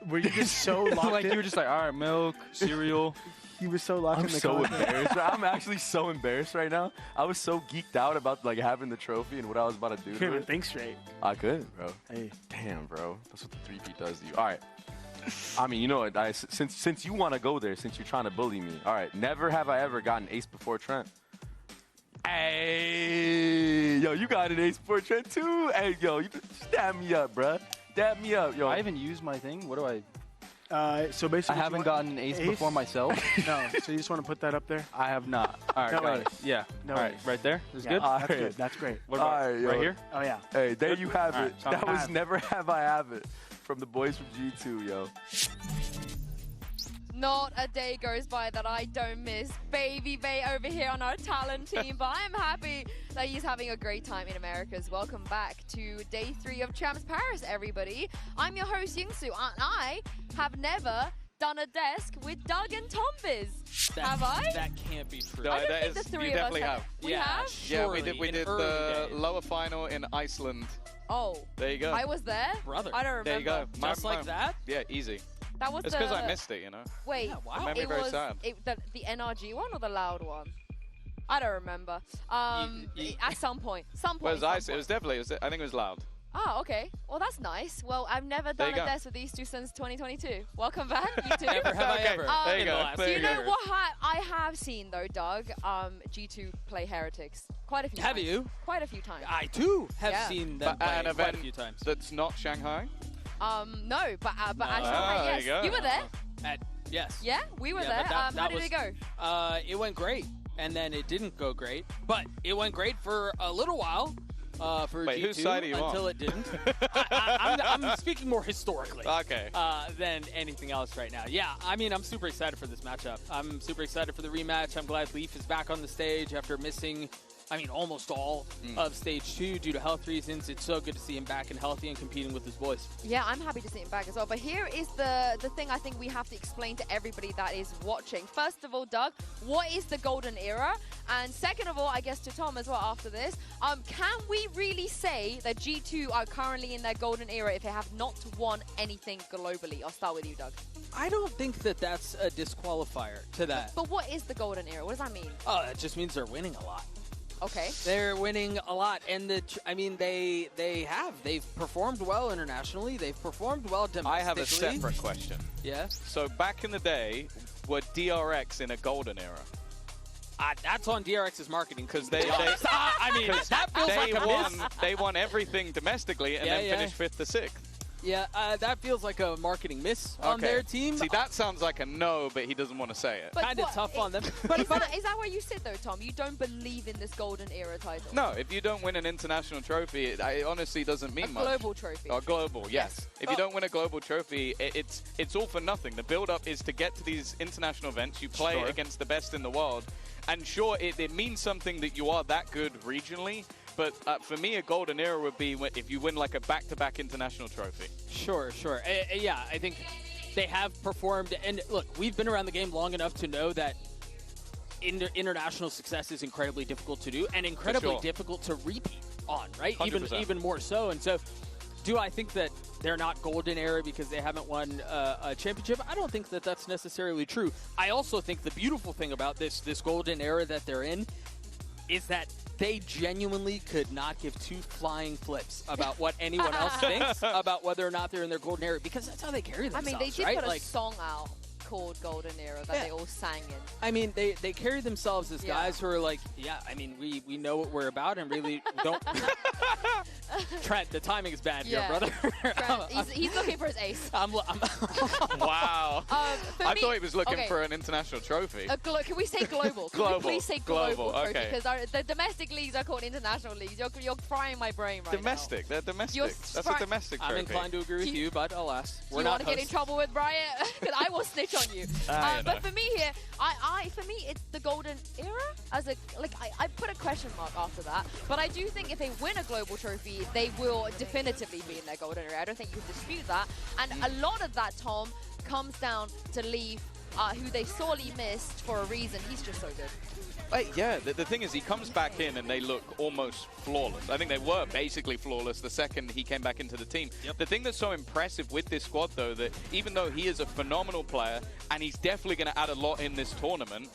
Were you just so locked like in? You were just like, all right, milk, cereal. You were so locked in the so embarrassed. I'm actually so embarrassed right now. I was so geeked out about like having the trophy and what I was about to do. You couldn't even think straight. I couldn't, bro. Hey. Damn, bro. That's what the 3P does to you. All right. I mean, you know what? Since you want to go there, since you're trying to bully me. All right. Never have I ever gotten ace before Trent. Hey, yo, you got an ace before Trent too. Hey, yo, you just dab me up, bro. Dab me up, yo. I haven't used my thing. What do I? So basically, I haven't gotten an ace before myself. No, so you just want to put that up there? I have not. All right, got it. Yeah. No all right, right there. That's good. That's good. That's great. What about right here? Oh yeah. Hey, there you have it. That was Never Have I Have It from the boys from G2, yo. Not a day goes by that I don't miss Baby Bay over here on our talent team, but I'm happy that he's having a great time in Americas. Welcome back to day 3 of Champs Paris, everybody. I'm your host, Yingsu, and I have never done a desk with Doug and Tombiz. Have I? That can't be true. No, I don't think the 3 of us have. We have? Yeah, we did the lower final in Iceland. Oh. There you go. I was there? Brother. I don't remember. There you go. Just like that? Yeah, easy. That was it's because I missed it, you know. Wait, It made me very sad. The NRG one or the loud one? I don't remember. At some point. Well, it was definitely, I think it was loud. Oh, okay. Well, that's nice. Well, I've never done a desk with these two since 2022. Welcome back, you two. Never have I ever. There you go. Do you know what I have seen, though, Doug? G2 play Heretics quite a few times. Have you? Quite a few times. I too have seen them play quite a few times. That's not Shanghai? No, but at Shanghai, yes. You were there? Yes. Yeah, we were there. How did it go? It went great, and then it didn't go great, but it went great for a little while. For Wait, G2 whose side are you until on? it didn't. I'm speaking more historically. Okay. Than anything else right now. Yeah, I mean, I'm super excited for this matchup. I'm super excited for the rematch. I'm glad Leaf is back on the stage after missing I mean, almost all of Stage 2 due to health reasons. It's so good to see him back and healthy and competing with his boys. Yeah, I'm happy to see him back as well. But here is the thing I think we have to explain to everybody that is watching. First of all, Doug, what is the golden era? And second of all, I guess to Tom as well after this, can we really say that G2 are currently in their golden era if they have not won anything globally? I'll start with you, Doug. I don't think that that's a disqualifier to that. But what is the golden era? What does that mean? Oh, it just means they're winning a lot. Okay. They're winning a lot, and I mean, they've performed well internationally. They've performed well domestically. I have a separate question. Yeah. So back in the day, were DRX in a golden era? That's on DRX's marketing because they I mean, that feels like a miss. They won everything domestically and then finished 5th to 6th. Yeah, that feels like a marketing miss on their team. See, that sounds like a no, but he doesn't want to say it. Kind of tough on them. Is that where you sit, though, Tom? You don't believe in this golden era title? No, if you don't win an international trophy, it honestly doesn't mean much. A global trophy. Or global, yes. If you don't win a global trophy, it's all for nothing. The build-up is to get to these international events. You play against the best in the world. And sure, it means something that you are that good regionally. But for me, a golden era would be if you win like a back-to-back international trophy. Sure. Yeah, I think they have performed. And look, we've been around the game long enough to know that international success is incredibly difficult to do and incredibly difficult to repeat on, right? 100%. Even more so. And so, do I think that they're not golden era because they haven't won a championship? I don't think that that's necessarily true. I also think the beautiful thing about this golden era that they're in is that they genuinely could not give two flying flips about what anyone else thinks about whether or not they're in their golden era, because that's how they carry themselves. I mean, they did right? put a song out called Golden Era that they all sang in. I mean, they carry themselves as guys who are like, I mean, we know what we're about and really don't. Trent, the timing is bad here, brother. Trent, he's looking for his ace. Wow. I thought he was looking for an international trophy. Can we say global? Global. Can we please say global trophy? Okay. Because the domestic leagues are called international leagues. You're frying my brain right domestic. now. They're domestic. That's a domestic trophy. I'm inclined to agree with you, but alas, we're not. Do you want to get in trouble with Brian? Because I will snitch on you. But for me here, for me, it's the golden era. I put a question mark after that. But I do think if they win a global trophy, they will definitively be in their golden era. I don't think you can dispute that. And a lot of that, Tom, comes down to Leaf, who they sorely missed for a reason. He's just so good. Yeah, the thing is, he comes back in and they look almost flawless. I think they were basically flawless the second he came back into the team. The thing that's so impressive with this squad, though, that even though he is a phenomenal player and he's definitely going to add a lot in this tournament,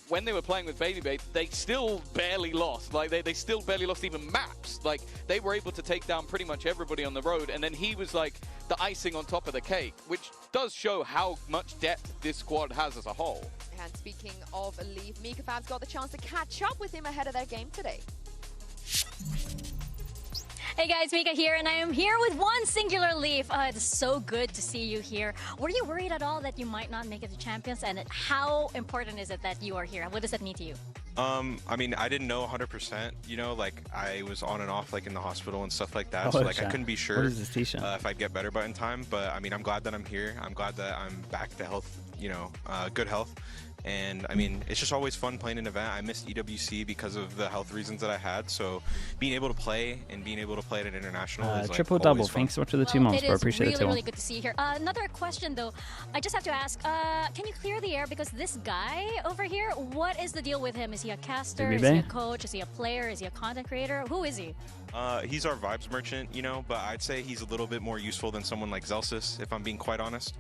when they were playing with Baby, they still barely lost. Like, they still barely lost even maps. Like, they were able to take down pretty much everybody on the road, and then he was like the icing on top of the cake, which does show how much depth this squad has as a whole. And speaking of Leaf, Mika Fab's got the chance to catch up with him ahead of their game today. Hey guys, Mika here, and I am here with one singular Leaf. It's so good to see you here. Were you worried at all that you might not make it to Champions, and how important is it that you are here? What does that mean to you? I mean, I didn't know 100%, you know, like I was on and off like in the hospital and stuff like that. So like I couldn't be sure if I'd get better by in time. But I mean, I'm glad that I'm here. I'm glad that I'm back to health, you know, good health. And I mean, it's just always fun playing an event. I missed EWC because of the health reasons that I had. So being able to play and being able to play at an international is like triple double. Thanks so much for the 2 months, bro. Appreciate it. Really good to see you here. Another question though, I just have to ask, can you clear the air, because this guy over here, what is the deal with him? Is he a caster? Is he a coach? Is he a player? Is he a content creator? Who is he? He's our vibes merchant, you know, but I'd say he's a little bit more useful than someone like Zelsis, if I'm being quite honest.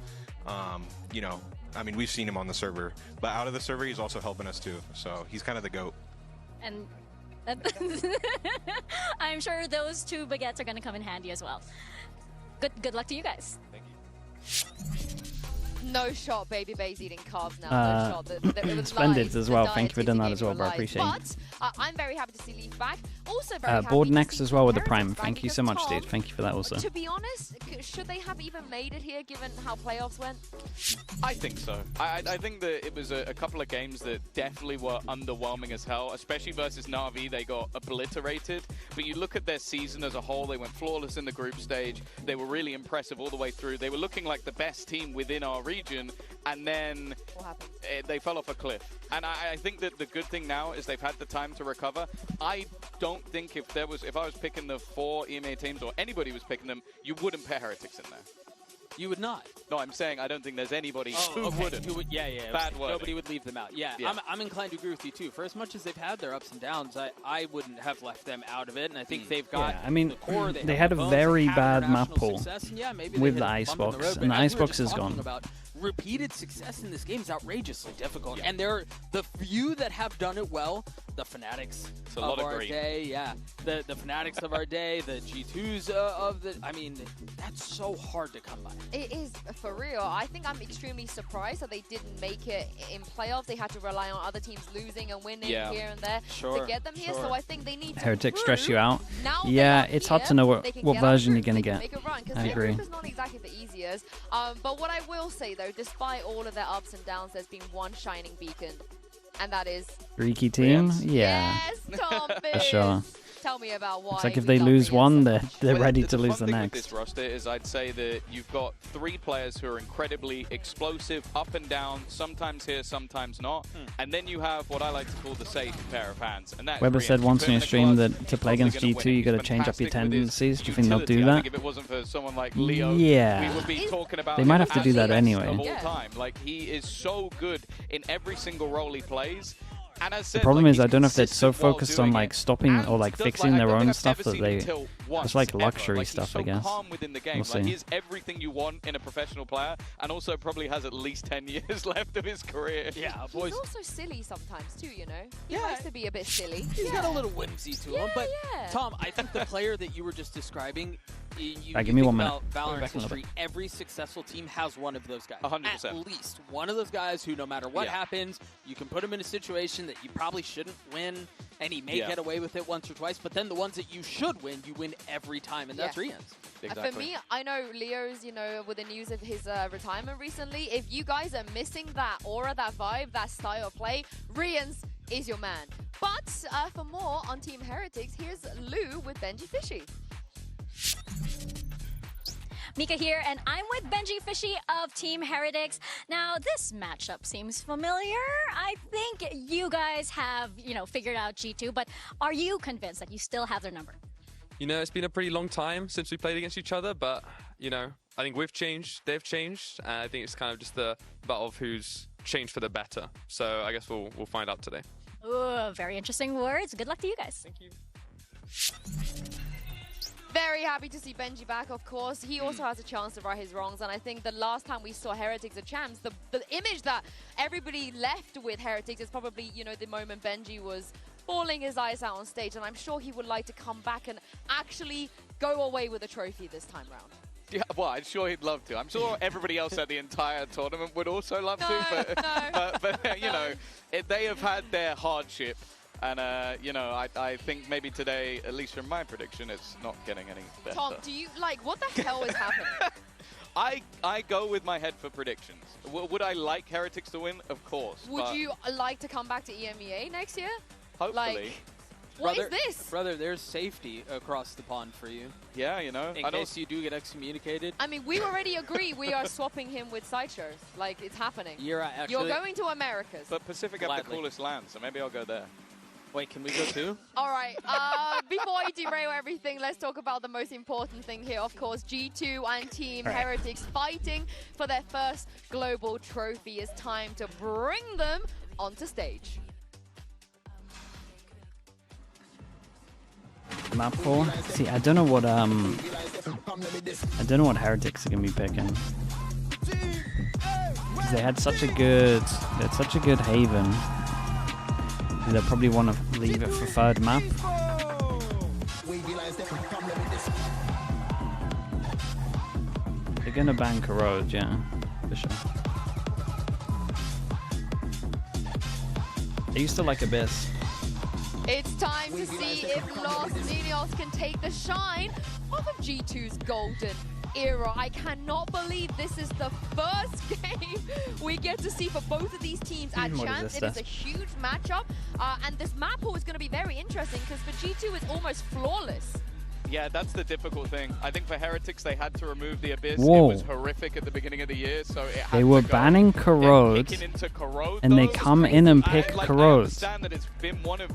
You know, I mean, we've seen him on the server, but out of the server, he's also helping us too. So he's kind of the GOAT. And I'm sure those two baguettes are going to come in handy as well. Good luck to you guys. Thank you. No shot, Baby Bay's eating carbs now. No shot. Splendid as well. Thank you for doing that as well, bro. Appreciate it. But I'm very happy to see Leaf back. Also very happy Board to next see as well with the Heretics Prime. Thank you so much, dude. Thank you for that also. To be honest, should they have even made it here given how playoffs went? I think so. I think that it was a couple of games that definitely were underwhelming as hell, especially versus Na'Vi. They got obliterated. But you look at their season as a whole, they went flawless in the group stage. They were really impressive all the way through. They were looking like the best team within our region. And then What happened? They fell off a cliff. And I think that the good thing now is they've had the time to recover. I don't think if I was picking the 4 EMEA teams, or anybody was picking them, you wouldn't pair Heretics in there. You would not. No, I'm saying I don't think there's anybody who wouldn't. Yeah. Bad wording. Nobody would leave them out. Yeah. I'm inclined to agree with you too. For as much as they've had their ups and downs, I wouldn't have left them out of it. And I think they've got. Yeah, I mean, the core, they had a very bad map pool with the Icebox, and the Icebox is gone. Repeated success in this game is outrageously difficult, and they're the few that have done it well. The Fanatics of our day, the Fanatics of our day, the G2s of the. I mean, that's so hard to come by. It is, for real. I think I'm extremely surprised that they didn't make it in playoffs. They had to rely on other teams losing and winning here and there to get them here. So I think they need to Heretics stress you out. Yeah, it's hard to know what version you're gonna get. I agree. It's not exactly the easiest. But what I will say though, despite all of their ups and downs, there's been one shining beacon, and that is Freaky team. Yeah. Yes, Tom for sure. Tell me about why. It's like if they lose one, they're ready to lose the thing next. With this roster is I'd say that you've got 3 players who are incredibly explosive, up and down, sometimes here, sometimes not. And then you have what I like to call the safe pair of hands. And that's Weber said once in your stream that to play against G2, you got to change up your tendencies. Do you think they'll do that? I think if it wasn't for someone like Leo, yeah. we would be talking about they might have to do that anyway. Of all time. Like, he is so good in every single role he plays. And as said, the problem like, is I don't know if they're so focused on like stopping or like fixing their own stuff that they it's like luxury stuff, I guess. Calm within the game. Like, he's everything you want in a professional player, and also probably has at least 10 years left of his career. Yeah, boys. He's also silly sometimes too, you know. He likes to be a bit silly. He's got a little whimsy to him. But Tom, I think the player that you were just describing, you give me 1 minute. Valorant history, every successful team has one of those guys. 100%. At least one of those guys who, no matter what happens, you can put him in a situation that you probably shouldn't win, and he may get away with it once or twice, but then the ones that you should win, you win every time, and that's Rians. Exactly. For me, I know Leo's, you know, with the news of his retirement recently, if you guys are missing that aura, that vibe, that style of play, Rians is your man. But for more on Team Heretics, here's Lou with Benji Fishy. Mika here, and I'm with Benji Fishy of Team Heretics. Now, this matchup seems familiar. I think you guys have, figured out G2, but are you convinced that you still have their number? It's been a pretty long time since we played against each other, but, I think we've changed, they've changed, and I think it's kind of just the battle of who's changed for the better. So I guess we'll find out today. Ooh, very interesting words. Good luck to you guys. Thank you. Very happy to see Benji back, of course. He also has a chance to right his wrongs, and I think the last time we saw Heretics as champs, the image that everybody left with Heretics is probably, the moment Benji was bawling his eyes out on stage, and I'm sure he would like to come back and actually go away with a trophy this time round. Yeah, well, I'm sure he'd love to. I'm sure everybody else at the entire tournament would also love to, but they have had their hardship. And, I think maybe today, at least from my prediction, it's not getting any better. Tom, what the hell is happening? I go with my head for predictions. Would I like Heretics to win? Of course. Would you like to come back to EMEA next year? Hopefully. What is this? Brother, there's safety across the pond for you. Yeah, In case you do get excommunicated. I mean, we already agree we are swapping him with sideshows. Like, it's happening. You're going to Americas. But Pacific have the coolest land, so maybe I'll go there. Wait, can we go too? All right. Before I derail everything, let's talk about the most important thing here. Of course, G2 and Team Heretics fighting for their first global trophy. It's time to bring them onto stage. Map 4. See, I don't know what Heretics are gonna be picking. Because they had such a good haven. They'll probably want to leave it for third map. They're gonna bank a road, yeah, for sure. They used to like Abyss. It's time to see if Los Niños can take the shine off of G2's golden era. I cannot believe this is the first game we get to see for both of these teams at Champs. It is a huge matchup, and this map pool is going to be very interesting because for G2 it's almost flawless. Yeah, that's the difficult thing. I think for Heretics, they had to remove the Abyss. Whoa. It was horrific at the beginning of the year, so it had They were to go. banning Corrode, and they come in and pick Corrode.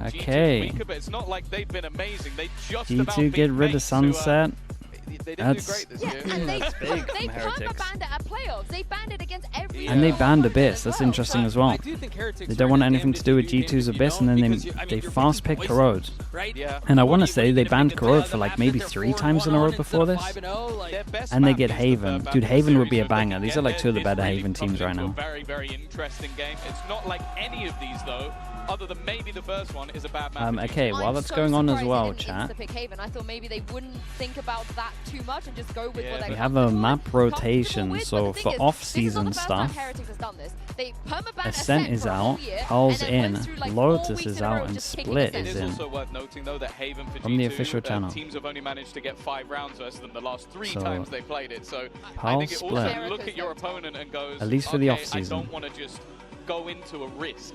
Okay. Weaker, but it's not like they've been amazing. They just G2 get rid of Sunset. They didn't do great this year. And they That's big from perma Heretics. banned it at playoffs. They banned it against every. And they banned Abyss. That's interesting as well. They don't want anything to do with G2's Abyss, and then they fast pick Corrode. And I want to say they banned Corrode for like maybe 3 times in a row before this. And they get Haven. Dude, Haven would be a banger. These are like 2 of the better Haven teams right now. Very, very interesting game. It's not like any of these though. Other than maybe the first one is a bad map. Okay, while that's going on as well, chat, to pick Haven. I thought maybe they wouldn't think about that too much and just go with what we they're have a map rotation. So for off-season stuff, Heretics has done this. They perma-banned Ascent is out, Hull's in, Lotus is out, and Split is in. It is also worth noting though that Haven for From the G2, official channel. teams have only managed to get 5 rounds versus them the last 3 So, times they played it. So I Hull think it Split. also look at your opponent and goes, At least for the okay, off-season. I don't want to just go into a risk.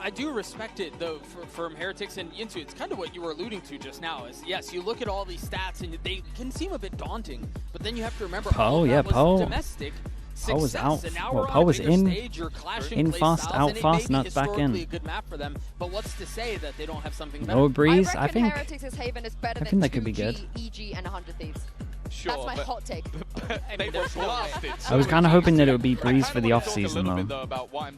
I do respect it though from Heretics and Yinsu. It's kind of what you were alluding to just now. Is yes, you look at all these stats and they can seem a bit daunting, but then you have to remember Poe, yeah, Poe. Domestic. Poe was out. And now Well, we're Poe on a was bigger in, stage, you're clashing in play fast, styles, out and it fast, may not be back historically in. a good map for them, but what's to say that they don't have something better? No Breeze, I I reckon think. Heretics' Haven is better I than think that could be 2G, good. EG, and 100 Thieves. Sure, That's my hot take. They were blasted. I was kind of hoping that it would be Breeze for the off-season though.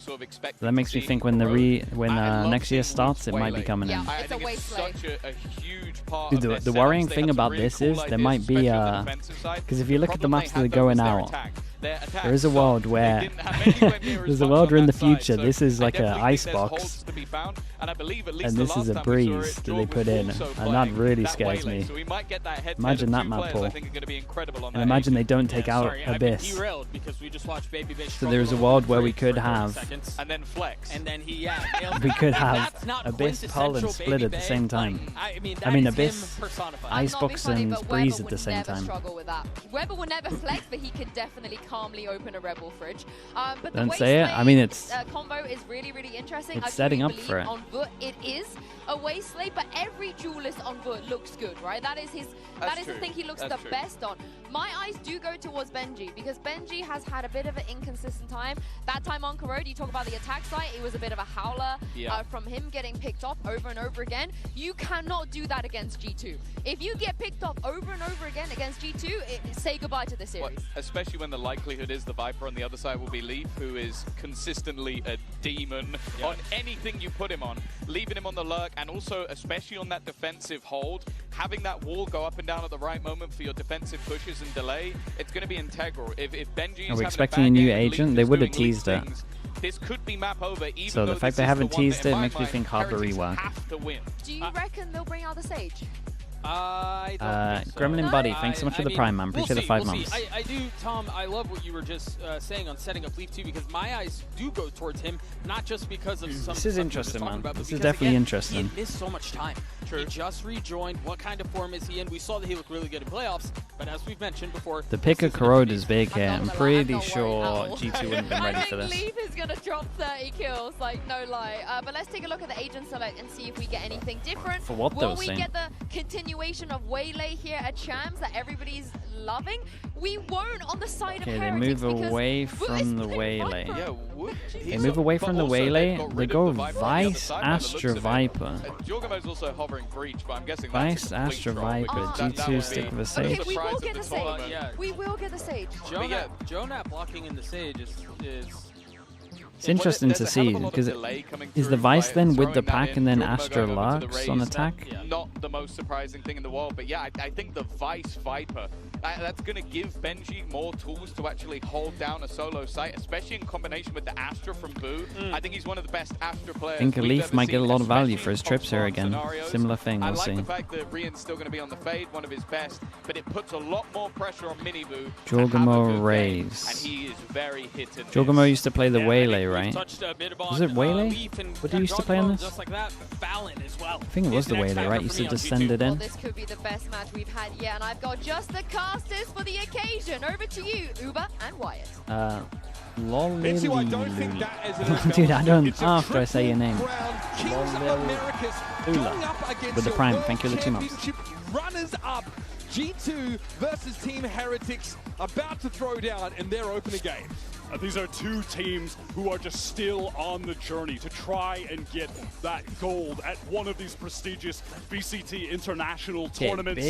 So that makes me think when the next year starts, it might be coming in. I think it's such a huge part Dude, of the worrying thing about this is there might be because if you look at the maps that are going out, there is a world where there's a world where in the future this is like an icebox, and this is a Breeze that they put in, and that really scares me. Imagine that map pool, and imagine they don't take out Abyss. So there's a world where we could have we could have Abyss, Pull, and Split at the same time. I mean Abyss, Icebox, and Breeze at the same time. Weber will never flex, but he can definitely calmly open a Rebel fridge. But Don't the say it. I mean, it's combo is really, really interesting. it's I setting up believe for it. On Voot, it is a waste slate, but every duelist on Voot looks good, right? That is the thing he looks the best on. My eyes do go towards Benji because Benji has had a bit of an inconsistent time. That time on Corrode, you talk about the attack site, it was a bit of a howler from him getting picked off over and over again. You cannot do that against G2. If you get picked off over and over again against G2, say goodbye to the series. Well, especially when the likelihood is the Viper on the other side will be Leaf, who is consistently a demon on anything you put him on. Leaving him on the lurk, and also especially on that defensive hold, having that wall go up and down at the right moment for your defensive pushes and delay, it's going to be integral. If Benji Are we expecting a new agent? They would have teased it. This could be map over. Even So the fact they haven't teased it makes me think hard to rework. Do you reckon they'll bring out the Sage? Gremlin Buddy, thanks so much for the Prime, man. Appreciate the 5 months. I do, Tom. I love what you were just saying on setting up Leaf 2 because my eyes do go towards him, not just because of some. This is interesting, man. About, this is definitely interesting. He missed so much time. He just rejoined. What kind of form is he in? We saw that he looked really good in playoffs, but as we've mentioned before, The pick of Corrode is big here. I'm pretty sure G2 wouldn't have been ready for this. Leaf is gonna drop 30 kills, like no lie. But let's take a look at the agent select and see if we get anything different. For what Will though, we get the continuation of Waylay here at Champs that everybody's loving? We won't on the side Okay, of they Heretics move because away Voot from is the playing Waylay. Viper. They move away from the Waylay. They go Vice, Astra, Viper. Jorgamo's also hovering Breach, but I'm guessing Vice, Astra, Viper. G2 stick with a Sage. Okay, we will get the Sage. We will get the Sage. Jonah blocking in the Sage is It's interesting to see because is the Vice then with the pack and then Astra lurks on attack? Not the most surprising thing in the world, but yeah, I think the Vice Viper, that's going to give Benji more tools to actually hold down a solo site, especially in combination with the Astra from Boo. I think he's one of the best Astra players. I think a Leaf might get a lot of value for his trips here again. Similar thing, we'll see. I like the fact that Rian's still going to be on the fade, one of his best, but it puts a lot more pressure on Mini Boo. Jorgamo Rays. And he is very hit and miss. Jorgamo used to play the Waylay, right? Was it Waylay? Leaf and What did he used to play on this? Just like that, Fallon as well. I think it was the Waylay, right? Used to descend it Well, in. this could be the best match we've had yet, and I've got just the casters for the occasion. Over to you, Uber and Wyatt. Dude, I don't. After I say your name. With the prime. Thank you for the 2 months. Runners up. G2 versus Team Heretics about to throw down, and they're open again. These are 2 teams who are just still on the journey to try and get that gold at one of these prestigious VCT international tournaments.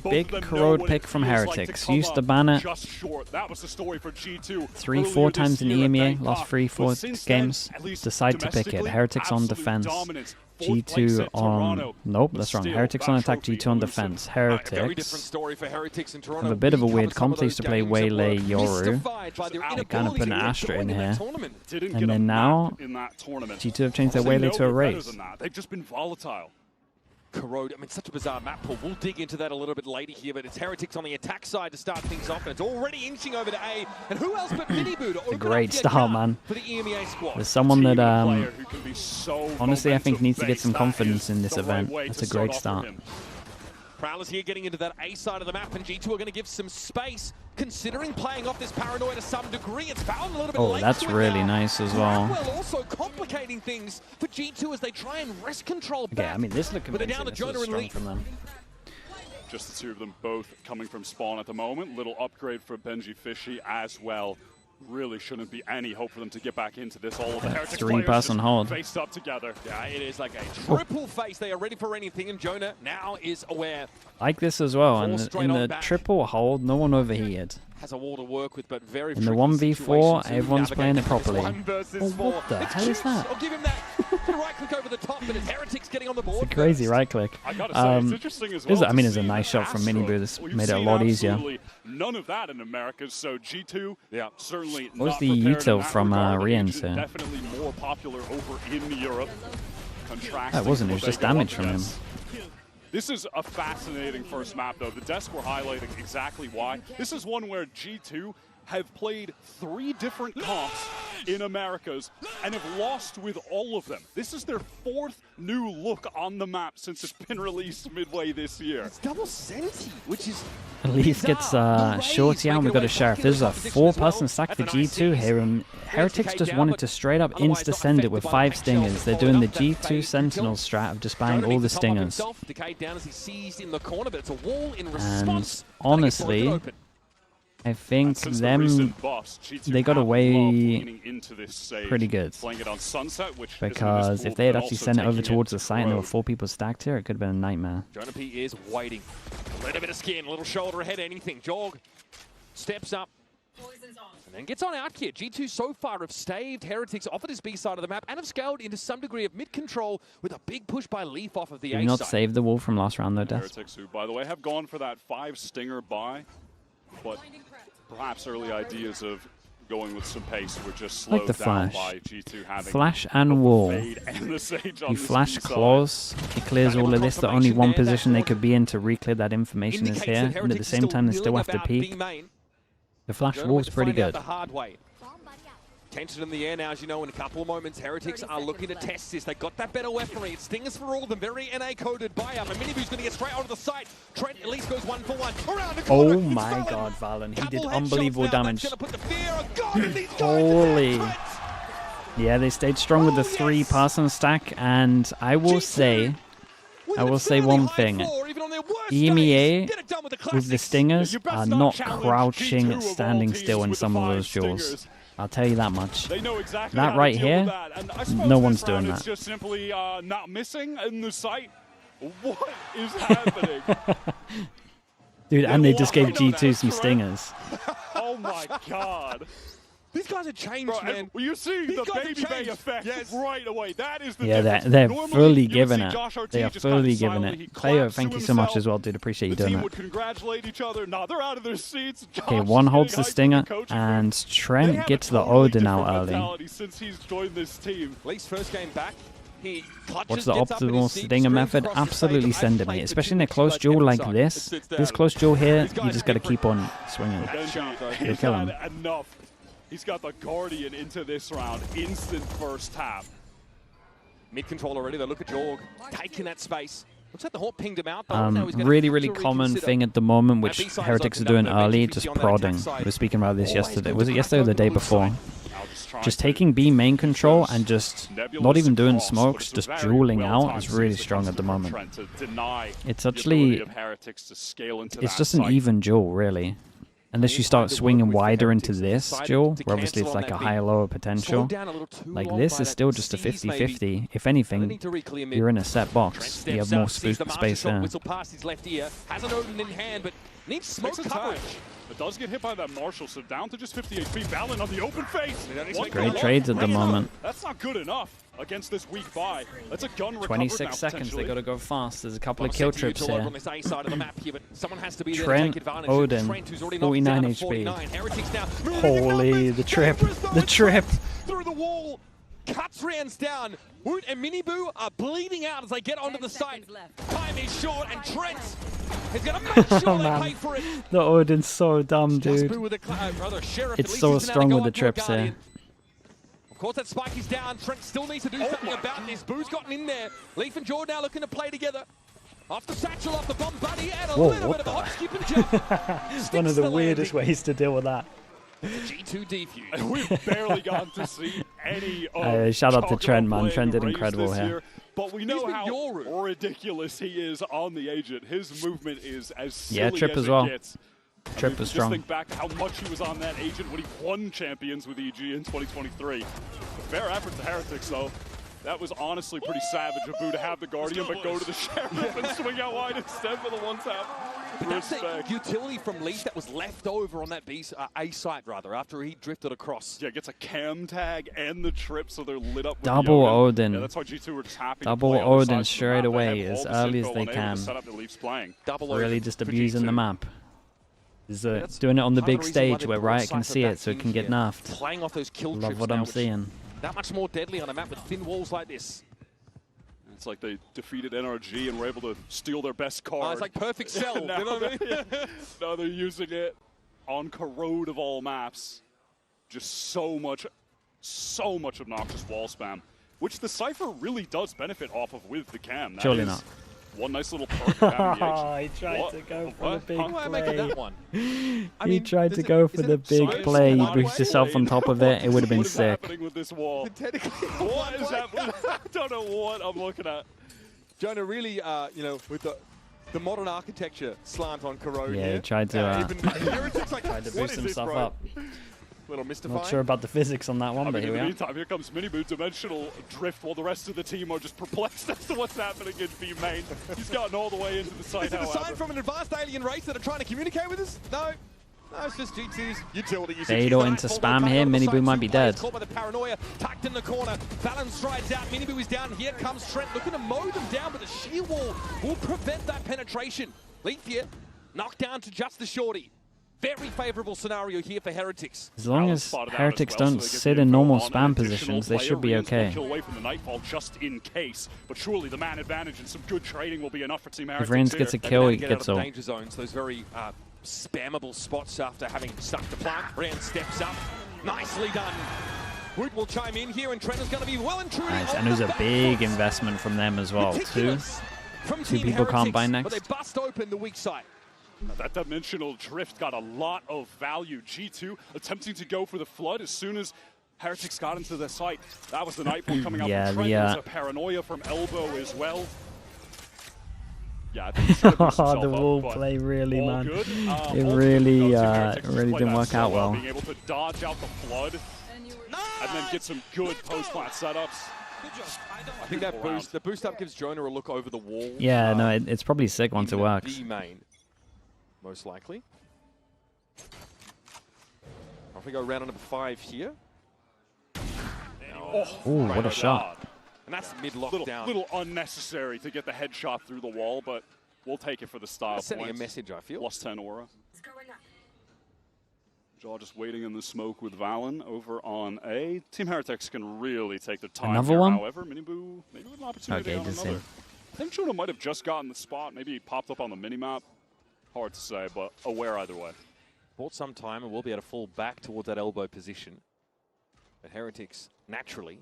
Big corrode pick from Heretics. Used the banner just short. That was the story for G2. 3-4 times in the EMEA, lost 3-4 games. Decide to pick it. Heretics on defense. G2 on... Nope, that's wrong. Heretics on attack, G2 on defense. Heretics have a bit of a weird comp. They used to play Waylay Yoru. They kind of put an Astra in here. And then now, G2 have changed their Waylay to a Raze. They've just been volatile. Corrode, I mean, such a bizarre map pool. We'll dig into that a little bit later here, but it's Heretics on the attack side to start things off, and it's already inching over to A. And who else but Miniboo to open a great start, man. For the EMEA squad. There's someone that, honestly, I think needs to get some confidence in this event. That's a great start. Prowlers here getting into that A side of the map, and G2 are going to give some space, considering playing off this paranoia to some degree. It's found a little bit late. That's really nice as well. Also complicating things for G2 as they try and wrest control back. Okay, I mean, this looked convincing. This was strong from them. Just the 2 of them both coming from spawn at the moment. Little upgrade for Benji Fishy as well. Really shouldn't be any hope for them to get back into this. All of the Heretics 3-person hold. Faced up together. Yeah, it is like a triple face. They are ready for anything, and Jonah now is aware. Like this as well. And in the triple hold, no one overheated. Has a wall to work with, but very in the 1v4, everyone's playing it properly. Oh, what the hell is that? I'll give him that. Right click over the top, but it's Heretics getting on the board. It's a crazy right click. I gotta say, it's interesting as well. I mean, it's a nice shot from Miniboo. This made it a lot easier. None of that in America, so G2, certainly what was the util from Rians here? Definitely more popular over in Europe. That wasn't, it was just damage from him. This is a fascinating first map, though. The desk were highlighting exactly why. This is one where G2 have played 3 different comps in Americas and have lost with all of them. This is their 4th new look on the map since it's been released midway this year. It's double Senti, which is Elise gets Shorty out, and we've got a Sheriff. This is a 4-person stack for G2 here, and Heretics just wanted to straight up insta-send it with 5 stingers. They're doing the G2 Sentinel strat of just buying all the stingers. And honestly, I think they got away pretty good. Because if they had actually sent it over towards the site and there were 4 people stacked here, it could have been a nightmare. Jonah P is waiting. A little bit of skin, a little shoulder ahead, anything. Jog steps up and then gets on out here. G2 so far have staved Heretics off of this B side of the map and have scaled into some degree of mid-control with a big push by Leaf off of the A side. Did not save the wall from last round though, Des. Heretics, who, by the way, have gone for that 5-stinger buy. But perhaps early ideas of going with some pace were just slowed like the down flash. by G2 having Flash and wall. You flash claws, he clears all of this. The only one position they could be in to re-clear that information is here, and at the same time they still have to peek. The flash wall's pretty good. Tension in the air now, as you know, in a couple of moments. Heretics are looking to test this. They got that better weaponry. It's stingers for all of them. Very NA-coded buy-up. And Miniboo's going to get straight onto the site. Trent at least goes 1 for 1. Around the corner. Oh my god, Valen. He did unbelievable damage. Holy. Yeah, they stayed strong with the 3-person stack. And I will say one thing. EMEA with the stingers are not crouching, standing still in some of those duels. I'll tell you that much. That right here, no one's doing that. It's just simply not missing in the site. What is happening? Dude, and they just gave G2 some stingers. Oh my god. These guys have changed, man. Well, you see the baby bay effect right away. That is the difference. They're fully giving it. They are fully giving it. Cleo, thank you so much as well, dude. Appreciate you doing that. Would congratulate each other. Now they're out of their seats. Okay, one holds the stinger, and Trent gets the Odin out early. Since he's joined this team. Least first game back. What's the optimal stinger method? Absolutely send it, mate. Especially in a close duel like this. This close duel here, you just got to keep on swinging. You'll kill him. He's got the Guardian into this round. Instant first tap. Mid-control already. They look at Jorg. Taking that space. Looks like the Hawk pinged him out. Really common thing at the moment, which Heretics are doing early, just prodding. We were speaking about this yesterday. Was it yesterday or the day before? Just taking B main control and just not even doing smokes, just dueling out is really strong at the moment. It's actually, it's just an even duel, really. Unless you start swinging wider into this duel, where obviously it's like a higher-lower potential. Like this is still just a 50-50. If anything, you're in a set box. You have more space there. Needs smoke coverage. It does get hit by that Marshall, so down to just 50 HP. Valen on the open face. Great trades at the moment. That's not good enough against this weak buy. That's a gun recovered 26 seconds, they got to go fast. There's a couple of kill trips here. Trent, Odin, 49 HP. Holy, the trip, the trip. Through the wall, cuts rounds down. Woot and Miniboo are bleeding out as they get onto the site. Time is short, and Trent is going to make sure they pay for it. The Odin's so dumb, dude. It's so strong with the trips here. Of course, that spike is down. Trent still needs to do something about this. Boo's gotten in there. Leaf and Jordan now looking to play together. Off the satchel, off the bomb buddy, and a little bit of a hop, skip, and jump. One of the weirdest ways to deal with that. G2 defuse. We've barely gotten to see any of shout out to Trent, man. Trent did incredible here. But we know how ridiculous he is on the agent. His movement is as silly Trip as as well. It gets. Trip was strong. Just think back to how much he was on that agent when he won Champions with EG in 2023. Fair effort to Heretics, though. That was honestly pretty savage of Boo to have the Guardian, but go to the Sheriff and swing out wide instead for the one-tap. That's the utility from Leaf that was left over on that A site, rather, after he drifted across. Yeah, gets a cam tag and the trip, so they're lit up with Double Odin. Yeah, that's why G2 were just happy Double to play Odin straight away as early as they can. Really just abusing the map. He's doing it on the big stage where Riot can see it, so it can get nerfed. Playing off those kill Love what I'm seeing. That much more deadly on a map with thin walls like this. It's like they defeated NRG and were able to steal their best card. It's like perfect cell. You know what I mean? Now they're using it on Corrode of all maps. Just so much obnoxious wall spam, which the Cypher really does benefit off of with the cam. That Surely not. One nice little perk of having the agent. He tried to go for the big play. That one? He tried to go for the big play. He boosted himself on top of it. It would have been sick. What is happening with this wall? What is happening? I don't know what I'm looking at. Jonah really, you know, with the modern architecture slant on Corrode. Yeah, he tried to boost himself up. Little mystifying. Not sure about the physics on that one, but here we are. In the meantime, here comes Miniboo, dimensional drift, while the rest of the team are just perplexed as to what's happening in B main. He's gotten all the way into the site. Is it a sign from an advanced alien race that are trying to communicate with us? No. No, it's just G2's utility. Fado into spam here. Miniboo might be dead. Caught by the paranoia, tucked in the corner. Valen strides out. Miniboo is down. Here comes Trent, looking to mow them down, but the sheer wall will prevent that penetration. Leaf here, knocked down to just the shorty. Very favorable scenario here for Heretics. As long as Heretics don't sit in normal spam positions, they should be okay. Away from the Nightfall just in case, but surely the man advantage and some good trading will be enough for Team Heretics. If Reigns gets a kill, he gets ult. Danger zones, those very spammable spots after having stuck the plant. Reigns steps up, nicely done. Woot will chime in here, and Trent is going to be well and truly. Nice, and it was a big investment from them as well. Two people can't buy next. But they bust open the weak side. That dimensional drift got a lot of value. G2 attempting to go for the flood as soon as Heretics got into the site. That was the Nightfall coming out from Trent. There was a paranoia from Elbow as well. Yeah, I think he should have boosted himself the wall up, play really, man. Good. It really didn't work out well. Being able to dodge out the flood and then get some good post-plant setups. I think that boost, the boost up gives Jonah a look over the wall. Yeah, no, it's probably sick once it works. B main. Most likely. Off we go round number 5 here. Oh, what a shot. And that's mid-lockdown. Little unnecessary to get the headshot through the wall, but we'll take it for the style points. Sending a message, I feel. Plus 10 aura. Jaw just waiting in the smoke with Valen over on A. Team Heretics can really take their time. Another one? However, Miniboo maybe with an opportunity on another. I think Jonah might have just gotten the spot. Maybe he popped up on the minimap. Hard to say, but aware either way. Bought some time and we'll be able to fall back towards that elbow position. But Heretics, naturally,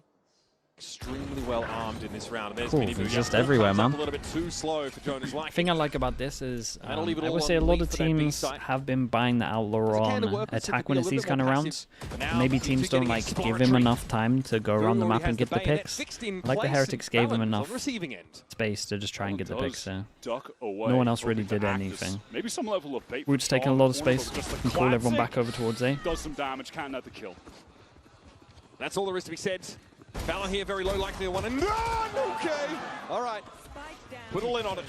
extremely well armed in this round. There's Cool, he's just everywhere, man. A little bit too slow for Jonas. The thing I like about this is, I would say a lot of teams have been buying the Outlaw on attack when it's these kind of rounds. Maybe teams don't like give him enough time to go around the map and get the picks. Like the Heretics gave him enough space to just try and get the picks there. No one else really did anything. Maybe some level of bait. Woot's taking a lot of space and pulled everyone back over towards A. Does some damage, can't net the kill. That's all there is to be said. Valor here, very low likely to one. And okay. All right. Put all in on it.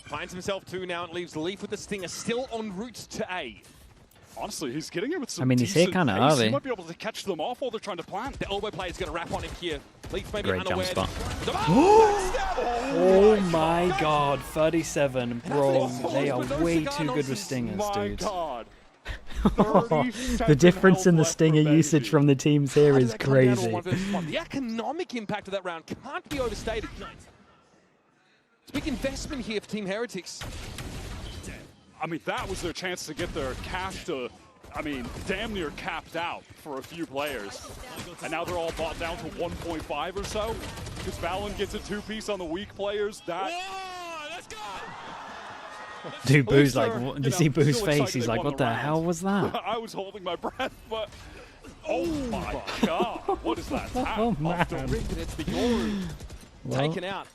Finds himself 2 now and leaves Leaf with the Stinger still en route to A. Honestly, he's getting it with some he's here kind of early. He might be able to catch them off while they're trying to plant. The elbow play is going to wrap on him here. Leaf maybe Great unaware. jump spot. Oh my god, 37. Bro, they are way too good with Stingers, dude. The difference in the Stinger usage from the teams here is crazy. The economic impact of that round can't be overstated. It's a big investment here for Team Heretics. I mean, that was their chance to get their cash to, damn near capped out for a few players. And now they're all bought down to 1.5 or so. Because Valen gets a 2-piece on the weak players. That... Dude, Boo's like, you see Boo's face, he's like, what the hell was that? I was holding my breath, but... Oh my god, what is that? Oh man. It's the Yoru taken out.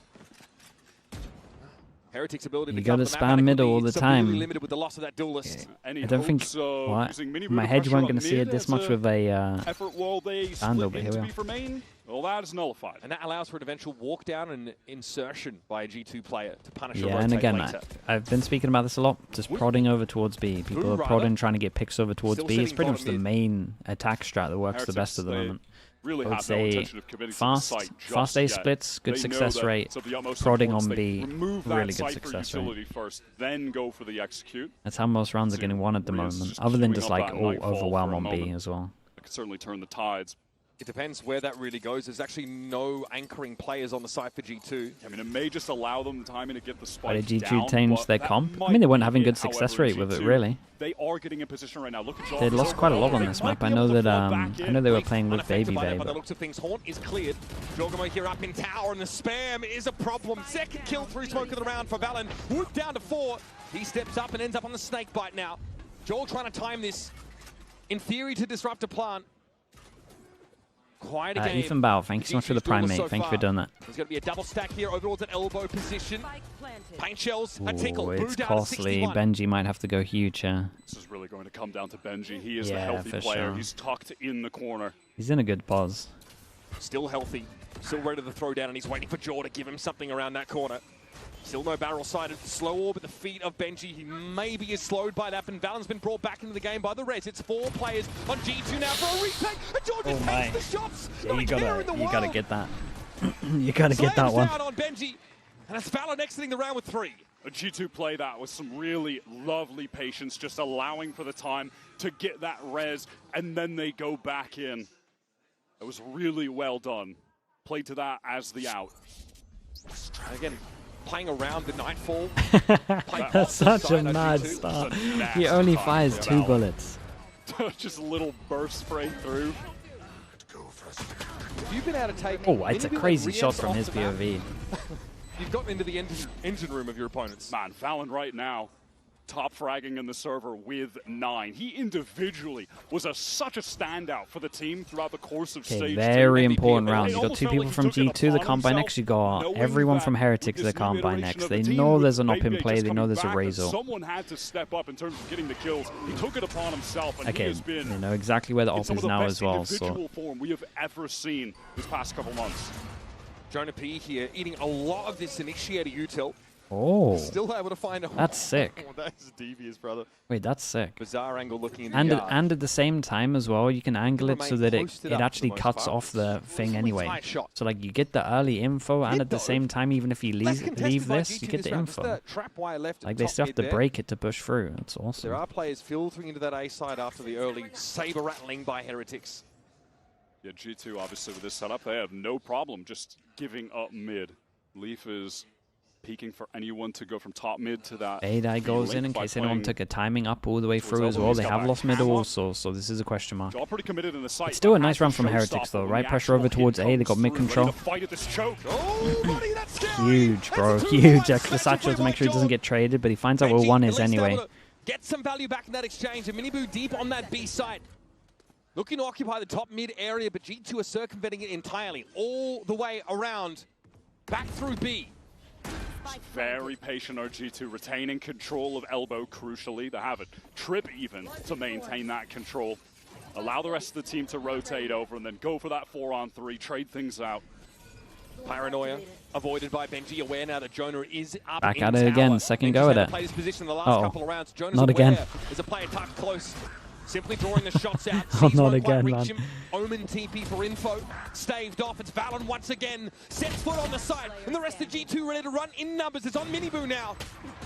Heretics' ability You gotta spam middle all the time. Limited with the loss of that duelist. I don't think, what? My head weren't gonna see it this much with a Vandal, but here we are. Well, that is nullified. And that allows for an eventual walk down and insertion by a G2 player to punish a Yeah, rotate and again, later. I've been speaking about this a lot, just prodding over towards B. People are prodding, trying to get picks over towards B. It's pretty much the main attack strat that works the best at the moment. Really I would say fast A splits, good success rate, prodding on B, really good success rate. First, then go for the execute. That's how most rounds are getting won at the moment, other than just like all overwhelm on B as well. It could certainly turn the tides. It depends where that really goes. There's actually no anchoring players on the side for G2. I mean, it may just allow them timing to get the spike Why did G2 down, change their comp? I mean, they weren't having good success rate with it, really. They are getting in position right now. Look at They lost quite a lot on this map. I know that I know they were playing with Baby Bay. By the looks of things, Haunt is cleared. Jorgamo here up in tower, and the spam is a problem. Second kill through smoke of the round for Valen. Wood down to 4. He steps up and ends up on the snake bite now. Jorg trying to time this, in theory, to disrupt a plant. Quite a game. Ethan Bao, thank you so much for the prime, mate. Thank you for doing that. There's going to be a double stack here over towards an elbow position. Paint shells, a tickle. It's costly. Benji might have to go huge here. This is really going to come down to Benji. He is the healthy player. Sure. He's tucked in the corner. He's in a good pause. Still healthy. Still ready to throw down, and he's waiting for Jaw to give him something around that corner. Still no barrel sighted. Slow orb at the feet of Benji. He maybe is slowed by that, and Valen's been brought back into the game by the Reds. It's 4 players on G2 now for a retake. And George just takes the shots. Yeah, you gotta get that. You gotta get that one. Down on Benji, and it's Valen exiting the round with 3. A G2 play that with some really lovely patience, just allowing for the time to get that res, and then they go back in. It was really well done. Played to that as the out. Again, playing around the Nightfall. That's such a mad start. He only fires 2 bullets. Just a little burst spray through. You've been able to take. Oh, it's a crazy shot from his POV. You've gotten into the engine room of your opponents. Man, Valen right now, top fragging in the server with 9. He individually was such a standout for the team throughout the course of stage 2. Very important rounds. You got 2 people from G2 that can't buy next. You got everyone from Heretics that can't buy next. They know there's an op in play. They know there's a Razor. Someone had to step up in terms of getting the kills. He took it upon himself, and he has been. They know exactly where the op is now as well. Individual form we have ever seen this past couple months. Jonah P here eating a lot of this initiator util. Oh, still able to find a. That's sick. Oh, that's devious, brother. Wait, that's sick. Bizarre angle looking in and at the same time as well, you can angle it so that it actually cuts off the thing anyway. So like you get the early info, and at the same time, even if you leave this, you get the info. Like they still have to break it to push through. That's awesome. There are players filtering into that A side after the early saber rattling by Heretics. Yeah, G2 obviously with this setup, they have no problem just giving up mid. Leaf is peeking for anyone to go from top mid to that. Adi goes in case anyone took a timing up all the way through as well. They have lost mid also, so this is a question mark. Pretty committed in the site. It's still a nice run from Heretics though, right? Pressure over towards A, they got mid control. Huge, bro, huge. Extra satchel to make sure he doesn't get traded, but he finds out where one is anyway. Get some value back in that exchange, and Miniboo deep on that B side. Looking to occupy the top mid area, but G2 are circumventing it entirely, all the way around, back through B. Very patient are G2, retaining control of elbow crucially. They have a trip even to maintain that control. Allow the rest of the team to rotate over and then go for that 4-on-3, trade things out. Paranoia avoided by Benji, aware now that Jonah is up. Back at it again, second go at it. Not again. There's a player tucked close. Simply drawing the shots out. Oh, not again, man. Omen TP for info. Staved off. It's Valen once again. Sets foot on the side. And the rest of G2 ready to run in numbers. It's on Miniboo now.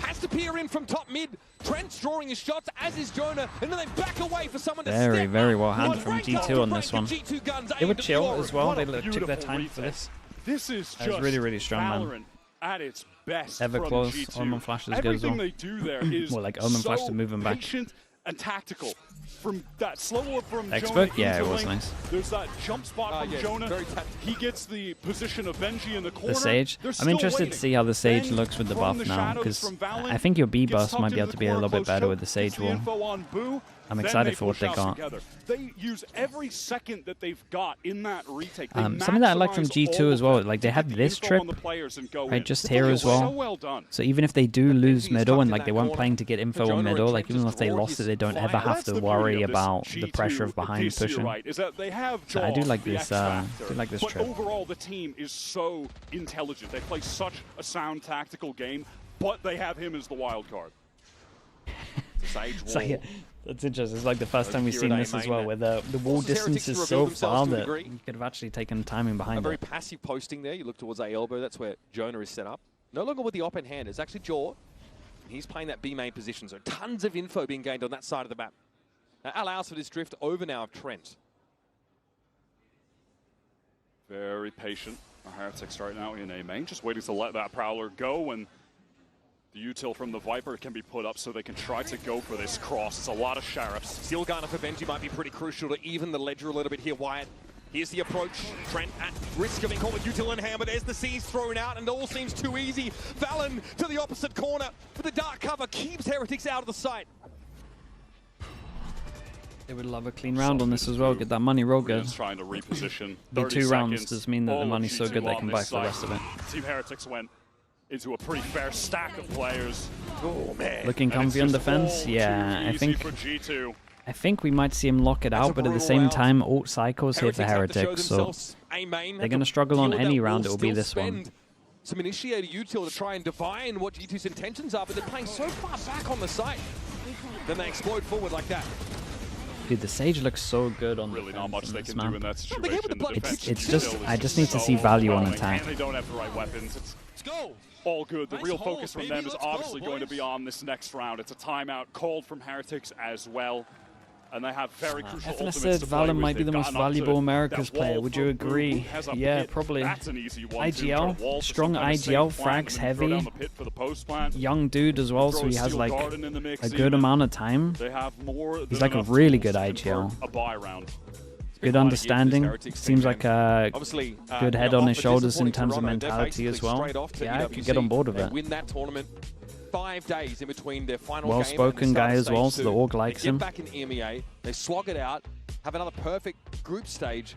Has to peer in from top mid. Trent's drawing his shots, as is Jonah. And then they back away for someone to step very up. well handled from G2 on this one. They were chill as well. They took their time for this. This is just really strong, man. At its best. Ever close. Omen flashes good as well. Everything they do there is more like Omen flash to move him back. Patient and tactical. From that slow up from Expert? Jonah, yeah, it was nice. There's that jump spot from Jonah. He gets the position of Benji in the corner. The Sage. I'm interested to see how the Sage looks with the buff now, because I think your B burst might be able to be a little bit better with the Sage wall. I'm excited for what they got. They use every second that they've got in that retake. Something that I like from G2 as well, like they had this trip, right, just here as well. So even if they do lose middle and like they weren't playing to get info on middle, like even if they lost it, they don't ever have to worry about the pressure of behind pushing. So I do like this. Trip. Overall, the team is so intelligent. They play such a sound tactical game, but they have him as the wild card. That's interesting. It's like the first time we've seen this as well, where the wall distance is so far that you could have actually taken timing behind it. A very passive posting there. You look towards A elbow. That's where Jonah is set up. No longer with the op in hand. It's actually Jaw. He's playing that B main position. So tons of info being gained on that side of the map. That allows for this drift over now of Trent. Very patient. Heretics right now in A main, just waiting to let that Prowler go, and the util from the Viper can be put up so they can try to go for this cross. It's a lot of Sheriffs. Steel Gunner for Benji might be pretty crucial to even the ledger a little bit here, Wyatt. Here's the approach. Trent at risk of being caught with util in hand, but there's the C's thrown out, and it all seems too easy. Valen to the opposite corner for the dark cover, keeps Heretics out of the sight. They would love a clean round on this as well, get that money real good. Trying to reposition. The 2 rounds does mean that the money's so good they can buy for the rest of it. Team Heretics went into a pretty fair stack of players. Oh, man. Looking comfy on defense, yeah, I think we might see him lock it out, but at the same time, ult cycles here for Heretics, so they're going to struggle on any round, it will be this one. Some initiator util to try and divine what G2's intentions are, but they're playing so far back on the site. Then they explode forward like that. Dude, the Sage looks so good on really not much they can map. do in that situation. It's just, I just need to see value on attack. And they don't have the right weapons. Let's go. All good. The real focus from them is obviously going to be on this next round. It's a timeout called from Heretics as well. And they have very crucial ultimates said to play Valen with. might be the most valuable Americas player. Would you agree? Yeah, probably. That's an easy one. IGL, strong IGL, frags heavy, young dude as well, so he has like a good amount of time. He's like a really good IGL. Good understanding. Seems like a good head on his shoulders in terms of mentality as well. Yeah, I could get on board with it. Win that tournament. 5 days in between their final well-spoken guy as well, so the org likes him. They get back in EMEA, they slog it out, have another perfect group stage,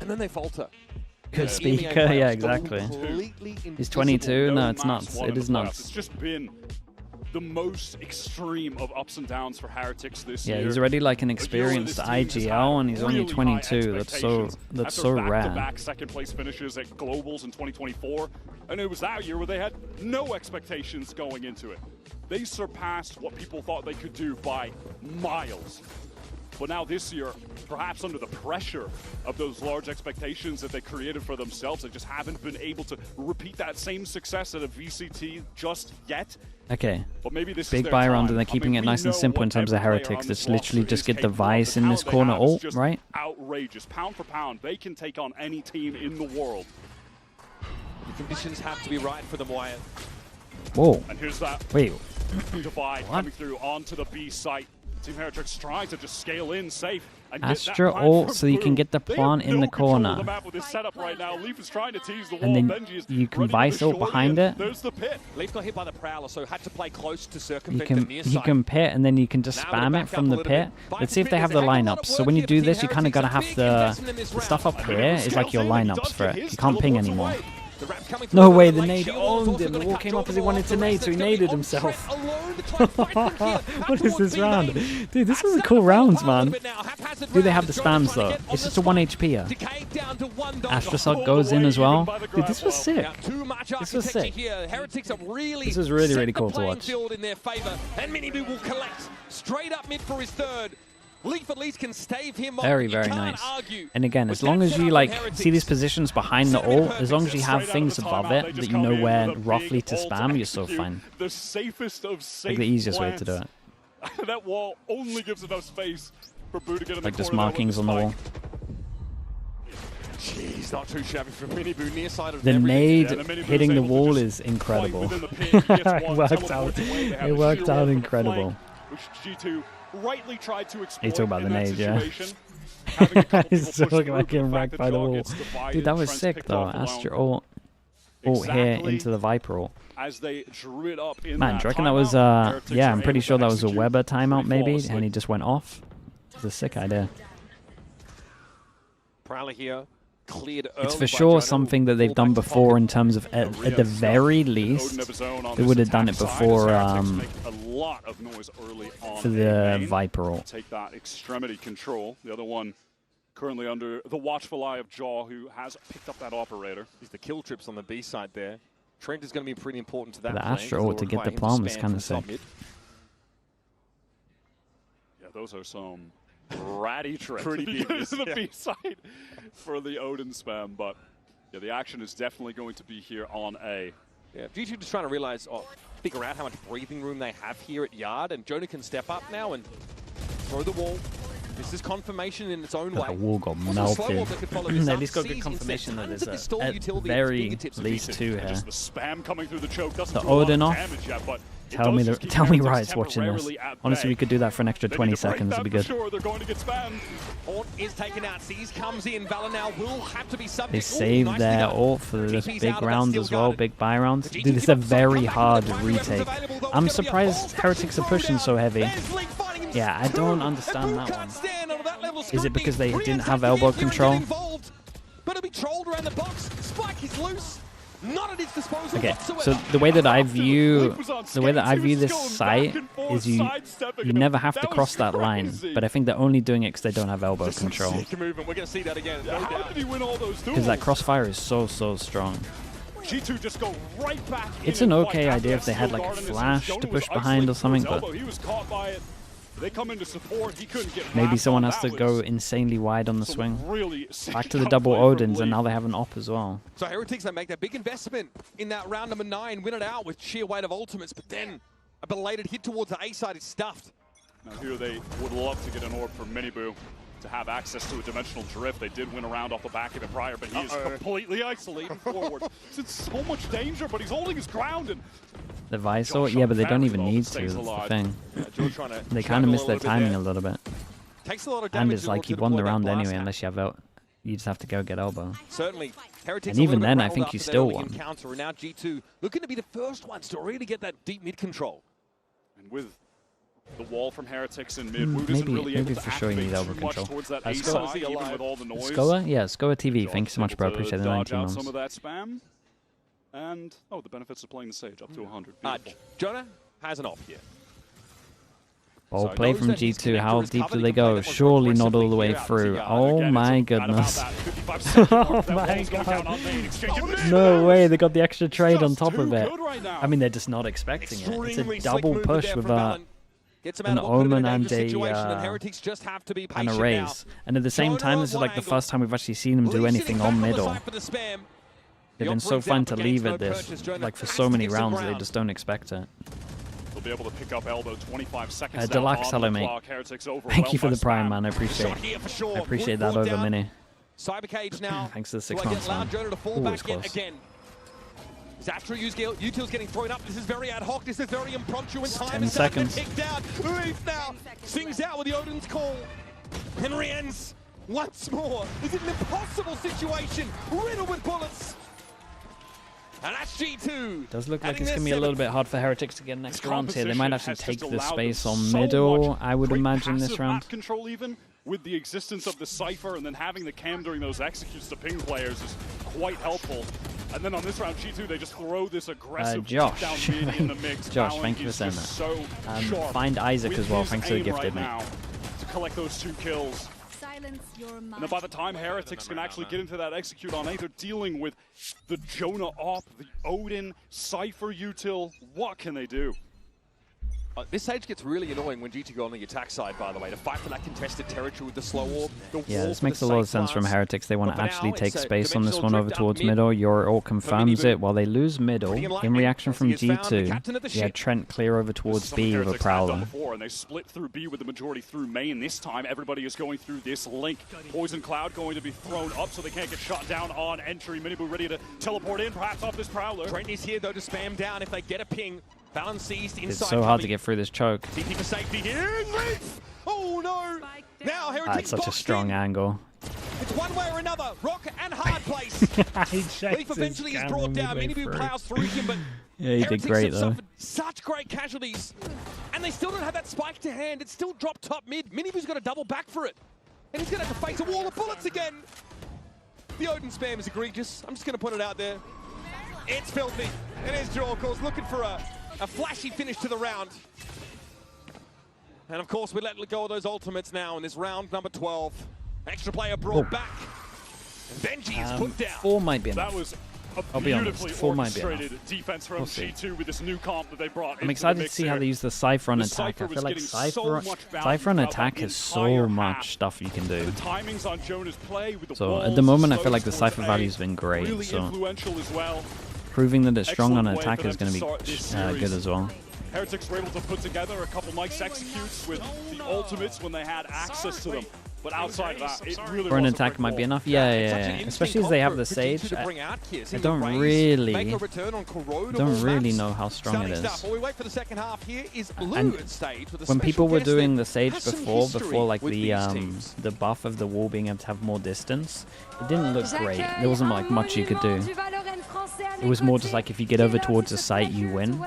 and then they falter. Good speaker, yeah, exactly. He's 22. No, it's nuts. It is nuts. It's just been the most extreme of ups and downs for Heretics this year. Yeah, he's already like an experienced IGL, and he's only 22. That's so rare. Back-to-back second-place finishes at Globals in 2024, and it was that year where they had no expectations going into it. They surpassed what people thought they could do by miles. But now this year, perhaps under the pressure of those large expectations that they created for themselves, they just haven't been able to repeat that same success at a VCT just yet. Okay, but maybe this big buy round, and they're keeping it nice and simple in terms of Heretics. It's literally just get the Vice in this corner ult, right? Outrageous. Pound for pound, they can take on any team in the world. The conditions have to be right for them, Wyatt. Whoa. And here's that Wait. divide coming through onto the B site. Team Heretics trying to just scale in safe. And Astra ult so you can get the plant in the corner. And then you can Vice ult behind it. There's the pit. Leaf got hit by the Prowler, so had to play close to circumvent the near you can pit and then you can just spam it from the pit. Let's see if they have the lineups. So when you do this, you kind of got to have the stuff up here is like your lineups for it. You can't ping anymore. No way, the nade owned him. The wall came up as he wanted to nade, so he naded himself. What is this round? Dude, this was a cool rounds, man. Do they have the spams, though? It's just a 1 HP. Astrasog goes in as well. Dude, this was sick. This was sick. This was really, really cool to watch. And Minibu will collect straight up mid for his third. Leaf at least can stave him off. Very, very nice. And again, as long as you like see these positions behind the ult, as long as you have things above it that you know where roughly to spam, you're so fine. The safest of safe like the easiest way to do it. That wall only gives enough space for Boo to get in like the just markings on the wall. Jeez, not too shabby from Minibu near side of the nade hitting the wall is incredible. It worked out. It worked out incredible. Which G2 rightly tried to exploit. You talk about the nade, yeah. He's talking about getting wrecked by the wall. Dude, that was sick though. Astra ult here into the Viper ult. As they drew it up in Man, do you reckon that was yeah, I'm pretty sure that was a Weber timeout maybe, and he just went off. It's a sick idea. Prowler here. It's for sure something that they've done before in terms of, at the very least, they would have done it before for the Viper ult. Take that extremity control. The other one currently under the watchful eye of Jaw, who has picked up that operator. He's the kill trips on the B side there. Trent is going to be pretty important to that. The Astra ult to get the plant was kind of sick. Yeah, those are some ratty trips. Pretty big. The B side for the Odin spam, but yeah, the action is definitely going to be here on A. Yeah, G2 just trying to realize, figure out how much breathing room they have here at Yard, and Jonah can step up now and throw the wall. This is confirmation in its own way. The wall got melted. They at least got good confirmation that there's at very least two here. The spam coming through the choke doesn't the do a lot Odin of off. damage yet, but Tell me Riot's watching this. Honestly, we could do that for an extra 20 seconds. It'd be good. Sure, they're going to get spammed. Ult is taken out. Seize comes in. Valor now will have to be subject. They saved their ult for this big round as well, big buy round. Dude, this is a very hard retake. I'm surprised Heretics are pushing so heavy. Yeah, I don't understand that one. Is it because they didn't have elbow control? But it'll be trolled around the box. Spike is loose. Not at his disposal. Okay, so the way that I view this site is you never have to cross that line, but I think they're only doing it because they don't have elbow control. We're gonna see that again. Because that crossfire is so strong. G2 just go right back. It's an okay idea if they had like a flash to push behind or something, but he was caught by it. They come into support. He couldn't get maybe someone has to go insanely wide on the swing. Back to the double Odins, and now they have an op as well. So Heretics, they make that big investment in that round number 9, win it out with sheer weight of ultimates, but then a belated hit towards the A side is stuffed. Now here they would love to get an orb from Minibu to have access to a dimensional drift. They did win a round off the back of it prior, but he is completely isolated forward. He's in so much danger, but he's holding his ground. And the Visor, yeah, but they don't even need to, that's the thing. They kind of miss their timing a little bit. And it's like you won the round anyway, unless you have out. You just have to go get elbow. Certainly, Heretics and even then, I think you still won. Encounter, and now G2 looking to be the first ones to really get that deep mid control. And with the wall from Heretics in mid, maybe for sure you need elbow control. Skoa? Yeah, Skoa TV. Thank you so much, bro. Appreciate the 19 months. Some of that spam. And, the benefits of playing the Sage up to 100. Jonah has an off here. Ball play from G2. How deep do they go? Surely not all the way through. Oh my goodness. Oh my god. No way, they got the extra trade on top of it. I mean, they're just not expecting it. It's a double push with an Omen and a raise. And at the same time, this is like the first time we've actually seen them do anything on middle. They've been so fun to leave at this, like for so many rounds, they just don't expect it. They'll be able to pick up elbow 25 seconds Deluxe, hello mate. Thank you for the prime, man. I appreciate that over mini. Cybercage now. Thanks to the 6 months, man. Jonah to fall back in again. Zatra Util's getting thrown up. This is very ad hoc. This is very impromptu, and time 10 is starting seconds. to tick down. Leaf now sings out with the Odin's call. Henry ends once more. This is an impossible situation, riddled with bullets. And that's G2. Does look like it's going to be a little bit hard for Heretics to get next round here. They might actually take the space on middle, I would imagine, this round. Map control even, with the existence of the Cypher and then having the cam during those executes to ping players is quite helpful. And then on this round, G2, they just throw this aggressive Josh, down mid in the mix. Josh, Balin thank you for is saying just that. So Find Isaac with as well. his Thanks for the aim gifted, right mate. now to collect those 2 kills. And then by the time Heretics can actually get into that execute on A, they're dealing with the Jonah Op, the Odin, Cypher Util. What can they do? This stage gets really annoying when G2 go on the attack side, by the way, to fight for that contested territory with the slow orb. Yeah, this makes a lot of sense from Heretics. They want to actually take space on this one over towards middle. Your ult confirms it. While they lose middle, in reaction from G2, yeah, Trent clear over towards B with a Prowler. And they split through B with the majority through main. This time, everybody is going through this link. Poison Cloud going to be thrown up so they can't get shot down on entry. Minibu ready to teleport in, perhaps off this Prowler. Trent is here, though, to spam down if they get a ping. Balin seized inside. It's so hard to get through this choke. CT for safety here. Oh no! Now Heretics That's such a strong angle. It's one way or another. Rock and hard place. Leaf eventually is brought down. Minibu plows through him, but yeah, he did great though. Such great casualties, and they still don't have that spike to hand. It's still dropped top mid. Minibu's got to double back for it, and he's going to have to face a wall of bullets again. The Odin spam is egregious. I'm just going to put it out there. It's filthy. And here's Jorkles looking for a flashy finish to the round. And of course, we let go of those ultimates now in this round number 12. Extra player brought back. And Benji is put down. 4 might be enough. That was I'll be honest, 4 might be enough. Defense from G2 with this new comp that they brought. I'm excited to see how they use the Cypher on attack. I feel like Cypher on attack has so much stuff you can do. The timings on Jonah's play with the So at the moment, I feel like the Cypher value's been great. Really So influential as well. proving that it's strong on attack is going to be good as well. Heretics were able to put together a couple nice executes with the ultimates when they had access to them. But outside of that, it really for an attack might be enough. Yeah. Especially as they have the Sage. I don't really know how strong it is. And when people were doing the Sage before like the buff of the wall being able to have more distance, it didn't look great. There wasn't like much you could do. It was more just like if you get over towards the site, you win.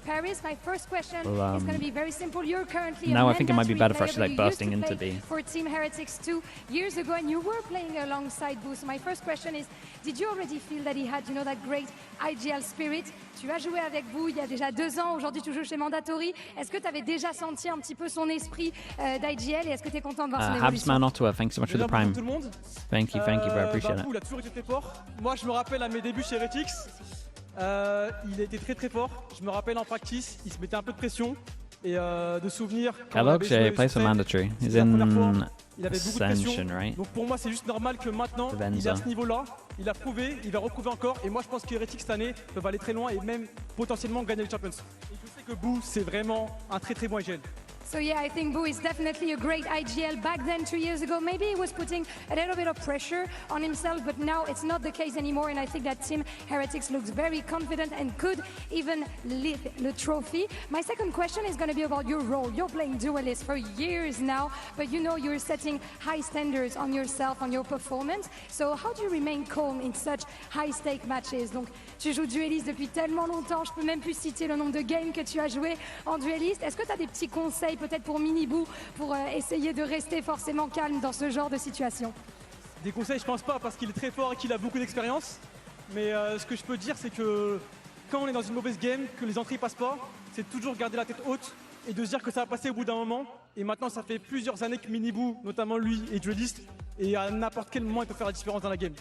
Paris, my first question is going to be very simple. You're currently now I think it might be better for actually like bursting into B. For Team Heretics 2 years ago, and you were playing alongside Boo. So my first question is, did you already feel that he had, you know, that great IGL spirit? Tu as joué avec Boo il y a déjà 2 ans. Aujourd'hui, tu joues chez Mandatory. Est-ce que tu avais déjà senti un petit peu son esprit d'IGL et est-ce que tu es content de voir son évolution? Habsman Ottawa, thanks so much for the prime. Tout le monde. Thank you, bro. Appreciate it. Il a toujours été très fort. Moi, je me rappelle à mes débuts chez Heretics. Il était très fort. Je me rappelle en practice, il se mettait un peu de pression et de souvenirs. Kellogg plays for Mandatory. He's in Ascension, right? Donc pour moi, c'est juste normal que maintenant, il est à ce niveau-là. Il a prouvé, il va reprouver encore. Et moi, je pense que Heretics cette année peuvent aller très loin et même potentiellement gagner les Champions. Et je sais que Boo, c'est vraiment un très bon IGL. So yeah, I think Boo is definitely a great IGL. Back then, 2 years ago, maybe he was putting a little bit of pressure on himself, but now it's not the case anymore. And I think that Team Heretics looks very confident and could even lift the trophy. My second question is going to be about your role. You're playing Duelist for years now, but you know you're setting high standards on yourself, on your performance. So how do you remain calm in such high-stake matches? Donc, tu joues Duelist depuis tellement longtemps, je peux même plus citer le nombre de games que tu as joué en Duelist. Est-ce que tu as des petits conseils peut-être pour Minibu pour essayer de rester forcément calme dans ce genre de situation? Des conseils, je pense pas, parce qu'il est très fort et qu'il a beaucoup d'expérience. Mais ce que je peux dire, c'est que quand on est dans une mauvaise game, que les entrées passent pas, c'est toujours garder la tête haute et de se dire que ça va passer au bout d'un moment. Et maintenant, ça fait plusieurs années que Minibu, notamment lui, est dueliste. Et à n'importe quel moment, il peut faire la différence dans la game.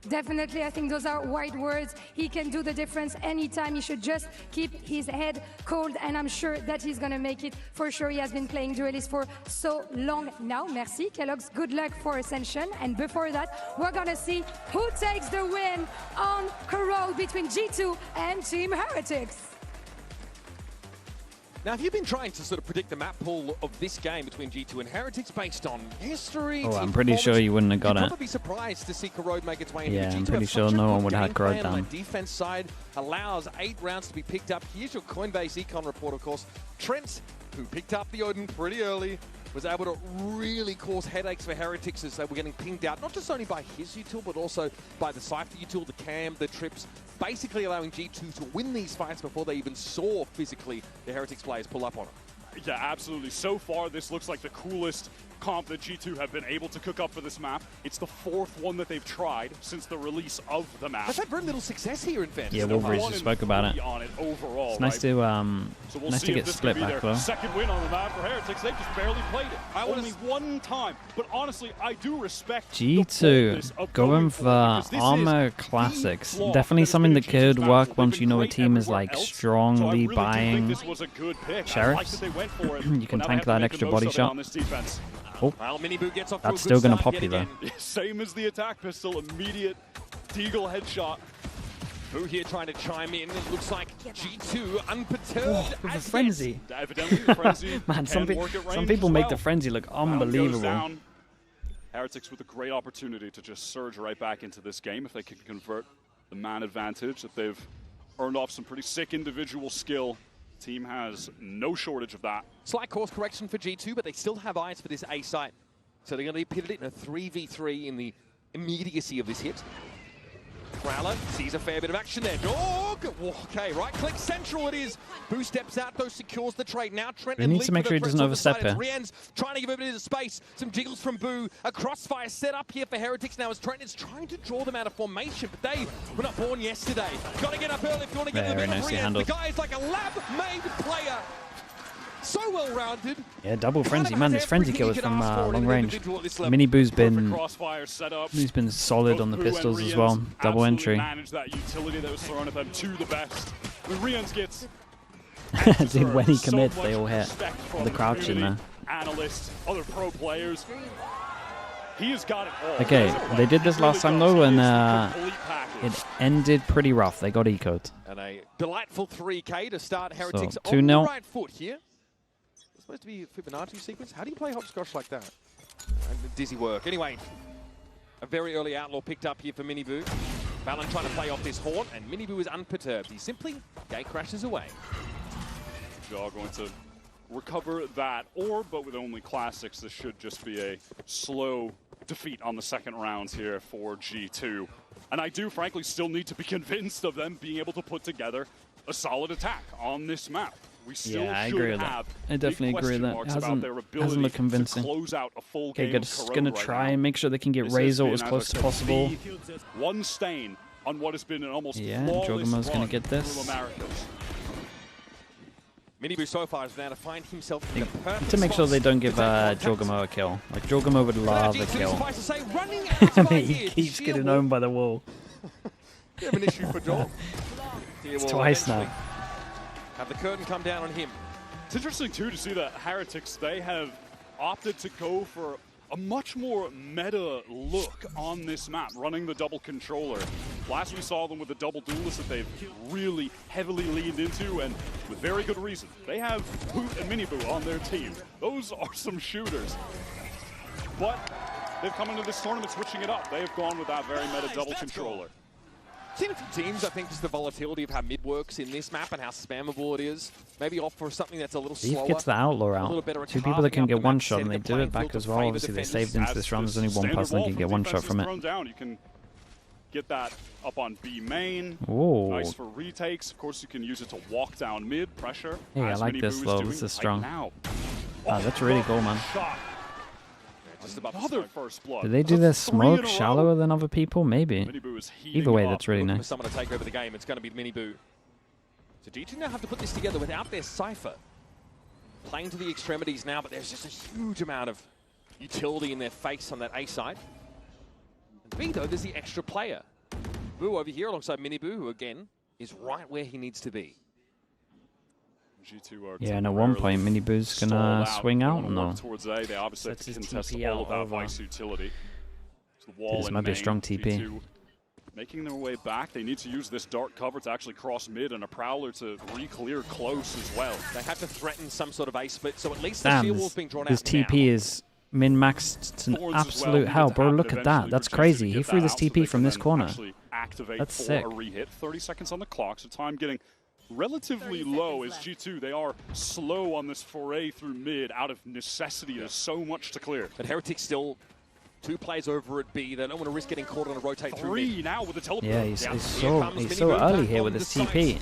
Definitely, I think those are white words. He can do the difference anytime. He should just keep his head cold, and I'm sure that he's going to make it. For sure, he has been playing Duelist for so long now. Merci, Kellogg's. Good luck for Ascension. And before that, we're going to see who takes the win on Corrode between G2 and Team Heretics. Now, if you've been trying to sort of predict the map pool of this game between G2 and Heretics based on history, Oh, I'm pretty sure you wouldn't have got you'd it. probably be surprised to see Corrode make its way into Yeah, the G2. I'm pretty have sure such a no good one would have had game Corrode plan on down. the defense side, allows 8 rounds to be picked up. Here's your Coinbase econ report, of course. Trent, who picked up the Odin pretty early, was able to really cause headaches for Heretics as they were getting pinged out, not just only by his util, but also by the Cypher util, the cam, the trips, basically allowing G2 to win these fights before they even saw physically the Heretics players pull up on it. Yeah, absolutely. So far, this looks like the coolest comp that G2 have been able to cook up for this map. It's the 4th one that they've tried since the release of the map. They've had very little success here in fairness. Yeah, Wolverine just spoke about it. Overall, It's nice to so we'll nice see to if get this split can be back their though. second win on the map for Heretics. They just barely played it. Only one time. But honestly, I do respect G2 going for armor classics. Definitely something that could work once you know a team is like strongly buying sheriffs. You can tank that extra body shot. Oh, that's still going to pop you though. Same as the attack pistol, immediate Deagle headshot. Who here trying to chime in? It looks like G2 unperturbed. With a frenzy. Evidently, the frenzy Man, some can people work make at the range frenzy look as well. Round goes unbelievable. down. Heretics with a great opportunity to just surge right back into this game if they can convert the man advantage that they've earned off some pretty sick individual skill. Team has no shortage of that. Slight course correction for G2, but they still have eyes for this A site. So they're going to be pivoted in a 3v3 in the immediacy of this hit. Prowler sees a fair bit of action there. Dog! Okay, right click central it is. Boo steps out, though, secures the trade. Now Trent They need to make sure he doesn't overstep here. Rien's trying to give a bit of space. Some jiggles from Boo. A crossfire set up here for Heretics now as Trent is trying to draw them out of formation, but they were not born yesterday. Got to get up early if you want to get the bit of Rien's. The guy is like a lab-made player. So well-rounded. Yeah, double frenzy. Man, this frenzy kill is from long range. Mini Boo's been he's been solid on the pistols as well. Double entry. Managed that utility that was thrown at them to the best. When Rien's gets Dude, when he commits, they all hit. The crouch in there. Analysts, other pro players. He has got it all. Okay, they did this last time though, and it ended pretty rough. They got eco'd. And a delightful 3K to start Heretics So, on 2-0. the right foot here. It's supposed to be a Fibonacci sequence. How do you play hopscotch like that? And dizzy work. Anyway, a very early outlaw picked up here for Miniboo. Balan trying to play off this horn, and Miniboo is unperturbed. He simply gate crashes away. Jaw going to recover that orb, but with only classics, this should just be a slow defeat on the second rounds here for G2. And I do, frankly, still need to be convinced of them being able to put together a solid attack on this map. We still Yeah, I should agree with that. have I definitely big agree with question that. marks It about their hasn't ability looked convincing. to close out a full Okay, game just of gonna Corrode try right and make sure they can get This has Razor been, as as I close as said, possible. one stain on what has been an almost Yeah, flawless Jogamo's gonna run get this. through Americas. Miniboo so far is now to find himself in the perfect To make sure they spot. don't give Jorgamo a kill. Like, Jorgamo would love a G2 kill. suffice to say, running out of he ideas. keeps Sheer getting wall. owned by the wall. Bit of an issue for Joel. It's twice now. Have the curtain come down on him. It's interesting, too, to see that Heretics, they have opted to go for a much more meta look on this map, running the double controller. Last we saw them with the double duelist that they've really heavily leaned into, and with very good reason. They have Boot and Miniboo on their team. Those are some shooters. But they've come into this tournament switching it up. They have gone with that very meta double controller. Seen a few teams, I think, just the volatility of how mid works in this map and how spammable it is. Maybe opt for something that's a little Steve slower. gets the Outlaw a little out. better at Two people that can carving get up the one map, shot, and they setting the do it playing back field as to well. favour Obviously, they defenders. saved into this round. There's only one Standard person that wall can from get one shot defense from is it. thrown down. You can get that up on B main. Ooh. Nice for retakes. Of course, you can use it to walk down mid, pressure. Hey, I as like Miniboo this is though. doing This is right strong. now. Ah, that's really cool, man. Shot. Just about another first blood. Do they do their That's 3 in a smoke row. shallower than other people? Maybe. Miniboo is heating Either way, up. that's really Looking for nice. someone to take over the game. It's going to be Miniboo. So G2 now have to put this together without their Cypher. Playing to the extremities now, but there's just a huge amount of utility in their face on that A side. And B, though, there's the extra player. Boo over here alongside Miniboo, who, again, is right where he needs to be. G2 are Yeah, and at one point, Miniboo's gonna swing out. Going No. towards A. They obviously have Sets to his contest TP all out of that over. Vice utility. So the wall This in might be a main, strong TP. G2 making their way back. They need to use this dark cover to actually cross mid and a Prowler to re-clear close as well. They have to threaten some sort of ace split, so at least the shield wall's being drawn out. This TP is min-maxed to an absolute hell. Bro, look at that. That's crazy. He threw this TP from this corner. That's sick. A re-hit. 30 seconds on the clock, so time getting relatively low as G2. They are slow on this foray through mid out of necessity. There's so much to clear. But Heretics still 2 plays over at B. They don't want to risk getting caught on a rotate through mid. Now with the teleport. Yeah, he's so early here with his TP.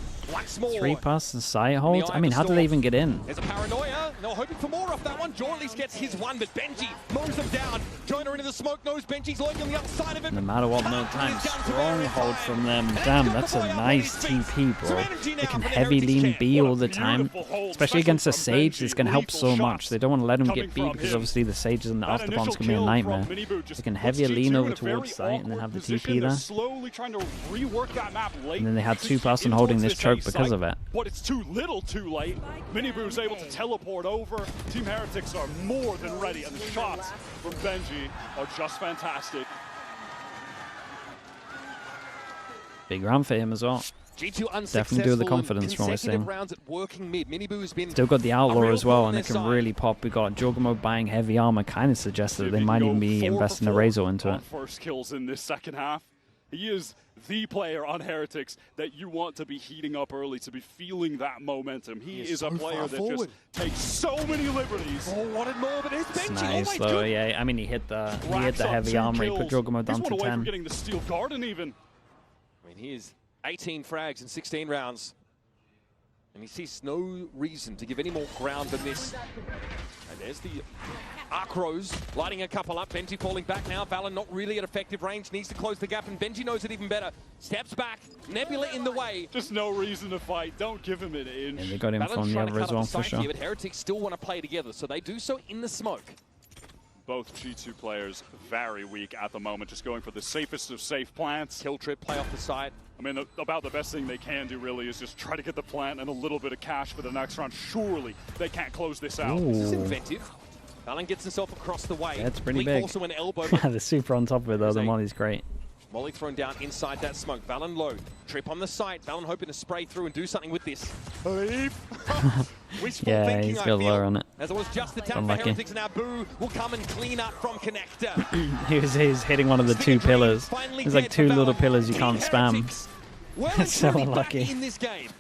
3 pass the side holds. I mean, how do they even get in? There's a paranoia. No, hoping for more off that one. Joe at least gets his one, but Benji mows them down. Jonah into the smoke knows Benji's lurking on the outside of it. No matter what, no time. Stronghold from them. Damn, that's a nice TP, bro. They can heavy lean B all the time. Especially against a Sage, this can help so much. They don't want to let him get B because obviously the Sages and the afterbombs can be a nightmare. They can heavy lean over towards site and then have the TP there. And then they had 2 pass and holding this choke because of it. But it's too little too late. Miniboo's able to teleport over. Team Heretics are more than ready, and the shots from Benji are just fantastic. Big round for him as well. G2 definitely do the confidence from what we're saying. Still got the Outlaw as well, and it can really pop. We got Jorgamo buying heavy armor, kind of suggests that they might even be investing a Razor into it. First kills in this second half. He is the player on Heretics that you want to be heating up early, to be feeling that momentum. He is a player that just takes so many liberties. Oh, wanted more, but it's Benji. Nice though, yeah. I mean, he hit the heavy armor. He put Jorgamo down to 10. Getting the Steel Garden even. I mean, he is 18 frags in 16 rounds. And he sees no reason to give any more ground than this. And there's the Arc Rose lighting a couple up. Benji falling back now. Valen not really at effective range. Needs to close the gap, and Benji knows it even better. Steps back. Nebula in the way. Just no reason to fight. Don't give him an inch. And they got him Valen's from the other as well, for sure. Here, but Heretics still want to play together, so they do so in the smoke. Both G2 players very weak at the moment, just going for the safest of safe plants. Kill trip, play off the side. I mean, about the best thing they can do really is just try to get the plant and a little bit of cash for the next round. Surely they can't close this out. Ooh. This is inventive. Valen gets himself across the way. That's pretty big. Also an elbow. The super on top of it though, the Molly's great. Molly thrown down inside that smoke. Valen low. Trip on the side. Valen hoping to spray through and do something with this. Yeah, he's got low on it. As it was just the tap for Heretics, and Abu will come and clean up from connector. He's hitting one of the 2 pillars. There's like 2 little pillars you can't spam. That's so unlucky. In this game.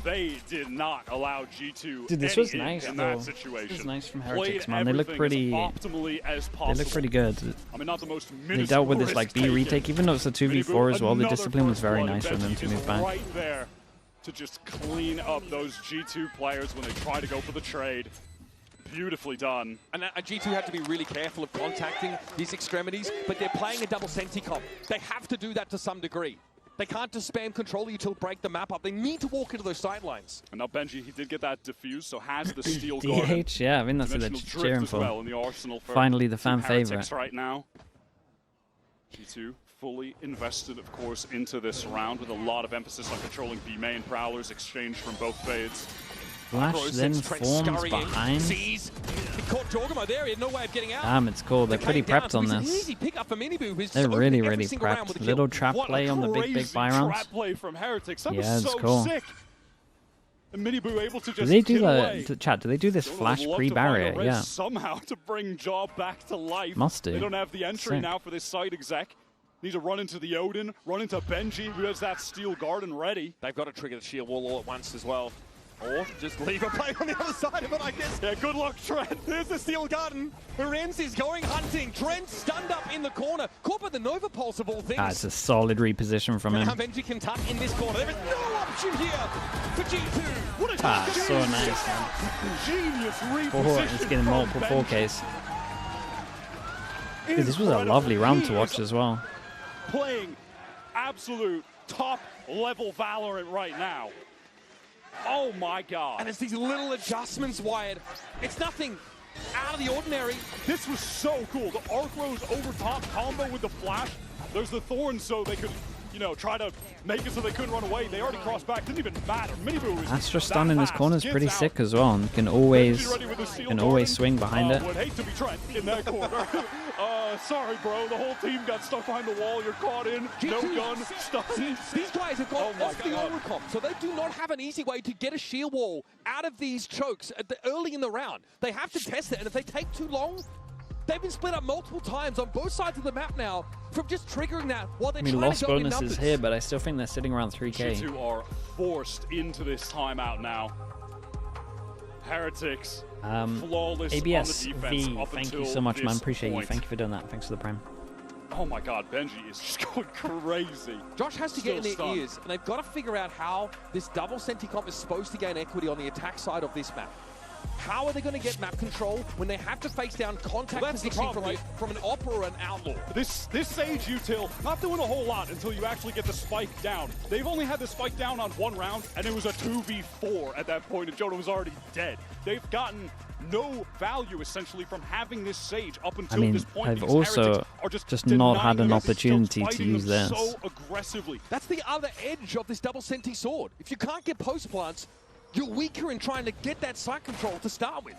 They did not allow G2 Dude, this was nice in though. That situation. This was nice from Heretics, man. They look pretty optimally as possible. They look pretty good. I mean, not the most they dealt with this like B retake, even though it's a 2v4 as well. The discipline was very nice for them to move back. Right there to just clean up those G2 players when they try to go for the trade. Beautifully done. And G2 had to be really careful of contacting these extremities, but they're playing a double senti comp. They have to do that to some degree. They can't just spam control you till break the map up. They need to walk into those sidelines. And now Benji, he did get that diffused, so has the Steel Garden. DH, yeah, I mean that's what they're cheering for. Well in the arsenal for finally the fan favorite. Right now. G2 fully invested, of course, into this round with a lot of emphasis on controlling B main prowlers exchanged from both fades. Flash then forms behind. He caught Jorgamo there. He had no way of getting out. Damn, it's cool. They're pretty prepped on this. They're really prepped. Little trap play on the big buy rounds. Trap play from Heretics. That yeah, was it's so cool. Sick. And Miniboo able to just do they do the chat? Do they do this flash pre-barrier? Yeah. Somehow to bring Job back to life. Must do. They don't have the entry Sick. now for this side exec. Need to run into the Odin, run into Benji, who has that Steel Garden ready. They've got to trigger the shield wall all at once as well. Or just leave a play on the other side of it, I guess. Yeah, good luck, Trent. There's the Steel Garden. Lorenz is going hunting. Trent stunned up in the corner. Caught by the Nova Pulse of all things. It's a solid reposition from him. Now Benji can tuck in this corner. There is no option here for G2. What a so nice, man. Genius reposition. It's getting multiple 4Ks. Dude, this was a lovely round to watch as well. Playing absolute top-level Valorant right now. Oh my God. And it's these little adjustments, Wyatt. It's nothing out of the ordinary. This was so cool. The Arc Rose over top combo with the flash. There's the Thorns so they could, you know, try to make it so they couldn't run away. They already crossed back. Didn't even matter. Miniboo is Astra stun in his corner is pretty sick as well. And can always swing behind it. Would hate to be Trent in that corner. Sorry, bro. The whole team got stuck behind the wall. You're caught in. No gun. Stuck. These guys have got off the overcom, so they do not have an easy way to get a shield wall out of these chokes early in the round. They have to test it, and if they take too long, they've been split up multiple times on both sides of the map now from just triggering that while they're trying lost to go in bonuses numbers. here, but I still think they're sitting around 3K. G2 are forced into this timeout now. Heretics, flawless ABS on the defense V, up thank you until so much, man. this Appreciate point. you. Thank you for doing that. Thanks for the prime. Oh my God, Benji is just going crazy. Josh has to get in their stunned. ears, and they've got to figure out how this double senti comp is supposed to gain equity on the attack side of this map. How are they going to get map control when they have to face down contact positioning from an Op or an Outlaw? This Sage util, not doing a whole lot until you actually get the spike down. They've only had the spike down on one round, and it was a 2v4 at that point, and Jonah was already dead. They've gotten no value, essentially, from having this Sage up until this point. I've also just not had an opportunity to use this. So aggressively. That's the other edge of this double senti sword. If you can't get post plants, you're weaker in trying to get that site control to start with.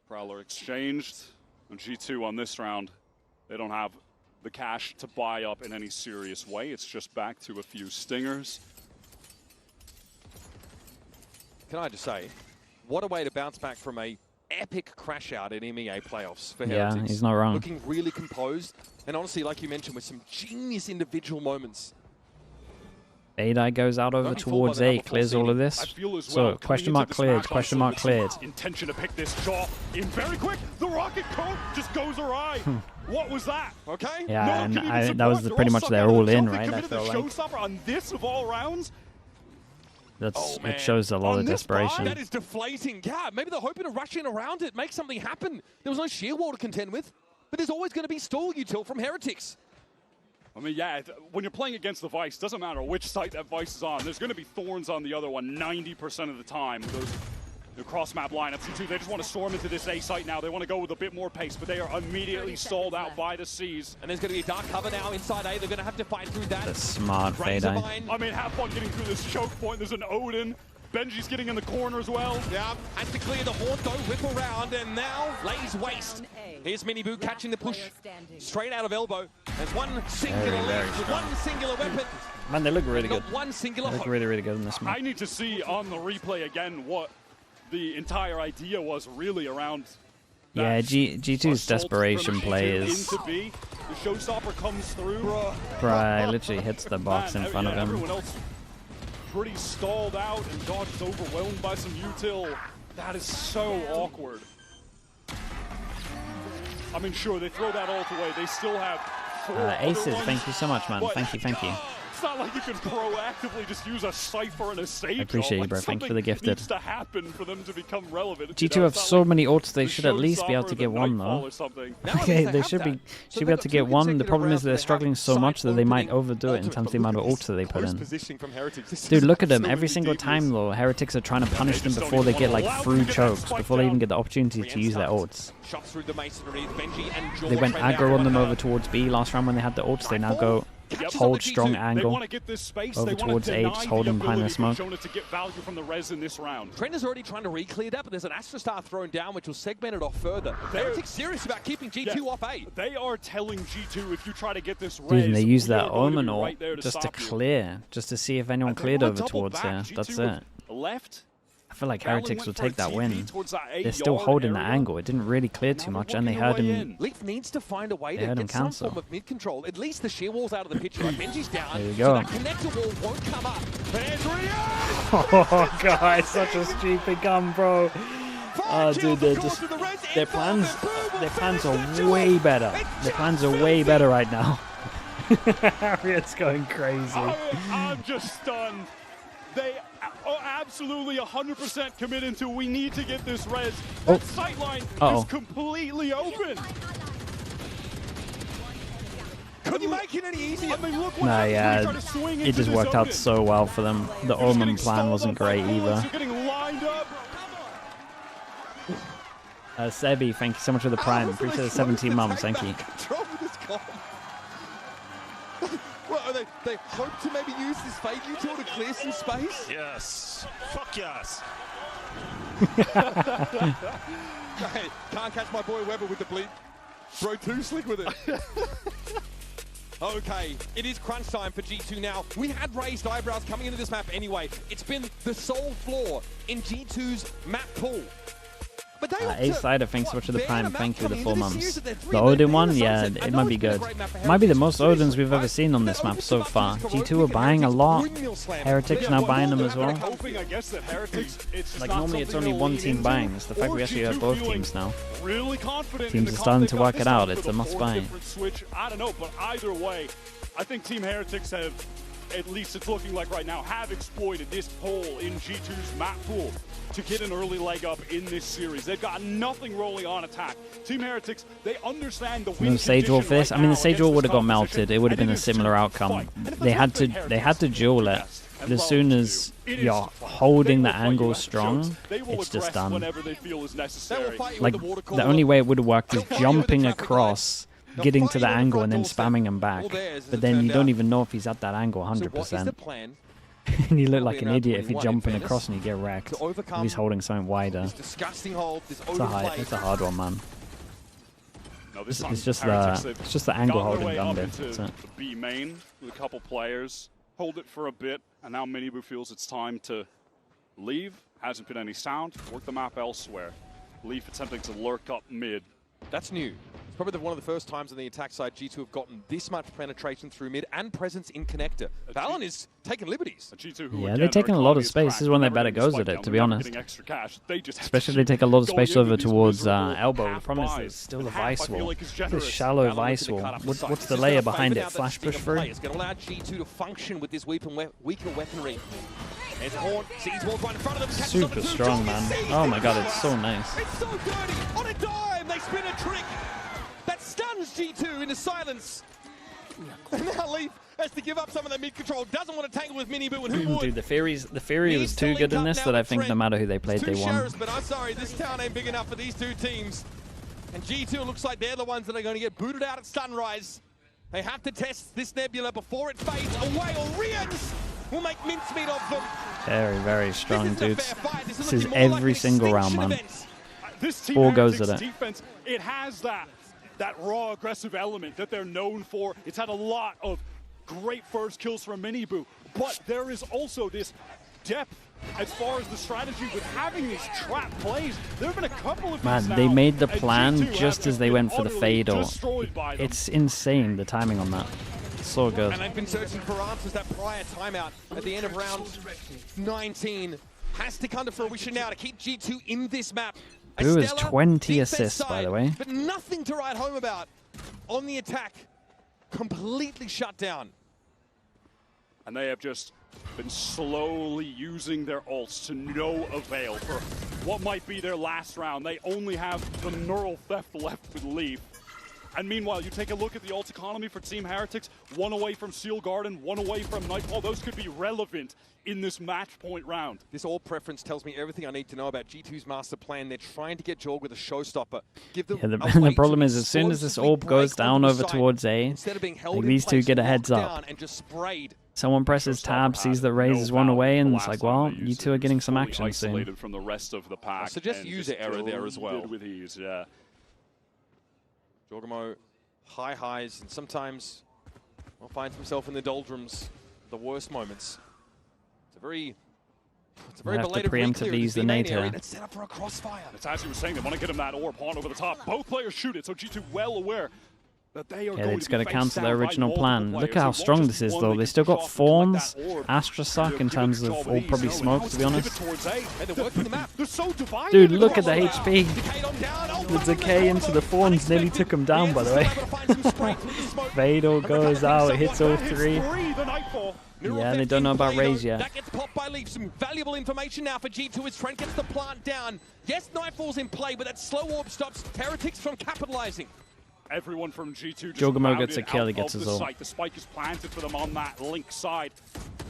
Prowler exchanged, and G2 on this round, they don't have the cash to buy up in any serious way. It's just back to a few stingers. Can I just say, what a way to bounce back from a epic crash out in MEA playoffs for Yeah, Heretics. he's not wrong. Looking really composed, and honestly, like you mentioned, with some genius individual moments. Adai goes out over towards A, clears all of this. So, question mark cleared, question mark cleared. Intention to pick this jaw in very quick. The rocket coat just goes awry. What was that? Okay. Yeah, and that was pretty much they're all in, right? I feel like showstopper on this of all rounds. it shows a lot of desperation. That is deflating. Yeah, maybe they're hoping to rush in around it, make something happen. There was no shield wall to contend with, but there's always going to be stall util from Heretics. I mean, yeah, when you're playing against the Vice, doesn't matter which site that Vice is on. There's going to be Thorns on the other one 90% of the time. The cross-map lineups, G2, they just want to storm into this A site now. They want to go with a bit more pace, but they are immediately stalled out by the C's. And there's going to be a dark cover now inside A. They're going to have to fight through that. That's smart, Fade. I mean, have fun getting through this choke point. There's an Odin. Benji's getting in the corner as well. Yeah, has to clear the Horde though, whip around, and now lays waste. Here's Miniboo catching the push straight out of elbow. There's one singular lead with one singular weapon. Man, they look really good. One singular they look really, really good in this map. I need to see on the replay again what the entire idea was really around. Yeah, G2's desperation play is... The showstopper comes through. Right, literally hits the box in front of him. Everyone else pretty stalled out, and Dodge is overwhelmed by some util. That is so awkward. I mean, sure, they throw that ult away. They still have four Aces, thank you so much, man. Thank you. It's not like you can proactively just use a Cypher and a Sage. I appreciate you, bro. Thank you for the gifted. Needs to happen for them to become relevant. G2 have so many ults, they should at least be able to get one, though. Okay, they should be able to get one. The problem is they're struggling so much that they might overdo it in terms of the amount of ults that they put in. Dude, look at them. Every single time, though, Heretics are trying to punish them before they get, like, through chokes, before they even get the opportunity to use their ults. They went aggro on them over towards B last round when they had the ults. They now go hold strong angle over towards A, just hold them behind their smoke. Trent is already trying to re-clear that, but there's an Astra Star thrown down, which will segment it off further. Heretics serious about keeping G2 off A. They are telling G2 if you try to get this Dude, and they use that Omen ult just to clear, just to see if anyone cleared over towards here. That's it. Left. I feel like Heretics will take that win. They're still holding the angle. It didn't really clear too much, and they heard him. Leaf needs to find a way to get some form of mid control. At least the sheer wall's out of the picture. Benji's down. There you go. So that connector wall won't come up. Oh god, it's such a stupid gun, bro. Oh, dude, their plans are way better. Their plans are way better right now. Harriet's going crazy. I'm just stunned. They are absolutely 100% committed to we need to get this res. That sightline is completely open. Could you make it any easier? I mean, look what Nah, yeah, it just worked out so well for them. The Omen plan wasn't great either. Sebi, thank you so much for the prime. Appreciate the 17 months, thank you. Well, they hope to maybe use this fade util to clear some space? Yes. Fuck yes. Hey, can't catch my boy Weber with the bleep. Bro, too slick with it. Okay, it is crunch time for G2 now. We had raised eyebrows coming into this map anyway. It's been the sole flaw in G2's map pool. But they A-Sider, thanks so much for the Prime. Thank you for the 4 months. The Odin one, yeah, it might be good. It might be the most Odins we've ever seen on this map so far. G2 are buying a lot. Heretics now buying them as well. Like normally it's only one team buying. It's the fact we actually have both teams now. Teams are starting to work it out. It's a must buy. I don't know, but either way, I think Team Heretics have, at least it's looking like right now, have exploited this hole in G2's map pool to get an early leg up in this series. They've got nothing rolling on attack. Team Heretics, they understand the win Sage Wall first. I mean, the Sage Wall would have got melted. It would have been a similar outcome. They had to duel it. But as soon as you're holding the angle strong, it's just done. Like, the only way it would have worked is jumping across, getting to the angle, and then spamming him back. But then you don't even know if he's at that angle 100%. And you look like an idiot if you're jumping across and you get wrecked. If he's holding something wider. It's a hard one, man. It's just the angle holding Gambit. That's it. B main with a couple players. Hold it for a bit, and now Minibu feels it's time to leave. Hasn't been any sound. Work the map elsewhere. Leaf attempting to lurk up mid. That's new. It's probably one of the first times on the attack side G2 have gotten this much penetration through mid and presence in connector. Valen is taking liberties. Yeah, they're taking a lot of space. This is one of their better goes at it, to be honest. Especially if they take a lot of space over towards elbow. The problem is there's still a vice wall. This shallow vice wall. What's the layer behind it? Flash push through? It's going to allow G2 to function with this weaker weaponry. Super strong, man. Oh my god, it's so nice. It's so dirty. On a dime, they spin a trick that stuns G2 into silence. And now Leaf has to give up some of the mid control. Doesn't want to tangle with Minibu, and who would? Dude, the Fury was too good in this that I think no matter who they played, they won. But I'm sorry, this town ain't big enough for these two teams. And G2 looks like they're the ones that are going to get booted out at Sunrise. They have to test this Nebula before it fades away, or Rians will make mincemeat of them. Very, very strong, dudes. This is every single round, man. This team All goes at it. Defense, it has that raw, aggressive element that they're known for. It's had a lot of great first kills from Minibu, but there is also this depth as far as the strategy with having these trap plays. There have been a couple of man, they made the plan just as they went for the fatal. It's insane, the timing on that. So good. And they've been searching for answers. That prior timeout at the end of round 19 has to come to fruition now to keep G2 in this map. Boo has 20 assists, by the way. But nothing to write home about on the attack. Completely shut down. And they have just been slowly using their ults to no avail for what might be their last round. They only have the neural theft left with Leaf. And meanwhile, you take a look at the ult economy for Team Heretics, one away from Seal Garden, one away from Nightfall. Those could be relevant in this match point round. This ult preference tells me everything I need to know about G2's master plan. They're trying to get Jorg with a showstopper. Give them the problem is, as soon as this orb goes down over towards A, like these two get a heads up. Someone presses tab, sees that Raze is one away, and it's like, well, you two are getting some action soon. From the rest of the pack. I suggest user error there as well. With ease, yeah. Jorgamo, high highs, and sometimes finds himself in the doldrums, the worst moments. It's a very belated preemptively use the nade here. It's set up for a crossfire. It's as you were saying, they want to get him that orb pawn over the top. Both players shoot it, so G2 well aware that they are they just got to cancel their original plan. Look at how strong this is, though. They still got Fawns, Astra suck in terms of all probably smoke, to be honest. Dude, look at the HP. The decay into the Fawns nearly took him down, by the way. Vadal goes out, hits all three. Yeah, they don't know about Raze yet. That gets popped by Leaf. Some valuable information now for G2 as Trent gets the plant down. Yes, Nightfall's in play, but that slow orb stops Heretics from capitalizing. Everyone from G2 just Jorgamo gets a kill, he gets his ult. The spike is planted for them on that link side.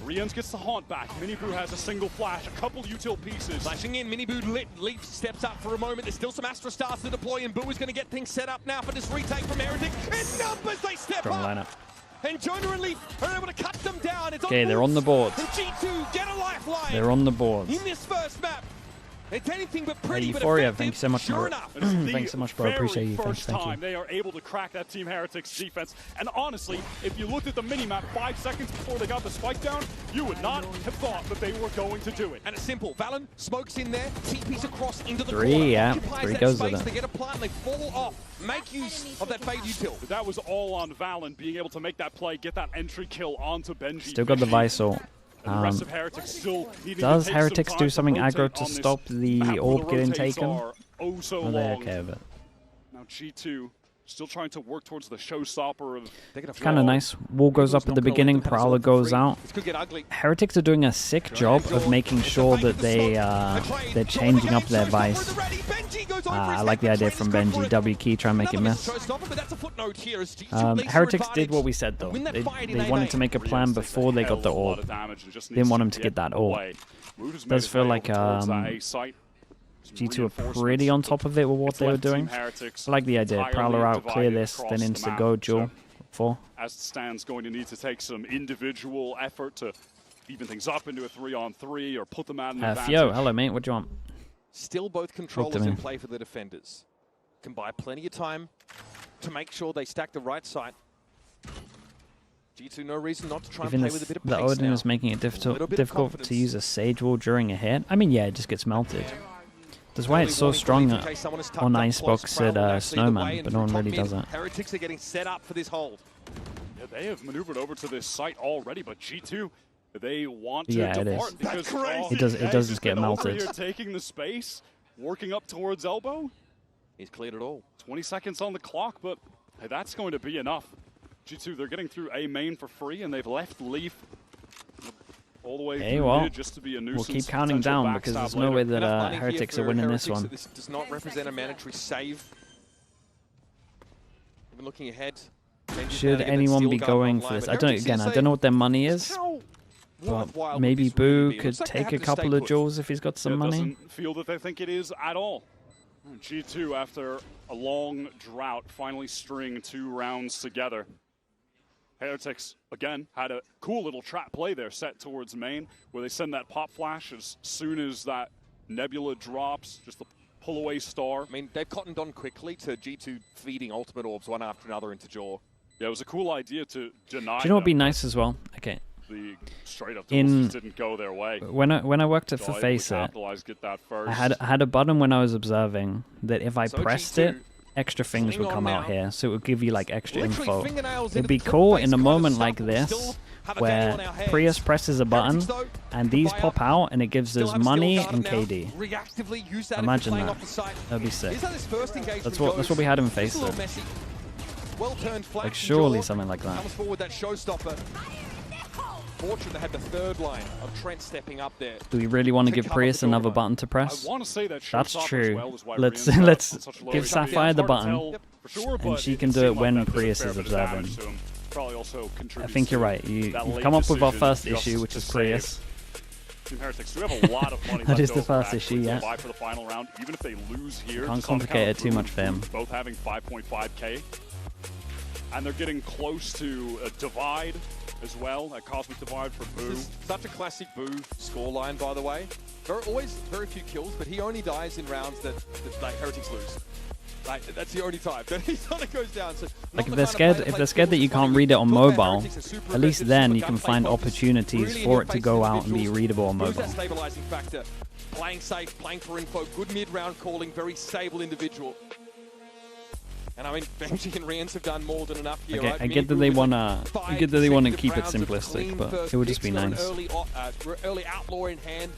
Rians gets the haunt back. Minibu has a single flash, a couple util pieces. Flashing in, Minibu lit. Leaf steps up for a moment. There's still some Astra Stars to deploy, and Boo is going to get things set up now for this retake from Heretics. In numbers, they step Strong up. lineup. And Jonah and Leaf are able to cut them down. It's okay, they're on the board. And G2 get a lifeline. They're on the board. In this first map. It's anything but pretty, Euphoria, but thank you so much, bro. Thanks so much, bro. Appreciate you. First Thank time you. they are able to crack that Team Heretics defense. And honestly, if you looked at the minimap 5 seconds before they got the spike down, you would not have thought that they were going to do it. And it's simple. Valen smokes in there, TP's across into the Three, corner. yeah. Occupies 3 that goes space, with it. They get a plant, they fall off. Make use of that fade util. But that was all on Valen being able to make that play, get that entry kill onto Benji. Still got the Visor. Does Heretics do something aggro to stop the orb getting taken? Or are they okay with it? Now G2 still trying to work towards the showstopper of... It's kind of nice. Wall goes up at the beginning, Prowler goes out. Heretics are doing a sick job of making sure that they're changing up their Vice. I like the idea from Benji. W key, try and make it miss. Heretics did what we said though. They wanted to make a plan before they got the orb. Didn't want him to get that orb. Does feel like G2 are pretty on top of it with what they were doing. I like the idea. Prowler out, clear this, then insta go duel. 4. As it stands, going to need to take some individual effort to even things up into a 3-on-3 or put them at an advantage. Fio, hello mate, what do you want? Still both controllers in play for the defenders. Can buy plenty of time to make sure they stack the right side. G2 no reason not to try and play with a bit of pace the Odin now. is making it difficult to use a Sage Wall during a hit. I mean, yeah, it just gets melted. That's why it's so strong on Icebox at Snowman, but no one really does it. Heretics are getting set up for this hold. Yeah, they have maneuvered over to this site already, but G2, they want to it depart is. It does just get melted. Here taking the space, working up towards elbow. He's cleared it all. 20 seconds on the clock, but hey, that's going to be enough. G2, they're getting through A main for free, and they've left Leaf all the way through mid just to be a nuisance. We'll keep counting down because there's no way that Heretics are winning this one. This does not represent a mandatory save. Even looking ahead. Should anyone be going for this? I don't know what their money is. But maybe Boo could take a couple of jewels if he's got some money. Doesn't feel that they think it is at all. G2, after a long drought, finally string 2 rounds together. Heretics, again, had a cool little trap play there set towards main, where they send that pop flash as soon as that Nebula drops, just the pull-away star. I mean, they've cottoned on quickly to G2 feeding ultimate orbs one after another into jaw. Yeah, it was a cool idea to deny. Do you know what would be nice as well? Okay. The straight-up duels didn't go their way. When I worked at for Faceit, I had a button when I was observing that if I pressed it, extra things would come out here, so it would give you like extra info. It'd be cool in a moment like this, where Prius presses a button, and these pop out, and it gives us money and KD. Imagine that. That'd be sick. That's what we had in Faceit. Like surely something like that. Fortunate they had the third line of Trent stepping up there. Do we really want to give Prius another button to press? I want to say that that's true. Well Let's give Sapphire the button, and she can do it when Prius is observing. I think you're right. You've come up with our first issue, which is Prius. Heretics, we have a lot of money that is the first issue, yeah. For the final round, even if they lose here, can't complicate it too much for him. Both having 5.5k, and they're getting close to a divide as well, a Cosmic Divide for Boo. Such a classic Boo scoreline, by the way. There are always very few kills, but he only dies in rounds that like Heretics lose. Like, that's the only time that he sort of goes down. So like if they're scared that you can't read it on mobile, at least then you can find opportunities for it to go out and be readable on mobile. That stabilizing factor. Playing safe, playing for info, good mid-round calling, very stable individual. And I mean, Benji and Rians have done more than enough here. I get that they wanna keep it simplistic, but it would just be nice. Early outlaw in hand,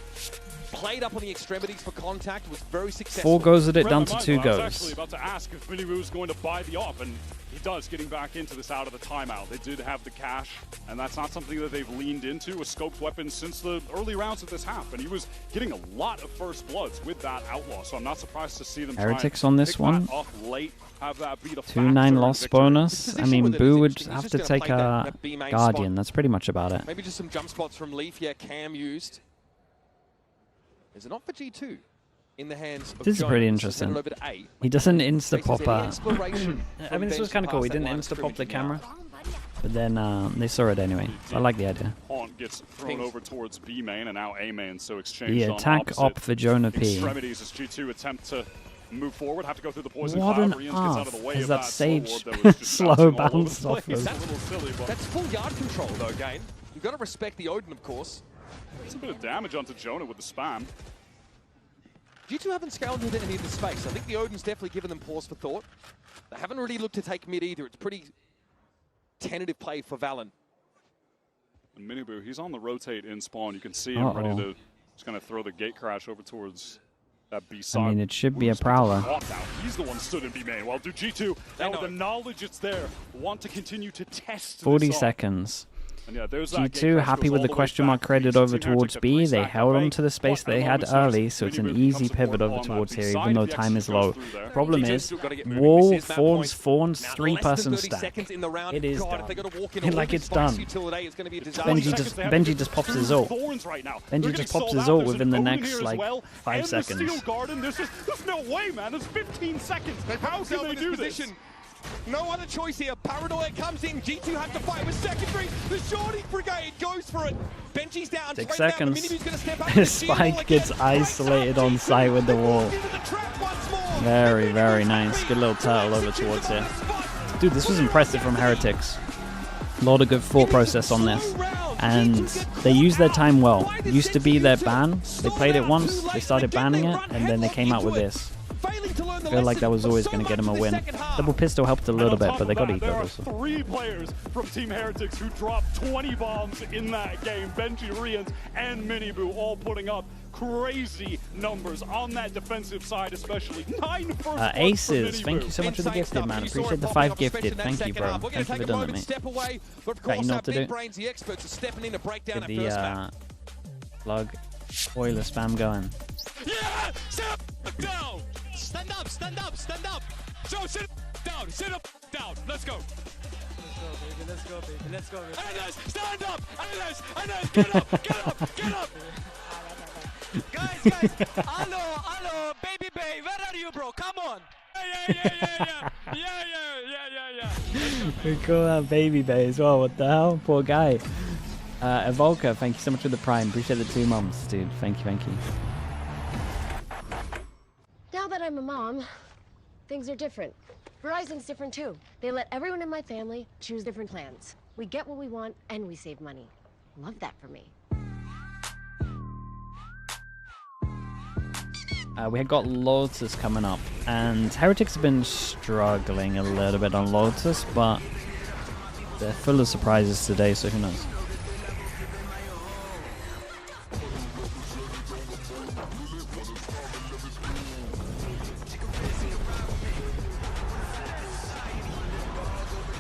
played up on the extremities for contact, was very successful. 4 goes at it, down to 2 goes. I was actually about to ask if Billy Woo was going to buy the off, and he does, getting back into this out of the timeout. They did have the cash, and that's not something that they've leaned into, a scoped weapon since the early rounds of this half, and he was getting a lot of first bloods with that outlaw, so I'm not surprised to see them Heretics on this one. Off late. 2-9 loss bonus. I mean, Boo would have to take a Guardian. That's pretty much about it. Maybe just some jump spots from Leaf. Yeah, Cam used. Is it not for G2? In the hands of this is pretty interesting. He doesn't insta-pop. I mean, this was kind of cool. He didn't insta-pop the camera, but then they saw it anyway. So I like the idea. Haunt gets thrown over towards B main and now A main, so exchange The attack op for Jonah P. Extremities as G2 attempt to move forward, have to go through the poison What cloud. an Rians gets out of the way as of that that Sage sword that was just slow bouncing all over bounce the off place. of. That's a little silly, but That's full yard control, though, again. You've got to respect the Odin, of course. it's a bit of damage onto Jonah with the spam. G2 haven't scaled into any of the space. I think the Odin's definitely given them pause for thought. They haven't really looked to take mid either. It's pretty tentative play for Valen. And Minibu, he's on the rotate in spawn. You can see him ready to just kind of throw the gate crash over towards that B side. I mean, it should be a prowler. He's the one stood in B main. While do G2, now with the knowledge it's there, want to continue to test 40 this seconds. And yeah, there's that G2 happy with the question mark created over towards B. They held on to the space they had early, so it's an easy pivot over towards here, even though time is low. Problem is, Wall fawns 3-person stack. It is done. Like it's done. Benji just pops his ult. Benji just pops his ult within the next, like, 5 seconds. There's no way, man. There's 15 seconds. How can they do this? No other choice here. Paranoia comes in. G2 have to fight with secondary. The Shorty Brigade goes for it. Benji's down. 6 seconds. Spike gets isolated on site with the wall. Very, very nice. Good little turtle over towards here. Dude, this was impressive from Heretics. A lot of good thought process on this. And they used their time well. It used to be their ban. They played it once, they started banning it, and then they came out with this. I feel like that was always going to get him a win. Double pistol helped a little bit, but they got ego. There are 3 players from Team Heretics who dropped 20 bombs in that game. Benji, Rians, and Minibu all putting up crazy numbers on that defensive side, especially 9 first Aces, thank you so much for the gifted, man. Appreciate the 5 gifted. Thank you, bro. Thank you for doing it, mate. Right, you know what to do. Get the plug spoiler spam going. Yeah! Sit up down! Stand up, stand up, stand up! So sit down, sit up down. Let's go. Let's go, baby. Let's go, baby. Let's go, baby. Stand up! Anyways, get up, get up, get up! Guys, hello, baby babe, where are you, bro? Come on! Yeah. We call that baby bay as well. What the hell? Poor guy. Evolka, thank you so much for the prime. Appreciate the 2 months, dude. Thank you. Now that I'm a mom, things are different. Verizon's different too. They let everyone in my family choose different plans. We get what we want and we save money. Love that for me. We have got Lotus coming up, and Heretics have been struggling a little bit on Lotus, but they're full of surprises today, so who knows.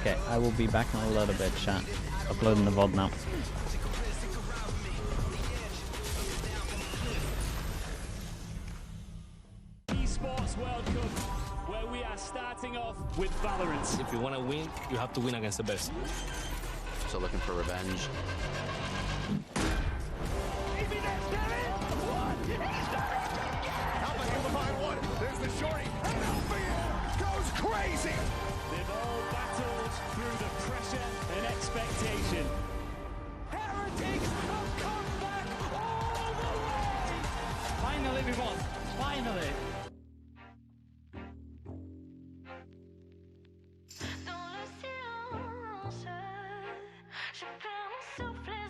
Okay, I will be back in a little bit, chat. Uploading the VOD now. Esports World Cup, where we are starting off with Valorant. If you want to win, you have to win against the best. So looking for revenge. There's the shorty. And goes crazy. They've all battled through the pressure and expectation. Heretics have come back all the way. Finally, we won. Finally. Dans le silence, je perds mon souffle, les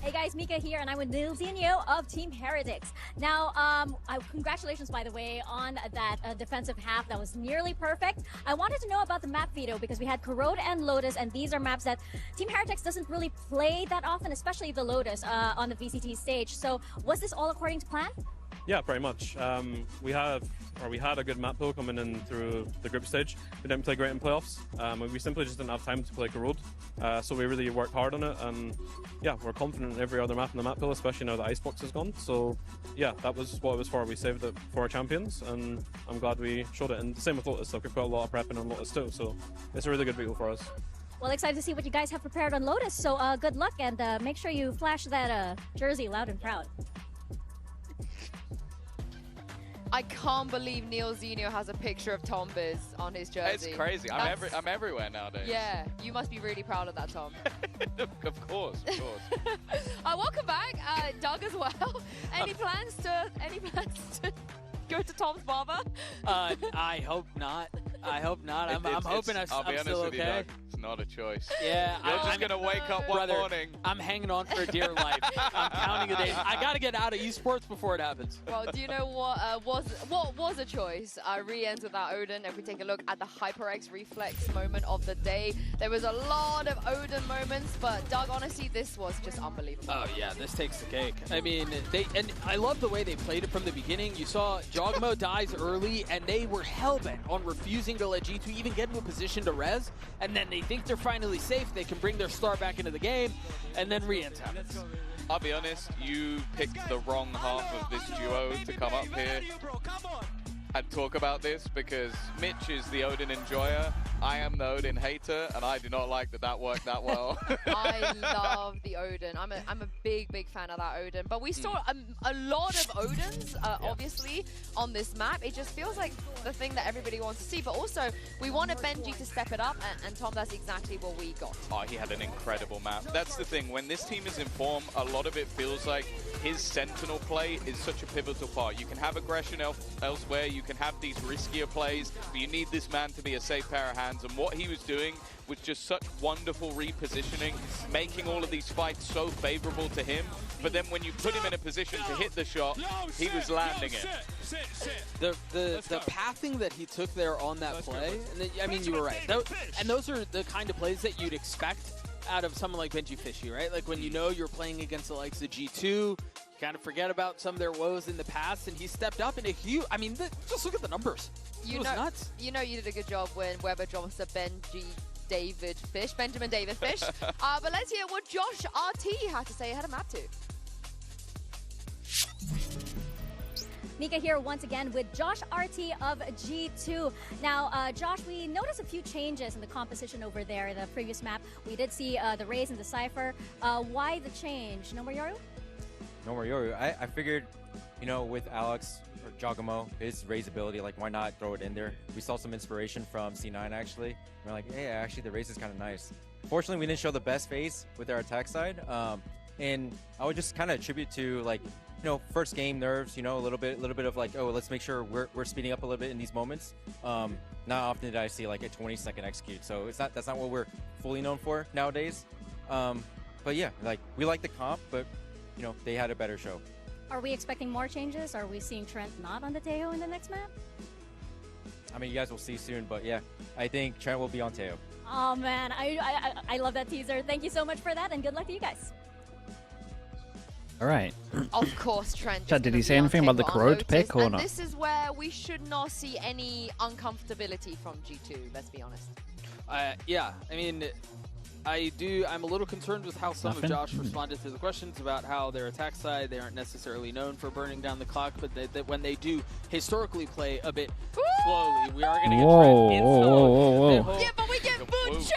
Hey guys, Mika here, and I'm with Nilzinho of Team Heretics. Now, congratulations, by the way, on that defensive half. That was nearly perfect. I wanted to know about the map veto because we had Corrode and Lotus, and these are maps that Team Heretics doesn't really play that often, especially the Lotus on the VCT stage. So was this all according to plan? Yeah, pretty much. We had a good map pool coming in through the group stage. We didn't play great in playoffs. We simply just didn't have time to play Corrode. So we really worked hard on it, and yeah, we're confident in every other map in the map pool, especially now the Icebox is gone. So yeah, that was what it was for. We saved it for our champions, and I'm glad we showed it. And the same with Lotus. Like, we put a lot of prep in on Lotus too, so it's a really good vehicle for us. Well, excited to see what you guys have prepared on Lotus. So good luck, and make sure you flash that jersey loud and proud. I can't believe Nilzinho has a picture of Tom Biz on his jersey. It's crazy. I'm everywhere nowadays. Yeah, you must be really proud of that, Tom. Of course. Welcome back, Doug as well. Any plans to go to Tom's barber? I hope not. I'm hoping I'm still okay. Doug, it's not a choice. Yeah, You're just gonna wake up one morning. I'm hanging on for dear life. I'm counting the days. I gotta get out of esports before it happens. Well, do you know what was a choice? I re-entered that Odin. If we take a look at the HyperX reflex moment of the day, there was a lot of Odin moments, but Doug, honestly, this was just unbelievable. Oh yeah, this takes the cake. I mean, and I love the way they played it from the beginning. You saw Jogmo dies early, and they were hellbent on refusing to let G2 even get into a position to res, and then they think they're finally safe, they can bring their star back into the game, and then re-ent happens. I'll be honest, you picked the wrong half of this duo to come up here and talk about this, because Mitch is the Odin enjoyer, I am the Odin hater, and I do not like that worked that well. I love the Odin. I'm a big fan of that Odin. But we saw a lot of Odins, obviously, on this map. It just feels like the thing that everybody wants to see. But also, we wanted Benji to step it up, and Tom, that's exactly what we got. Oh, he had an incredible map. That's the thing. When this team is in form, a lot of it feels like his Sentinel play is such a pivotal part. You can have aggression elsewhere, you can have these riskier plays, but you need this man to be a safe pair of hands. And what he was doing was just such wonderful repositioning, making all of these fights so favorable to him. But then when you put him in a position to hit the shot, he was landing it. The pathing that he took there on that play, and I mean, you were right. And those are the kind of plays that you'd expect out of someone like Benji Fishy, right? Like when you know you're playing against the likes of G2, you kind of forget about some of their woes in the past, and he stepped up in a huge, I mean, just look at the numbers. It was nuts. You know you did a good job when Weber drops a Benjamin David Fish. But let's hear what Josh RT had to say ahead of map 2. Mika here once again with Josh RT of G2. Now, Josh, we noticed a few changes in the composition over there, the previous map. We did see the Raze and the Cypher. Why the change? No more Yoru? No more Yoru. I figured, you know, with Alex or Jogamo, his Raze ability, like, why not throw it in there? We saw some inspiration from C9, actually. We're like, hey, actually, the Raze is kind of nice. Fortunately, we didn't show the best phase with our attack side. And I would just kind of attribute to, like, you know, first game nerves, you know, a little bit of like, oh, let's make sure we're speeding up a little bit in these moments. Not often did I see like a 20-second execute, so that's not what we're fully known for nowadays. But yeah, like, we like the comp, but you know, they had a better show. Are we expecting more changes? Are we seeing Trent not on the Teo in the next map? I mean, you guys will see soon, but yeah, I think Trent will be on Teo. Oh man, I love that teaser. Thank you so much for that, and good luck to you guys. All right. Of course, Trent. Chad, did he say anything about the Corrode pick or not? This is where we should not see any uncomfortability from G2, let's be honest. Yeah, I mean, I'm a little concerned with how some of Josh responded to the questions about how their attack side, they aren't necessarily known for burning down the clock, but that when they do historically play a bit slowly, we are going to get Trent installed. Yeah, but we get Boot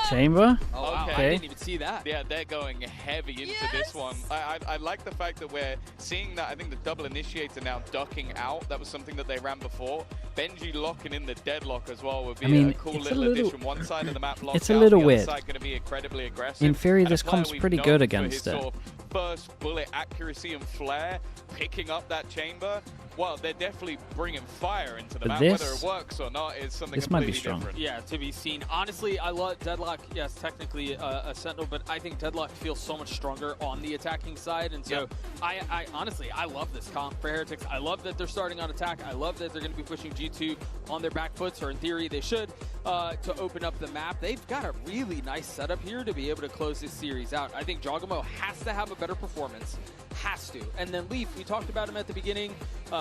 Chamber? Oh, okay. I didn't even see that. Yeah, they're going heavy into this one. I like the fact that we're seeing that. I think the double initiator now ducking out. That was something that they ran before. Benji locking in the deadlock as well would be a cool little addition. One side of the map locked it's a little weird. The other side going to be incredibly aggressive. In theory, this comp's pretty good against it. Sort of burst bullet accuracy and flair, picking up that chamber. Well, they're definitely bringing fire into the But map. this- Whether it works or not is something this might be completely strong. different. Yeah, to be seen. Honestly, I love Deadlock. Yes, technically a Sentinel, but I think Deadlock feels so much stronger on the attacking side. And so, I honestly, I love this comp for Heretics. I love that they're starting on attack. I love that they're going to be pushing G2 on their back foots, or in theory they should, to open up the map. They've got a really nice setup here to be able to close this series out. I think Jogamo has to have a better performance. Has to. And then Leaf, we talked about him at the beginning,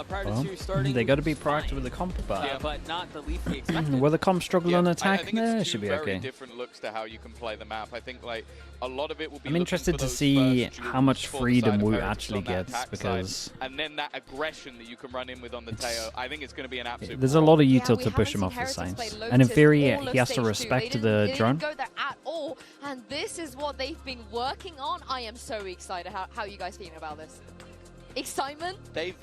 prior to the series starting. They got to be proactive with the comp, but but not the Leaf we expected. will the comp struggle on I attack? think Nah, it it's should two be very okay. different looks to how you can play the map. I think like a lot of it will be. I'm interested to see how much freedom Wu actually gets, because and then that aggression that you can run in with on the Teo, I think it's going to be an absolute. there's a lot of util to push him off the sides. And in theory, he has to respect the drone. They didn't go there at all, and this is what they've been working on. I am so excited. How are you guys feeling about this? Excitement? They've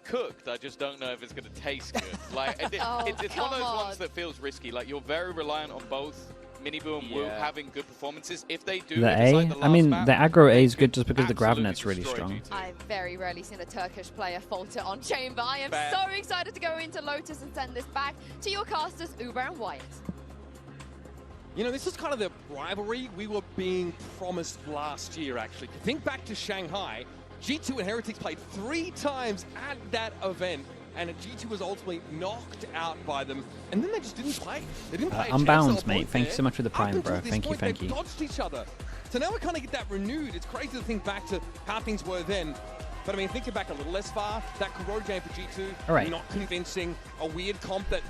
cooked. I just don't know if it's going to taste good. Like it's one of those ones that feels risky. Like you're very reliant on both Miniboo and Wu having good performances. If they do, The A, I mean, the aggro A is good just because the grav net's really strong. I've very rarely seen a Turkish player falter on Chamber. I am so excited to go into Lotus and send this back to your casters, Uber and Wyatt. You know, this is kind of the rivalry we were being promised last year, actually. Think back to Shanghai. G2 and Heretics played 3 times at that event, and G2 was ultimately knocked out by them, and then they just didn't play. They didn't play. Unbound, mate. Thank you so much for the prime, bro. Thank you, thank you. They dodged each other. So now we kind of get that renewed. It's crazy to think back to how things were then. But I mean, thinking back a little less far, that Kuro game for G2, all right, not convincing, a weird comp that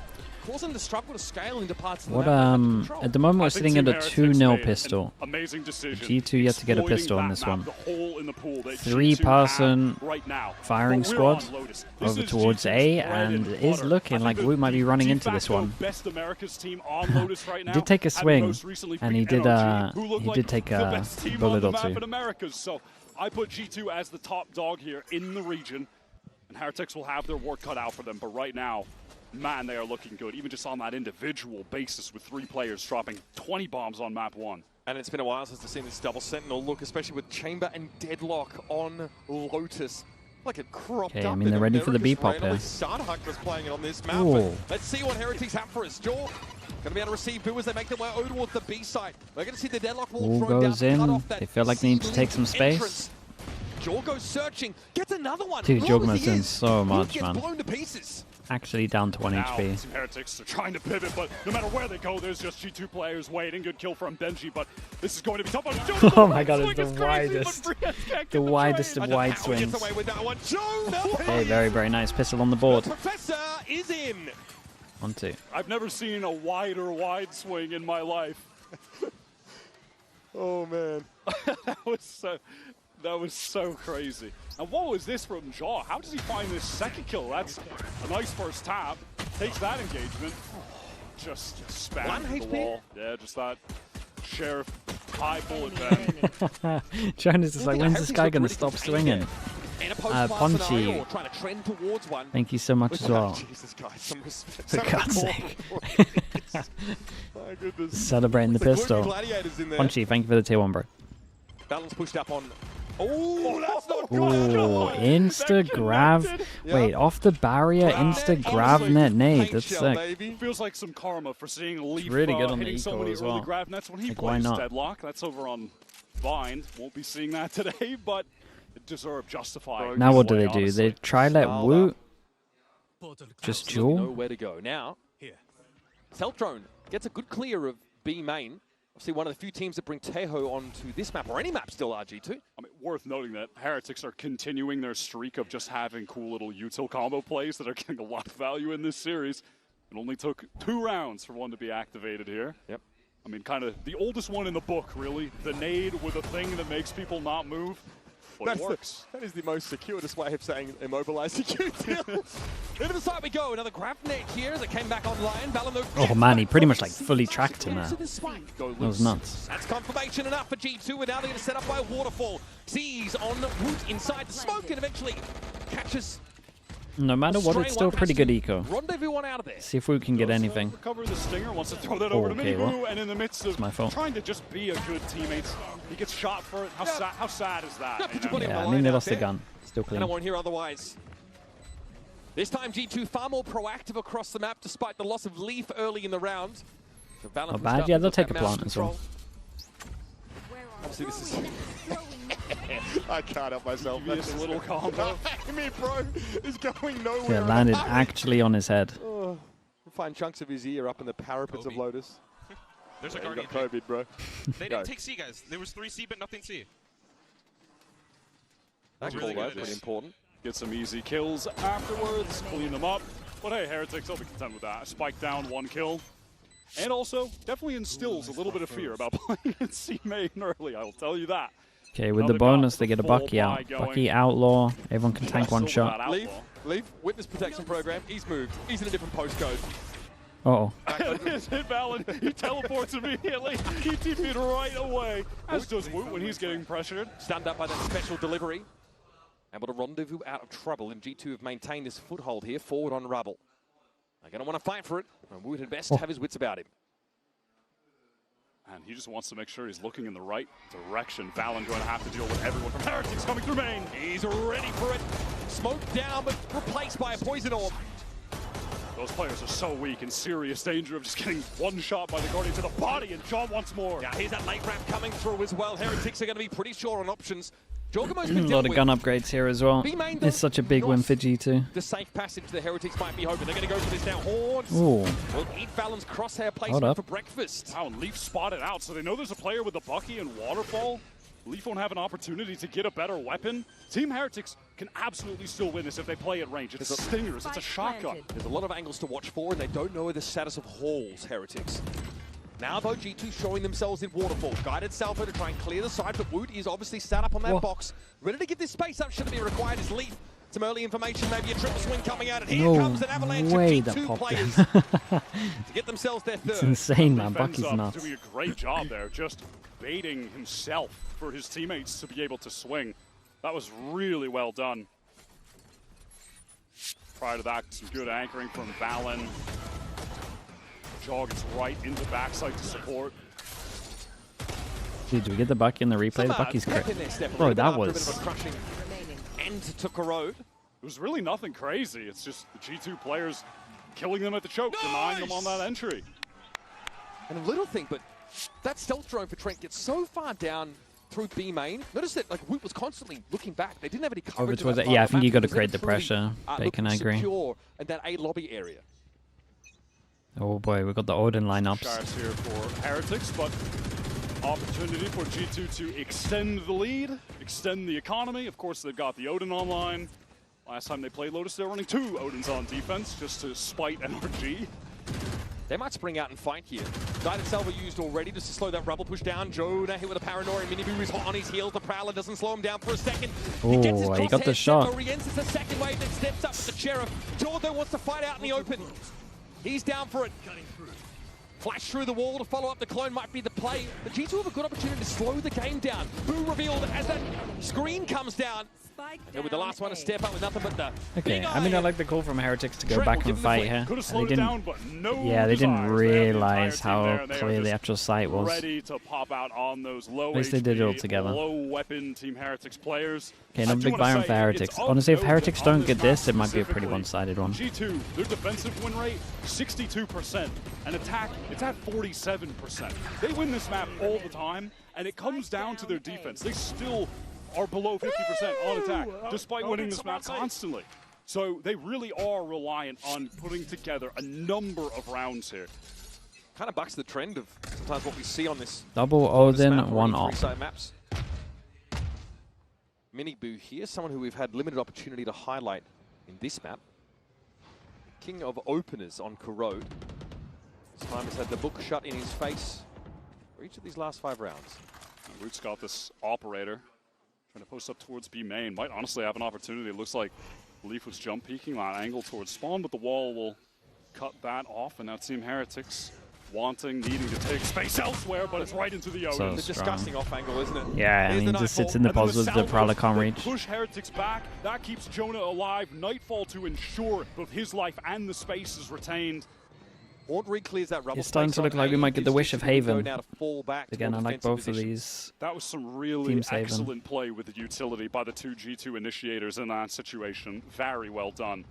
caused them to struggle to scale into parts of the what map. at the moment we're sitting at a 2-0 pistol. Amazing decision. G2 yet to get a pistol on this one. 3-person firing squad over towards A, and it is looking like Wu might be running into this one. He did take a swing, and he did take a bullet or two. So I put G2 as the top dog here in the region, and Heretics will have their work cut out for them. But right now, man, they are looking good, even just on that individual basis with 3 players dropping 20 bombs on map 1. And it's been a while since I've seen this double Sentinel look, especially with Chamber and Deadlock on Lotus. Like it cropped up. I mean, they're ready for the B-pop here. Starhawk was playing it on this map. Ooh. Let's see what Heretics have for us. Jaw going to be able to receive Boo as they make their way over towards the B side. We're going to see the Deadlock wall Wu thrown goes down. in. They feel like they need to take some space. Jaw goes searching, gets another one. Dude, Jogma's in so much, gets man. blown to pieces. Actually down to 1 HP. Heretics are trying to pivot, but no matter where they go, there's just G2 players waiting. Good kill from Benji, but this is going to be tough. Oh my god, it's the widest of wide swings. Okay, very, very nice. Pistol on the board. Professor is in. 1-2. I've never seen a wider wide swing in my life. Oh man, that was so crazy. And what was this from Jaw? How does he find this second kill? That's a nice first tap. Takes that engagement. Just spam the wall. Yeah, just that Sheriff high bullet bang. John is just like, when's this guy going to stop swinging? Punchy, thank you so much as well. For God's sake. Celebrating the pistol. Punchy, thank you for the tier 1, bro. Balance pushed up on. Oh, that's not good. Ooh, insta-grav. Wait, off the barrier, insta-grav net nade. That's sick. Feels like some karma for seeing Leaf really good on hitting the so eco many as early well. grav nets when he Like, why plays not? Deadlock. That's over on Vine. Won't be seeing that today, but it deserved justifying. Now what do play, they do? honestly. They try let Wu just duel? Nowhere to go. Now, Stealth Drone gets a good clear of B main. Obviously one of the few teams that bring Teho onto this map, or any map still, RG2. I mean, worth noting that Heretics are continuing their streak of just having cool little util combo plays that are getting a lot of value in this series. It only took 2 rounds for one to be activated here. Yep. I mean, kind of the oldest one in the book, really. The nade with a thing that makes people not move. But it works. That is the most circuitous way of saying immobilize the util. Into the side we go. Another grab net here as it came back online. Oh man, he pretty much like fully tracked him there. That was nuts. That's confirmation enough for G2, and now they're going to set up by Waterfall. Sees on Woot inside the smoke and eventually catches. No matter what, it's still pretty good eco. Rendezvous one out of there. See if we can get anything. Recover the stinger, wants to throw that over to Miniboo, and in the midst of my fault. trying to just be a good teammate, he gets shot for it. How sad is that? Yeah, I mean they lost the gun. Still clean. And I won't hear otherwise. This time G2 far more proactive across the map despite the loss of Leaf early in the round. So Not bad, yeah, they'll take a plant as well. Obviously this is... I can't help myself. That's a little combo. I mean, bro, is going nowhere. Yeah, landed actually on his head. Oh, find chunks of his ear up in the parapets of Lotus. There's a Yeah, Guardian. got COVID, bro. They didn't take C, guys. There was 3 C, but nothing C. That really call, good. pretty important. Get some easy kills afterwards, clean them up. But hey, Heretics, I'll be content with that. Spike down, 1 kill. And also, definitely instills a little bit of fear about playing in C main early, I will tell you that. Okay, with the bonus, they get a Bucky out. Bucky Outlaw. Everyone can tank 1 shot. Leaf, witness protection program. He's moved. He's in a different postcode. Uh-oh. Hit Valen, he teleports immediately. He TP'd right away, as does Woot when he's getting pressured. Stand up by that special delivery. Able to rendezvous out of trouble, and G2 have maintained this foothold here, forward on Rubble. They're going to want to fight for it, and Woot had best have his wits about him. And he just wants to make sure he's looking in the right direction. Valen going to have to deal with everyone from Heretics coming through main. He's ready for it. Smoke down, but replaced by a poison orb. Those players are so weak, in serious danger of just getting 1 shot by the Guardian to the body, and John wants more. Yeah, here's that late ramp coming through as well. Heretics are going to be pretty sure on options. Jorgamo's A been lot of gun upgrades here as well. It's such a big win for G2. The safe passage the Heretics might be hoping. They're going to go for this now. Horns Ooh. will eat Valen's crosshair placement for breakfast. Wow, and Leaf spotted out, so they know there's a player with the Bucky and Waterfall. Leaf won't have an opportunity to get a better weapon. Team Heretics can absolutely still win this if they play at range. It's stingers, it's a shotgun. There's a lot of angles to watch for, and they don't know the status of Halls, Heretics. Now, though, G2 showing themselves in Waterfall. Guided Salvo to try and clear the side, but Woot is obviously sat up on that box. Ready to give this space up, shouldn't be required as Leaf. Some early information, maybe a triple swing coming out, and here comes an avalanche of G2 players to get themselves their third. It's insane, man. Bucky's nuts. Doing a great job there, just baiting himself for his teammates to be able to swing. That was really well done. Prior to that, some good anchoring from Valen. Jog is right into backside to support. Dude, do we get the Bucky in the replay? The Bucky's crit. Bro, that was... End to Corrode. It was really nothing crazy. It's just the G2 players killing them at the choke, denying them on that entry. And a little thing, but that stealth drone for Trent gets so far down through B main. Notice that like Woot was constantly looking back. They didn't have any coverage. Over towards it. Yeah, I think you got to create the pressure. Bacon, I agree. Secure in that A lobby area. Oh boy, we got the Odin lineups. Sharps here for Heretics, but opportunity for G2 to extend the lead, extend the economy. Of course, they've got the Odin online. Last time they played Lotus, they were running 2 Odins on defense just to spite NRG. They might spring out and fight here. Guided Salvo used already just to slow that Rubble push down. Jonah hit with a Paranoia. Miniboo is hot on his heels. The Prowler doesn't slow him down for a second. Oh, he got the shot. It's the second wave that steps up with the Sheriff. Jordan wants to fight out in the open. He's down for it. Flash through the wall to follow up the clone might be the play. But G2 have a good opportunity to slow the game down. Boo revealed as that screen comes down. And with the last one to step up with nothing but the... Okay, I mean, I like the call from Heretics to go back and fight here. They didn't, yeah, they didn't realize how clear the actual sight was. Ready to pop out on those low At least they did it all HP, together. low weapon Team Heretics players. Okay, no big buy on for Heretics. Honestly, if Heretics don't get this, it might be a pretty one-sided one. G2, their defensive win rate, 62%. And attack, it's at 47%. They win this map all the time, and it comes down to their defense. They still are below 50% on attack, despite winning this map constantly. So they really are reliant on putting together a number of rounds here. Kind of bucks the trend of sometimes what we see on this. Double Odin, 1 off. Maps. Miniboo here, someone who we've had limited opportunity to highlight in this map. King of openers on Corrode. This time has had the book shut in his face for each of these last 5 rounds. Root's got this operator. Trying to post up towards B main. Might honestly have an opportunity. It looks like Leaf was jump peeking that angle towards spawn, but the wall will cut that off. And now Team Heretics needing to take space elsewhere, but it's right into the Odin. It's a disgusting off angle, isn't it? Yeah, I mean, just sits in the pause with the Prowler can't reach. Push Heretics back. That keeps Jonah alive. Nightfall to ensure both his life and the space is retained. It's starting to look like we might get the Wish of Haven. Again, I like both of these. That was some really excellent play with the utility by the 2 G2 initiators in that situation. Very well done.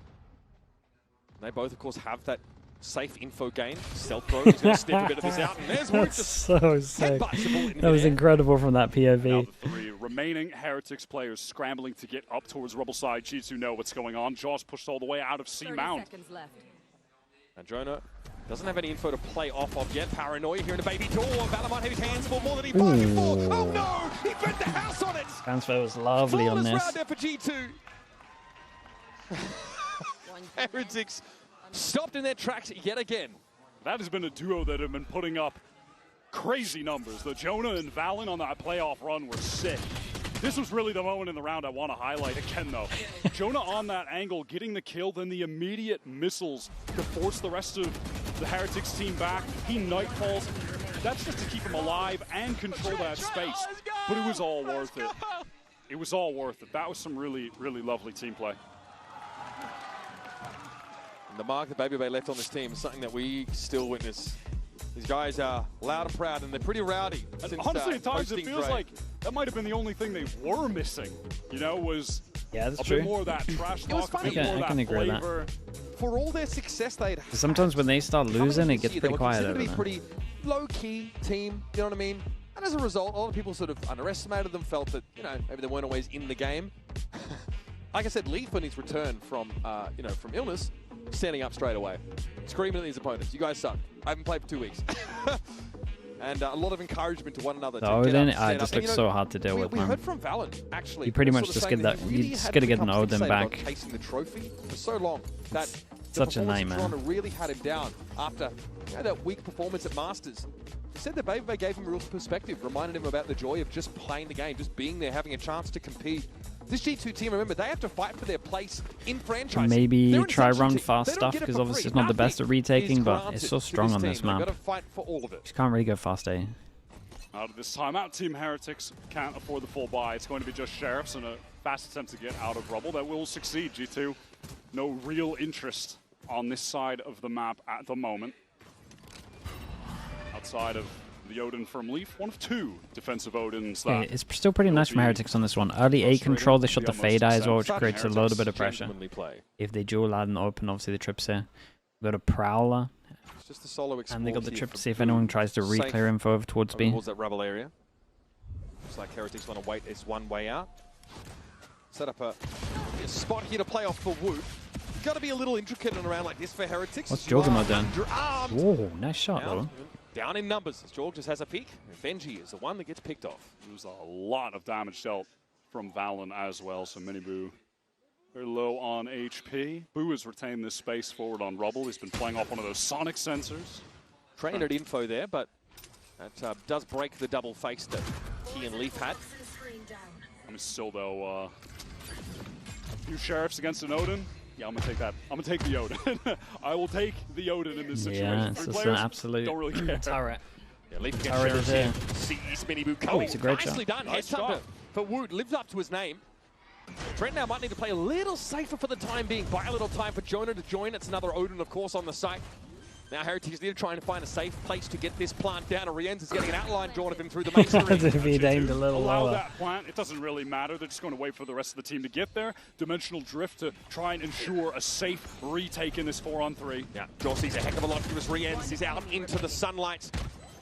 They both, of course, have that safe info gain. Stealth throw, he's going to snip a bit of this out. And there's That's so sick. That was incredible from that POV. Now the 3 remaining Heretics players scrambling to get up towards Rebel side. G2 know what's going on. Jaws pushed all the way out of C Mount. And Jonah doesn't have any info to play off of yet. Paranoia here in a baby door. Valor might have his hands full more than he bargained for. Oh no! He bet the house on it! Transfer was lovely on this. Round there for G2. Heretics stopped in their tracks yet again. That has been a duo that have been putting up crazy numbers. The Jonah and Valen on that playoff run were sick. This was really the moment in the round I want to highlight again, though. Jonah on that angle, getting the kill, then the immediate missiles to force the rest of the Heretics team back. He nightfalls. That's just to keep him alive and control that space. But it was all worth it. It was all worth it. That was some really, really lovely team play. And the mark that Baby Bay left on this team is something that we still witness. These guys are loud and proud, and they're pretty rowdy. And honestly, at times it feels like that might have been the only thing they were missing. You know, was that's a true. bit more of that trash talk, a bit more of that agree with flavor. For all their success they'd had. Sometimes when they start losing, it gets pretty quiet over They there. were pretty low-key team, you know what I mean? And as a result, a lot of people sort of underestimated them, felt that, you know, maybe they weren't always in the game. Like I said, Leaf on his return from, you know, from illness, standing up straight away, screaming at these opponents. You guys suck. I haven't played for 2 weeks. And a lot of encouragement to one another. Odin, I just look so hard to deal with, we man. heard from Valen, actually. You pretty much just get that. You just gotta get an Odin back. Chasing the trophy for so long that such a nightmare. Toronto really had him down after that weak performance at Masters. He said that Baby gave him real perspective, reminded him about the joy of just playing the game, just being there, having a chance to compete. This G2 team, remember, they have to fight for their place in franchise. Maybe try run fast stuff, because obviously it's not the best at retaking, but it's so strong on this map. Fight for all of it. Just can't really go fast A. Out of this timeout, Team Heretics can't afford the full buy. It's going to be just Sheriffs and a fast attempt to get out of Rubble that will succeed. G2, no real interest on this side of the map at the moment. Outside of the Odin from Leaf, one of 2 defensive Odins. Yeah, it's still pretty nice from Heretics on this one. Early A control, they shot the fade eye as well, which creates a little bit of pressure. If they dual out and open, obviously the trips here. Got a Prowler. It's just a solo and they got the trip to see if anyone tries to re-clear info over towards B. Towards that Rubble area. Looks like Heretics want to wait this one way out. Set up a spot here to play off for Woot. Got to be a little intricate and around like this for Heretics. What's Jorgamo doing? Whoa, nice shot though. Down in numbers as Jorg just has a peek. Benji is the one that gets picked off. There was a lot of damage dealt from Valen as well, so Miniboo very low on HP. Boo has retained this space forward on Rubble. He's been playing off one of those sonic sensors. Trained at info there, but that does break the double face that he and Leaf had. I mean, still though, a few Sheriffs against an Odin. Yeah, I'm gonna take that. I'm gonna take the Odin. I will take the Odin in this situation. Yeah, it's just an absolute don't really care. turret. Yeah, Leaf Turret is here. Sees Miniboo Oh, it's a great nicely shot. done. Nice shot for Woot. Lives up to his name. Trent now might need to play a little safer for the time being. Buy a little time for Jonah to join. It's another Odin, of course, on the site. Now Heretics need to try and find a safe place to get this plant down. Ariens is getting an outline drawn of him through the masonry. If he'd aimed a little lower. That plant, it doesn't really matter. They're just going to wait for the rest of the team to get there. Dimensional drift to try and ensure a safe retake in this 4-on-3. Yeah, Jaw sees a heck of a lot from his Riens. He's out into the sunlight.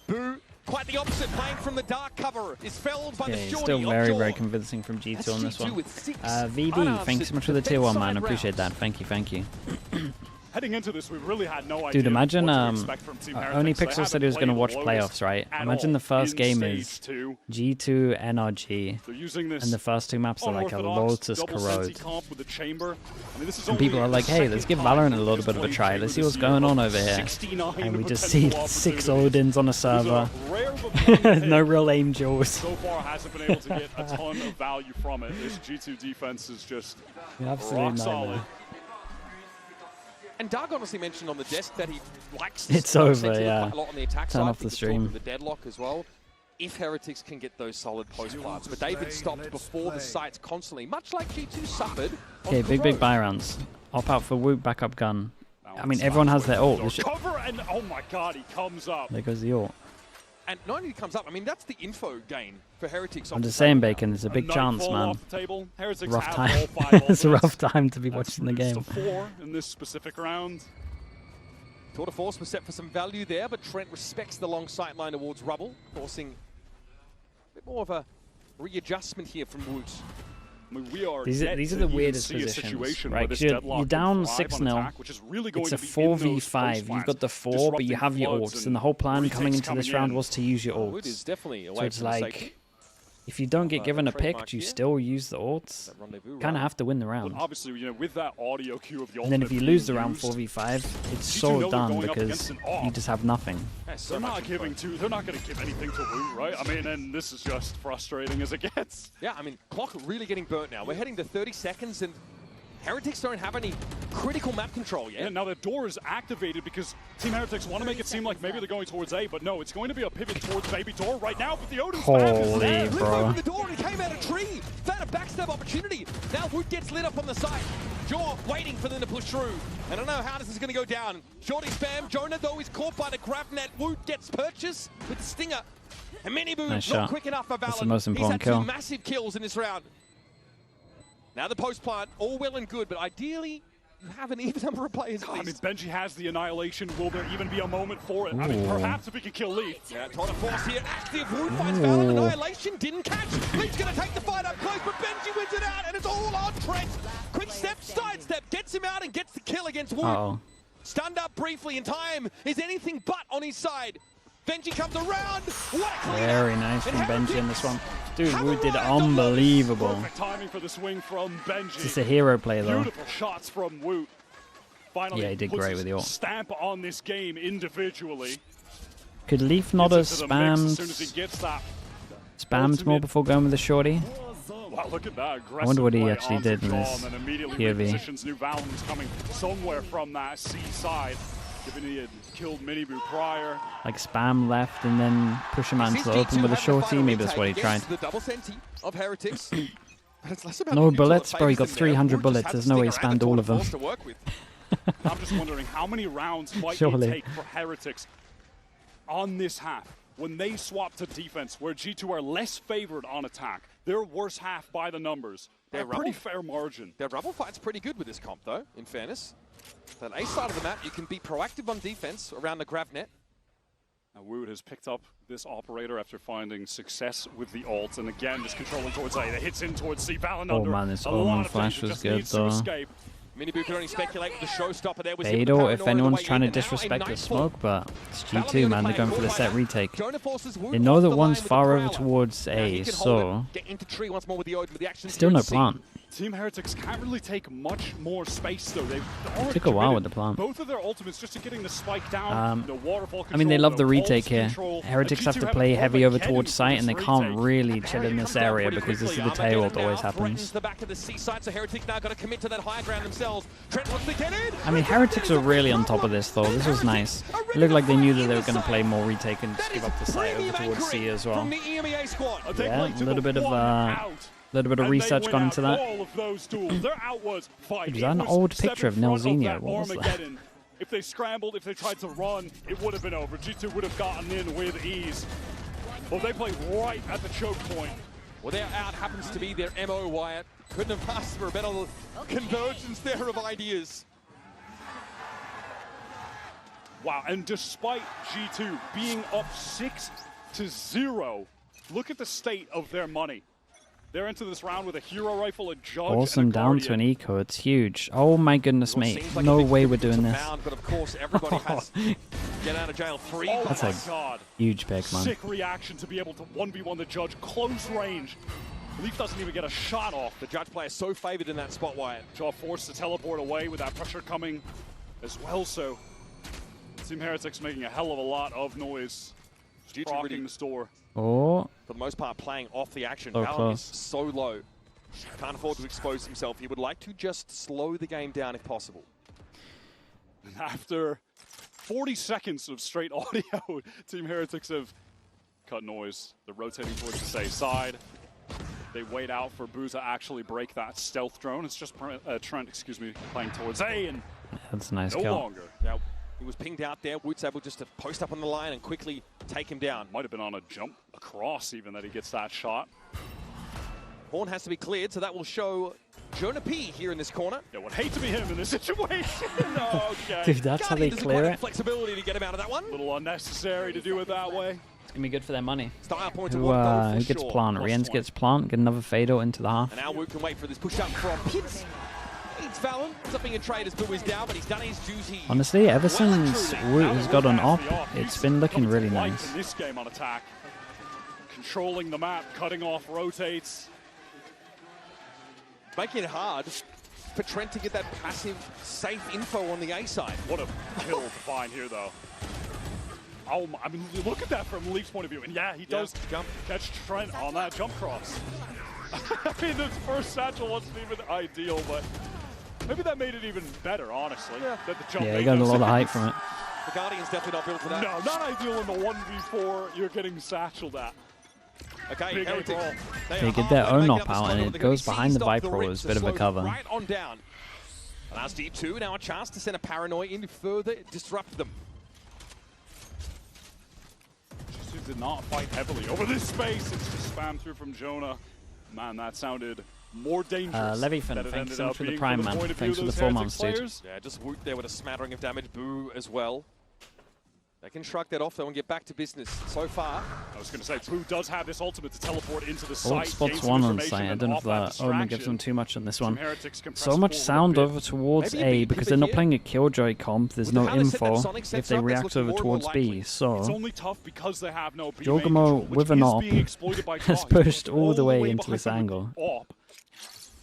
Boo, quite the opposite, playing from the dark cover, is felled by the Shorty. Still very, very convincing from G2 on this one. VD, thanks so much for the tier 1, man. I appreciate that. Thank you, thank you. Heading into this, we really had no idea. Dude, imagine only Pixel said he was going to watch playoffs, right? Imagine the first game is G2 NRG, and the first 2 maps are like a Lotus Corrode. And people are like, hey, let's give Valorant a little bit of a try. Let's see what's going on over here. And we just see 6 Odins on a server. No real angels. So far, hasn't been able to get a ton of value from it. This G2 defense is just rock solid. And Doug honestly mentioned on the desk that he likes it's over, yeah. quite a lot on the attack Turn side. off the stream. The deadlock as well. If Heretics can get those solid post plants, but they've been stopped before the sites constantly, much like G2 suffered. Okay, big buy rounds. Op out for Woot, backup gun. I mean, everyone has their ult. Cover and oh my god, he comes up. There goes the ult. And not only comes up, I mean, that's the info gain for Heretics. I'm just saying, Bacon, there's a big chance, man. Rough time. It's a rough time to be watching the game. 4 in this specific round. Tour de force was set for some value there, but Trent respects the long sight line towards Rubble, forcing a bit more of a readjustment here from Woot. I mean, we are these are the weirdest positions, right? Because you're down 6-0. It's a 4v5. You've got the 4, but you have your ults, and the whole plan coming into this round was to use your ults. So it's like, if you don't get given a pick, do you still use the ults? Kind of have to win the round. But obviously, you know, with that audio cue of the and then if you lose the round 4v5, it's so done because you just have nothing. They're not going to give anything to Woot, right? I mean, and this is just frustrating as it gets. Yeah, I mean, clock really getting burnt now. We're heading to 30 seconds, and Heretics don't have any critical map control yet. Yeah, now the door is activated because Team Heretics want to make it seem like maybe they're going towards A, but no, it's going to be a pivot towards baby door right now, but the Odin's Holy, bro. The door, and he came out of tree. Found a backstab opportunity. Now Woot gets lit up on the side. Jaw waiting for them to push through. I don't know how this is going to go down. Shorty spam. Jonah, though, is caught by the grab net. Woot gets purchased with Stinger. And Miniboo nice not shot. quick enough for Valen. That's the most important He's had kill. 2 massive kills in this round. Now the post plant, all well and good, but ideally you have an even number of players. I mean, Benji has the Annihilation. Will there even be a moment for it? I mean, perhaps if we can kill Leaf. Yeah, tour de force here, active. Woot finds Valen. Annihilation didn't catch. Leaf's going to take the fight up close, but Benji wins it out, and it's all on Trent. Quick step, side step, gets him out and gets the kill against Woot. Stunned up briefly, and time is anything but on his side. Benji comes around. What a clean Very nice from Benji in this one. Dude, Woot did unbelievable. Perfect timing for the swing from Benji. It's just a hero play, though. Beautiful shots from Woot. Finally, yeah, he did great with the ult. Stamp on this game individually. Could Leaf not have spammed more before going with the shorty? Wow, look at that. I wonder what he actually did in this POV. New Valen's coming somewhere from that C side. Given he had killed Miniboo prior. Like spam left and then push him out into the open with a shorty. Maybe that's what he tried. The double senti of Heretics. No bullets, bro. He got 300 bullets. There's no way he spammed all of them. I'm just wondering how many rounds might it take for Heretics on this half when they swap to defense, where G2 are less favored on attack. Their worst half by the numbers. They're a pretty fair margin. Their Rubble fight's pretty good with this comp, though, in fairness. On A side of the map, you can be proactive on defense around the grab net. Now Woot has picked up this operator after finding success with the ult, and again, just controlling towards A. That hits in towards C. Valen oh man, this Omen flash was good though. Miniboo could only speculate with the showstopper there. Beidou, if anyone's trying to disrespect the smoke, but it's G2, man. They're going for the set retake. They know that one's far over towards A, so still no plant. Team Heretics can't really take much more space, though. They've took a while with the plant. Both of their ultimates just to getting the spike down, the waterfall control, I mean, they love the retake here. Heretics have to play heavy over towards site, and they can't really chill in this area because this is the tail that always happens. I mean, Heretics are really on top of this, though. This was nice. It looked like they knew that they were going to play more retake and just give up the site over towards C as well. Yeah, a little bit of research gone into that. Was that an old picture of Nelzinho? What was that? If they scrambled, if they tried to run, it would have been over. G2 would have gotten in with ease. Well, they played right at the choke point. Well, their out happens to be their MO, Wyatt. Couldn't have asked for a better convergence there of ideas. Wow, and despite G2 being up 6-0, look at the state of their money. They're into this round with a hero rifle, a judge, awesome down to an eco. It's huge. Oh my goodness, mate. No way we're doing this. But of course, everybody has get out of jail free. That's a huge pick, man. Sick reaction to be able to 1v1 the judge close range. Leaf doesn't even get a shot off. The judge player so favored in that spot, Wyatt. Jaw forced to teleport away with that pressure coming as well, so Team Heretics making a hell of a lot of noise. Rocking the store. Oh. For the most part, playing off the action. So Valen is so low. Can't afford to expose himself. He would like to just slow the game down if possible. And after 40 seconds of straight audio, Team Heretics have cut noise. They're rotating towards the safe side. They wait out for Boo to actually break that stealth drone. It's just Trent, playing towards A, and that's a nice no kill. longer. Now, He was pinged out there. Woot's able just to post up on the line and quickly take him down. Might have been on a jump across even that he gets that shot. Horn has to be cleared, so that will show Jonah P here in this corner. Yeah, would hate to be him in this situation. Okay. Dude, that's how they clear it. Flexibility to get him out of that one. A little unnecessary to do it that way. It's going to be good for their money. Style point Who gets plant? Riens gets plant, get another fade out into the half. And now Woot can wait for this push up from Pitts. It's Fallon. Something in trade as Boo is down, but he's done his duty. Honestly, ever since Woot has got on op, it's been looking really nice. In this game on attack. Controlling the map, cutting off rotates. Making it hard for Trent to get that passive, safe info on the A side. What a kill to find here, though. Oh, I mean, look at that from Leaf's point of view. And yeah, he does catch Trent on that jump cross. I mean, this first satchel wasn't even ideal, but maybe that made it even better, honestly. Yeah, that the jump he got a lot of hype from it. The Guardian's definitely not built for that. No, not ideal in the 1v4 you're getting satcheled at. Okay, Heretics. They get their own op out, and it goes behind the Viper. It's a bit of a cover. Right on down. Allows D2 now a chance to send a Paranoia in to further disrupt them. G2 did not fight heavily over this space. It's just spam through from Jonah. Man, that sounded more dangerous. Levyfin, thanks so much for the Prime, man. Thanks for the 4 months, dude. Yeah, just Woot there with a smattering of damage. Boo as well. They can shrug that off, though, and get back to business. So far, I was going to say, Boo does have this ultimate to teleport into the site. Spots one on site. I don't know if that Omen gives them too much on this one. So much sound over towards A because they're not playing a Killjoy comp. There's no info if they react over towards B. So Jorgamo with an op has pushed all the way into this angle.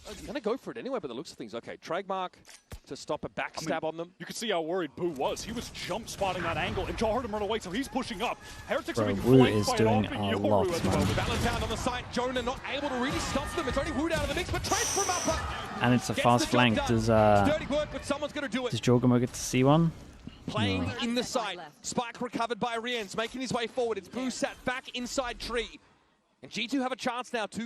He's going to go for it anyway, by the looks of things. Okay, Trademark to stop a backstab on them. You could see how worried Boo was. He was jump spotting that angle, and Jaw heard him run away, so he's pushing up. Heretics are being flanked by an a lot, man. Valentine on the site. Jonah not able to really stop them. It's only Woot out of the mix, but Trade from upper. And it's a fast flank. Does Jorgamo get to see one? Playing in the site. Spike recovered by Riens, making his way forward. It's Boo sat back inside tree. And G2 have a chance now to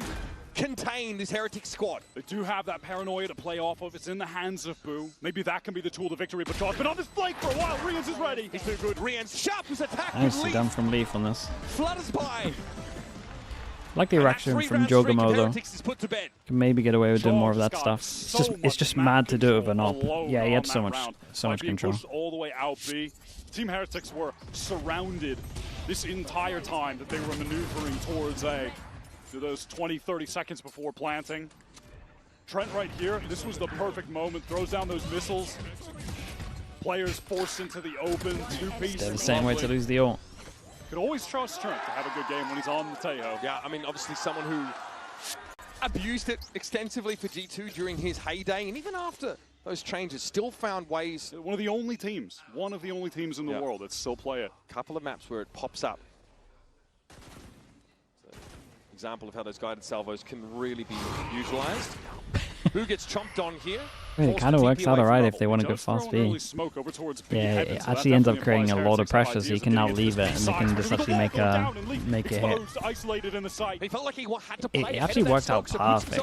contain this Heretic squad. They do have that Paranoia to play off of. It's in the hands of Boo. Maybe that can be the tool to victory, but Jaw's been on this flank for a while. Riens is ready. He's too good. Riens sharp was attacked. Nicely done from Leaf on this. Flutters by. Like the reaction from Jorgamo, though. Can maybe get away with doing more of that stuff. It's just mad to do it with an op. Yeah, he had so much control. All the way out B. Team Heretics were surrounded this entire time that they were maneuvering towards A. To those 20-30 seconds before planting. Trent right here, this was the perfect moment. Throws down those missiles. Players forced into the open. Two-piece. They're the same way to lose the ult. Could always trust Trent to have a good game when he's on the Tejo. Yeah, I mean, obviously someone who abused it extensively for G2 during his heyday, and even after those changes, still found ways. One of the only teams in the world that still play it. Couple of maps where it pops up. Example of how those guided salvos can really be utilized. Who gets chomped on here? I mean, it kind of works out alright if they want to go fast B. Yeah, it actually ends up creating a lot of pressure, so you can now leave it, and they can just actually make a hit. It actually worked out perfect.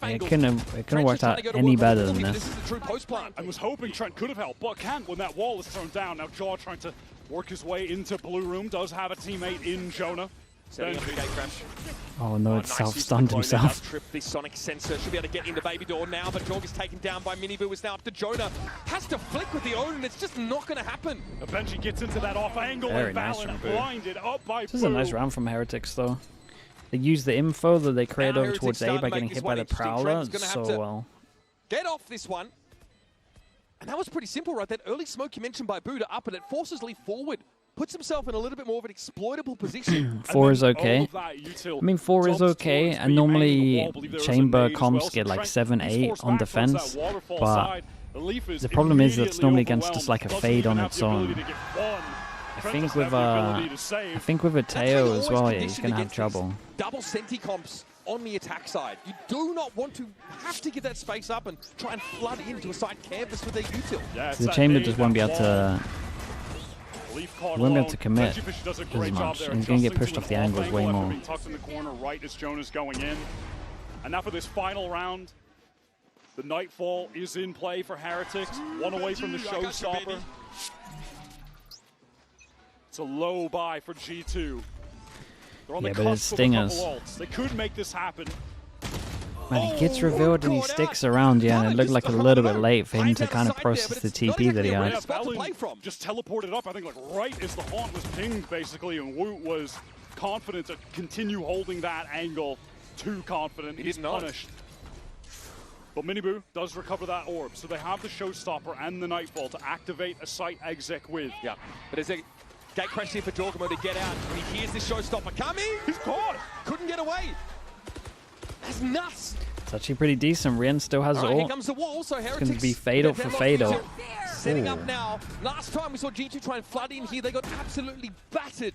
It couldn't have worked out any better than this. I was hoping Trent could have helped, but can't when that wall is thrown down. Now Jaw trying to work his way into Blue Room, does have a teammate in Jonah. Oh no, it's self-stunned himself. The Sonic sensor should be able to get into Baby Door now, but Jorg is taken down by Miniboo. Is now up to Jonah. Has to flick with the own, and it's just not going to happen. Benji gets into that off angle, and Valen blinded up by This is a nice round from Heretics, though. They use the info that they create over towards A by getting hit by the Prowler so well. Get off this one. And that was pretty simple, right? That early smoke you mentioned by Boo to up, and it forces Lee forward. Puts himself in a little bit more of an exploitable position. 4 is okay. I mean, 4 is okay, and normally Chamber comps get like 7, 8 on defense, but the problem is that's normally against just like a fade on its own. I think with a Teo as well, yeah, he's gonna have trouble. Double Senti comps on the attack side. You do not want to have to give that space up and try and flood into a side canvas with their util. So the Chamber just won't be able to. He won't be able to commit as much, and he's going to get pushed off the angles way more. Tucked in the corner right as Jonah's going in. And now for this final round, the Nightfall is in play for Heretics. One away from the showstopper. It's a low buy for G2. They're on the but it's cusp of a couple stingers. ults. They could make this happen. Man, he gets revealed and he sticks around, and it looked like a little bit late for him to kind of process the TP that he had. Yeah, Valen just teleported up, I think, like right as the haunt was pinged, basically, and Woot was confident to continue holding that angle. Too confident. He's punished. But Miniboo does recover that orb, so they have the Showstopper and the Nightfall to activate a site exec with. Yeah, but is it gate crash here for Jorgamo to get out, and he hears this Showstopper coming. He's caught. Couldn't get away. That's nuts. It's actually pretty decent. Rien still has All right, ult. here comes the wall, so It's Heretics going to be fatal for fatal. Setting Ooh. up now. Last time we saw G2 try and flood in here, they got absolutely battered.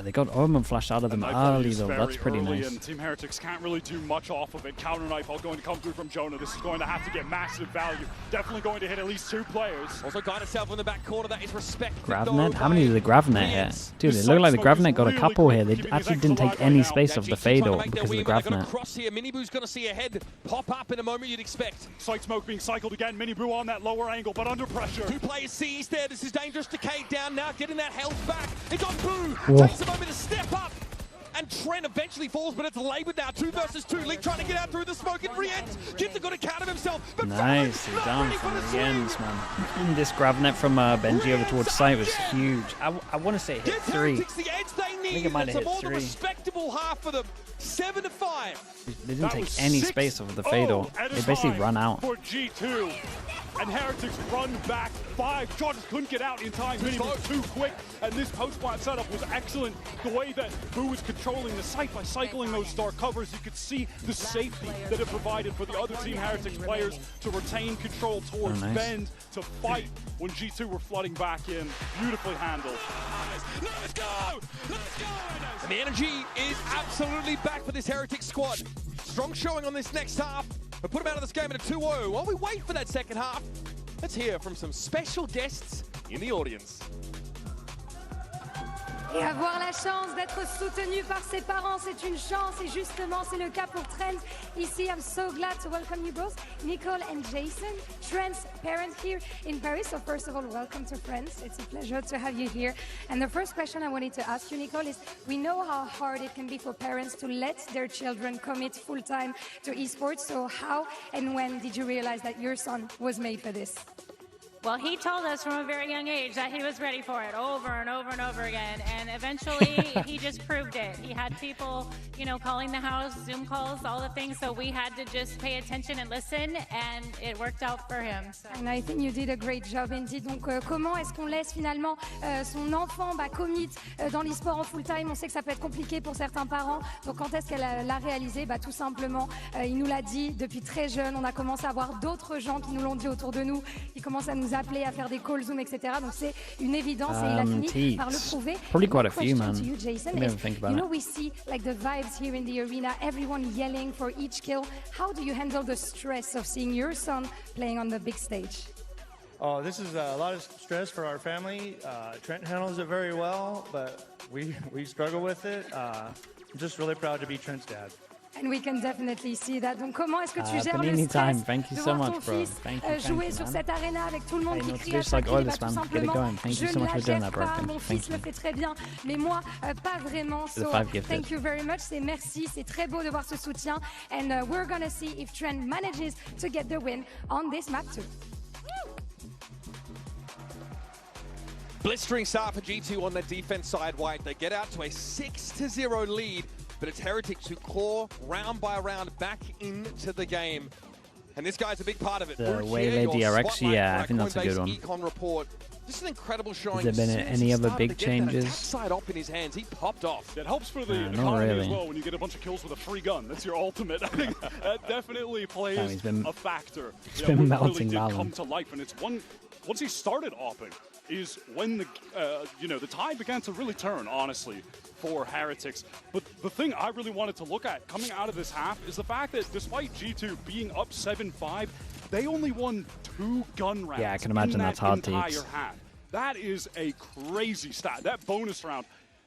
They got Omen flashed out of them early though. That's pretty nice. And Team Heretics can't really do much off of it. Counter Nightfall going to come through from Jonah. This is going to have to get massive value. Definitely going to hit at least 2 players. Also got herself in the back corner. That is respected. Gravnet? How many did the Gravnet hit? Dude, it looked like the Gravnet got a couple here. They actually didn't take any space off the Fatal because of the Gravnet. Cross here. Miniboo's going to see a head pop up in a moment you'd expect. Sight smoke being cycled again. Miniboo on that lower angle, but under pressure. 2 players seized there. This is dangerous. Decade down now, getting that health back. It's on Boo. Whoa. Takes a moment to step up. And Trent eventually falls, but it's laboured now. 2 versus 2. Link trying to get out through the smoke and re-ent. Kids are going to counter himself. But Nice, he's down from the ends, man. And this Gravnet from Benji over towards site was huge. I want to say it hit 3. The edge they need. I think it might have It's a hit more than 3. respectable half for them. 7-5. They didn't take any space off of the Fatal. They basically run out. For G2. And Heretics run back 5. John couldn't get out in time. Miniboo too quick. And this post-plant setup was excellent. The way that Boo was controlling the site by cycling those dark covers, you could see the safety that it provided for the other Team Heretics players to retain control towards Bend, to fight when G2 were flooding back in. Beautifully handled. Let's go! Let's go! And the energy is absolutely back for this Heretics squad. Strong showing on this next half. But put them out of this game at a 2-0. While we wait for that second half, let's hear from some special guests in the audience. Et avoir la chance d'être soutenu par ses parents, c'est une chance. Et justement, c'est le cas pour Trent. Ici, I'm so glad to welcome you both, Nicole and Jason, Trent's parents here in Paris. So first of all, welcome to France. It's a pleasure to have you here. And the first question I wanted to ask you, Nicole, is we know how hard it can be for parents to let their children commit full-time to esports. So how and when did you realize that your son was made for this? Well, he told us from a very young age that he was ready for it over and over and over again. And eventually, he just proved it. He had people, you know, calling the house, Zoom calls, all the things. So we had to just pay attention and listen, and it worked out for him. So. And I think you did a great job, indeed. Donc, comment est-ce qu'on laisse finalement son enfant commit dans l'e-sport en full-time? On sait que ça peut être compliqué pour certains parents. Donc, quand est-ce qu'elle l'a réalisé? Tout simplement, il nous l'a dit depuis très jeune. On a commencé à voir d'autres gens qui nous l'ont dit autour de nous, qui commencent à nous appeler, à faire des calls Zoom, etc. Donc c'est une évidence et il a fini par le prouver. Probably quite a few, man. To you, Jason, I didn't think about you know, it. we see like the vibes here in the arena, everyone yelling for each kill. How do you handle the stress of seeing your son playing on the big stage? Oh, this is a lot of stress for our family. Trent handles it very well, but we struggle with it. I'm just really proud to be Trent's dad. And we can definitely see that. Donc comment est-ce que tu gères le Panini stress time. Thank you de so voir much, ton bro. fils Thank you, jouer sur man. cette arena avec tout le monde Hey, qui no, crie à just chaque like kill, all bah, this, tout man. Get it simplement, going. Thank you je so ne much la for doing gère that, bro. pas, mon Thank fils you. le fait très bien, mais moi pas vraiment. The So 5 gifted. thank you very much, c'est merci, c'est très beau de voir ce soutien, and we're gonna see if Trent manages to get the win on this map too. Blistering start for G2 on the defense side, White. They get out to a 6-0 lead, but it's Heretics who claw round by round back into the game. And this guy's a big part of it. The Waylay DRG, yeah, I think that's a good one. Econ report. Just an incredible showing. Has there been any other big changes? Side op in his hands, he popped off. It helps for the not economy really. as well when you get a bunch of kills with a free gun. That's your ultimate. I think that definitely plays been- a factor. he's Yeah, been Woot melting really did Valen. come to life, and it's once he started opping is when the the tide began to really turn, honestly, for Heretics. But the thing I really wanted to look at coming out of this half is the fact that despite G2 being up 7-5, they only won 2 gun rounds. Yeah, I can imagine in that's hard to entire eat. half. That is a crazy stat. That bonus round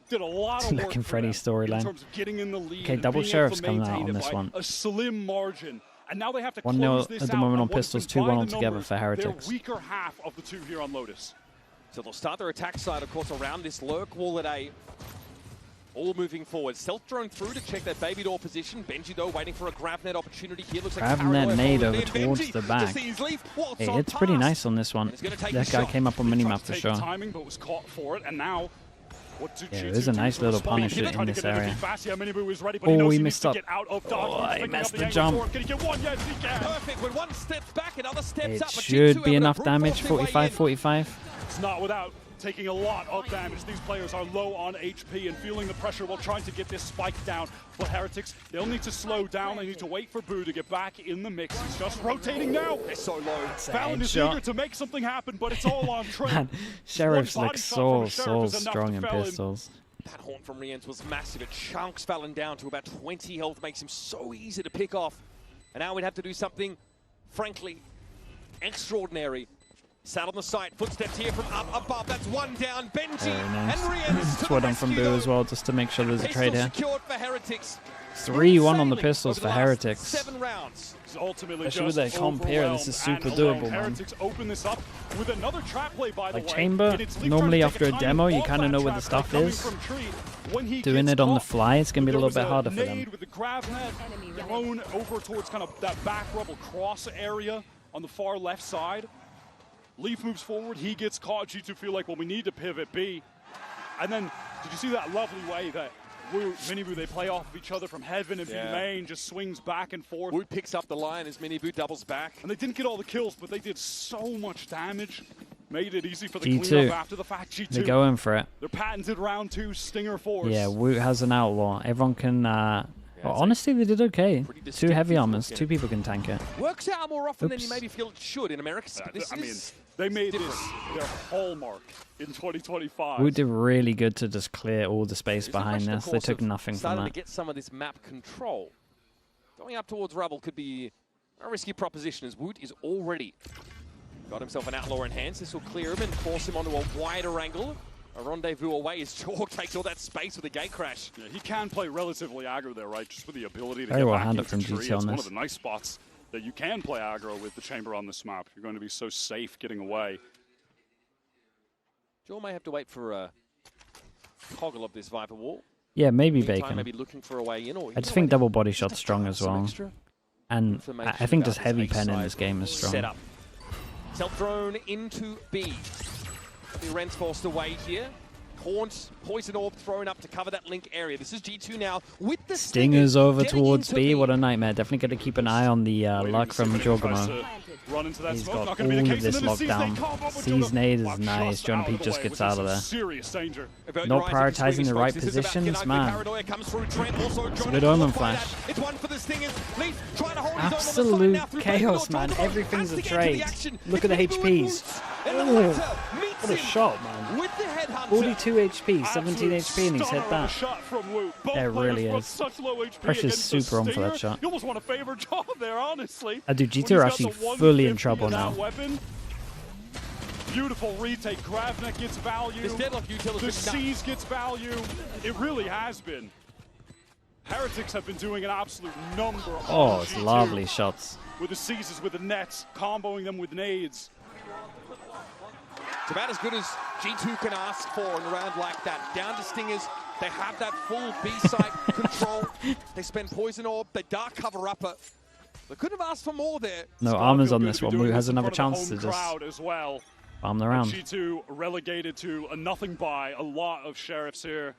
did a lot of work Looking for Freddy's them in storyline. terms of getting in the lead. Okay, and double being able sheriff's to coming out maintain on it this by one. a slim margin. And now they have to 1-0 close this at the out. moment on And once pistols, they 2-1 find the altogether numbers, for Heretics. They're weaker half of the 2 here on Lotus. So they'll start their attack side, of course, around this lurk wall at A. All moving forward. Stealth drone through to check that baby door position. Benji, though, waiting for a grab net opportunity here. Looks like Grabbing that nade over towards the back. Hey, it's pretty nice on this one. That guy came up on minimap for sure. Timing, but was caught for it, and now yeah, there's a nice little punisher in this area. Oh, he missed up. Oh, he missed the jump. It should be enough damage, 45-45. It's not without taking a lot of damage. These players are low on HP and feeling the pressure while trying to get this spike down. But Heretics, they'll need to slow down. They need to wait for Boo to get back in the mix. He's just rotating now. They're so low. Valen is eager to make something happen, but it's all on Trent. Man, Sheriff's like so strong in pistols. That horn from Riens was massive. It chunks Valen down to about 20 health, makes him so easy to pick off. And now we'd have to do something, frankly, extraordinary. Sat on the site, footsteps here from up above. That's one down. Benji and Riens. It's well done from Boo as well, just to make sure there's a trade here. Secured for Heretics. 3-1 on the pistols for Heretics. 7 rounds. Especially with their comp here, this is super doable, man. Open this up with another trap play, by the like way. Chamber, normally after a demo, you kind of know where the stuff is. Doing it on the fly, it's going to be a little bit harder for them. With the grab net thrown over towards kind of that back rebel cross area on the far left side. Leaf moves forward, he gets caught. G2 feel like, well, we need to pivot B. And then, did you see that lovely way that Woot, Minibu, they play off of each other from heaven, and main just swings back and forth. Woot picks up the line as Minibu doubles back. And they didn't get all the kills, but they did so much damage. Made it easy for the cleanup after the fact. G2. They're going for it. Their patented round 2 Stinger Force. Yeah, Woot has an outlaw. Everyone can... well, honestly, they did okay. 2 heavy armors, 2 people can tank it. Works out more often than you maybe feel it should in America. I mean, they made this their hallmark in 2025. Woot did really good to just clear all the space behind this. They took nothing from that. Starting to get some of this map control. Going up towards Rubble could be a risky proposition as Woot is already got himself an outlaw in hands. This will clear him and force him onto a wider angle. A rendezvous away as Jorg takes all that space with a gate crash. Yeah, he can play relatively aggro there, right? Just with the ability to Very get well back handled into from tree. GT It's on one this. of the nice spots that you can play aggro with the Chamber on this map. You're going to be so safe getting away. Jorg may have to wait for a toggle of this Viper wall. Yeah, maybe Meantime, Bacon. maybe looking for a way in, or I just think double body shot's strong as well. And I think just heavy pen in this game is strong. Set up. Self-thrown into B. The Ren's forced away here. Haunt, Poison Orb thrown up to cover that link area. This is G2 now with the Stingers over towards B. What a nightmare. Definitely got to keep an eye on the luck from Jorgamo. He's got all of this locked down. Sees nade is nice. John Pete just gets out of there. Not prioritizing the right positions, man. It's a good omen flash. Absolute chaos, man. Everything's a trade. Look at the HPs. Oh, what a shot, man. 42 HP, 17 HP, and he's hit that. There really is. Pressure's super on for that shot. You almost want a favor job there, honestly. Dude, G2 are actually fully in trouble now. Beautiful retake. Gravnet gets value. The Seas gets value. It really has been. Heretics have been doing an absolute number. Oh, it's lovely shots. With the Seizes, with the nets, comboing them with nades. It's about as good as G2 can ask for in a round like that. Down to Stingers. They have that full B-side control. They spend Poison Orb. They dark cover upper. They couldn't have asked for more there. No armors on this one. Woot has another chance to just farm the round. G2 relegated to a nothing by. A lot of Sheriffs here.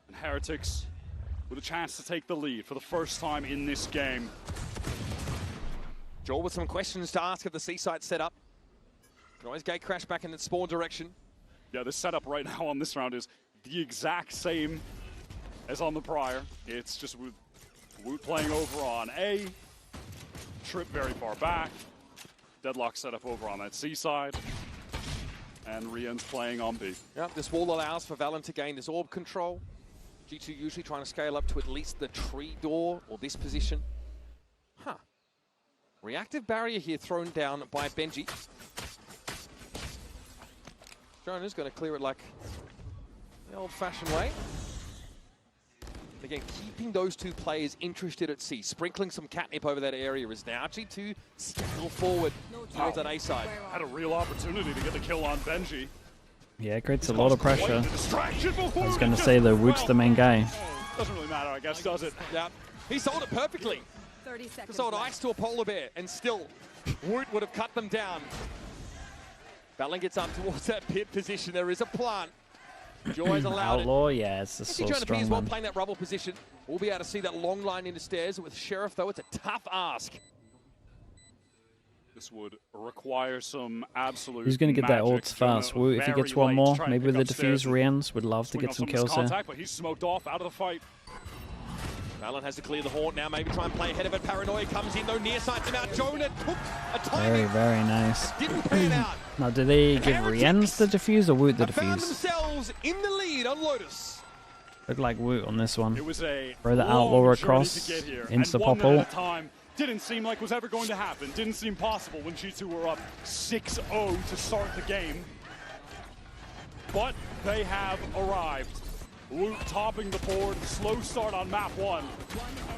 And Heretics with a chance to take the lead for the first time in this game. Joel with some questions to ask of the C-side setup. Can always gate crash back in the spawn direction. Yeah, the setup right now on this round is the exact same as on the prior. It's just Woot playing over on A, Trip very far back, Deadlock setup over on that C side, and Rien's playing on B. Yep, this wall allows for Valen to gain this orb control. G2 usually trying to scale up to at least the tree door or this position. Huh. Reactive barrier here thrown down by Benji. Jonah's going to clear it like the old-fashioned way. Again, keeping those two players interested at C, sprinkling some catnip over that area is now G2 scale forward towards that A side. Had a real opportunity to get the kill on Benji. Yeah, it creates a lot of pressure. I was going to say, though, Woot's the main guy. Doesn't really matter, I guess, does it? Yeah, he sold it perfectly. 30 seconds. Sold ice to a polar bear, and still, Woot would have cut them down. Battling gets up towards that pit position. There is a plant. Joy's allowed Outlaw, yeah, it's just so strong, as well, man. playing that rubble position. We'll be able to see that long line into stairs. With Sheriff, though, it's a tough ask. This would require some absolute Who's going to get that ults fast? Woot, if he gets one more, maybe with the defuse Rians, would love to get some kills here. But he's smoked off out of the fight. Valen has to clear the horn now, maybe try and play ahead of it. Paranoia comes in, though, near sights him out. Jonah took a timing. Very nice. Didn't pan out. Now, do they give Rians the defuse or Woot the Found defuse? themselves in the lead on Lotus. Look like Woot on this one. It was a throw the Outlaw across, insta pop ult. Didn't seem like was ever going to happen. Didn't seem possible when G2 were up 6-0 to start the game. But they have arrived. Woot topping the board, slow start on map 1.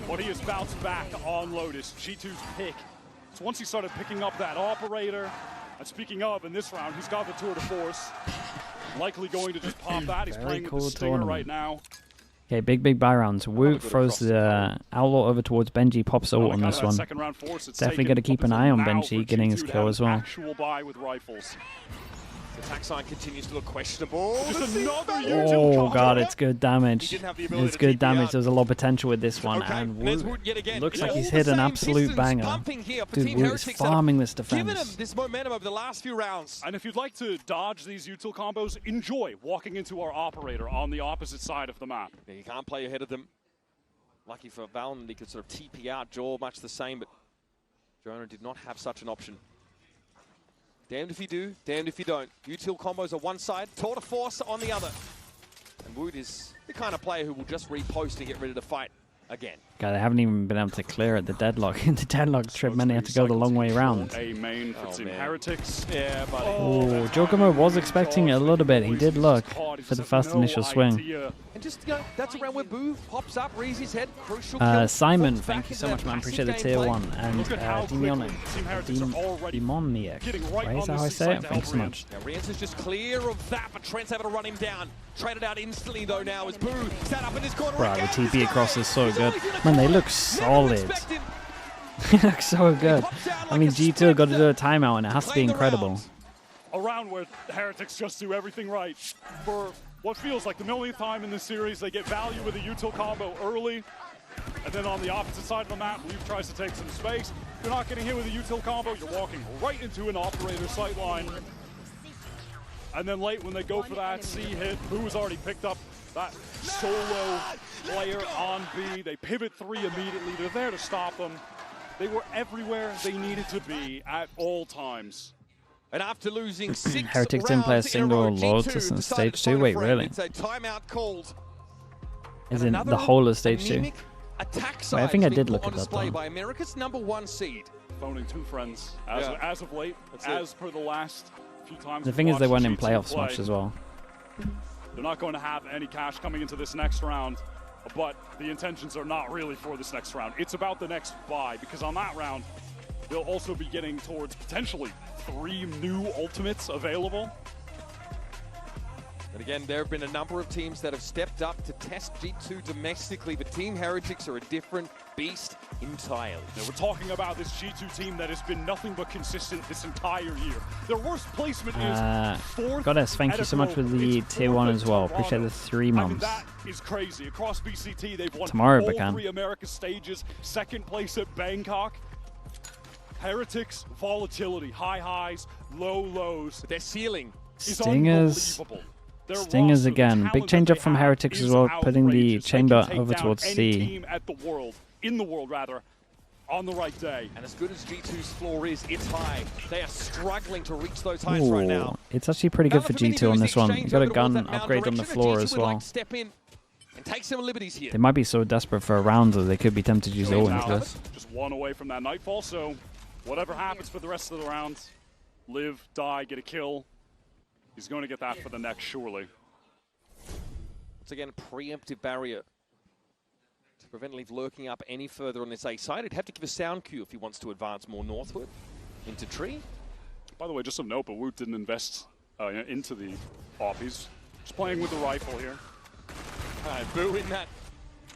But he has bounced back on Lotus, G2's pick. So once he started picking up that operator, and speaking of, in this round, he's got the tour de force. Likely going to just pop that. He's playing with the Stinger right now. Okay, big buy rounds. Woot throws the Outlaw over towards Benji, pops ult on this one. Definitely got to keep an eye on Benji getting his kill as well. Actual buy with rifles. The attack sign continues to look questionable. Oh god, it's good damage. It's good damage. There's a lot of potential with this one, and Woot looks like he's hit an absolute banger. Dude, Woot is farming this defense. Given him this momentum over the last few rounds. And if you'd like to dodge these util combos, enjoy walking into our operator on the opposite side of the map. Yeah, you can't play ahead of them. Lucky for Valen, he could sort of TP out. Jaw much the same, but Jonah did not have such an option. Damned if you do, damned if you don't. Util combos on one side, tour de force on the other. And Woot is the kind of player who will just repost and get ready to fight again. God, they haven't even been able to clear it. The deadlock. The deadlock trip meant they had to go the long way around. A main for Team Heretics. Yeah, buddy. Oh, Giacomo was expecting it a little bit. He did look for the first initial swing. And just, you know, that's around where Boo pops up, raised his head, crucial kill. Simon, thank you so much, man. Appreciate the tier 1. And Demoniac, right? Is that how I say it? Thanks so much. Now, Rians is just clear of that, but Trent's able to run him down. Traded out instantly, though, now as Boo sat up in this corner. Bro, the TP across is so good. Man, they look solid. They look so good. I mean, G2 got to do a timeout, and it has to be incredible. A round where Heretics just do everything right. For what feels like the millionth time in this series, they get value with a util combo early. And then on the opposite side of the map, Leaf tries to take some space. If you're not getting hit with a util combo, you're walking right into an operator sightline. And then late when they go for that C hit, Boo has already picked up that solo player on B. They pivot 3 immediately. They're there to stop them. They were everywhere they needed to be at all times. And after losing 6 Heretics didn't play a single Lotus in stage 2. Wait, really? It's a timeout called. Is in the whole of stage 2? Wait, I think I did look at that though. By America's #1 seed. Phoning 2 friends as of late, as per the last few times. The thing is, they weren't in playoffs much as well. They're not going to have any cash coming into this next round, but the intentions are not really for this next round. It's about the next buy, because on that round, they'll also be getting towards potentially 3 new ultimates available. And again, there have been a number of teams that have stepped up to test G2 domestically, but Team Heretics are a different beast entirely. Now, we're talking about this G2 team that has been nothing but consistent this entire year. Their worst placement is 4th. Goddess, thank you so much for the tier 1 as well. Appreciate the 3 months. I mean, that is crazy. Across VCT, they've won Tomorrow, all 3 America stages, 2nd place at Bangkok. Heretics, volatility, high highs, low lows. But their ceiling is Stingers. unbelievable. Stingers again. Big change up from Heretics as well, putting the chamber over towards C. Team at the world, in the world rather, on the right day. And as good as G2's floor is, it's high. They are struggling to reach those heights right now. It's actually pretty good for G2 on this one. You got a gun upgrade on the floor as well. Step in and take some liberties here. They might be so desperate for a round that they could be tempted to use ult into this. Just 1 away from that Nightfall, so whatever happens for the rest of the rounds, live, die, get a kill, he's going to get that for the next, surely. Once again, a preemptive barrier to prevent Leaf lurking up any further on this A side. He'd have to give a sound cue if he wants to advance more northward into tree. By the way, just some note, but Woot didn't invest into the op. He's just playing with the rifle here. Boo in that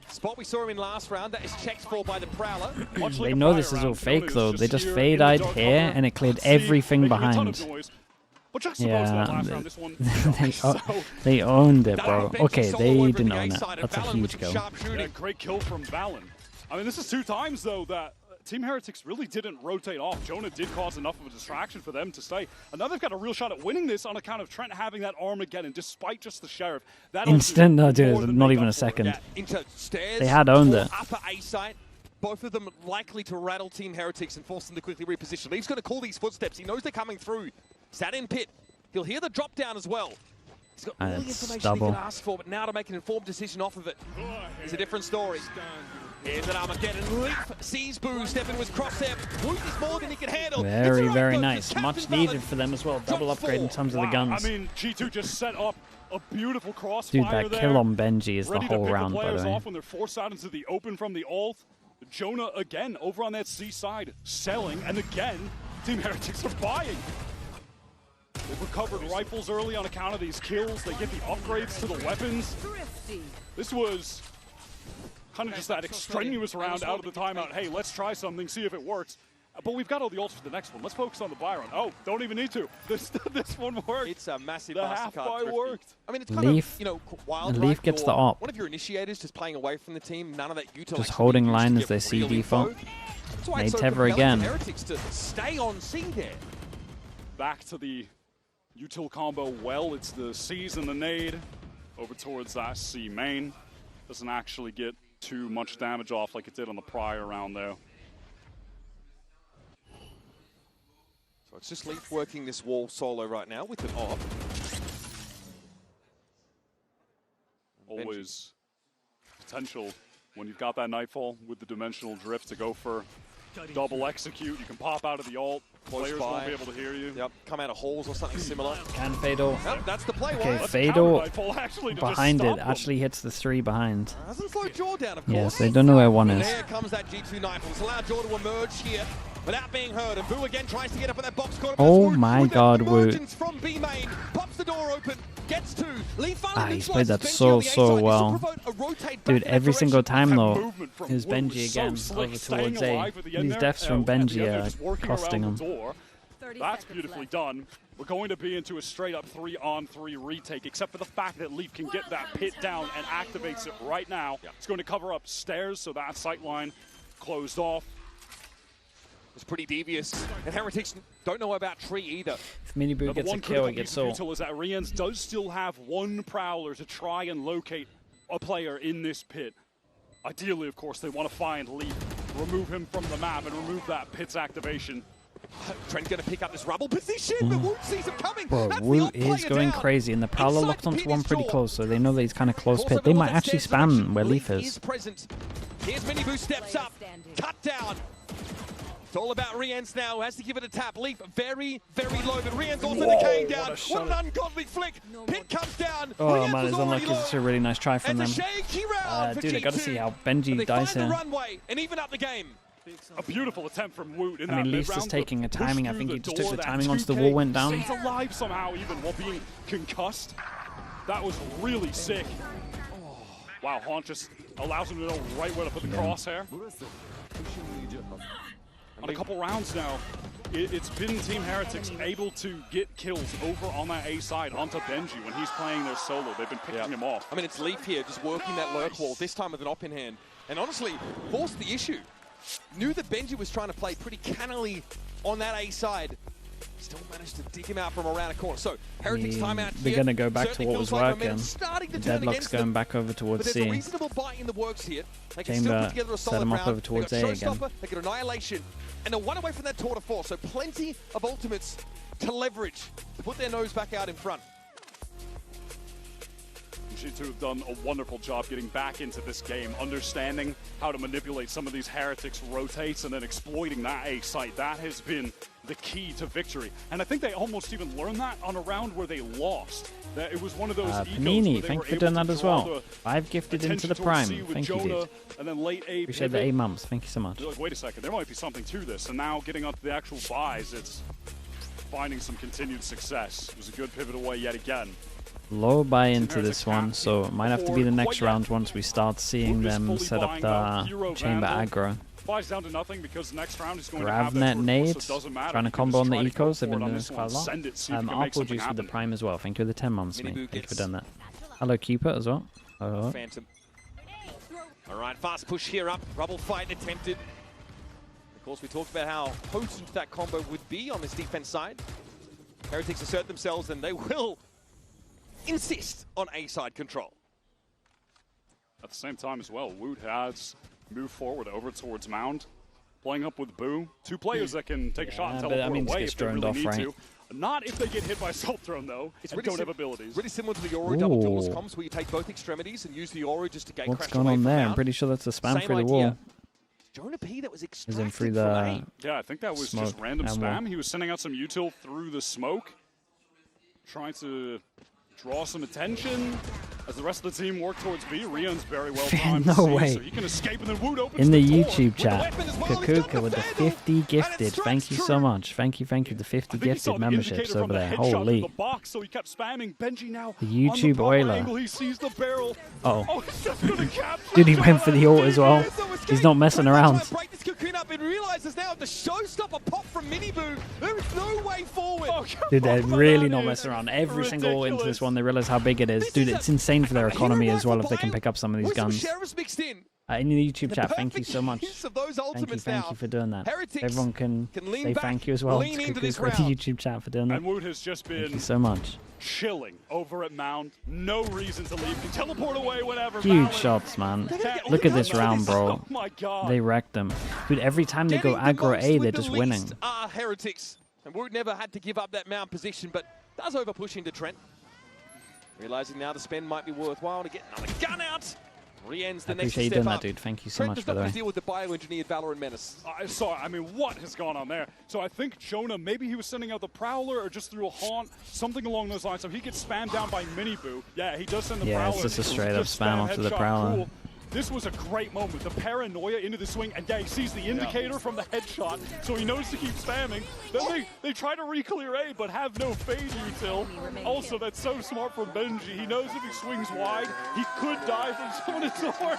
spot we saw him in last round. That is checked for by the Prowler. They know this is all fake though. They just fade-eyed here and it cleared everything behind. Yeah, they owned it, bro. Okay, they didn't own it. That's a huge kill. Yeah, great kill from Valen. I mean, this is 2 times though that Team Heretics really didn't rotate off. Jonah did cause enough of a distraction for them to stay. And now they've got a real shot at winning this on account of Trent having that Armageddon, despite just the Sheriff. That Instant, no, dude, not even a second. They had owned it. Upper A site. Both of them likely to rattle Team Heretics and force them to quickly reposition. Leaf's going to call these footsteps. He knows they're coming through. Sat in pit. He'll hear the drop down as well. He's got all the information he can ask for, but now to make an informed decision off of it is a different story. Here's an Armageddon. Leaf sees Boo step in with crosshair. Woot is more than he can handle. Very, very nice. Much needed for them as well. Double upgrade in terms of the guns. I mean, G2 just set up a beautiful crossfire. Dude, that kill on Benji is the whole round, by the way. Off when they're forced out into the open from the ult. Jonah again over on that C side, selling, and again, Team Heretics are buying. They've recovered rifles early on account of these kills. They get the upgrades to the weapons. This was kind of just that extraneous round out of the timeout. Hey, let's try something, see if it works. But we've got all the ults for the next one. Let's focus on the buy run. Oh, don't even need to. This one worked. It's a massive the half buy worked. I mean, it's kind of, you know, wild. Leaf gets the op. One of your initiators just playing away from the team. None of that util. Just holding line as they see default. Made Tever again. Heretics to stay on C there. Back to the util combo. Well, it's the C's and the nade over towards that C main. Doesn't actually get too much damage off like it did on the prior round though. So it's just Leaf working this wall solo right now with an op. Always potential when you've got that Nightfall with the dimensional drift to go for double execute. You can pop out of the ult. Players won't be able to hear you. Yep, come out of holes or something similar. Can Fatal. Yep, that's the play. Okay, Fatal behind it actually hits the 3 behind. Hasn't slowed Jaw down, of course. Yes, they don't know where 1 is. Here comes that G2 Nightfall. It's allowed Jaw to emerge here without being heard. And Boo again tries to get up in that box corner. Oh my god, Woot. From B main, pops the door open, gets 2. He's played that so well. Dude, every single time though, is Benji again over towards A. These deaths from Benji are costing him. That's beautifully done. We're going to be into a straight-up 3-on-3 retake, except for the fact that Leaf can get that pit down and activates it right now. It's going to cover up stairs, so that sight line closed off. It's pretty devious. And Heretics don't know about tree either. If Miniboo gets a kill, it gets sold. Is that Rians does still have 1 Prowler to try and locate a player in this pit. Ideally, of course, they want to find Leaf, remove him from the map, and remove that pit's activation. Trent going to pick up this rubble position, but Woot sees him coming. Bro, Woot is going crazy, and the Prowler locked onto 1 pretty close, so they know that he's kind of close pit. They might actually spam where Leaf is. Here's Miniboo steps up, cut down. It's all about Rians now, has to give it a tap. Leaf very, very low, but Rians also decaying down. What an ungodly flick. Pit comes down. Oh man, it's unlucky. It's a really nice try from them. Dude, I got to see how Benji dies here. Runway and even up the game. A beautiful attempt from Woot in I mean, Leaf's just taking a timing. I think he just took the timing once the wall went down. He's alive somehow, even while being concussed. That was really sick. Oh. Wow, Haunt just allows him to know right where to put the crosshair. On a couple rounds now, it's been Team Heretics able to get kills over on that A side onto Benji when he's playing their solo. They've been picking him off. I mean, it's Leaf here just working that lurk wall, this time with an op in hand. And honestly, forced the issue. Knew that Benji was trying to play pretty cannily on that A side. Still managed to dig him out from around a corner. So, Heretics timeout here. They're going to go back to what was working. The Deadlock's going back over towards C. But there's a reasonable buy in the works here. They can Chamber still put together a solid set him up round. over towards they A again. They get Annihilation. And they're 1 away from that tour de force. So plenty of ultimates to leverage, to put their nose back out in front. G2 have done a wonderful job getting back into this game, understanding how to manipulate some of these Heretics rotates and then exploiting that A site. That has been the key to victory. And I think they almost even learned that on a round where they lost. That it was one of those Panini, thank you for doing that as well. 5 gifted into the Prime. Thank you, dude. And then late A appreciate the 8 months. Thank you so much. Like, wait a second, there might be something to this. And now getting onto the actual buys, it's finding some continued success. It was a good pivot away yet again. Low buy into this one, so it might have to be the next round once we start seeing them set up the chamber aggro. Flies down to nothing because next round is going Grab to net have nade, so trying to combo on the ecos, they've been doing this quite a lot. Apple Juice with the prime as well, thank you for the 10 months, mate. Thank you for doing that. Hello, Cupid as well. Hello. Phantom. All right, fast push here up. Rubble fight attempted. Of course, we talked about how potent that combo would be on this defense side. Heretics assert themselves, and they will insist on A-side control. At the same time as well, Woot has moved forward over towards Mound, playing up with Boo. Two players that can take a shot and teleport away if they really need to. Not if they get hit by Self Throne, though, and don't have abilities. Really similar to the Yoru double duelist comps, where you take both extremities and use the Yoru just to gate What's crash going away on from there? Mound. I'm pretty sure that's a spam Same through the idea. wall. Jonah P that was Is in extracted through from the A. Yeah, I think that was just random spam. He was sending out some util through the smoke, trying to draw some attention as the rest of the team work towards B. Rion's very well timed. No way. So he can escape and then Woot opens In the door YouTube with chat, the weapon as well. Kakuka with the 50 gifted. Thank you so much. Thank you, the 50 gifted memberships over there. Holy. The box, so he kept spamming. Benji now The YouTube oiler. he sees the barrel. Oh. He's just gonna capture Dude, he went for the ult as well. He's not messing around. Break this cocoon up and realizes now the showstopper pop from Miniboo. There is no way forward. Dude, they're really not messing around. Every single ult into this one, they realize how big it is. Dude, it's insane for their economy as well if they can pick up some of these guns. In the YouTube chat, thank you so much. Thank you for doing that. Everyone can say thank you as well to Cuckoo's for the YouTube chat for doing that. And Woot has just been Thank you so much. chilling over at Mound. No reason to leave. Can teleport away whenever. Huge shots, man. Look at this round, bro. Oh my God. They wrecked them. Dude, every time they go aggro A, they're just winning. Heretics. And Woot never had to give up that Mound position, but does over push into Trent. Realizing now the spend might be worthwhile to get another gun out. Re-ends the I next appreciate you step doing that, up. dude. Thank you so Trent much, does by not the have to way. deal with the bioengineered Valorant Menace. I mean, what has gone on there? So I think Jonah, maybe he was sending out the Prowler or just threw a Haunt, something along those lines. So he gets spammed down by Miniboo. Yeah, he does send the Prowler. Yeah, it's just a straight up spam after the headshot. Prowler. Cool. This was a great moment. The paranoia into the swing, and yeah, he sees the indicator from the headshot, so he knows to keep spamming. Then they try to re-clear A, but have no fade util. Also, that's so smart from Benji. He knows if he swings wide, he could die from Zona's door.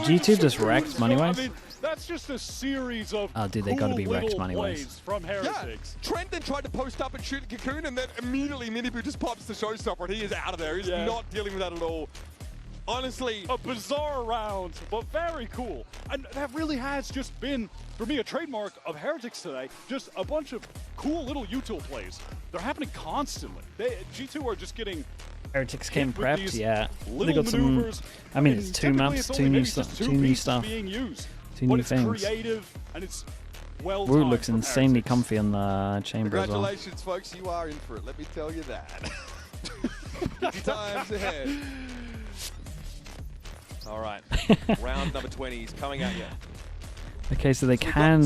G2 just wrecked money-wise. I mean, that's just a series of Oh, dude, they gotta be wrecked little money-wise. plays from Heretics. Yeah. Trent then tried to post up and shoot a Cocoon, and then immediately Miniboo just pops the showstopper, and he is out of there. He's not dealing with that at all. Honestly, a bizarre round, but very cool. And that really has just been, for me, a trademark of Heretics today. Just a bunch of cool little util plays. They're happening constantly. G2 are just getting Heretics came hit with prepped, these yeah. They little got some. maneuvers. I mean, it's 2 typically maps, it's 2 only new maybe stuff, just 2 two new pieces stuff, being used, 2 but new it's things. creative and it's well Wu timed looks from insanely Heretics. comfy in the chamber as well. congratulations, folks. You are in for it. Let me tell you that. Good times ahead. All right, round number 20 is coming at you. Okay, so they can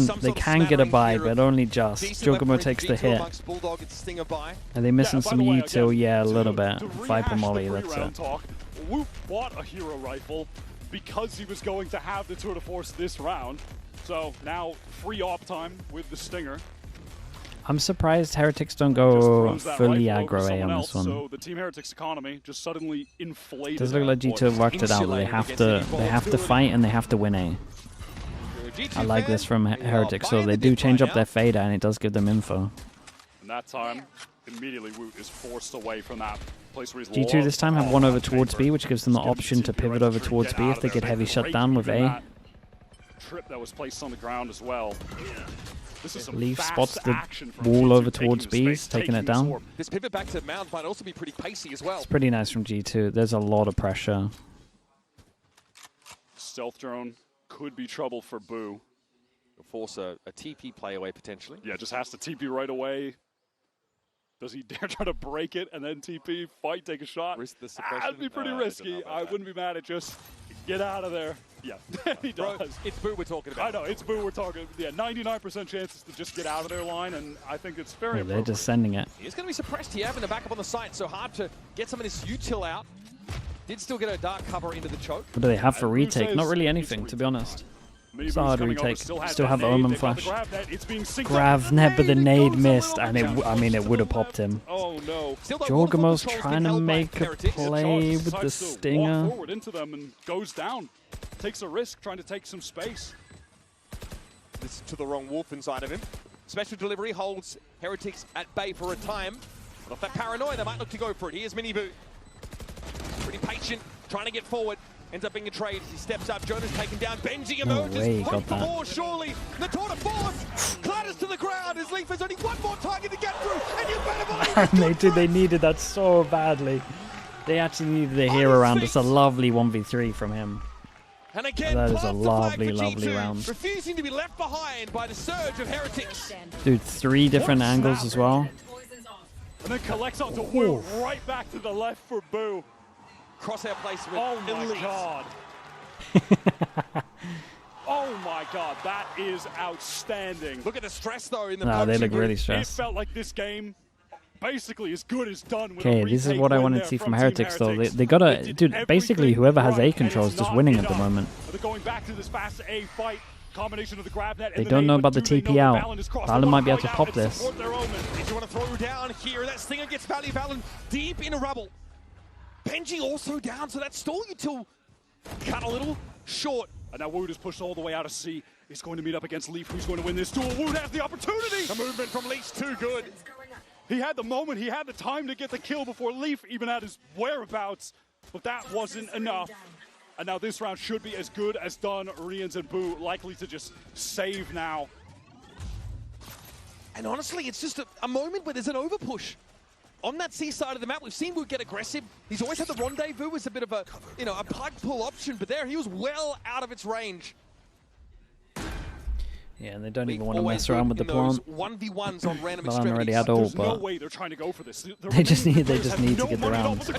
get a buy, but only just. Jogomo takes the hit. Are they missing some util? Yeah, a little bit. Viper Molly, that's it. Talk, Whoop bought a hero rifle because he was going to have the tour de force this round. So now free op time with the Stinger. I'm surprised Heretics don't go fully aggro A on this one. So the Team Heretics economy just suddenly inflated. Does look like G2 have worked it out, but they have to fight and they have to win A. I like this from Heretics, so they do change up their fader and it does give them info. And that time, immediately Woot is forced away from that place where he's G2 this time have one over towards B, which gives them the option to pivot over towards B if they get heavy shut down with A. Trip that was placed on the ground as well. This is some Leaf fast spots the action from wall G2 over taking towards the B, space, taking it the down. sword. This pivot back to Mound might also be pretty pacey as well. It's pretty nice from G2. There's a lot of pressure. Stealth drone could be trouble for Boo. He'll force a TP play away potentially. Yeah, just has to TP right away. Does he dare try to break it and then TP, fight, take a shot? Risk the suppression? That'd be pretty risky. I wouldn't be mad at just get out of there. Yeah, he does. Bro, it's Boo we're talking about. I know, it's Boo we're talking. Yeah, 99% chances to just get out of their line, and I think it's very They're appropriate. just sending it. He's going to be suppressed here, having the backup on the site, so hard to get some of this util out. Did still get a dark cover into the choke. What do they have for retake? Not really anything, to be honest. It's a hard retake. Still have Omen Flash. Gravnet, but the nade missed, and I mean, it would have popped him. Oh no! Jorgamo's trying to make a play with the stinger. Walk forward into them and goes down. Takes a risk, trying to take some space. This is to the wrong wolf inside of him. Special delivery holds Heretics at bay for a time. But off that paranoia, they might look to go for it. Here's Mini Boo. Pretty patient, trying to get forward. Ends up being a trade. He steps up. Jonah's taken down. Benji emerges. Got for more, surely. The tour de force clatters to the ground as Leaf has only one more target to get through. And you better believe They needed that so badly. They actually needed a hero round. It's a lovely 1v3 from him. And again, that is a lovely, lovely round. Refusing to be left behind by the surge of Heretics. Dude, 3 different angles as well. And then collects onto Wu, right back to the left for Boo. Crosshair placement. Oh my god. Oh my god, that is outstanding. Look at the stress though in the No, they look really It stressed. felt like this game basically as good as done with Okay, this is what I wanted to see from Heretics though. They gotta, dude, basically whoever has A control is just winning at the moment. They're going back to this fast A fight. Combination of the grab net They don't know about the TP out. Valen might be able to pop this. Did you want to throw down here? That stinger gets Valen deep in a rubble. Benji also down, so that stall util cut a little short. And now Wood is pushed all the way out of C. He's going to meet up against Leaf, who's going to win this duel. Wood has the opportunity. The movement from Leaf's too good. He had the moment, he had the time to get the kill before Leaf even had his whereabouts, but that wasn't enough. And now this round should be as good as done. Rians and Boo likely to just save now. And honestly, it's just a moment where there's an overpush. On that C side of the map, we've seen Wood get aggressive. He's always had the rendezvous as a bit of a, a plug pull option, but there he was well out of its range. Yeah, and they don't even want to mess around with the plant. 1v1s on random Well, I'm already at all, but no way they're trying to go for this. they just need to get the round.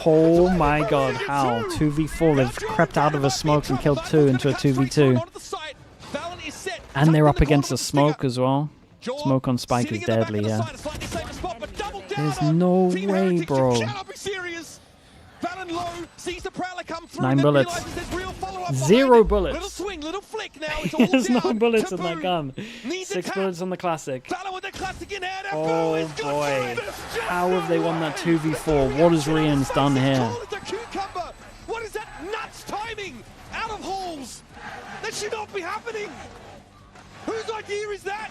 Oh my god, how? 2v4, they've crept out of a smoke and killed 2 into a 2v2. And they're up against a smoke as well. Smoke on Spike is deadly, yeah. There's no way, bro. 9 bullets. 0 bullets. Little swing, little flick now. There's no bullets in that gun. 6 bullets on the classic. Oh boy. How have they won that 2v4? What has Rian's done here? What is that nuts timing? Out of holes. That should not be happening. Whose idea is that?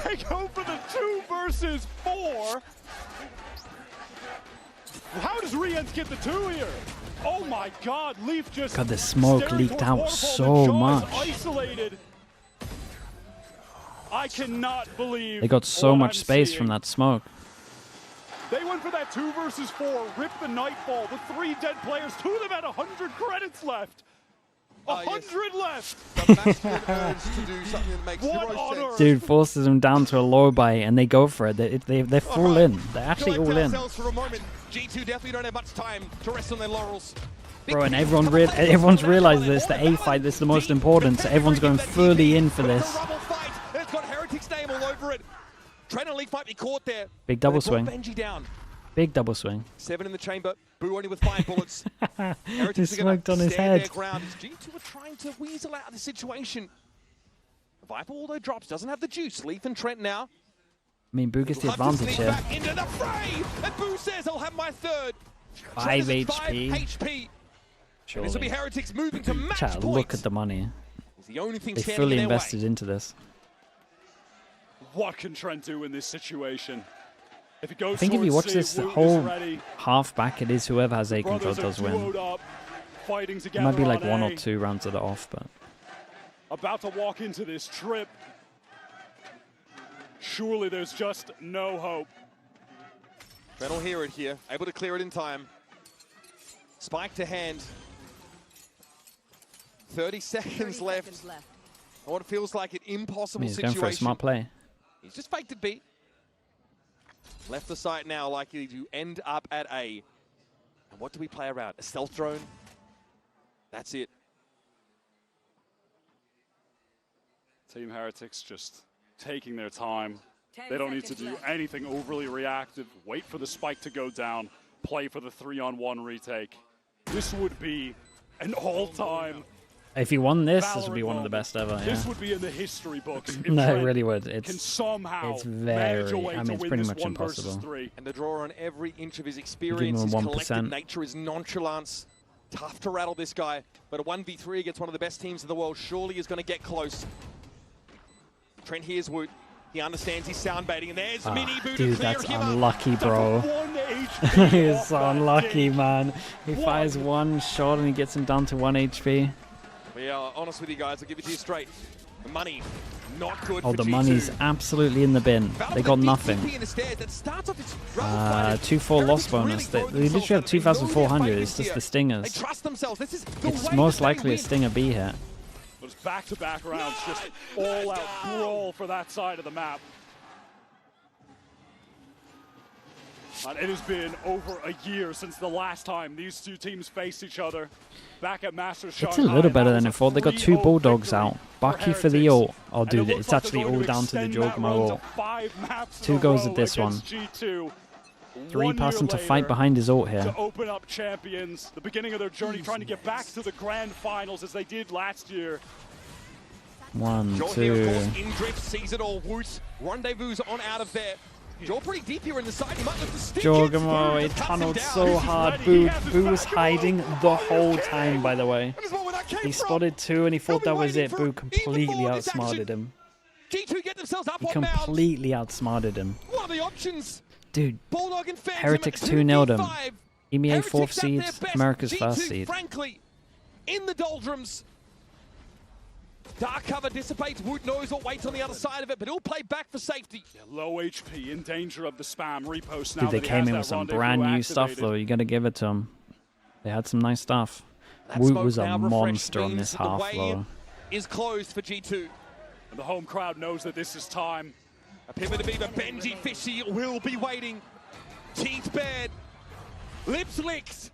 They go for the 2 versus 4. How does Rians get the 2 here? Oh my god, Leaf just... God, the smoke leaked out so much. Isolated. I cannot believe They got so much space from that smoke. They went for that 2 versus 4, ripped the Nightfall, the 3 dead players, 2 of them had 100 credits left. 100 left! What honor! Dude forces them down to a low buy and they go for it. They're full in. They're actually all in. G2 definitely don't have much time to rest on their laurels. Bro, and everyone's realized this. The A fight is the most important, so everyone's going fully in for this. It's got Heretics' name all over it. Trent and Leaf might be caught there. Big double swing. Benji down. Big double swing. 7 in the chamber. Boo only with 5 bullets. He smoked on his head. G2 are trying to weasel out of the situation. Viper, although drops, doesn't have the juice. Leaf and Trent now. I mean, Boo gets the advantage here. Back into the fray, and Boo says, "I'll have my 3rd." 5 HP. 5 HP. This will be Heretics moving to match Chat, point. look at the money. It's the only thing they standing fully in their invested into this. What can Trent do in this situation? If it goes I think if you watch this Woot whole ready. half back, it is whoever has A control does win. It might be like 1 or 2 rounds that are off, but... About to walk into this trip. Surely there's just no hope. Trent will hear it here, able to clear it in time. Spike to hand. 30 seconds left. On what feels like an impossible He's situation. going for a smart play. He's just faked it beat. Left the site now, likely to end up at A. And what do we play around? A stealth drone? That's it. Team Heretics just taking their time. They don't need to do anything overly reactive. Wait for the spike to go down. Play for the 3-on-1 retake. This would be an all-time If he won this, this would be one of the best ever. Yeah. This would be in the history books. No, it really would. It's very. I mean, it's pretty much impossible. And the draw on every inch of his experience, his collective 1%. nature, his nonchalance. Tough to rattle this guy, but a 1v3 against one of the best teams in the world surely is going to get close. Trent hears Woot. He understands he's sound baiting, and there's Mini Boo to dude, clear that's him unlucky, up. bro. He's so unlucky, man. He fires one shot and he gets him down to 1 HP. We are honest with you guys. I'll give it to you straight. The money, not good Oh, for the G2. money's absolutely in the bin. They got nothing. 2-4 loss bonus. They literally have 2,400. It's just the stingers. It's most likely a stinger B hit. Those back-to-back rounds, just all-out brawl for that side of the map. And it has been over a year since the last time these two teams faced each other. Back at Masters Shanghai. It's a little better than it thought. They got 2 Bulldogs out. Bucky for the ult. Oh, dude, it's actually all down to the Jogamo ult. 2 goes at this one. 3 passing to fight behind his ult here. To open up Champions, the beginning of their journey, trying to get back to the grand finals as they did last year. 1, 2. In drift, sees it all. Woot rendezvous on out of there. Joel pretty deep here in the side. He might look to stick Jogamo, he tunneled so hard. Boo was hiding the whole time, by the way. He spotted 2 and he thought that was it. Boo completely outsmarted him. G2 get themselves up He on completely outsmarted him. What are the options? Dude, Bulldog and Heretics 2-0'd him. EMEA 4th seed, America's G2, 1st seed. Frankly, in the doldrums. Dark cover dissipates. Woot knows what waits on the other side of it, but he'll play back for safety. Yeah, low HP, in danger of the spam repost now. Dude, they came in with some brand new stuff, though. You gotta give it to them. They had some nice stuff. Woot was a monster on this half, though. Is closed for G2. And the home crowd knows that this is time. A pivot to Beaver. Benji Fishy will be waiting. Teeth bared. Lips licked.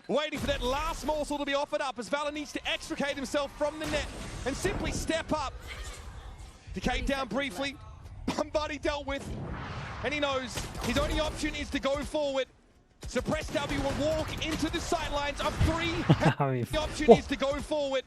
Waiting for that last morsel to be offered up as Valor needs to extricate himself from the net and simply step up. Decayed down briefly. Buddy dealt with. And he knows his only option is to go forward. Suppressed W will walk into the sidelines of 3. The option is to go forward.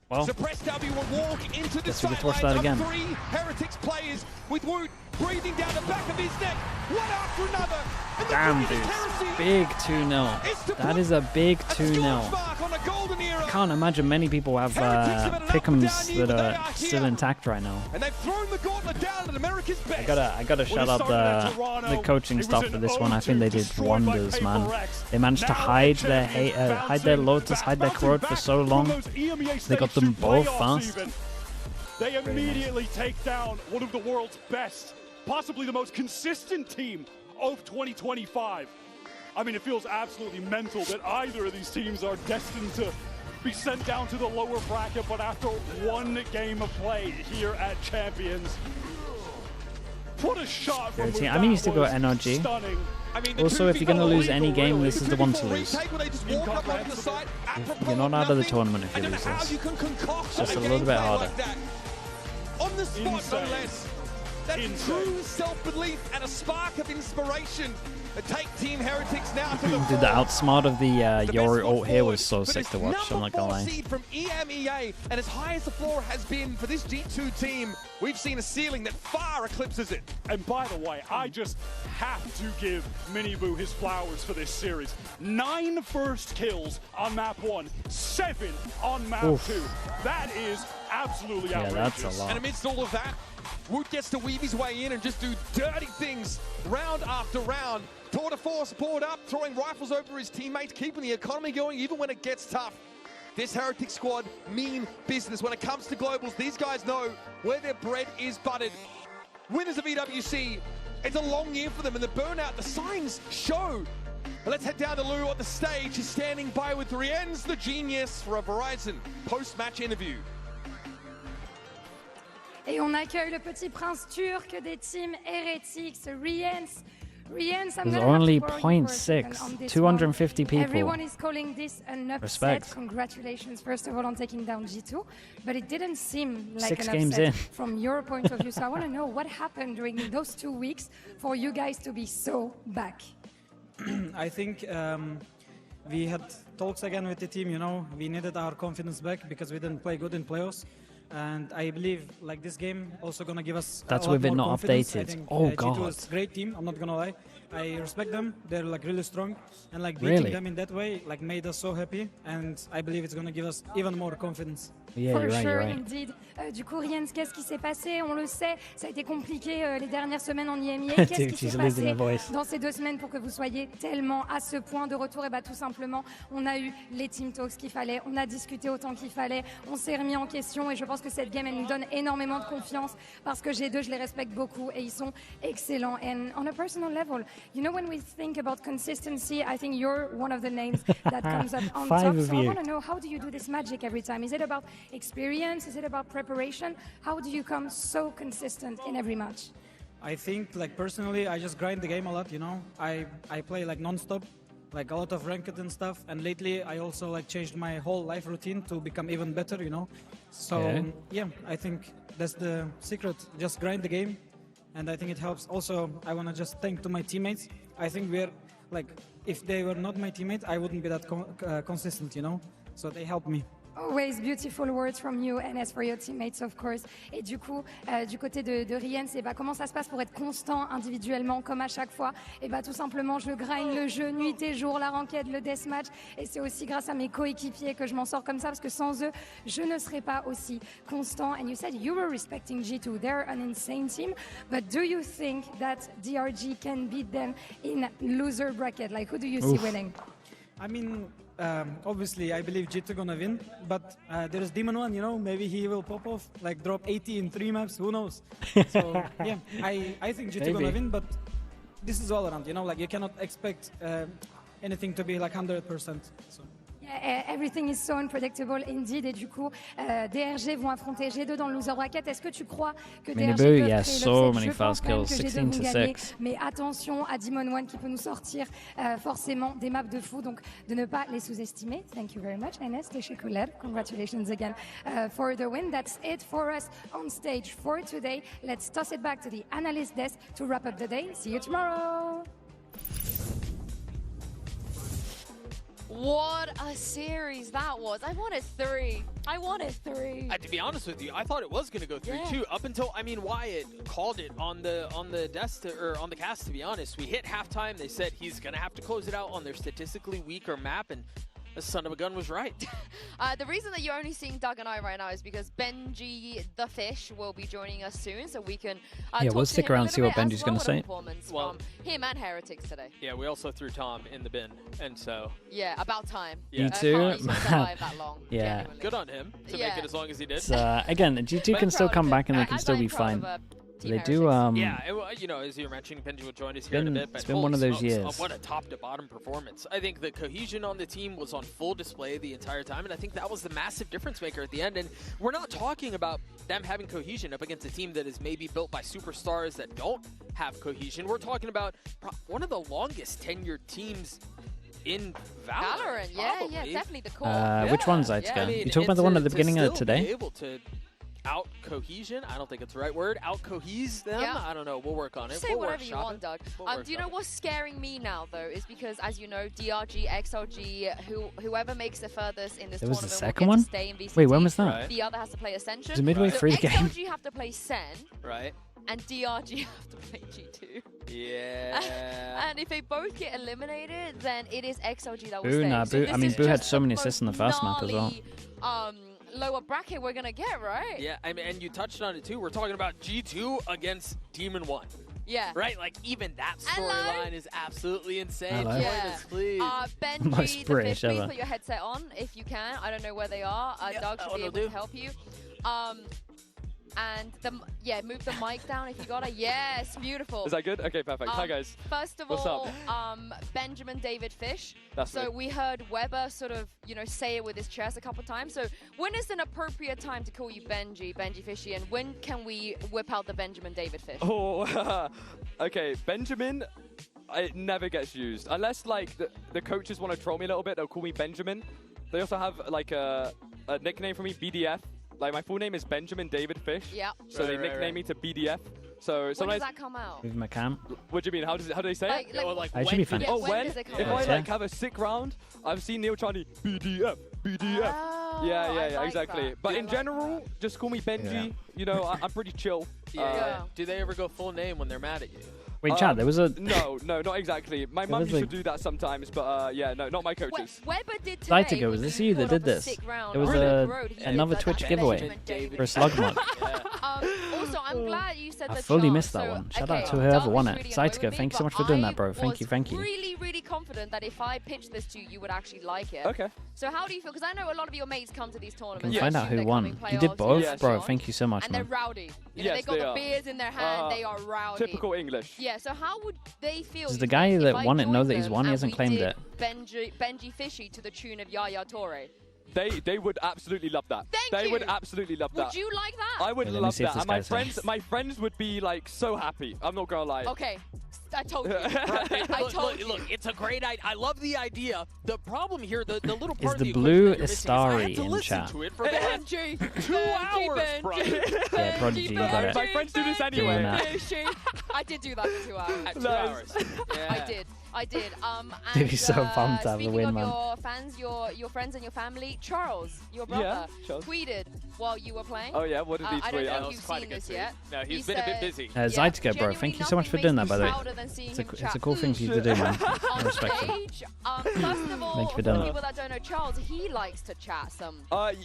Well, Suppressed W will walk into the guess we get to watch sidelines that of again. 3 Heretics players with Woot breathing down the back of his neck, one after another. And the damn, greatest dude. heresy Big 2-0. That is a big 2-0. I can't imagine many people have pick'ems that are still intact right now. And they've thrown the gauntlet down at America's best. I gotta shout out the coaching staff for this one. I think they did wonders, man. They managed to hide their Lotus, hide their Corrode for so long. They got them both fast. They immediately take down one of the world's best, possibly the most consistent team of 2025. I mean, it feels absolutely mental that either of these teams are destined to be sent down to the lower bracket, but after one game of play here at Champions. What a shot from I mean, you still got NRG. Also, if you're going to lose any game, this is the one to lose. You're not out of the tournament if you lose this. It's just a little bit harder. On the spot, no less. That's true self-belief and a spark of inspiration that take Team Heretics now to the Dude, the outsmart of the Yori ult here was so sick to watch, I'm not gonna lie. seed from EMEA, and as high as the floor has been for this G2 team, we've seen a ceiling that far eclipses it. And by the way, I just have to give Miniboo his flowers for this series. 9 first kills on map 1, 7 on map 2. That is absolutely outrageous. That's a lot. And amidst all of that, Woot gets to weave his way in and just do dirty things round after round. Tour de force poured up, throwing rifles over his teammates, keeping the economy going even when it gets tough. This Heretics squad mean business. When it comes to globals, these guys know where their bread is buttered. Winners of EWC, it's a long year for them, and the burnout, the signs show. But let's head down to Lou on the stage. He's standing by with Rienz the Genius for a Verizon post-match interview. Et on accueille le petit prince turc des teams Heretics, Rienz. Rienz, I'm There's gonna only have to borrow you for a second 0.6, on this 250 one. people. Everyone is calling this an upset. Respect. Congratulations, first of all, on taking down G2. But it didn't seem like 6 an games upset in. from your point of view. So I want to know what happened during those 2 weeks for you guys to be so back. I think we had talks again with the team, you know. We needed our confidence back because we didn't play good in playoffs. And I believe like this game also gonna give us That's a lot with it more not confidence. I updated. think, Oh, G2 God. is a great team, I'm not gonna lie. I respect them, they're like really strong. And like Really? beating them in that way like made us so happy. And I believe it's gonna give us even more confidence. Yeah, For you're right, sure, you're right. indeed. Du coup, Riens, qu'est-ce qui s'est passé? On le sait, ça a été compliqué les dernières semaines en IMEA. Qu'est-ce Dude, qui she's s'est losing passé her voice. dans ces 2 semaines pour que vous soyez tellement à ce point de retour? Et bah tout simplement, on a eu les team talks qu'il fallait, on a discuté autant qu'il fallait, on s'est remis en question et je pense que cette game, elle nous donne énormément de confiance parce que G2, je les respecte beaucoup et ils sont excellents. And on a personal level, you know, when we think about consistency, I think you're one of the names that comes up on Five top. of So I you. want to know, how do you do this magic every time? Is it about experience? Is it about preparation? How do you come so consistent in every match? I think like personally, I just grind the game a lot, you know. I play like non-stop, like a lot of ranked and stuff. And lately I also like changed my whole life routine to become even better, you know. So Okay. yeah, I think that's the secret. Just grind the game. And I think it helps. Also, I want to just thank to my teammates. I think we're like, if they were not my teammates, I wouldn't be that consistent, you know. So they helped me. Always beautiful words from you, and as for your teammates, of course. Et du coup, du côté de Riens, et bah, comment ça se passe pour être constant individuellement, comme à chaque fois? Et bah, tout simplement, je grind le jeu nuit et jour, la ranked, le deathmatch. Et c'est aussi grâce à mes coéquipiers que je m'en sors comme ça, parce que sans eux, je ne serais pas aussi constant. And you said you were respecting G2. They're an insane team. But do you think that DRG can beat them in loser bracket? Like, who do you see winning? I mean, obviously, I believe G2 gonna win, but there is Demon 1, you know, maybe he will pop off, like drop 80 in 3 maps, who knows? So, yeah, I think G2 gonna win, but this is all around, you know, like you cannot expect anything to be like 100%. So. Yeah, everything is so unpredictable indeed. Et du coup, DRG vont affronter G2 dans le loser bracket. Est-ce que tu crois que DRG Minibu, peut yeah, créer so l'upset? many Je fast pense quand même kills, que G2 16 vont to gagner. 6. Mais attention à Demon 1 qui peut nous sortir forcément des maps de fou. Donc, de ne pas les sous-estimer. Thank you very much, Enes Teşekkürler. Congratulations again for the win. That's it for us on stage for today. Let's toss it back to the analyst desk to wrap up the day. See you tomorrow. What a series that was. I wanted 3. I wanted 3. To be honest with you, I thought it was going to go 3-2 up until, I mean, Wyatt called it on the desk or on the cast, to be honest. We hit halftime. They said he's going to have to close it out on their statistically weaker map, and the son of a gun was right. The reason that you're only seeing Doug and I right now is because Benji the Fish will be joining us soon, so we can Yeah, we'll stick around and see what Benji's going to say. Well, him and Heretics today. Yeah, we also threw Tom in the bin, and so... Yeah, about time. You too? Survive that long. Yeah. Genuinely. Good on him to make it as long as he did. Again, G2 can still come back and they can still be fine. They do, yeah, you know, as you were mentioning, Benji will join us here in a bit. But it's been one of those years. What a top-to-bottom performance. I think the cohesion on the team was on full display the entire time, and I think that was the massive difference maker at the end. And we're not talking about them having cohesion up against a team that is maybe built by superstars that don't have cohesion. We're talking about one of the longest tenured teams in Valorant. Yeah, definitely the core. Which one's Zaitska? I mean, You talking about the one at the beginning of today? Be able to out cohesion, I don't think it's the right word. Out cohese them. Yeah. I don't know. We'll work on it. Say whatever you want, Doug. Do you know what's scaring me now, though, is because, as you know, DRG, XLG, whoever makes it furthest in this There was tournament the second will one? get to stay in VCT. Wait, when was that? Right. The other has to play Ascension. It was a midway through the game. XLG have to play Sen. Right. And DRG have to play G2. Yeah. And if they both get eliminated, then it is XLG that will Boo, stay. nah, So Boo. this I mean, is Boo had just so the many most assists in the first map as well. gnarly, lower bracket we're gonna get, right? Yeah, I mean, and you touched on it too. We're talking about G2 against Demon 1. Yeah. Right? Like, even that storyline is absolutely insane. Hello. Join Yeah. us, please. Benji, Most the British fifth, please ever. put your headset on if you can. I don't know where they are. Doug should be able to help you. And move the mic down if you got it. Yes, beautiful. Is that good? Okay, perfect. Hi guys. First of What's all, up? Benjamin David Fish. That's so me. we heard Weber sort of, say it with his chest a couple of times. So when is an appropriate time to call you Benji Fishy, and when can we whip out the Benjamin David Fish? Oh, okay. Benjamin, it never gets used unless like the coaches want to troll me a little bit. They'll call me Benjamin. They also have like a nickname for me, BDF. Like, my full name is Benjamin David Fish. Yeah. So they nickname me to BDF. So when does that come out? With my cam. What do you mean? How do they say it? I should be finished. Oh, when? Does it come If out? I like have a sick round, I've seen Neil Charlie BDF. Oh, yeah, like exactly. that. But in general, just call me Benji. Yeah. You know, I'm pretty chill. Do they ever go full name when they're mad at you? Wait, Chad, there was a... No, not exactly. My mum used to do that sometimes, but yeah, no, not my coaches. Weber did today. Zytigo, was this you that did this? It was another Twitch giveaway for a slug mod. Also, I'm glad you said I the fully chance. missed that one. Shout out to whoever won it. Zytigo, thank you so much for doing that, bro. Thank you. Really confident that if I pitched this to you, you would actually like it. Okay. So how do you feel? Because I know a lot of your mates come to these tournaments. Can find out who won. You did both, bro. Thank you so much, and man. they're rowdy. You know, they got the beers in their hand. They are rowdy. Typical English. Yeah. So how would they feel? Does the guy that won it know that he's won? He hasn't claimed it. Benji Fishy to the tune of Yaya Torre. They would absolutely love that. They would absolutely love that. Would you like that? I would love that. And my friends would be like so happy. I'm not gonna lie. Okay. I told you. I told you. Look, it's a great idea. I love the idea. The problem here, the little part Is of the the blue equation that you're missing is I had Istari to in listen chat? to it for the last 2 hours, bro. Yeah, Prodigy, you got it. My friends do this anyway. I did do that for 2 hours. At 2 hours. Yeah. I did. Dude, he's so pumped to have the speaking win, of man. your fans, your friends and your family, Charles, your brother, tweeted while you were playing. Oh yeah, what did he tweet? I don't know if you've seen this yet. No, he's been a bit busy. Zytigo, bro, thank you so much for doing that, by the way. It's a cool thing for you to do, man. I respect it. First of all, Thank you for for doing that. people that don't know Charles, he likes to chat some.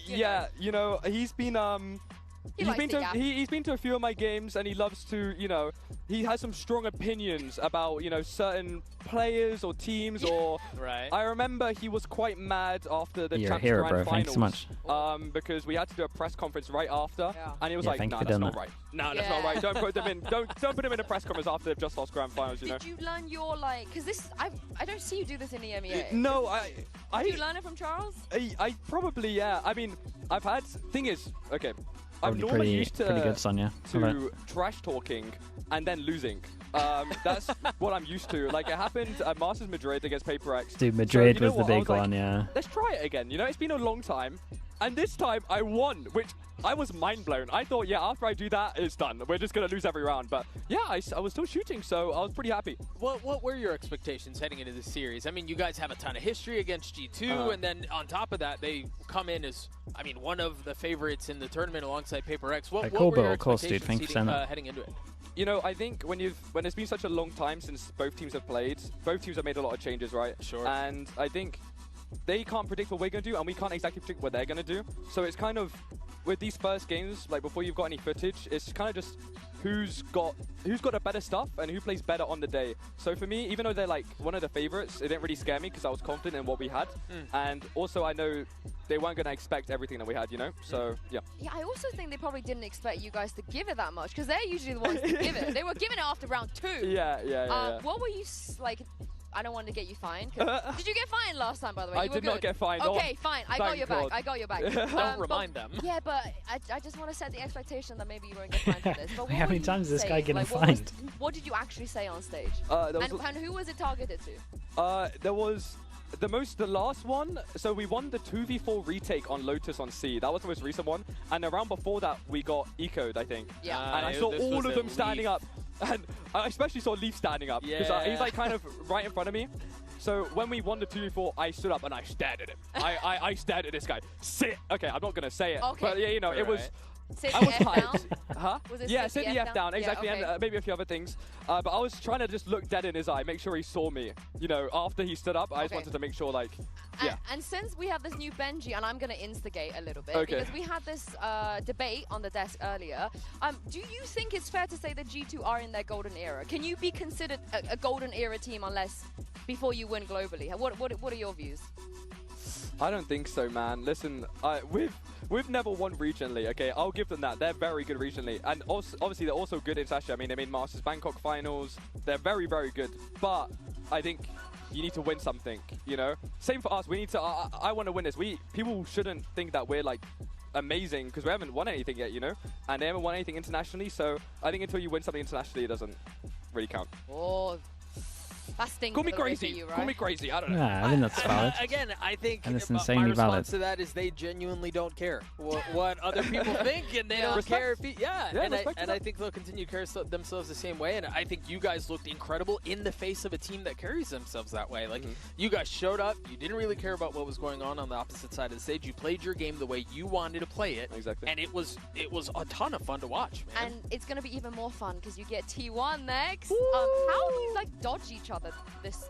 Yeah, you know, he's been he's been to a few of my games, and he loves to, you know, he has some strong opinions about, you know, certain players or teams or. Right. I remember he was quite mad after the You're a Champs hero, Grand bro. Finals. Thanks so much. Because we had to do a press conference right after, and he was like, thank you "Nah, for that's doing not that. right. Nah, that's not right. Don't put them in. Don't put them in a press conference after they've just lost Grand Finals. You know." Did you learn your because this I don't see you do this in the EMEA. No, Did you learn it from Charles? I probably, yeah. I mean, I've had. Thing is, okay. I'm Probably normally used to pretty good, Sonia. to trash talking and then losing. That's what I'm used to. Like, it happened at Masters Madrid against Paper X. Dude, Madrid so, you know was the what? big I was one, like, yeah. Let's try it again. You know, it's been a long time. And this time I won, which I was mind blown. I thought, yeah, after I do that, it's done. We're just going to lose every round. But yeah, I was still shooting, so I was pretty happy. What were your expectations heading into this series? I mean, you guys have a ton of history against G2, and then on top of that, they come in as, I mean, one of the favorites in the tournament alongside Paper X. What were your expectations heading into it? You know, I think when it's been such a long time since both teams have played, both teams have made a lot of changes, right? Sure. And I think they can't predict what we're going to do, and we can't exactly predict what they're going to do. So it's kind of, with these first games, like before you've got any footage, it's kind of just who's got the better stuff and who plays better on the day. So for me, even though they're like one of the favorites, it didn't really scare me because I was confident in what we had. And also I know they weren't going to expect everything that we had, you know? So, yeah. Yeah, I also think they probably didn't expect you guys to give it that much because they're usually the ones to give it. They were giving it after round 2. Yeah. What were you, like, I don't want to get you fined. Did you get fined last time, by the way? I did not get fined. Okay, fine. I got your back. I got your back. Don't remind them. Yeah, but I just want to set the expectation that maybe you won't get fined for this. But how many times is this guy getting fined? What did you actually say on stage? And who was it targeted to? There was the last one. So we won the 2v4 retake on Lotus on C. That was the most recent one. And the round before that, we got eco'd, I think. Yeah. And I saw all of them standing up. And I especially saw Leaf standing up. Because he's like kind of right in front of me. So when we won the 2v4, I stood up and I stared at him. I stared at this guy. Sit. Okay, I'm not going to say it. Okay. But yeah, you know, it was... Sit I was the F hyped. down? Huh? Was it yeah, sit the F down, exactly, Yeah, okay. and maybe a few other things. But I was trying to just look dead in his eye, make sure he saw me. You know, after he stood up, I just wanted to make sure, like, yeah. And since we have this new Benji, and I'm going to instigate a little bit, because we had this debate on the desk earlier, do you think it's fair to say that G2 are in their golden era? Can you be considered a golden era team unless before you win globally? What are your views? I don't think so, man. Listen, we've never won regionally, okay? I'll give them that. They're very good regionally. And also, obviously, they're also good internationally. I mean, they made Masters Bangkok finals. They're very, very good. But I think you need to win something, you know? Same for us. We need to... I want to win this. People shouldn't think that we're, like, amazing because we haven't won anything yet, you know? And they haven't won anything internationally. So I think until you win something internationally, it doesn't really count. Oh... That stinks. Call me crazy. You, right? Call me crazy. I don't know. Yeah, I think that's valid. Again, I think and it's my insanely response valid. to that is they genuinely don't care what other people think, and they don't care if and I think they'll continue to carry themselves the same way. And I think you guys looked incredible in the face of a team that carries themselves that way. Like you guys showed up, you didn't really care about what was going on the opposite side of the stage. You played your game the way you wanted to play it, and it was a ton of fun to watch, man. And it's going to be even more fun because you get T1 next. How do you like dodge each other?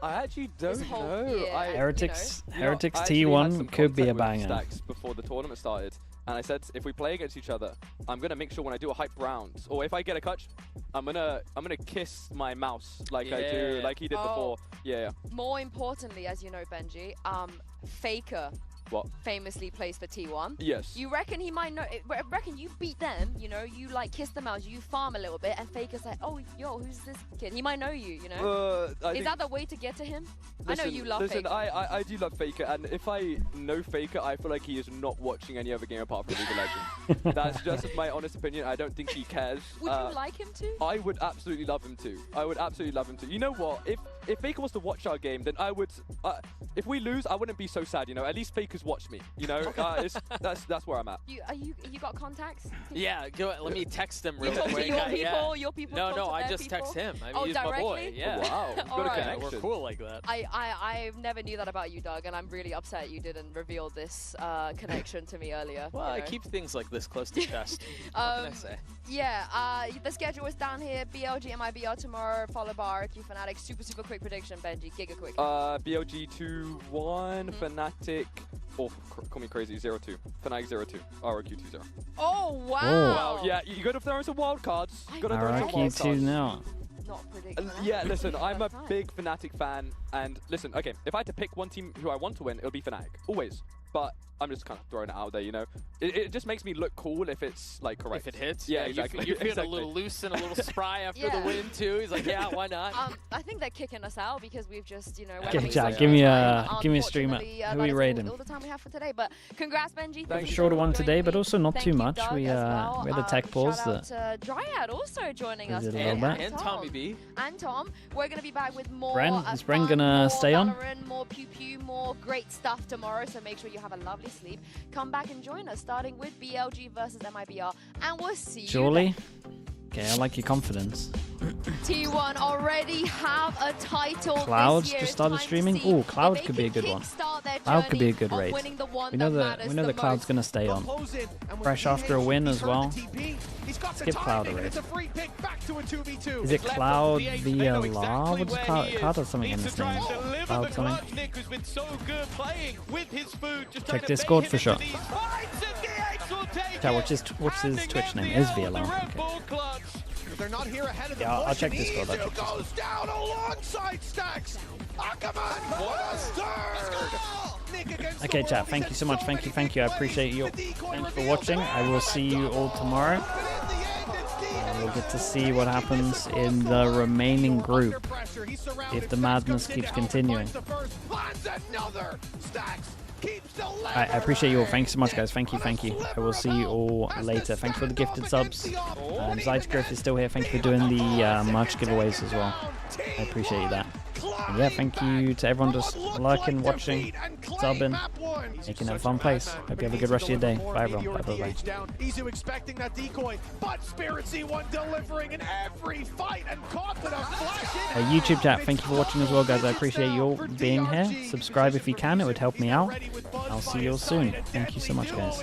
I actually don't know. Heretics T1 could be a banger. Stacks before the tournament started, and I said if we play against each other, I'm gonna make sure when I do a hype round, or if I get a clutch, I'm gonna kiss my mouse like I do, like he did before. Yeah. More importantly, as you know, Benji, Faker. What? Famously plays for T1. Yes. You reckon he might know? Reckon you beat them? You know, you like kiss the mouse, you farm a little bit, and Faker's like, oh, yo, who's this kid? He might know you. You know. Is that the way to get to him? Listen, I know you love Faker. I do love Faker, and if I know Faker, I feel like he is not watching any other game apart from League of Legends. That's just my honest opinion. I don't think he cares. Would you like him to? I would absolutely love him to. I would absolutely love him to. You know what? If Faker was to watch our game, then I would. If we lose, I wouldn't be so sad. You know, at least Faker's watched me. You know, that's where I'm at. You got contacts? Yeah, let me text them real quick. Your people. No, I just text him. I mean, he's directly? my boy. Yeah. Wow, we've got a connection. We're cool like that. I never knew that about you, Doug, and I'm really upset you didn't reveal this connection to me earlier. Well, I keep things like this close to chest. What can I say? Yeah, the schedule is down here. BLG and MIBR tomorrow, followed by RQ Fnatic. Super quick prediction, Benji. Giga quick. BLG 2-1, Fnatic. Oh, call me crazy. 0-2. Fnatic 0-2. RQ 2-0. Oh wow! Wow. Yeah, you got to throw in some wild cards. RQ 2 now. Not predicting. Yeah, listen, I'm a big Fnatic fan, and listen, okay, if I had to pick one team who I want to win, it'll be Fnatic, always. But I'm just kind of throwing it out there, you know. It just makes me look cool if it's like correct. If it hits, yeah, exactly. You're feeling a little loose and a little spry after the win too. He's like, yeah, why not? I think they're kicking us out because we've just, you know. Okay, Jack, give me a streamer. Who are we rating? All the time we have for today, but congrats, Benji. Thanks. Shorter one today, but also not too much. We had a tech pause. Shout out to Dryad also joining us today, and Tommy B. And Tom. We're gonna be back with more. Bren, is Bren gonna stay on? More pew pew, more great stuff tomorrow. So make sure you have a lovely sleep. Come back and join us, starting with BLG versus MIBR, and we'll see you. Surely. Okay, I like your confidence. T1 already have a title. Clouds just started streaming. Oh, Cloud could be a good one. Cloud could be a good raid. We know the Cloud's gonna stay on. Fresh after a win as well. Skip Cloud a raid. Is it Cloud via La? What's Cloud? Cloud has something in his name. Cloud something. Check Discord for sure. What's his Twitch name? Is VLR. Okay. They're not here ahead of the I'll check Discord. goes down alongside Stacks. Ackerman, okay, chat. Thank you so much. Thank you. I appreciate you. Thanks for watching. I will see you all tomorrow. We'll get to see what happens in the remaining group if the madness keeps continuing. I appreciate you all. Thanks so much, guys. Thank you. I will see you all later. Thanks for the gifted subs. Zeitgriff is still here. Thank you for doing the merch giveaways as well. I appreciate that. And yeah, thank you to everyone just liking, watching, subbing, making it a fun place. Hope you have a good rest of your day. Bye, everyone. Bye. Izu expecting that decoy, but Spirit C1 delivering in every fight and confident flash in. YouTube chat, thank you for watching as well, guys. I appreciate you all being here. Subscribe if you can, it would help me out. I'll see you all soon. Thank you so much, guys.